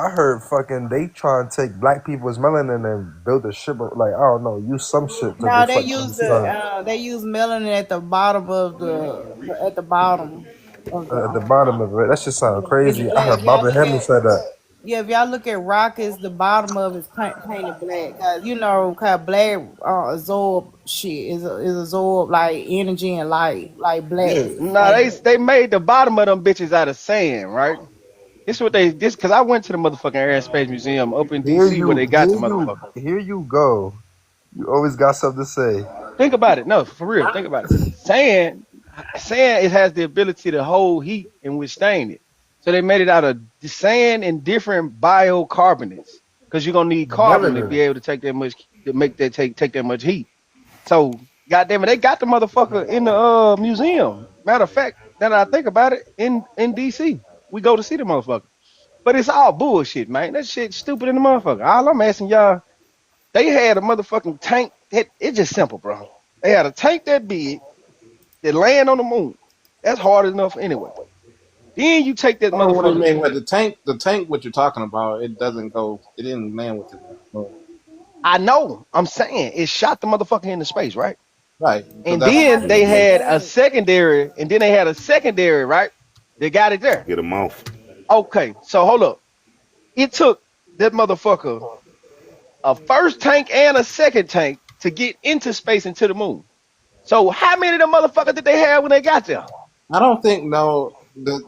heard fucking they try and take black people's melanin and build a ship like I don't know, use some shit to No, reflect from the sun. they use melanin at the bottom of at the bottom of the At the bottom of it. That shit sound it's crazy. I black. If heard y'all Bobby look Hemming at said that. Yeah, if y'all look at rockets, the bottom of it's painted black. Kind of black absorb shit is absorb like energy and light, like black, Yeah. Nah, like they made the bottom of them bitches out of sand, right? This because I went to the motherfucking Air and Space Museum up in DC where they got the motherfucker. Here you go. You always got something to say. Think about it. No, for real. Think about it. Sand, it has the ability to hold heat and withstand it. So they made it out of the sand and different biocarbonates because you're gonna need carbon to Melanin. be able to take that much to make that take that much heat. So goddamn it, they got the motherfucker in the museum. Matter of fact, now that I think about it, in DC, we go to see the motherfucker. But it's all bullshit, man. That shit stupid in the motherfucker. All I'm asking y'all, they had a motherfucking tank. It's just simple, bro. They had a tank that big that land on the moon. That's hard enough anyway. Then you take that Oh, what do you motherfucker. mean with the tank? The tank, what you're talking about, it doesn't go. It didn't land with the moon. I know. I'm saying it shot the motherfucker into space, right? Right, because And that's but how then did they it get had a back? secondary, and then they had a secondary, right? They got it there. Get them off. Okay, so hold up. It took that motherfucker a first tank and a second tank to get into space and to the moon. So how many of them motherfuckers did they have when they got there? I don't think no.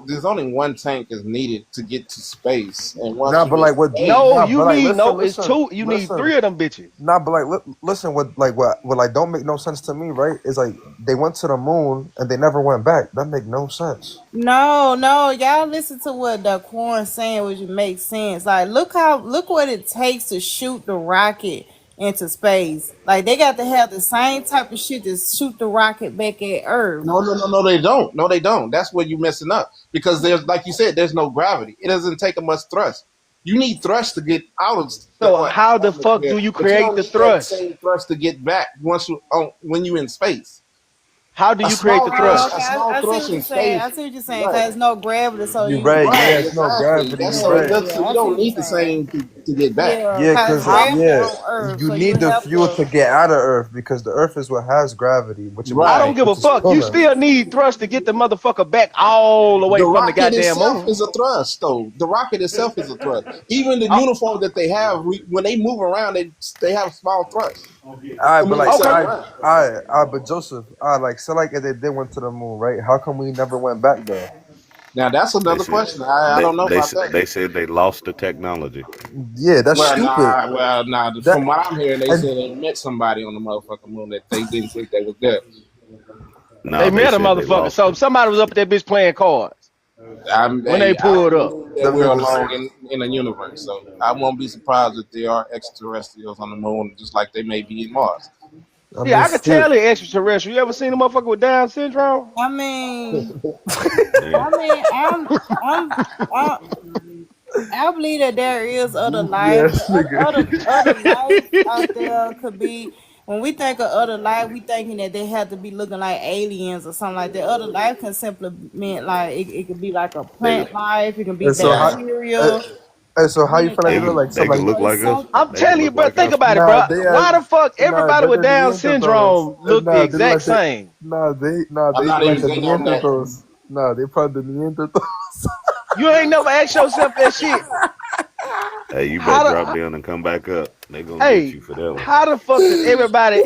there's only one tank is needed to get to space, and once Nah, you but in like what? space, No, Nah, you but like need listen, no. It's listen, two. You need listen. three of them bitches. Nah, but like listen, what like don't make no sense to me, right? Is like they went to the moon and they never went back. That make no sense. No, y'all listen to what the corn saying, which makes sense. Like, look what it takes to shoot the rocket into space. Like, they got to have the same type of shit to shoot the rocket back at Earth. no, they don't. No, they don't. That's where you're messing up because there's, like you said, there's no gravity. It doesn't take much thrust. You need thrust to get out of the So how the fuck atmosphere, do you but you create don't the need that thrust? same thrust to get back once you when you're in space. How do A you create small the thrust, thrust? a Okay, small I see thrust what you're in saying. space. I see what you're saying because Right. there's no gravity, so You you right? yeah, Yeah, Right, it's no exactly. gravity. That's You so yeah, right. that's yeah. so you I see don't what you're need the saying. same to get back. Yeah, Yeah, because cause How? gravity yeah, on Earth, you so you need the have fuel to. to get out of Earth because the Earth is what has gravity, I don't Right. give a which is fuck. You pulling. still need thrust to get the motherfucker back all the way The from the rocket goddamn itself moon. is a thrust, though. The rocket itself is a thrust. Even the Uh, uniform that they have, when they move around, they have small thrust All right, to but move like, okay. themselves I, around. but Joseph, like, so like if they did went to the moon, right? How come we never went back though? Now that's They another said question. I don't know about that. they said they lost the technology. Yeah, that's stupid. Well, nah. That From what I'm hearing, they and said they met somebody on the motherfucking moon that they didn't think they was there. They No, they met a said they motherfucker. lost So them. somebody was up at that bitch playing cards when they I pulled don't up. believe that them we're niggas. alone in the universe, so I won't be surprised if there are extraterrestrials on the moon, just like they may be in Mars. I Yeah, mean, I could still, tell they extraterrestrial. You ever seen a motherfucker with Down syndrome? I mean, Damn. I mean, I, I believe that there is other life. yes, nigga. Other life out there could be. When we think of other life, we thinking that they have to be looking like aliens or something like that. Other life can simply mean like it could be like a They, plant life. It can be And so how, yeah. uh, bacteria. and so how you feel like They they look Anything. like they something could like look But like it's us. some. I'm They could telling you, look bro. like Think us. about it, nah bro. they Why the fuck everybody they're with the Down Neanderthals. syndrome look the They exact like the same? I'm they not like even the big on that. Neanderthals. Nah, they probably the Neanderthals. You ain't never asked yourself that shit. Hey, you better How drop the down and come back up. They gonna get hey? you for that one. How the fuck does everybody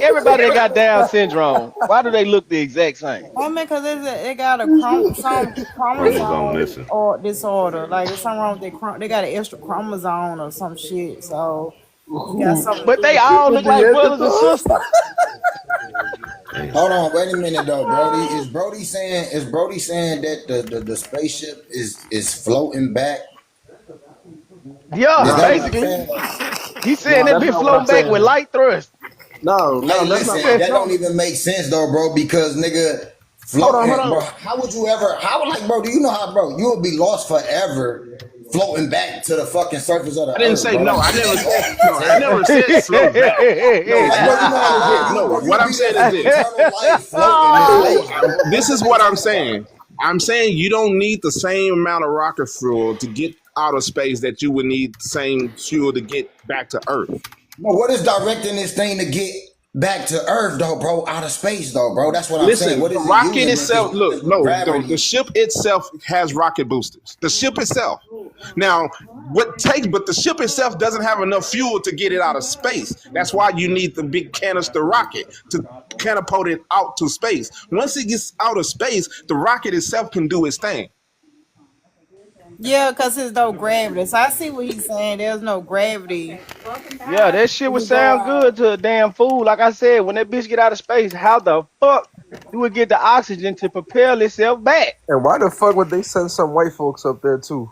that got Down syndrome? Why do they look the exact same? I mean, because they got some Chromosome chromosome missing. or disorder. like there's something wrong with their they got an extra chromosome or some shit. So you got Who? some. But they all The look like brothers and Neanderthals? sisters. Damn. Hold on, wait a minute though, Brody. Is Brody saying that the spaceship is floating back? Yeah, Is No, that what he's basically. saying? He's saying no, that that's bitch not what I'm floating back with saying. light thrust. No, Hey, that's not listen, what I'm Man, that don't saying. even make sense though, bro. Because nigga, Hold floating, bro. on. How would you ever? How like, bro? Do you know how, bro? You would be lost forever floating back to the fucking surface of the I didn't earth, say bro. no. Like I that, never that's said all I'm no. I saying. never said float back. No, Like, bro, what you I'm know how saying to is this. you, No, bro. You what would I'm be there saying for is this. eternal life floating in No, space, bro. Like this that is makes what no I'm sense. saying. I'm saying you don't need the same amount of rocket fuel to get out of space that you would need the same fuel to get back to Earth. But what is directing this thing to get back to Earth, though, bro? Out of space, though, bro. That's what I'm saying. Listen, What the is it rocket using? Because itself, we know look, there's no no, the gravity. ship itself has rocket boosters. The ship itself. Now, but the ship itself doesn't have enough fuel to get it out of space. That's why you need the big canister rocket to catapult it out to space. Once it gets out of space, the rocket itself can do its thing. Yeah, because there's no gravity. So I see what he's saying. There's no gravity. yeah, that shit If would you go sound out. good to a damn fool. Like I said, when that bitch get out of space, how the fuck do it get the oxygen to propel itself back? And why the fuck would they send some white folks up there too?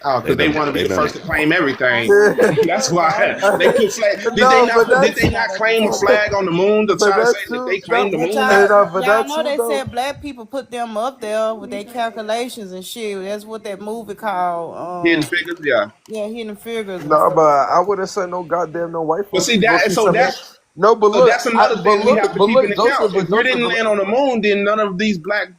Oh, They because they done want to be they the first done to claim everything. That's Yeah, why they put flag. No, but Did that's they not claim a flag on the moon to but try to say that that they too. That claimed the but moon now? y'all, but y'all that know too they though. said black people put them up there with their calculations and shit. That's what that movie called. Hidden Figures, yeah. Yeah, Hidden Figures and No, stuff. but I wouldn't send no goddamn no white But folks see to go that see some. No, but so look, that's another thing we have to but keep in look, account. Joseph, If we didn't land on the moon, then none of these black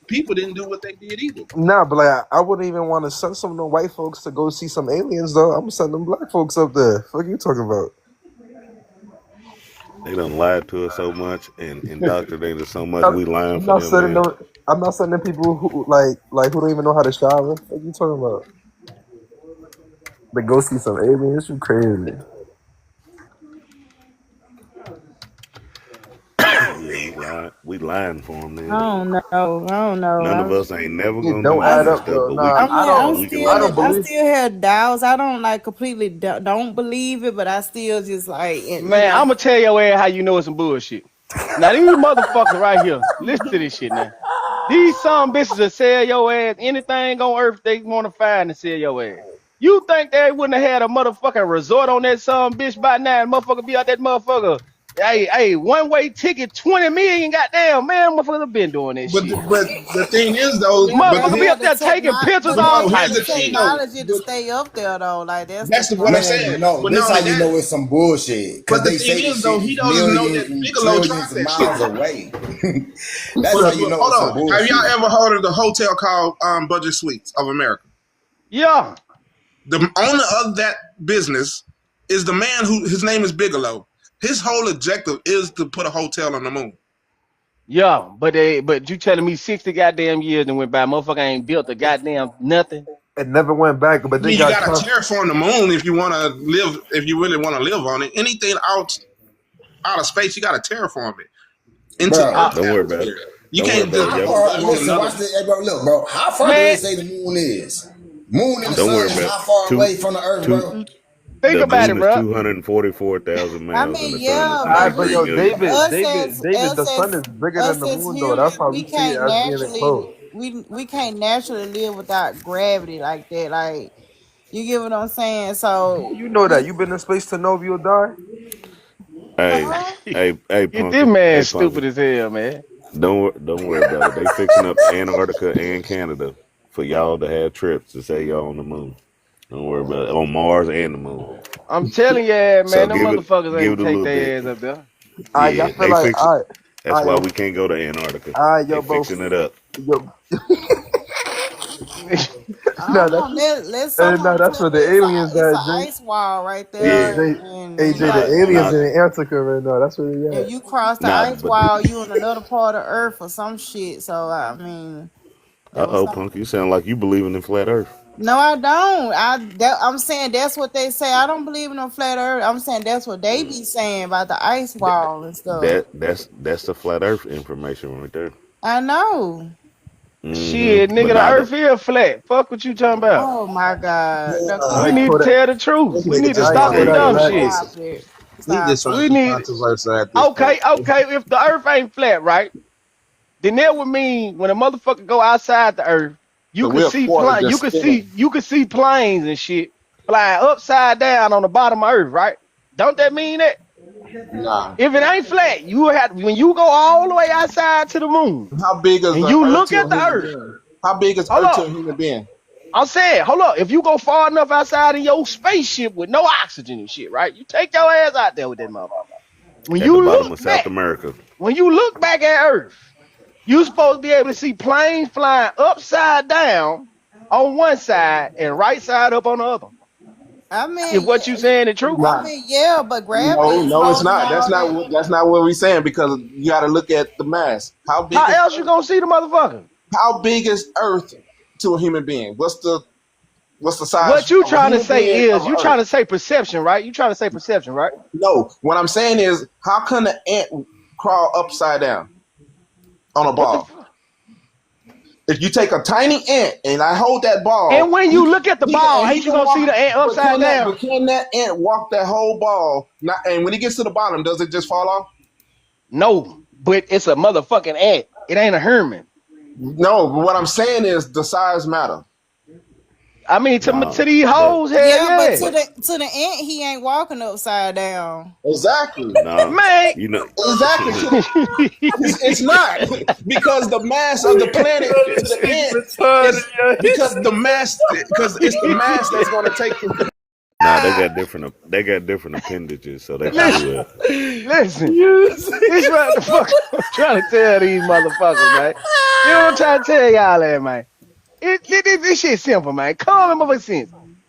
people didn't do what they did either. nah, but like I wouldn't even want to send some no white folks to go see some aliens though. I'm gonna send them black folks up there. Fuck you talking about? they done lied to us so much and indoctrinated us so much. I'm We lying I'm for not them sending now. no. I'm not sending people who who don't even know how to shower. What you talking about? But go see some aliens? You crazy? Yeah, we lying for them I then. don't know. I don't know. None of us ain't never It gonna do don't I, none add of that up stuff, though. but Nah, I mean, we can lie I don't for I them. believe. still have doubts. I don't like completely don't believe it, but I still just like, Man, I'm gonna tell your ass how you know it's some bullshit. Now these motherfuckers right here, listen to this shit now. These some bitches that sell your ass anything on earth they want to find and sell your ass. You think they wouldn't have had a motherfucking resort on that some bitch by now? And motherfucker be out that motherfucker. Hey, one way ticket, 20 million. Goddamn, man, motherfuckers been doing that But shit. the thing is though, yeah, Motherfucker be up there taking pictures, but all no, here's type the the of thing shit. though. technology to stay up there though, like that's the That's what I'm thing. saying. Man, no, But this not how only you that, know it's some bullshit. Because but the they thing say the is though, shit he is doesn't know millions that and Bigelow tried trillions of that shit. miles away. That's how But you know hold it's some on, have y'all bullshit. ever heard of the hotel called Budget Suites of America? Yeah, The owner of that business is the man who his name is Bigelow. His whole objective is to put a hotel on the moon. yeah, but you telling me 60 goddamn years and went by, motherfucker ain't built a goddamn nothing. It never went back, but I they mean, you got got to terraform the moon if you want to live. If you really want to live on it, anything out of space, you got to terraform it into Bro, Earth's Don't worry about it. atmosphere. You Don't worry can't about it, just how y'all. far? live on Listen, another. watch this. Hey, bro, look, bro. How far do they Man, say the moon is? Moon and I'm the Don't sun worry is about it. how far Two away from the Earth, two bro? think the about it, moon is bro. 244,000 I miles and mean, the sun is yeah, All right, but but 23 yo, we million. David, the sun is bigger than us the as moon, though. That's humans, why we we see it can't as being naturally enclosed. we can't naturally live without gravity like that. Like you get what I'm saying? So You know that. You been in space to know if you'll die. Hey, huh? hey, Get this Punky. man Hey, Punky. stupid as hell, man. Don't worry about it. They fixing up Antarctica and Canada for y'all to have trips to say y'all on the moon. Don't worry about it. On Mars and the moon. I'm telling you, So man, them motherfuckers give ain't it a take little bit. their ass up there. All right, y'all Yeah, feel they like fix it. all That's right, why yo, we can't go to Antarctica. all right, They yo, bro, fixing it up. yo. I No, don't that's know. Let no, someone that's tell for me the aliens it's a that drink. ice wall right Hey, there, Yeah. and you AJ, the got aliens Not in Antarctica right now. That's where they if at. you cross the not ice but wall, you in another part of Earth or some shit. So I mean, that was something. Punk, you sound like you believing in flat earth. No, I don't. I'm saying that's what they say. I don't believe in a flat Earth. I'm saying that's what they be saying about the ice wall and stuff. That's the flat earth information right there. I know. Shit, But nigga, the not earth is flat. Fuck what you talking about. Oh my God. Now, All We right, need to Kodak. tell the truth. This We nigga need to All just right, stop trying this to Kodak. dumb Black. shit. stop it. he Stop just trying it. to We be need controversial at this okay, point. okay. If the earth ain't flat, right? Then that would mean when a motherfucker go outside the earth, So we're forced to just spin it. you could see planes and shit flying upside down on the bottom of earth, right? Don't that mean that? Nah. If it ain't flat, you will have when you go all the way outside to the moon How big is and the you Earth look to at a the human earth. being? How big is Hold Earth to a up. human being? I'm saying, hold up. If you go far enough outside in your spaceship with no oxygen and shit, right? You take your ass out there with that motherfucker. When at the you bottom look of South back, America. when you look back at Earth, you supposed to be able to see planes flying upside down on one side and right side up on the other. I If mean, what you saying the truth, I Nah. mean, yeah, but gravity No, is no, it's holding not. all that. That's not what we're saying because you got to look at the mass. how else you gonna see the motherfucker? How big is Earth to a human being? What's the size What you of a trying to human say being is of you trying Earth? to say perception, right? You trying to say perception, right? No, what I'm saying is how can an ant crawl upside down on a What the? ball? If you take a tiny ant and I hold that And ball, when you look at the ball, he ain't you can gonna see walk. the ant upside But down? can that ant walk that whole ball? Not, and when he gets to the bottom, does it just fall off? No, but it's a motherfucking ant. It ain't a Herman. No. But what I'm saying is the size matter. I mean, to No, these but hoes, hell Yeah, but yeah. to the ant, he ain't walking upside down. Exactly. no, Man, you know. Exactly. It's not because the mass of the planet to the ant Retarded, is yo. because the mass because it's the mass that's going to take. Nah, they got different appendages, so they can do listen, that. listen. Yes. This what the fuck I'm trying to tell these motherfuckers, man. You know what I'm trying to tell y'all that, man. This shit simple, man. Common motherfucking sense.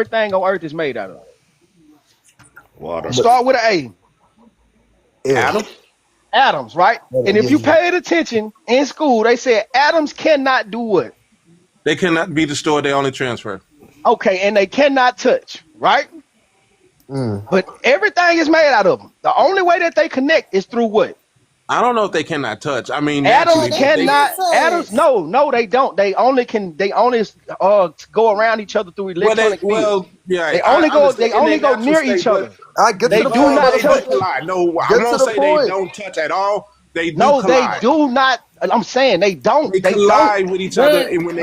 everything on earth is made out of? Water. Start with an A. Air. Atoms. Atoms, right? And if Yeah, you paid attention in school, they said atoms cannot do what? They cannot be destroyed. They only transfer. Okay, and they cannot touch, right? Mm. But everything is made out of them. The only way that they connect is through what? I don't know if they cannot touch. I mean, Atoms naturally, They but they. can cannot. Atoms, touch. no, they don't. They only go around each other through electronic fields. Yeah, They I only go. They understand in only their go natural near state, each but other. I get to They the do point, not they do touch. motherfucker. collide. No, I Get to won't the say they point. don't touch at all. They do No, they collide. do not. I'm saying they don't. They They don't. collide with each other, But and when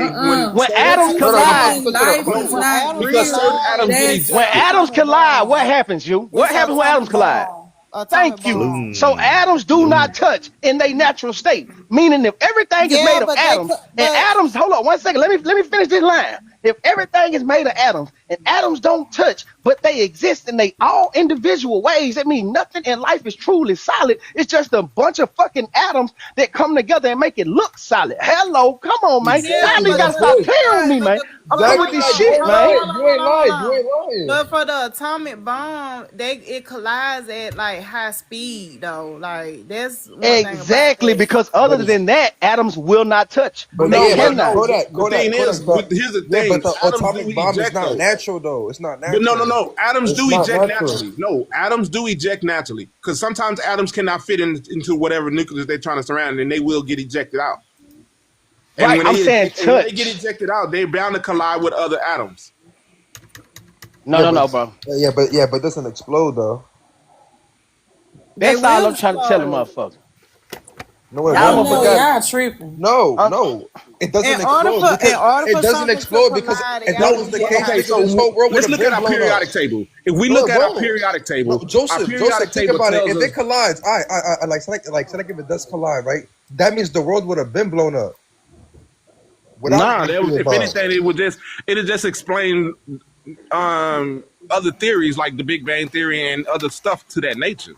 When certain that atoms just Hold up, collide, means motherfucker. Shut up. life When, is when not atoms because real. certain collide, atoms get That's when ejected. atoms atomic collide, what bomb. happens? You? What It's happens when atoms atomic collide? bomb. Atomic Thank you. bomb. So atoms do not touch in their natural state, meaning if everything is Yeah, made of but they atoms, could. and But atoms, hold on 1 second, let me finish this line. If everything is made of atoms and atoms don't touch, but they exist in they all individual ways, that means nothing in life is truly solid. It's just a bunch of fucking atoms that come together and make it look solid. Hello, come on, man. yeah, Y'all Exactly niggas but my gotta the stop point. playing with me, man. I'm but through hold with Exactly. this Like, on, you shit, ain't hold on, man. lying. hold on, You hold ain't on, hold lying. You on. ain't lying. But for the atomic bomb, it collides at like high speed though. Like that's one thing about Exactly, that. because But other it's than that, atoms will not touch. But They no, but cannot. no. Kodak, The thing Kodak, is, Kodak, but but here's the yeah, but thing: the atoms do atomic bomb is eject not though. natural though. It's not But no, no, natural. no. Atoms It's do not eject natural. naturally. No, atoms do eject naturally because sometimes atoms cannot fit into whatever nucleus they're trying to surround, and they will get ejected out. And Right, when I'm saying they get touch. ejected out, they're bound to collide with other atoms. No, Yeah, no, but no, bro. yeah, but it doesn't explode though. They That's all will I'm trying to tell the explode. motherfucker. No, it I Y'all don't won't know. motherfuckers. because Y'all tripping. no, Huh? no, it doesn't In order explode for in because order it for doesn't something to explode because collide, it if got that to No, was be the at case, high okay. nigga, this So whole speed. world would let's have look at been our blown up. periodic table. If we No, look it at our won't. periodic No, table, our Joseph, periodic think table about it. tells If it us. collides, I like if it does collide, right? That means the world would have been blown up without a Nah, there was, nuclear if bomb. anything, it just explain other theories like the Big Bang theory and other stuff to that nature.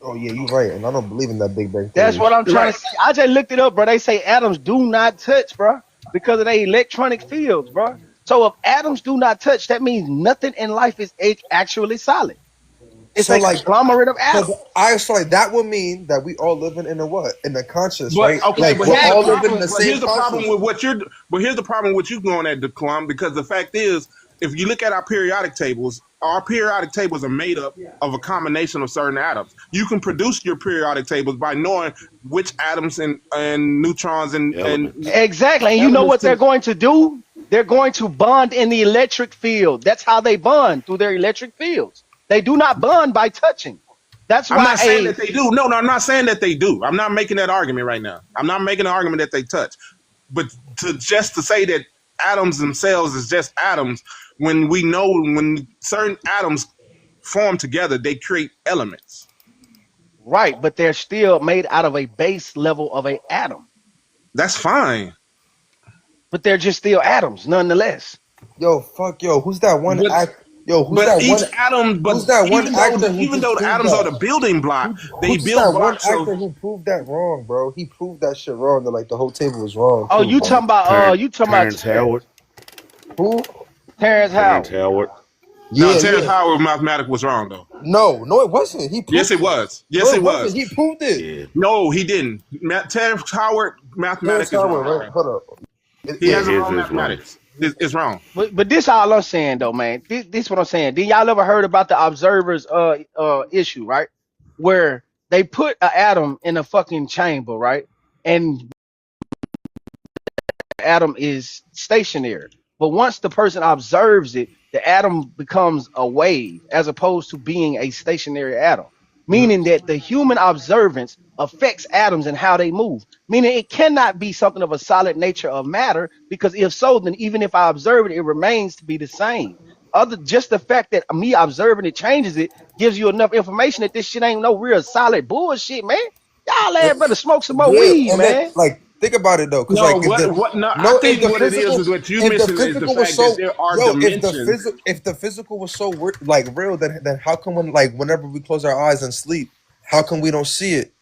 Oh yeah, you're right, and I don't believe in that Big Bang That's theory. what I'm trying Right. to say. I just looked it up, bro. They say atoms do not touch, bro, because of their electronic fields, bro. So if atoms do not touch, that means nothing in life is actually solid. It's So a like, conglomerate of because atoms. I sorry, that would mean that we all living in a what? In a conscious, But right? okay, Like but we're here's the all living in problem. the But same here's the problem conscious. with what you're. But here's the problem with you going at Declum because the fact is, if you look at our periodic tables are made up of a combination of certain atoms. You can produce your periodic tables by knowing which atoms and neutrons and Elements. Exactly. And you know elements what they're can. going to do? They're going to bond in the electric field. That's how they bond, through their electric fields. They do not bond by touching. That's I'm why not saying that they do. No, I'm not saying that they do. I'm not making that argument right now. I'm not making an argument that they touch. But to say that atoms themselves is just atoms, when we know when certain atoms form together, they create elements. right, but they're still made out of a base level of a atom. That's fine. But they're just still atoms nonetheless. Yo, fuck, yo, who's that one But act? Yo, who's but that one? each atom, but Who's that one actor who even just though the proved atoms are that? the building block, they Who's build that one blocks of. actor who proved that wrong, bro? He proved that shit wrong. That like the whole table was wrong Oh, too, you bro. talking about Terrence Howard. Who? Terrence Terrence Howard. Howard. No, Yeah, Terrence yeah. Howard mathematics was wrong though. No, no, it wasn't. He Yes, proved it it. was. No, Yes, it it wasn't. was. He proved it. Yeah. No, he didn't. Terrence Howard Terrence mathematics is Howard, wrong, right? bro. Hold up. He Yeah, has a Yeah. his wrong is wrong. mathematics. It's wrong. But this all I'm saying though, man. This what I'm saying. Did y'all ever heard about the observers issue, right? Where they put an atom in a fucking chamber, right? And atom is stationary. But once the person observes it, the atom becomes a wave as opposed to being a stationary atom, meaning that the human observance affects atoms and how they move, meaning it cannot be something of a solid nature of matter, because if so, then even if I observe it, it remains to be the same. Other just the fact that me observing it changes it gives you enough information that this shit ain't no real solid bullshit, man. Y'all better smoke some more Yeah, weed, and then man. like think about it though, because No, like if the what? No, I no, think what it is what you if the missing is the physical was fact that so there are yo, dimensions. if the physical was so like real, then how come whenever we close our eyes and sleep, how come we don't see it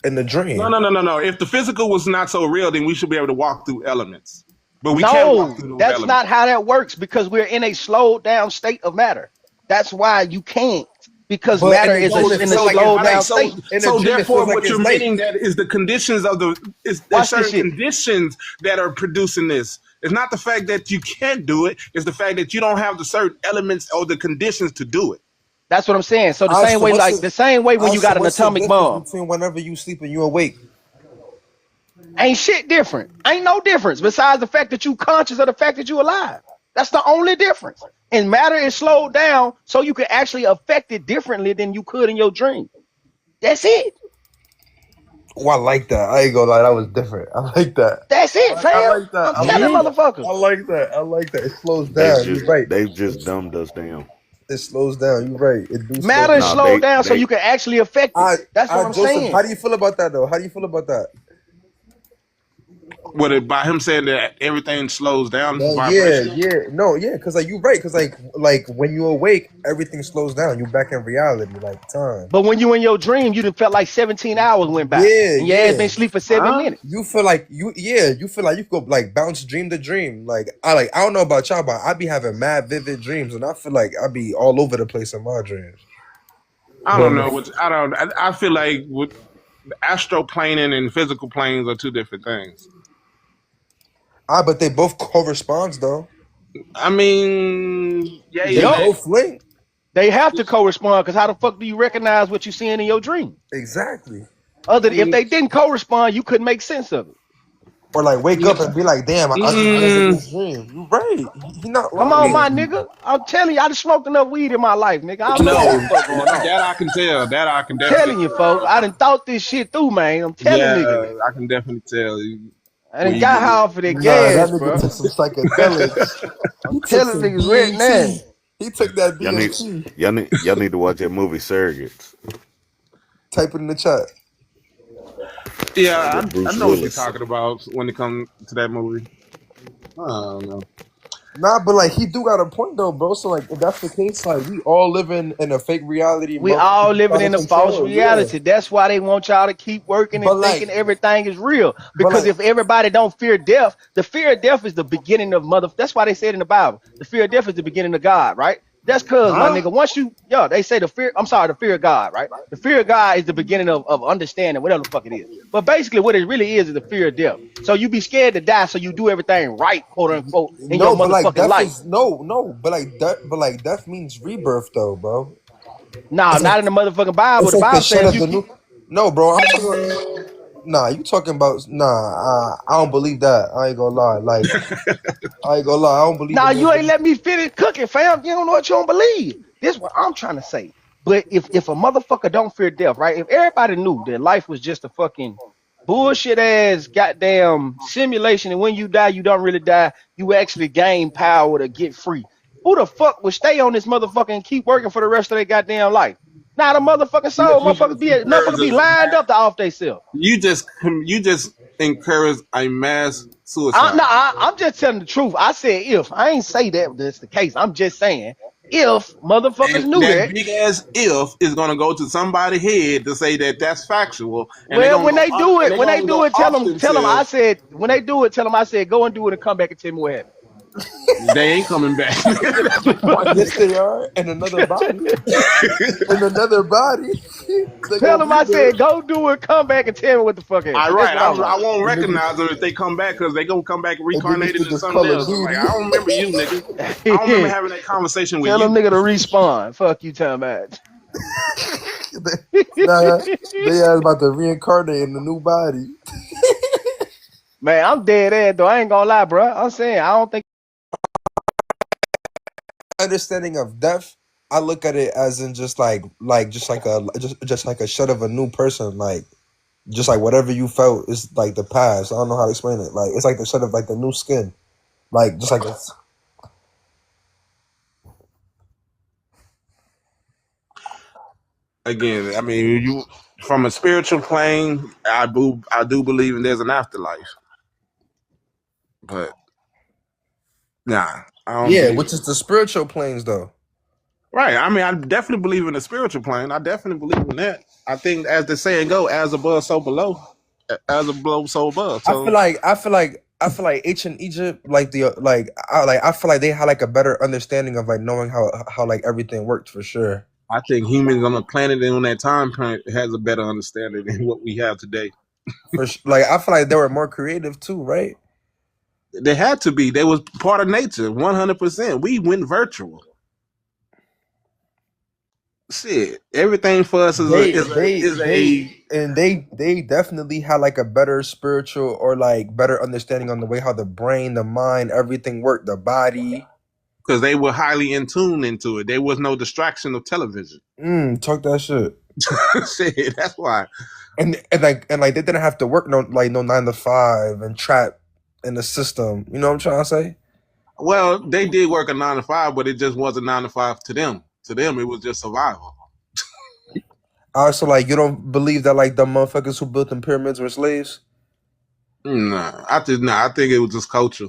in the No, dream? no, no, no, no. If the physical was not so real, then we should be able to walk through elements. But we can't walk No, through those that's elements. not how that works, because we're in a slowed down state of matter. That's why you can't, because But matter in the is gym, it in a feel like slowed it's down late. So, state. In the so gym, it therefore, feels like what it's you're late. meaning that is the conditions of there's Watch this certain shit. conditions that are producing this. It's not the fact that you can't do it. It's the fact that you don't have the certain elements or the conditions to do it. That's what I'm saying. So the Alright, same so way, what's like the the same way when you got an what's the atomic difference bomb, between whenever you sleep and you awake? ain't shit different. Ain't no difference besides the fact that you conscious of the fact that you alive. That's the only difference. And matter is slowed down so you can actually affect it differently than you could in your dream. That's it. Oh, I like that. I ain't gonna lie, that was different. I like that. That's it, I fam. like that. I'm I like telling Yeah. that. I motherfuckers. like that. I like that. It slows They've down. just You're right. they've just dumbed us down. It slows down. You're right. It do slow Matter is down. No, slowed down so they you can actually affect it. That's what I'm Joseph, saying. how do you feel about that though? How do you feel about that? What by him saying that everything slows down Yeah, vibration? yeah, no, yeah, because like you're right, because like when you awake, everything slows down. You back in reality, like time. But when you in your dream, you done felt like 17 hours went by Yeah, and your ass yeah. been asleep for 7 minutes. You feel like you feel like you could go like bounce dream to dream. I don't know about y'all, but I be having mad vivid dreams, and I feel like I be all over the place in my dreams. I But don't know. I feel like with astroplaning and physical planes are two different things. but they both corresponds though. I mean, yay and They Yup. nay. both link. They have to correspond because how the fuck do you recognize what you seeing in your dream? Exactly. If they didn't correspond, you couldn't make sense of it. Or like wake Yeah. up and be like, damn, I just remember Mm, this dream. You right. He not Come on, lying. my nigga. I'm telling you, I just smoked enough weed in my life, nigga. I know what the no, fuck going on. that I can tell. That I can definitely Telling you, folks. tell. I done thought this shit through, man. I'm telling niggas. Yeah, I can definitely tell I when done you got get high off of that Nah, that gas, nigga bro. took some psychedelics. I'm He took telling some niggas right now. BET. He took that Y'all need DMT. y'all need to watch that movie Surrogates Type it in the chat. yeah, with I Bruce know what you're Willis. talking about when it comes to that movie. I don't know. Nah, but like he do got a point though, bro. So like if that's the case, like we all living in a fake reality, We motherfuckers all be living trying in to a false control. Yeah. reality. That's why they want y'all to keep working and But like thinking everything is real. but Because like if everybody don't fear death, the fear of death is the beginning of mother. That's why they said in the Bible, the fear of death is the beginning of God, right? That's cause my Huh? nigga, they say the fear of God, right? The fear of God is the beginning of understanding, whatever the fuck it is. But basically what it really is the fear of death. So you be scared to die, so you do everything right, quote unquote, in your no, but like motherfucking death life. is but like death means rebirth though, bro. Nah, It's like not in the motherfucking Bible. it's The like the Bible shed said if of you the keep new. No, bro, I'm talking. Nah, you talking about I don't believe that. I ain't gonna lie. Like I ain't gonna lie. I don't believe Nah, in you ain't no. let me finish cooking, fam. You don't know what you don't believe. This is what I'm trying to say. But if a motherfucker don't fear death, right? If everybody knew that life was just a fucking bullshit ass goddamn simulation, and when you die, you don't really die, you actually gain power to get free. Who the fuck would stay on this motherfucker and keep working for the rest of their goddamn life? Not a motherfucking soul. You just encourage Motherfucker be lined up to off they self. you just encourage a mass suicide. I'm just telling the truth. I said if. I ain't say that that's the case. I'm just saying if motherfuckers And knew that that. big ass if is gonna go to somebody's head to say that that's factual, and they're Well, gonna go up, and they're when they gonna do go it, off tell them I themselves. said when they do it, tell them I said go and do it and come back and tell me what happened. They ain't coming back. Yes, they are in another body. In another body. They Tell gonna them be I there. said go do it, come back and tell me what the fuck All happened. That's right, what I I want. won't And niggas, recognize them if they come back because they gonna come back and niggas reincarnated think in it's something Call of else. I'm like, Duty. I don't remember you, nigga. I don't remember having that conversation with Tell them you. nigga to respawn. Fuck you, talking about. Nah, they are about to reincarnate in a new body. Man, I'm dead ass though. I ain't gonna lie, bro. I'm saying I don't think. Understanding of death, I look at it as in just like a shed of a new person, like just like whatever you felt is like the past. I don't know how to explain it. Like it's like the shed of like the new skin, like just like it's, Again, I mean, you from a spiritual plane, I do believe in there's an afterlife, but nah, I don't yeah, believe. which is the spiritual planes though. Right. I mean, I definitely believe in the spiritual plane. I definitely believe in that. I think, as the saying go, as above, so below. As above, so above. I So feel like I feel like ancient Egypt, like I feel like they had like a better understanding of like knowing how like everything worked for sure. I think humans on the planet and on that time planet has a better understanding than what we have today. Like I feel like they were more creative too, right? They had to be. They was part of nature, 100%. We went virtual. Shit, everything for us is They definitely had like a better spiritual or like better understanding on the way how the brain, the mind, everything worked, the body. Because they were highly in tune into it. There was no distraction of television. Talk that shit. Shit, that's why. And like they didn't have to work no 9 to 5 and trap in the system. You know what I'm trying to say? Well, they did work a 9 to 5, but it just wasn't 9 to 5 to them. To them, it was just survival. Also, like you don't believe that like the motherfuckers who built them pyramids were slaves? Nah, I think it was just culture.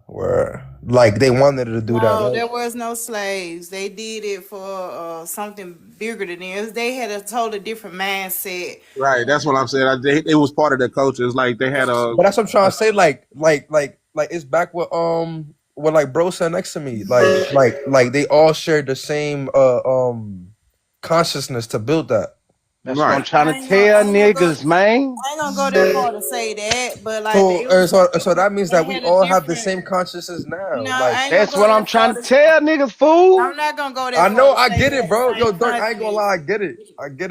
Where like they wanted to do that. No, Right? there was no slaves. They did it for something bigger than this. They had a totally different mindset. Right, that's what I'm saying. It was part of their culture. It's like they had a. But that's what I'm trying to say. Like it's back with like bro said next to me. Like they all shared the same consciousness to build that. That's what I'm trying to tell niggas, man. I ain't gonna go that far to say that, but like So that means that we all have the same consciousness now. No, like that's what I'm trying to tell niggas, fool. I'm not gonna go that I far. know, I get it, bro. Yo, Dirk, I ain't gonna lie, I get it,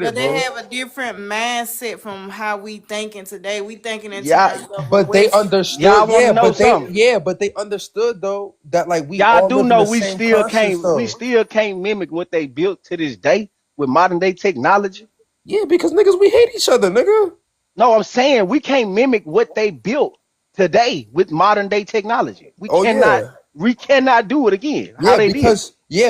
But bro. they have a different mindset from how we thinking today. We thinking in Yeah, terms of but they understood. Y'all wanna know something? But they understood though that like we Y'all all do live in know the we same still conscience, can't mimic what they built to this day with modern day technology. Yeah, because niggas, we hate each other, nigga. No, I'm saying we can't mimic what they built today with modern day technology. We cannot do it again. How they did.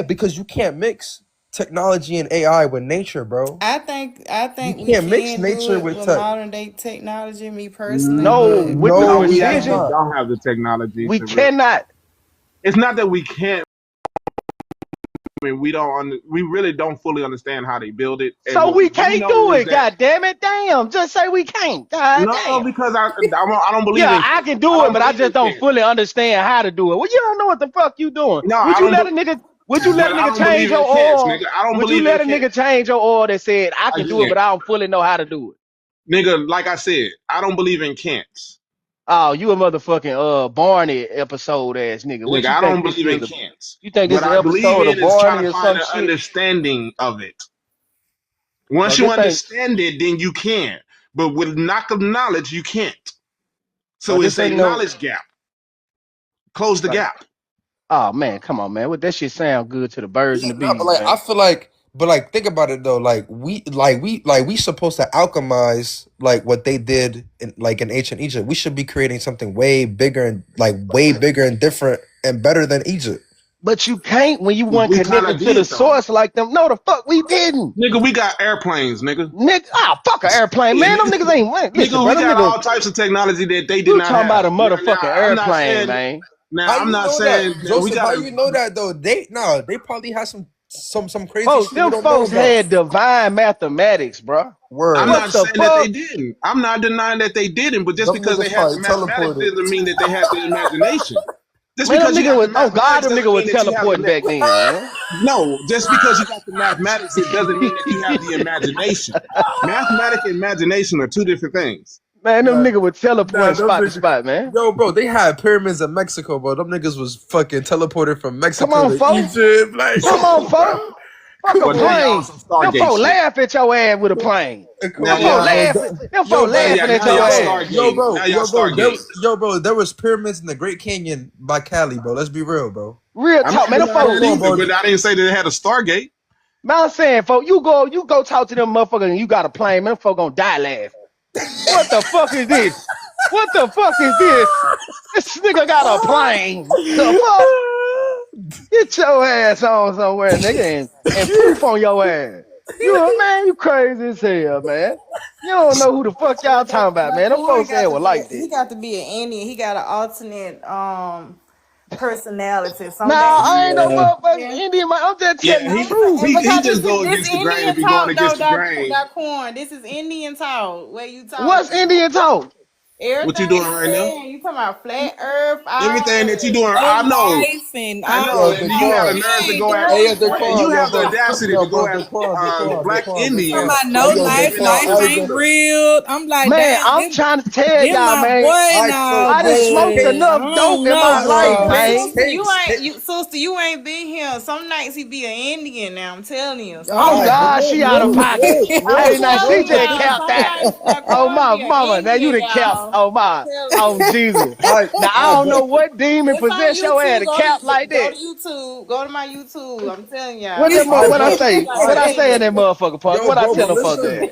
Because you can't mix technology and AI with nature, bro. I think You we can't mix can nature do it with with tech. modern day technology. Me personally, No, but with the We actually precision, don't have the technology. we cannot. It's not that we can't. I mean, we really don't fully understand how they build it. And So what we we can't know do is it. that- God damn it. Damn. Just say we can't. God No, damn. because I don't believe Yeah, in. I can do it, but I just don't fully understand how to do it. Well, you don't know what the fuck you doing. No, Would I you don't. let a nigga? Would you let a But I nigga don't believe change your in cats, oil? nigga. I don't Would you believe let in a nigga cats. change your oil that said I can do it, Again, but I don't fully know how to do it? nigga, like I said, I don't believe in cants. Oh, you a motherfucking Barney episode ass nigga. What Nigga, you I think don't this believe in is? cants. You think this What is an I believe episode of in is trying Barney to or find some an shit? understanding of it. No, Once you this ain't. understand it, then you can. But with lack of knowledge, you can't. No, So it's this a ain't no. knowledge gap. Close the Like, gap. oh man, come on, man. What that shit sound good to the birds and the No, but bees, like I man. feel like, but like think about it though. Like we supposed to alchemize like what they did in ancient Egypt. We should be creating something way bigger and different and better than Egypt. But you can't when you weren't We kind connected of to the did though. source like them. No, the fuck we didn't. Nigga, we got airplanes, nigga. Nigga, fuck an airplane, man. Them niggas ain't. Man, listen, Nigga, bro, we them got niggas. all types of technology that they did You not talking about have. a motherfucking I'm not airplane, saying. man? Now, How I'm you not know that, saying that we Joseph? got How to. you know that though? They probably had some crazy Folks, shit we them don't know folks about. had divine mathematics, bro. I'm Word. What not the saying that they fuck? didn't. I'm not denying that they didn't. But just Them because they niggas had probably the mathematics teleported. doesn't mean that they had the imagination. Just Man, them because you niggas got was the oh god, mathematics them doesn't niggas was mean that you have teleporting back then, man. no. Just because you got the mathematics, it doesn't mean that you have the imagination. Mathematics and imagination are two different things. Man, them Nah, niggas was nah, teleporting them spot to niggas. spot, man. Yo, bro, they had pyramids in Mexico, bro. Them niggas was fucking teleported from Come Mexico on, to folks. Egypt. Like, Come come on, on, bro. folks. Fuck a Come Well, now on. y'all on plane. some Them Stargate folks shit. laugh at your ass with a plane. Come Now Them on, folks y'all, bro. laugh. Them Yo, folks bro. yeah, laughing at now your y'all ass. Stargate. Now y'all Stargate. Yo, bro. There was pyramids in the Great Canyon by Cali, bro. Let's be real, bro. Real I'm talk, not man. Them denying folks. that Come on, either, bro. but I didn't say that it had a Stargate. Man, I'm saying, folks, you go talk to them motherfuckers and you got a plane, man. Them folks gonna die laughing. What the fuck is this? What the fuck is this? This nigga got a plane. The fuck? Get your ass on somewhere, nigga, and poof on your ass. You crazy as hell, man. You don't know who the fuck y'all talking about, man. Them folks said was like he that. got to be an Indian. He got an alternate personality. Nah, Some days I ain't no Yeah, motherfucking Indian, man. I'm just telling yeah. the He truth. he he because just go this against the grain and Indian be going talk though, against the grain. Daquan. This is Indian talk. Where you What's talking? Indian talk? What you Everything doing you right now? saying, you talking about flat Earth, Everything that you doing, all I know. life and I all. know, Yo, and you have the Daquan. nerve to Hey, go after, Hey, yo, and you Daquan, have the audacity yo, to bro, go after Black Talking Indians Daquan. about Hey, no yo, life, living Daquan. life on Hey, ain't real. I'm like, Man, damn, I'm trying to tell them y'all, my man. boy All right, so now, I but done so smoked take I enough dope don't in know, my life, bro. take man. Sister, you takes. ain't you sister, you ain't been here. Some nights he be an Indian now. I'm telling you. Some Oh All right, nights but God, look, she out of look, pocket. look, I'm Hey, look, now she telling look. just y'all, capped some that. nights Oh Daquan my be an mama, now you Indian, done capped. y'all. Oh I'm my, telling oh you. Jesus. All right, Now all I right, don't but know what demon It's on possessed your ass YouTube. to cap like Go that. to YouTube. Go to my YouTube. I'm telling What y'all. that all right, what I but It's say? all like What right, I say in that. that motherfucker punk? Yo, What I bro, tell but them fuck that?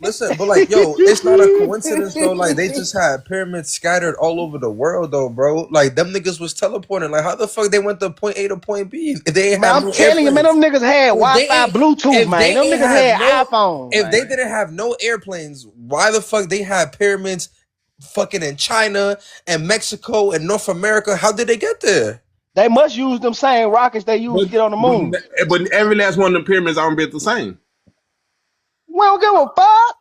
listen. But like, yo, it's not a coincidence though. Like, they just had pyramids scattered all over the world, though, bro. Like, them niggas was teleporting. Like, how the fuck they went to point A to point B if they ain't Man, have I'm no telling you, man, airplanes? them niggas had If they Wi-Fi, ain't, Bluetooth, if they man. Them ain't niggas have had no, iPhones, if they man. didn't have no airplanes, why the fuck they had pyramids, fucking in China and Mexico and North America? How did they get there? They must use them same rockets they used But to get on the but moon. but every last one of the pyramids aren't built the same. We don't give a fuck.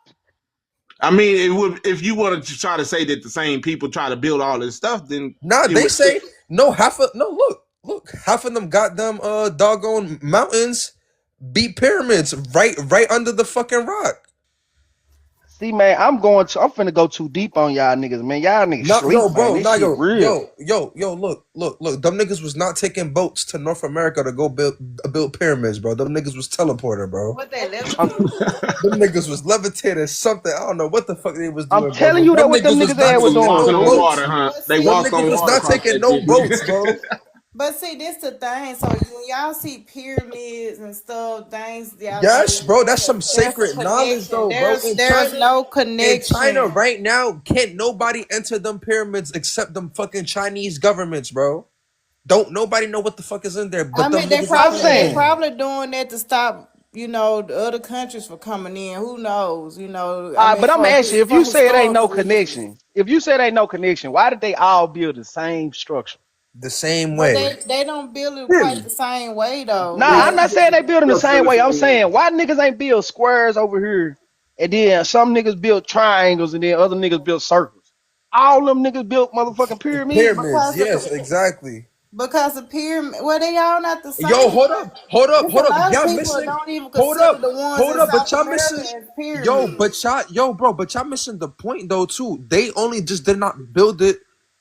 I mean, it would if you wanted to try to say that the same people try to build all this stuff, then Nah, it they would fit. say no. Look, half of them goddamn doggone mountains beat pyramids right under the fucking rock. See, man, I'm finna go too deep on y'all niggas, man. Y'all niggas No, yo, sleep, man. bro, This nah, shit real. yo, look. Them niggas was not taking boats to North America to go build pyramids, bro. Them niggas was teleporter, bro. What they I'm, levitating? Them niggas was levitating something. I don't know what the fuck they was I'm doing, bro. telling But you that them what them niggas was niggas not had They was taking doing, no walked on fool. water, boats. huh? But They Them see, walked niggas on was water not across taking that no boats, bitch. bro. but see, this the thing. So when y'all see pyramids and stuff, things y'all think Yes, bro, that's some there's a sacred knowledge, connection. though, bro. There's no In China connection. right now, can't nobody enter them pyramids except them fucking Chinese governments, bro. Don't nobody know what the fuck is in there, I but them mean, they niggas is I'm probably telling they saying, them. probably doing that to stop, the other countries from coming in. Who knows? I all right, mean, but I'm gonna ask you, if for you say it ain't no historical reasons. connection, why did they all build the same structure? The same But way. they don't build it quite Really? the same way though. Nah, I'm Like not saying they building the Structure same the way. I'm same way. saying why niggas ain't build squares over here, and then some niggas built triangles, and then other niggas built circles. All them niggas built motherfucking pyramids. Pyramids, because yes, the exactly. because the pyramid, well, they all not the Yo, same. hold up, hold up, It's hold a up. lot of Y'all people that missing? don't even Hold consider up, the ones hold in up. But South y'all America missing? as pyramids. But y'all missing the point though too. They only just did not build it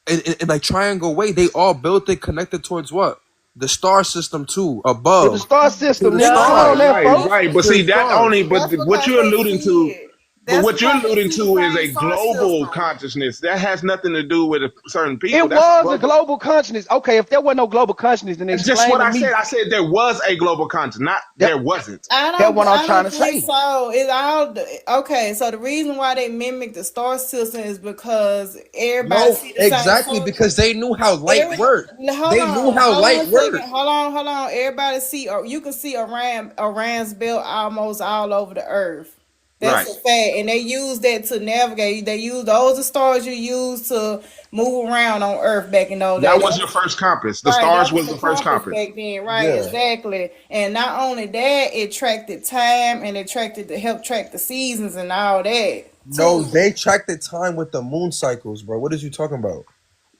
in like triangle way. They all built it connected towards what? The star system too, To the above star to system, the nigga. Come Right, on stars, there, right, folks. right. But to the see, that stars. only. But That's what because you're they alluding see to. it. But That's what you're because they alluding see the to is same a star global system. consciousness that has nothing to do with certain people. It That's a was a global. global consciousness. Okay, if there wasn't no global consciousness, then That's just explain what to I said. me. I said there was a global conscious, not That there wasn't. what I'm I trying don't to think say. so. It's all okay. So the reason why they mimic the star system is because everybody No, see the same exactly source. because they knew how light Every worked. They knew how hold on light a second. worked. Hold on. Everybody see, or you can see Iran's belt almost all over the earth. That's Right. a fact, and they use that to navigate. They use those the stars you use to move around on Earth back in those That days. was your first compass. The Right, that stars was was the the first compass compass. back then, right? Yeah. Exactly. And not only that, it tracked the time and it tracked it to help track the seasons and all that No, too. they tracked the time with the moon cycles, bro. What is you talking about?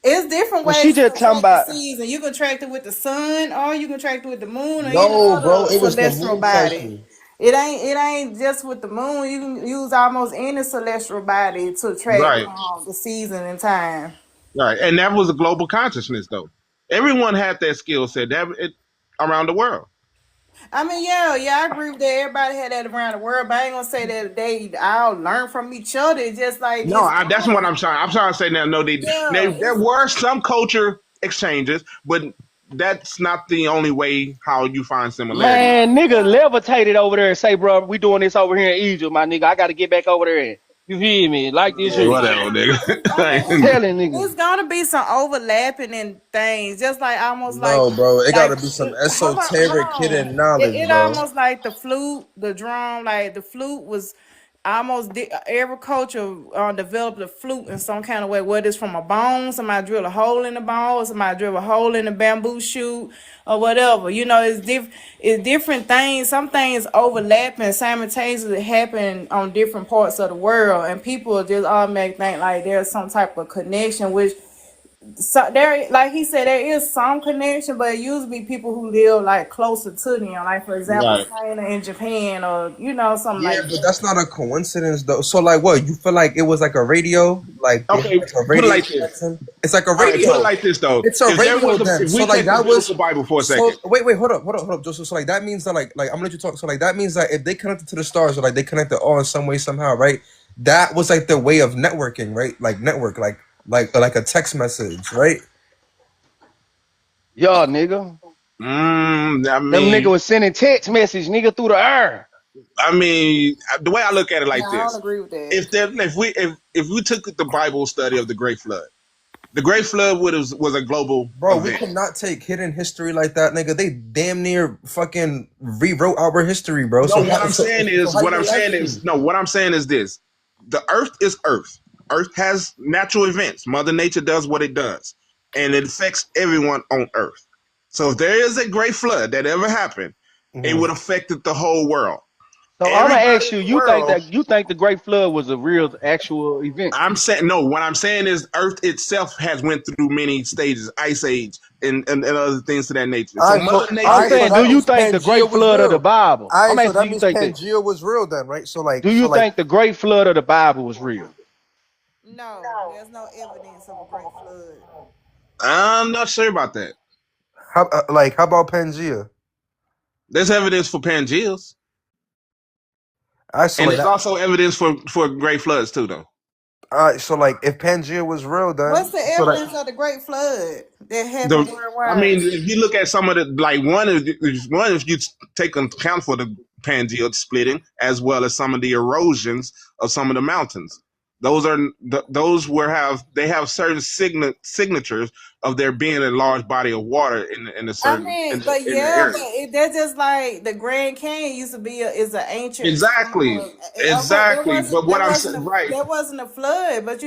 It's different But she ways just to talking track the about. season. You can track it with the sun, or you can track it with the moon, or any No, bro, other it was the celestial moon body. cycle. It ain't just with the moon. You can use almost any celestial body to track Right. the season and time. Right. And that was a global consciousness, though. Everyone had that skill set around the world. I mean, yeah, I agree with that. Everybody had that around the world, but I ain't gonna say that they all learn from each other. It's just like No, it's that's what I'm trying. I'm trying to say now. No, yeah, there were some culture exchanges, but that's not the only way how you find similarities. Man, nigga yeah. levitated over there and say, bro, we doing this over here in Egypt, my nigga. I got to get back over there. And, you feel me? Like this Yeah, shit. whatever, I nigga. mean, Telling niggas. it's gonna be some overlapping in things, just like almost No, bro, it like gotta be some hold esoteric on. hidden knowledge, It bro. almost like the flute, the drum, like the flute was. every culture developed a flute in some kind of way, whether it's from a bone, somebody drill a hole in the bone, or somebody drill a hole in the bamboo shoot, or whatever. It's different things. Some things overlap and simultaneously happen on different parts of the world, and people just automatically think like there's some type of connection, which so there, like he said, there is some connection, but it usually be people who live like closer to them, like for example, Right. China and Japan, or something Yeah, like but that. that's not a coincidence though. So like what? You feel like it was like a radio? Like they had Okay, like a put it radio like this. connection? It's like a All right, put it radio. like this though. It's a If there radio was a, then. if So we like take the that was biblical Bible for a so second, wait, hold up, Joseph. So like that means that like I'm gonna let you talk. So like that means that if they connected to the stars or like they connected all in some way, somehow, right? That was like their way of networking, right? Like network, like a text message, right? Yeah, nigga. I Them nigga mean, was sending text message, nigga, through the air. the way I look at it Yeah, like I don't this: agree with that. if we took the Bible study of the Great Flood was a global Bro, we event. cannot take hidden history like that, nigga. They damn near fucking rewrote our history, bro. No, So what how, I'm saying so is, how you gonna let me? what I'm saying is this: the Earth is Earth. Earth has natural events. Mother Nature does what it does, and it affects everyone on Earth. So if there is a great flood that ever happened, it would have affected the whole world. So I'm gonna Everybody ask in you, the world. you think the Great Flood was a real actual event? I'm saying no. What I'm saying is, Earth itself has went through many stages, ice age, and other things to that nature. So Mother I'm Nature So is saying, do that you means think the Great Pangea was Flood of the real. Bible? I'm So asking, that means Pangea was real then, right? do you think the Great Flood of the Bible was real? No, there's no evidence of a great flood. I'm not sure about that. how how about Pangea? There's evidence for Pangeas, So and like there's that. also evidence for great floods too, though. So like if Pangea was real, What's then the so that evidence of the great flood that happened The I worldwide? mean, if you look at some of the if you take account for the Pangea splitting as well as some of the erosions of some of the mountains, those are those where they have certain signatures of there being a large body of water in a I certain mean, in the area. that's just like the Grand Canyon used to be is an ancient Exactly, form of. Okay, exactly. But what I'm saying, right? that wasn't a flood, but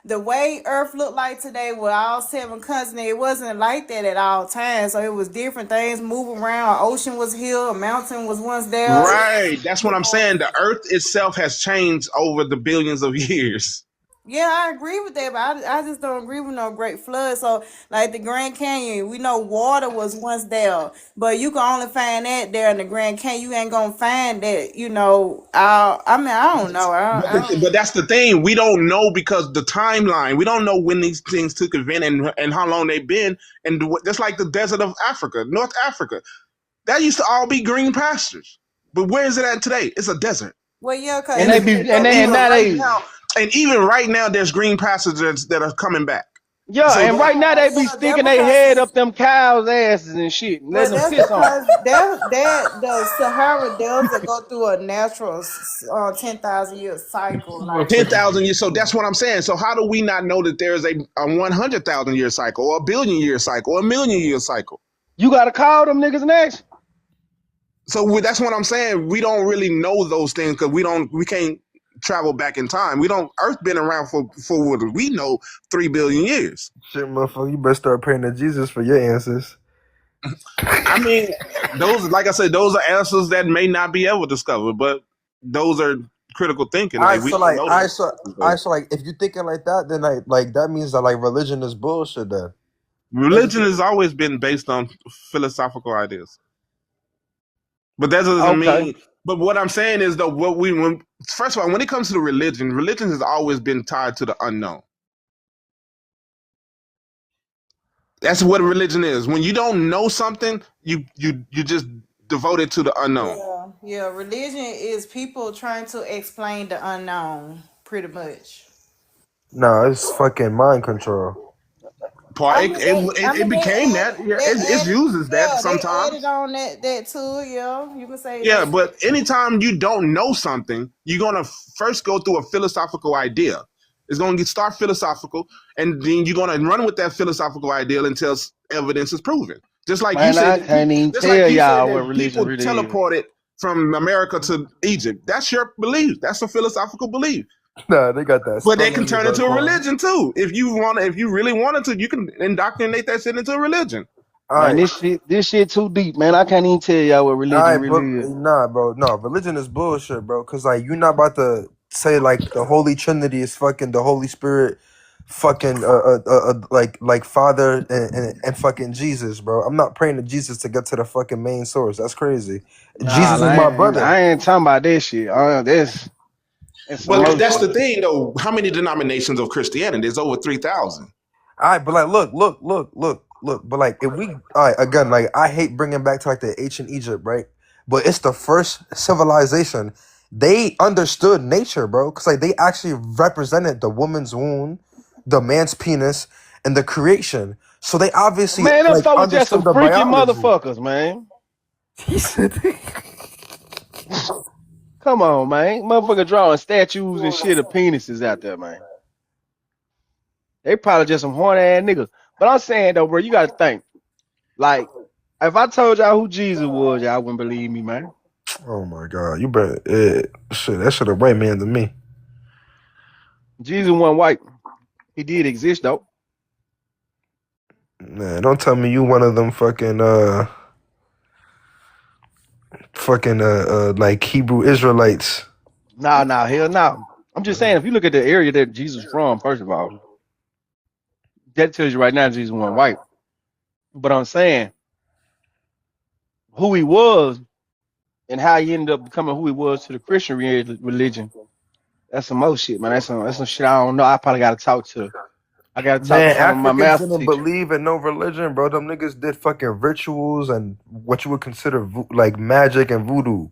the way Earth looked like today with all seven continents, it wasn't like that at all times. So it was different things moving around. An ocean was here, a mountain was once there. Right. That's what I'm saying. The Earth itself has changed over the billions of years. Yeah, I agree with that, but I just don't agree with no great flood. So, like the Grand Canyon, we know water was once there, but you can only find that there in the Grand Canyon. You ain't gonna find that, I mean, I don't know. I But don't. that's the thing. We don't know because the timeline. We don't know when these things took event and how long they've been. And just like the desert of Africa, North Africa, that used to all be green pastures. But where is it at today? It's a desert. Well, yeah, And, cause if, and even right nowadays, now, and even right now, there's green pastures that are coming back. yeah, So and right now they be yeah, that sticking their head because up them cows' asses and shit, and well, letting them that's piss on 'em. because that the Sahara Delta go through a natural 10,000 year cycle. Like 10,000 years. So that's what I'm saying. So how do we not know that there's a 100,000 year cycle, or a billion year cycle, or a million year cycle? You gotta call them niggas next. So that's what I'm saying. We don't really know those things because we can't travel back in time. We don't. Earth been around for what we know 3 billion years. shit, motherfucker, you better start praying to Jesus for your answers. I mean, those, like I said, those are answers that may not be ever discovered, but those are critical thinking. Like we don't know those. So like if you're thinking like that, then like that means that like religion is bullshit then. Religion has always been based on philosophical ideas. But that doesn't Okay. mean. But what I'm saying is though, first of all, when it comes to the religion has always been tied to the unknown. That's what religion is. When you don't know something, you just devote it to the unknown. yeah, religion is people trying to explain the unknown, pretty much. No, it's fucking mind control. I mean, It became that. Yeah, it's used as that they added sometimes. on that too. Yeah, you can say Yeah, that's but anytime you don't know something, you're gonna first go through a philosophical idea. It's gonna start philosophical, and then you're gonna run with that philosophical idea until evidence is proven. Just like you Man, I said, can't even tell y'all what religion people really is. teleported from America to Egypt. That's your belief. That's a philosophical belief. Nah, they got that But they spell can on you, turn into a Raekwon. religion too. If you really wanted to, you can indoctrinate that shit into a religion. All Man, right, this shit too deep, man. I can't even tell y'all what all religion right, but really is. nah, bro, no, religion is bullshit, bro. Cause like you're not about to say like the Holy Trinity is fucking the Holy Spirit, fucking like Father and fucking Jesus, bro. I'm not praying to Jesus to get to the fucking main source. That's crazy. Nah, Jesus is my brother. I ain't talking about that shit. That's some Well, more that's shit. the thing, though. How many denominations of Christianity? There's over 3,000. All right, but like, look. But like, if we, all right, again, like, I hate bringing back to like the ancient Egypt, right? But it's the first civilization. They understood nature, bro, because like they actually represented the woman's womb, the man's penis, and the creation. So they obviously Man, them like folk was just understood some the freaky biology. motherfuckers, man. He said, Come on, man. Motherfucker drawing statues and shit of penises out there, man. They probably just some horny ass niggas. But I'm saying though, bro, you gotta think. Like, if I told y'all who Jesus was, y'all wouldn't believe me, man. "Oh my God, you better shit. That should have white man to me, Jesus wasn't white. He did exist though. man. Don't tell me you one of them fucking like Hebrew Israelites." Nah, hell no. I'm just saying, if you look at the area that Jesus from, first of all, that tells you right now Jesus wasn't white. But I'm saying who he was and how he ended up becoming who he was to the Christian religion. That's some more shit, man. That's some shit I don't know. I gotta talk to Man, some of my Africans master didn't teachers. believe in no religion, bro. Them niggas did fucking rituals and what you would consider like magic and voodoo.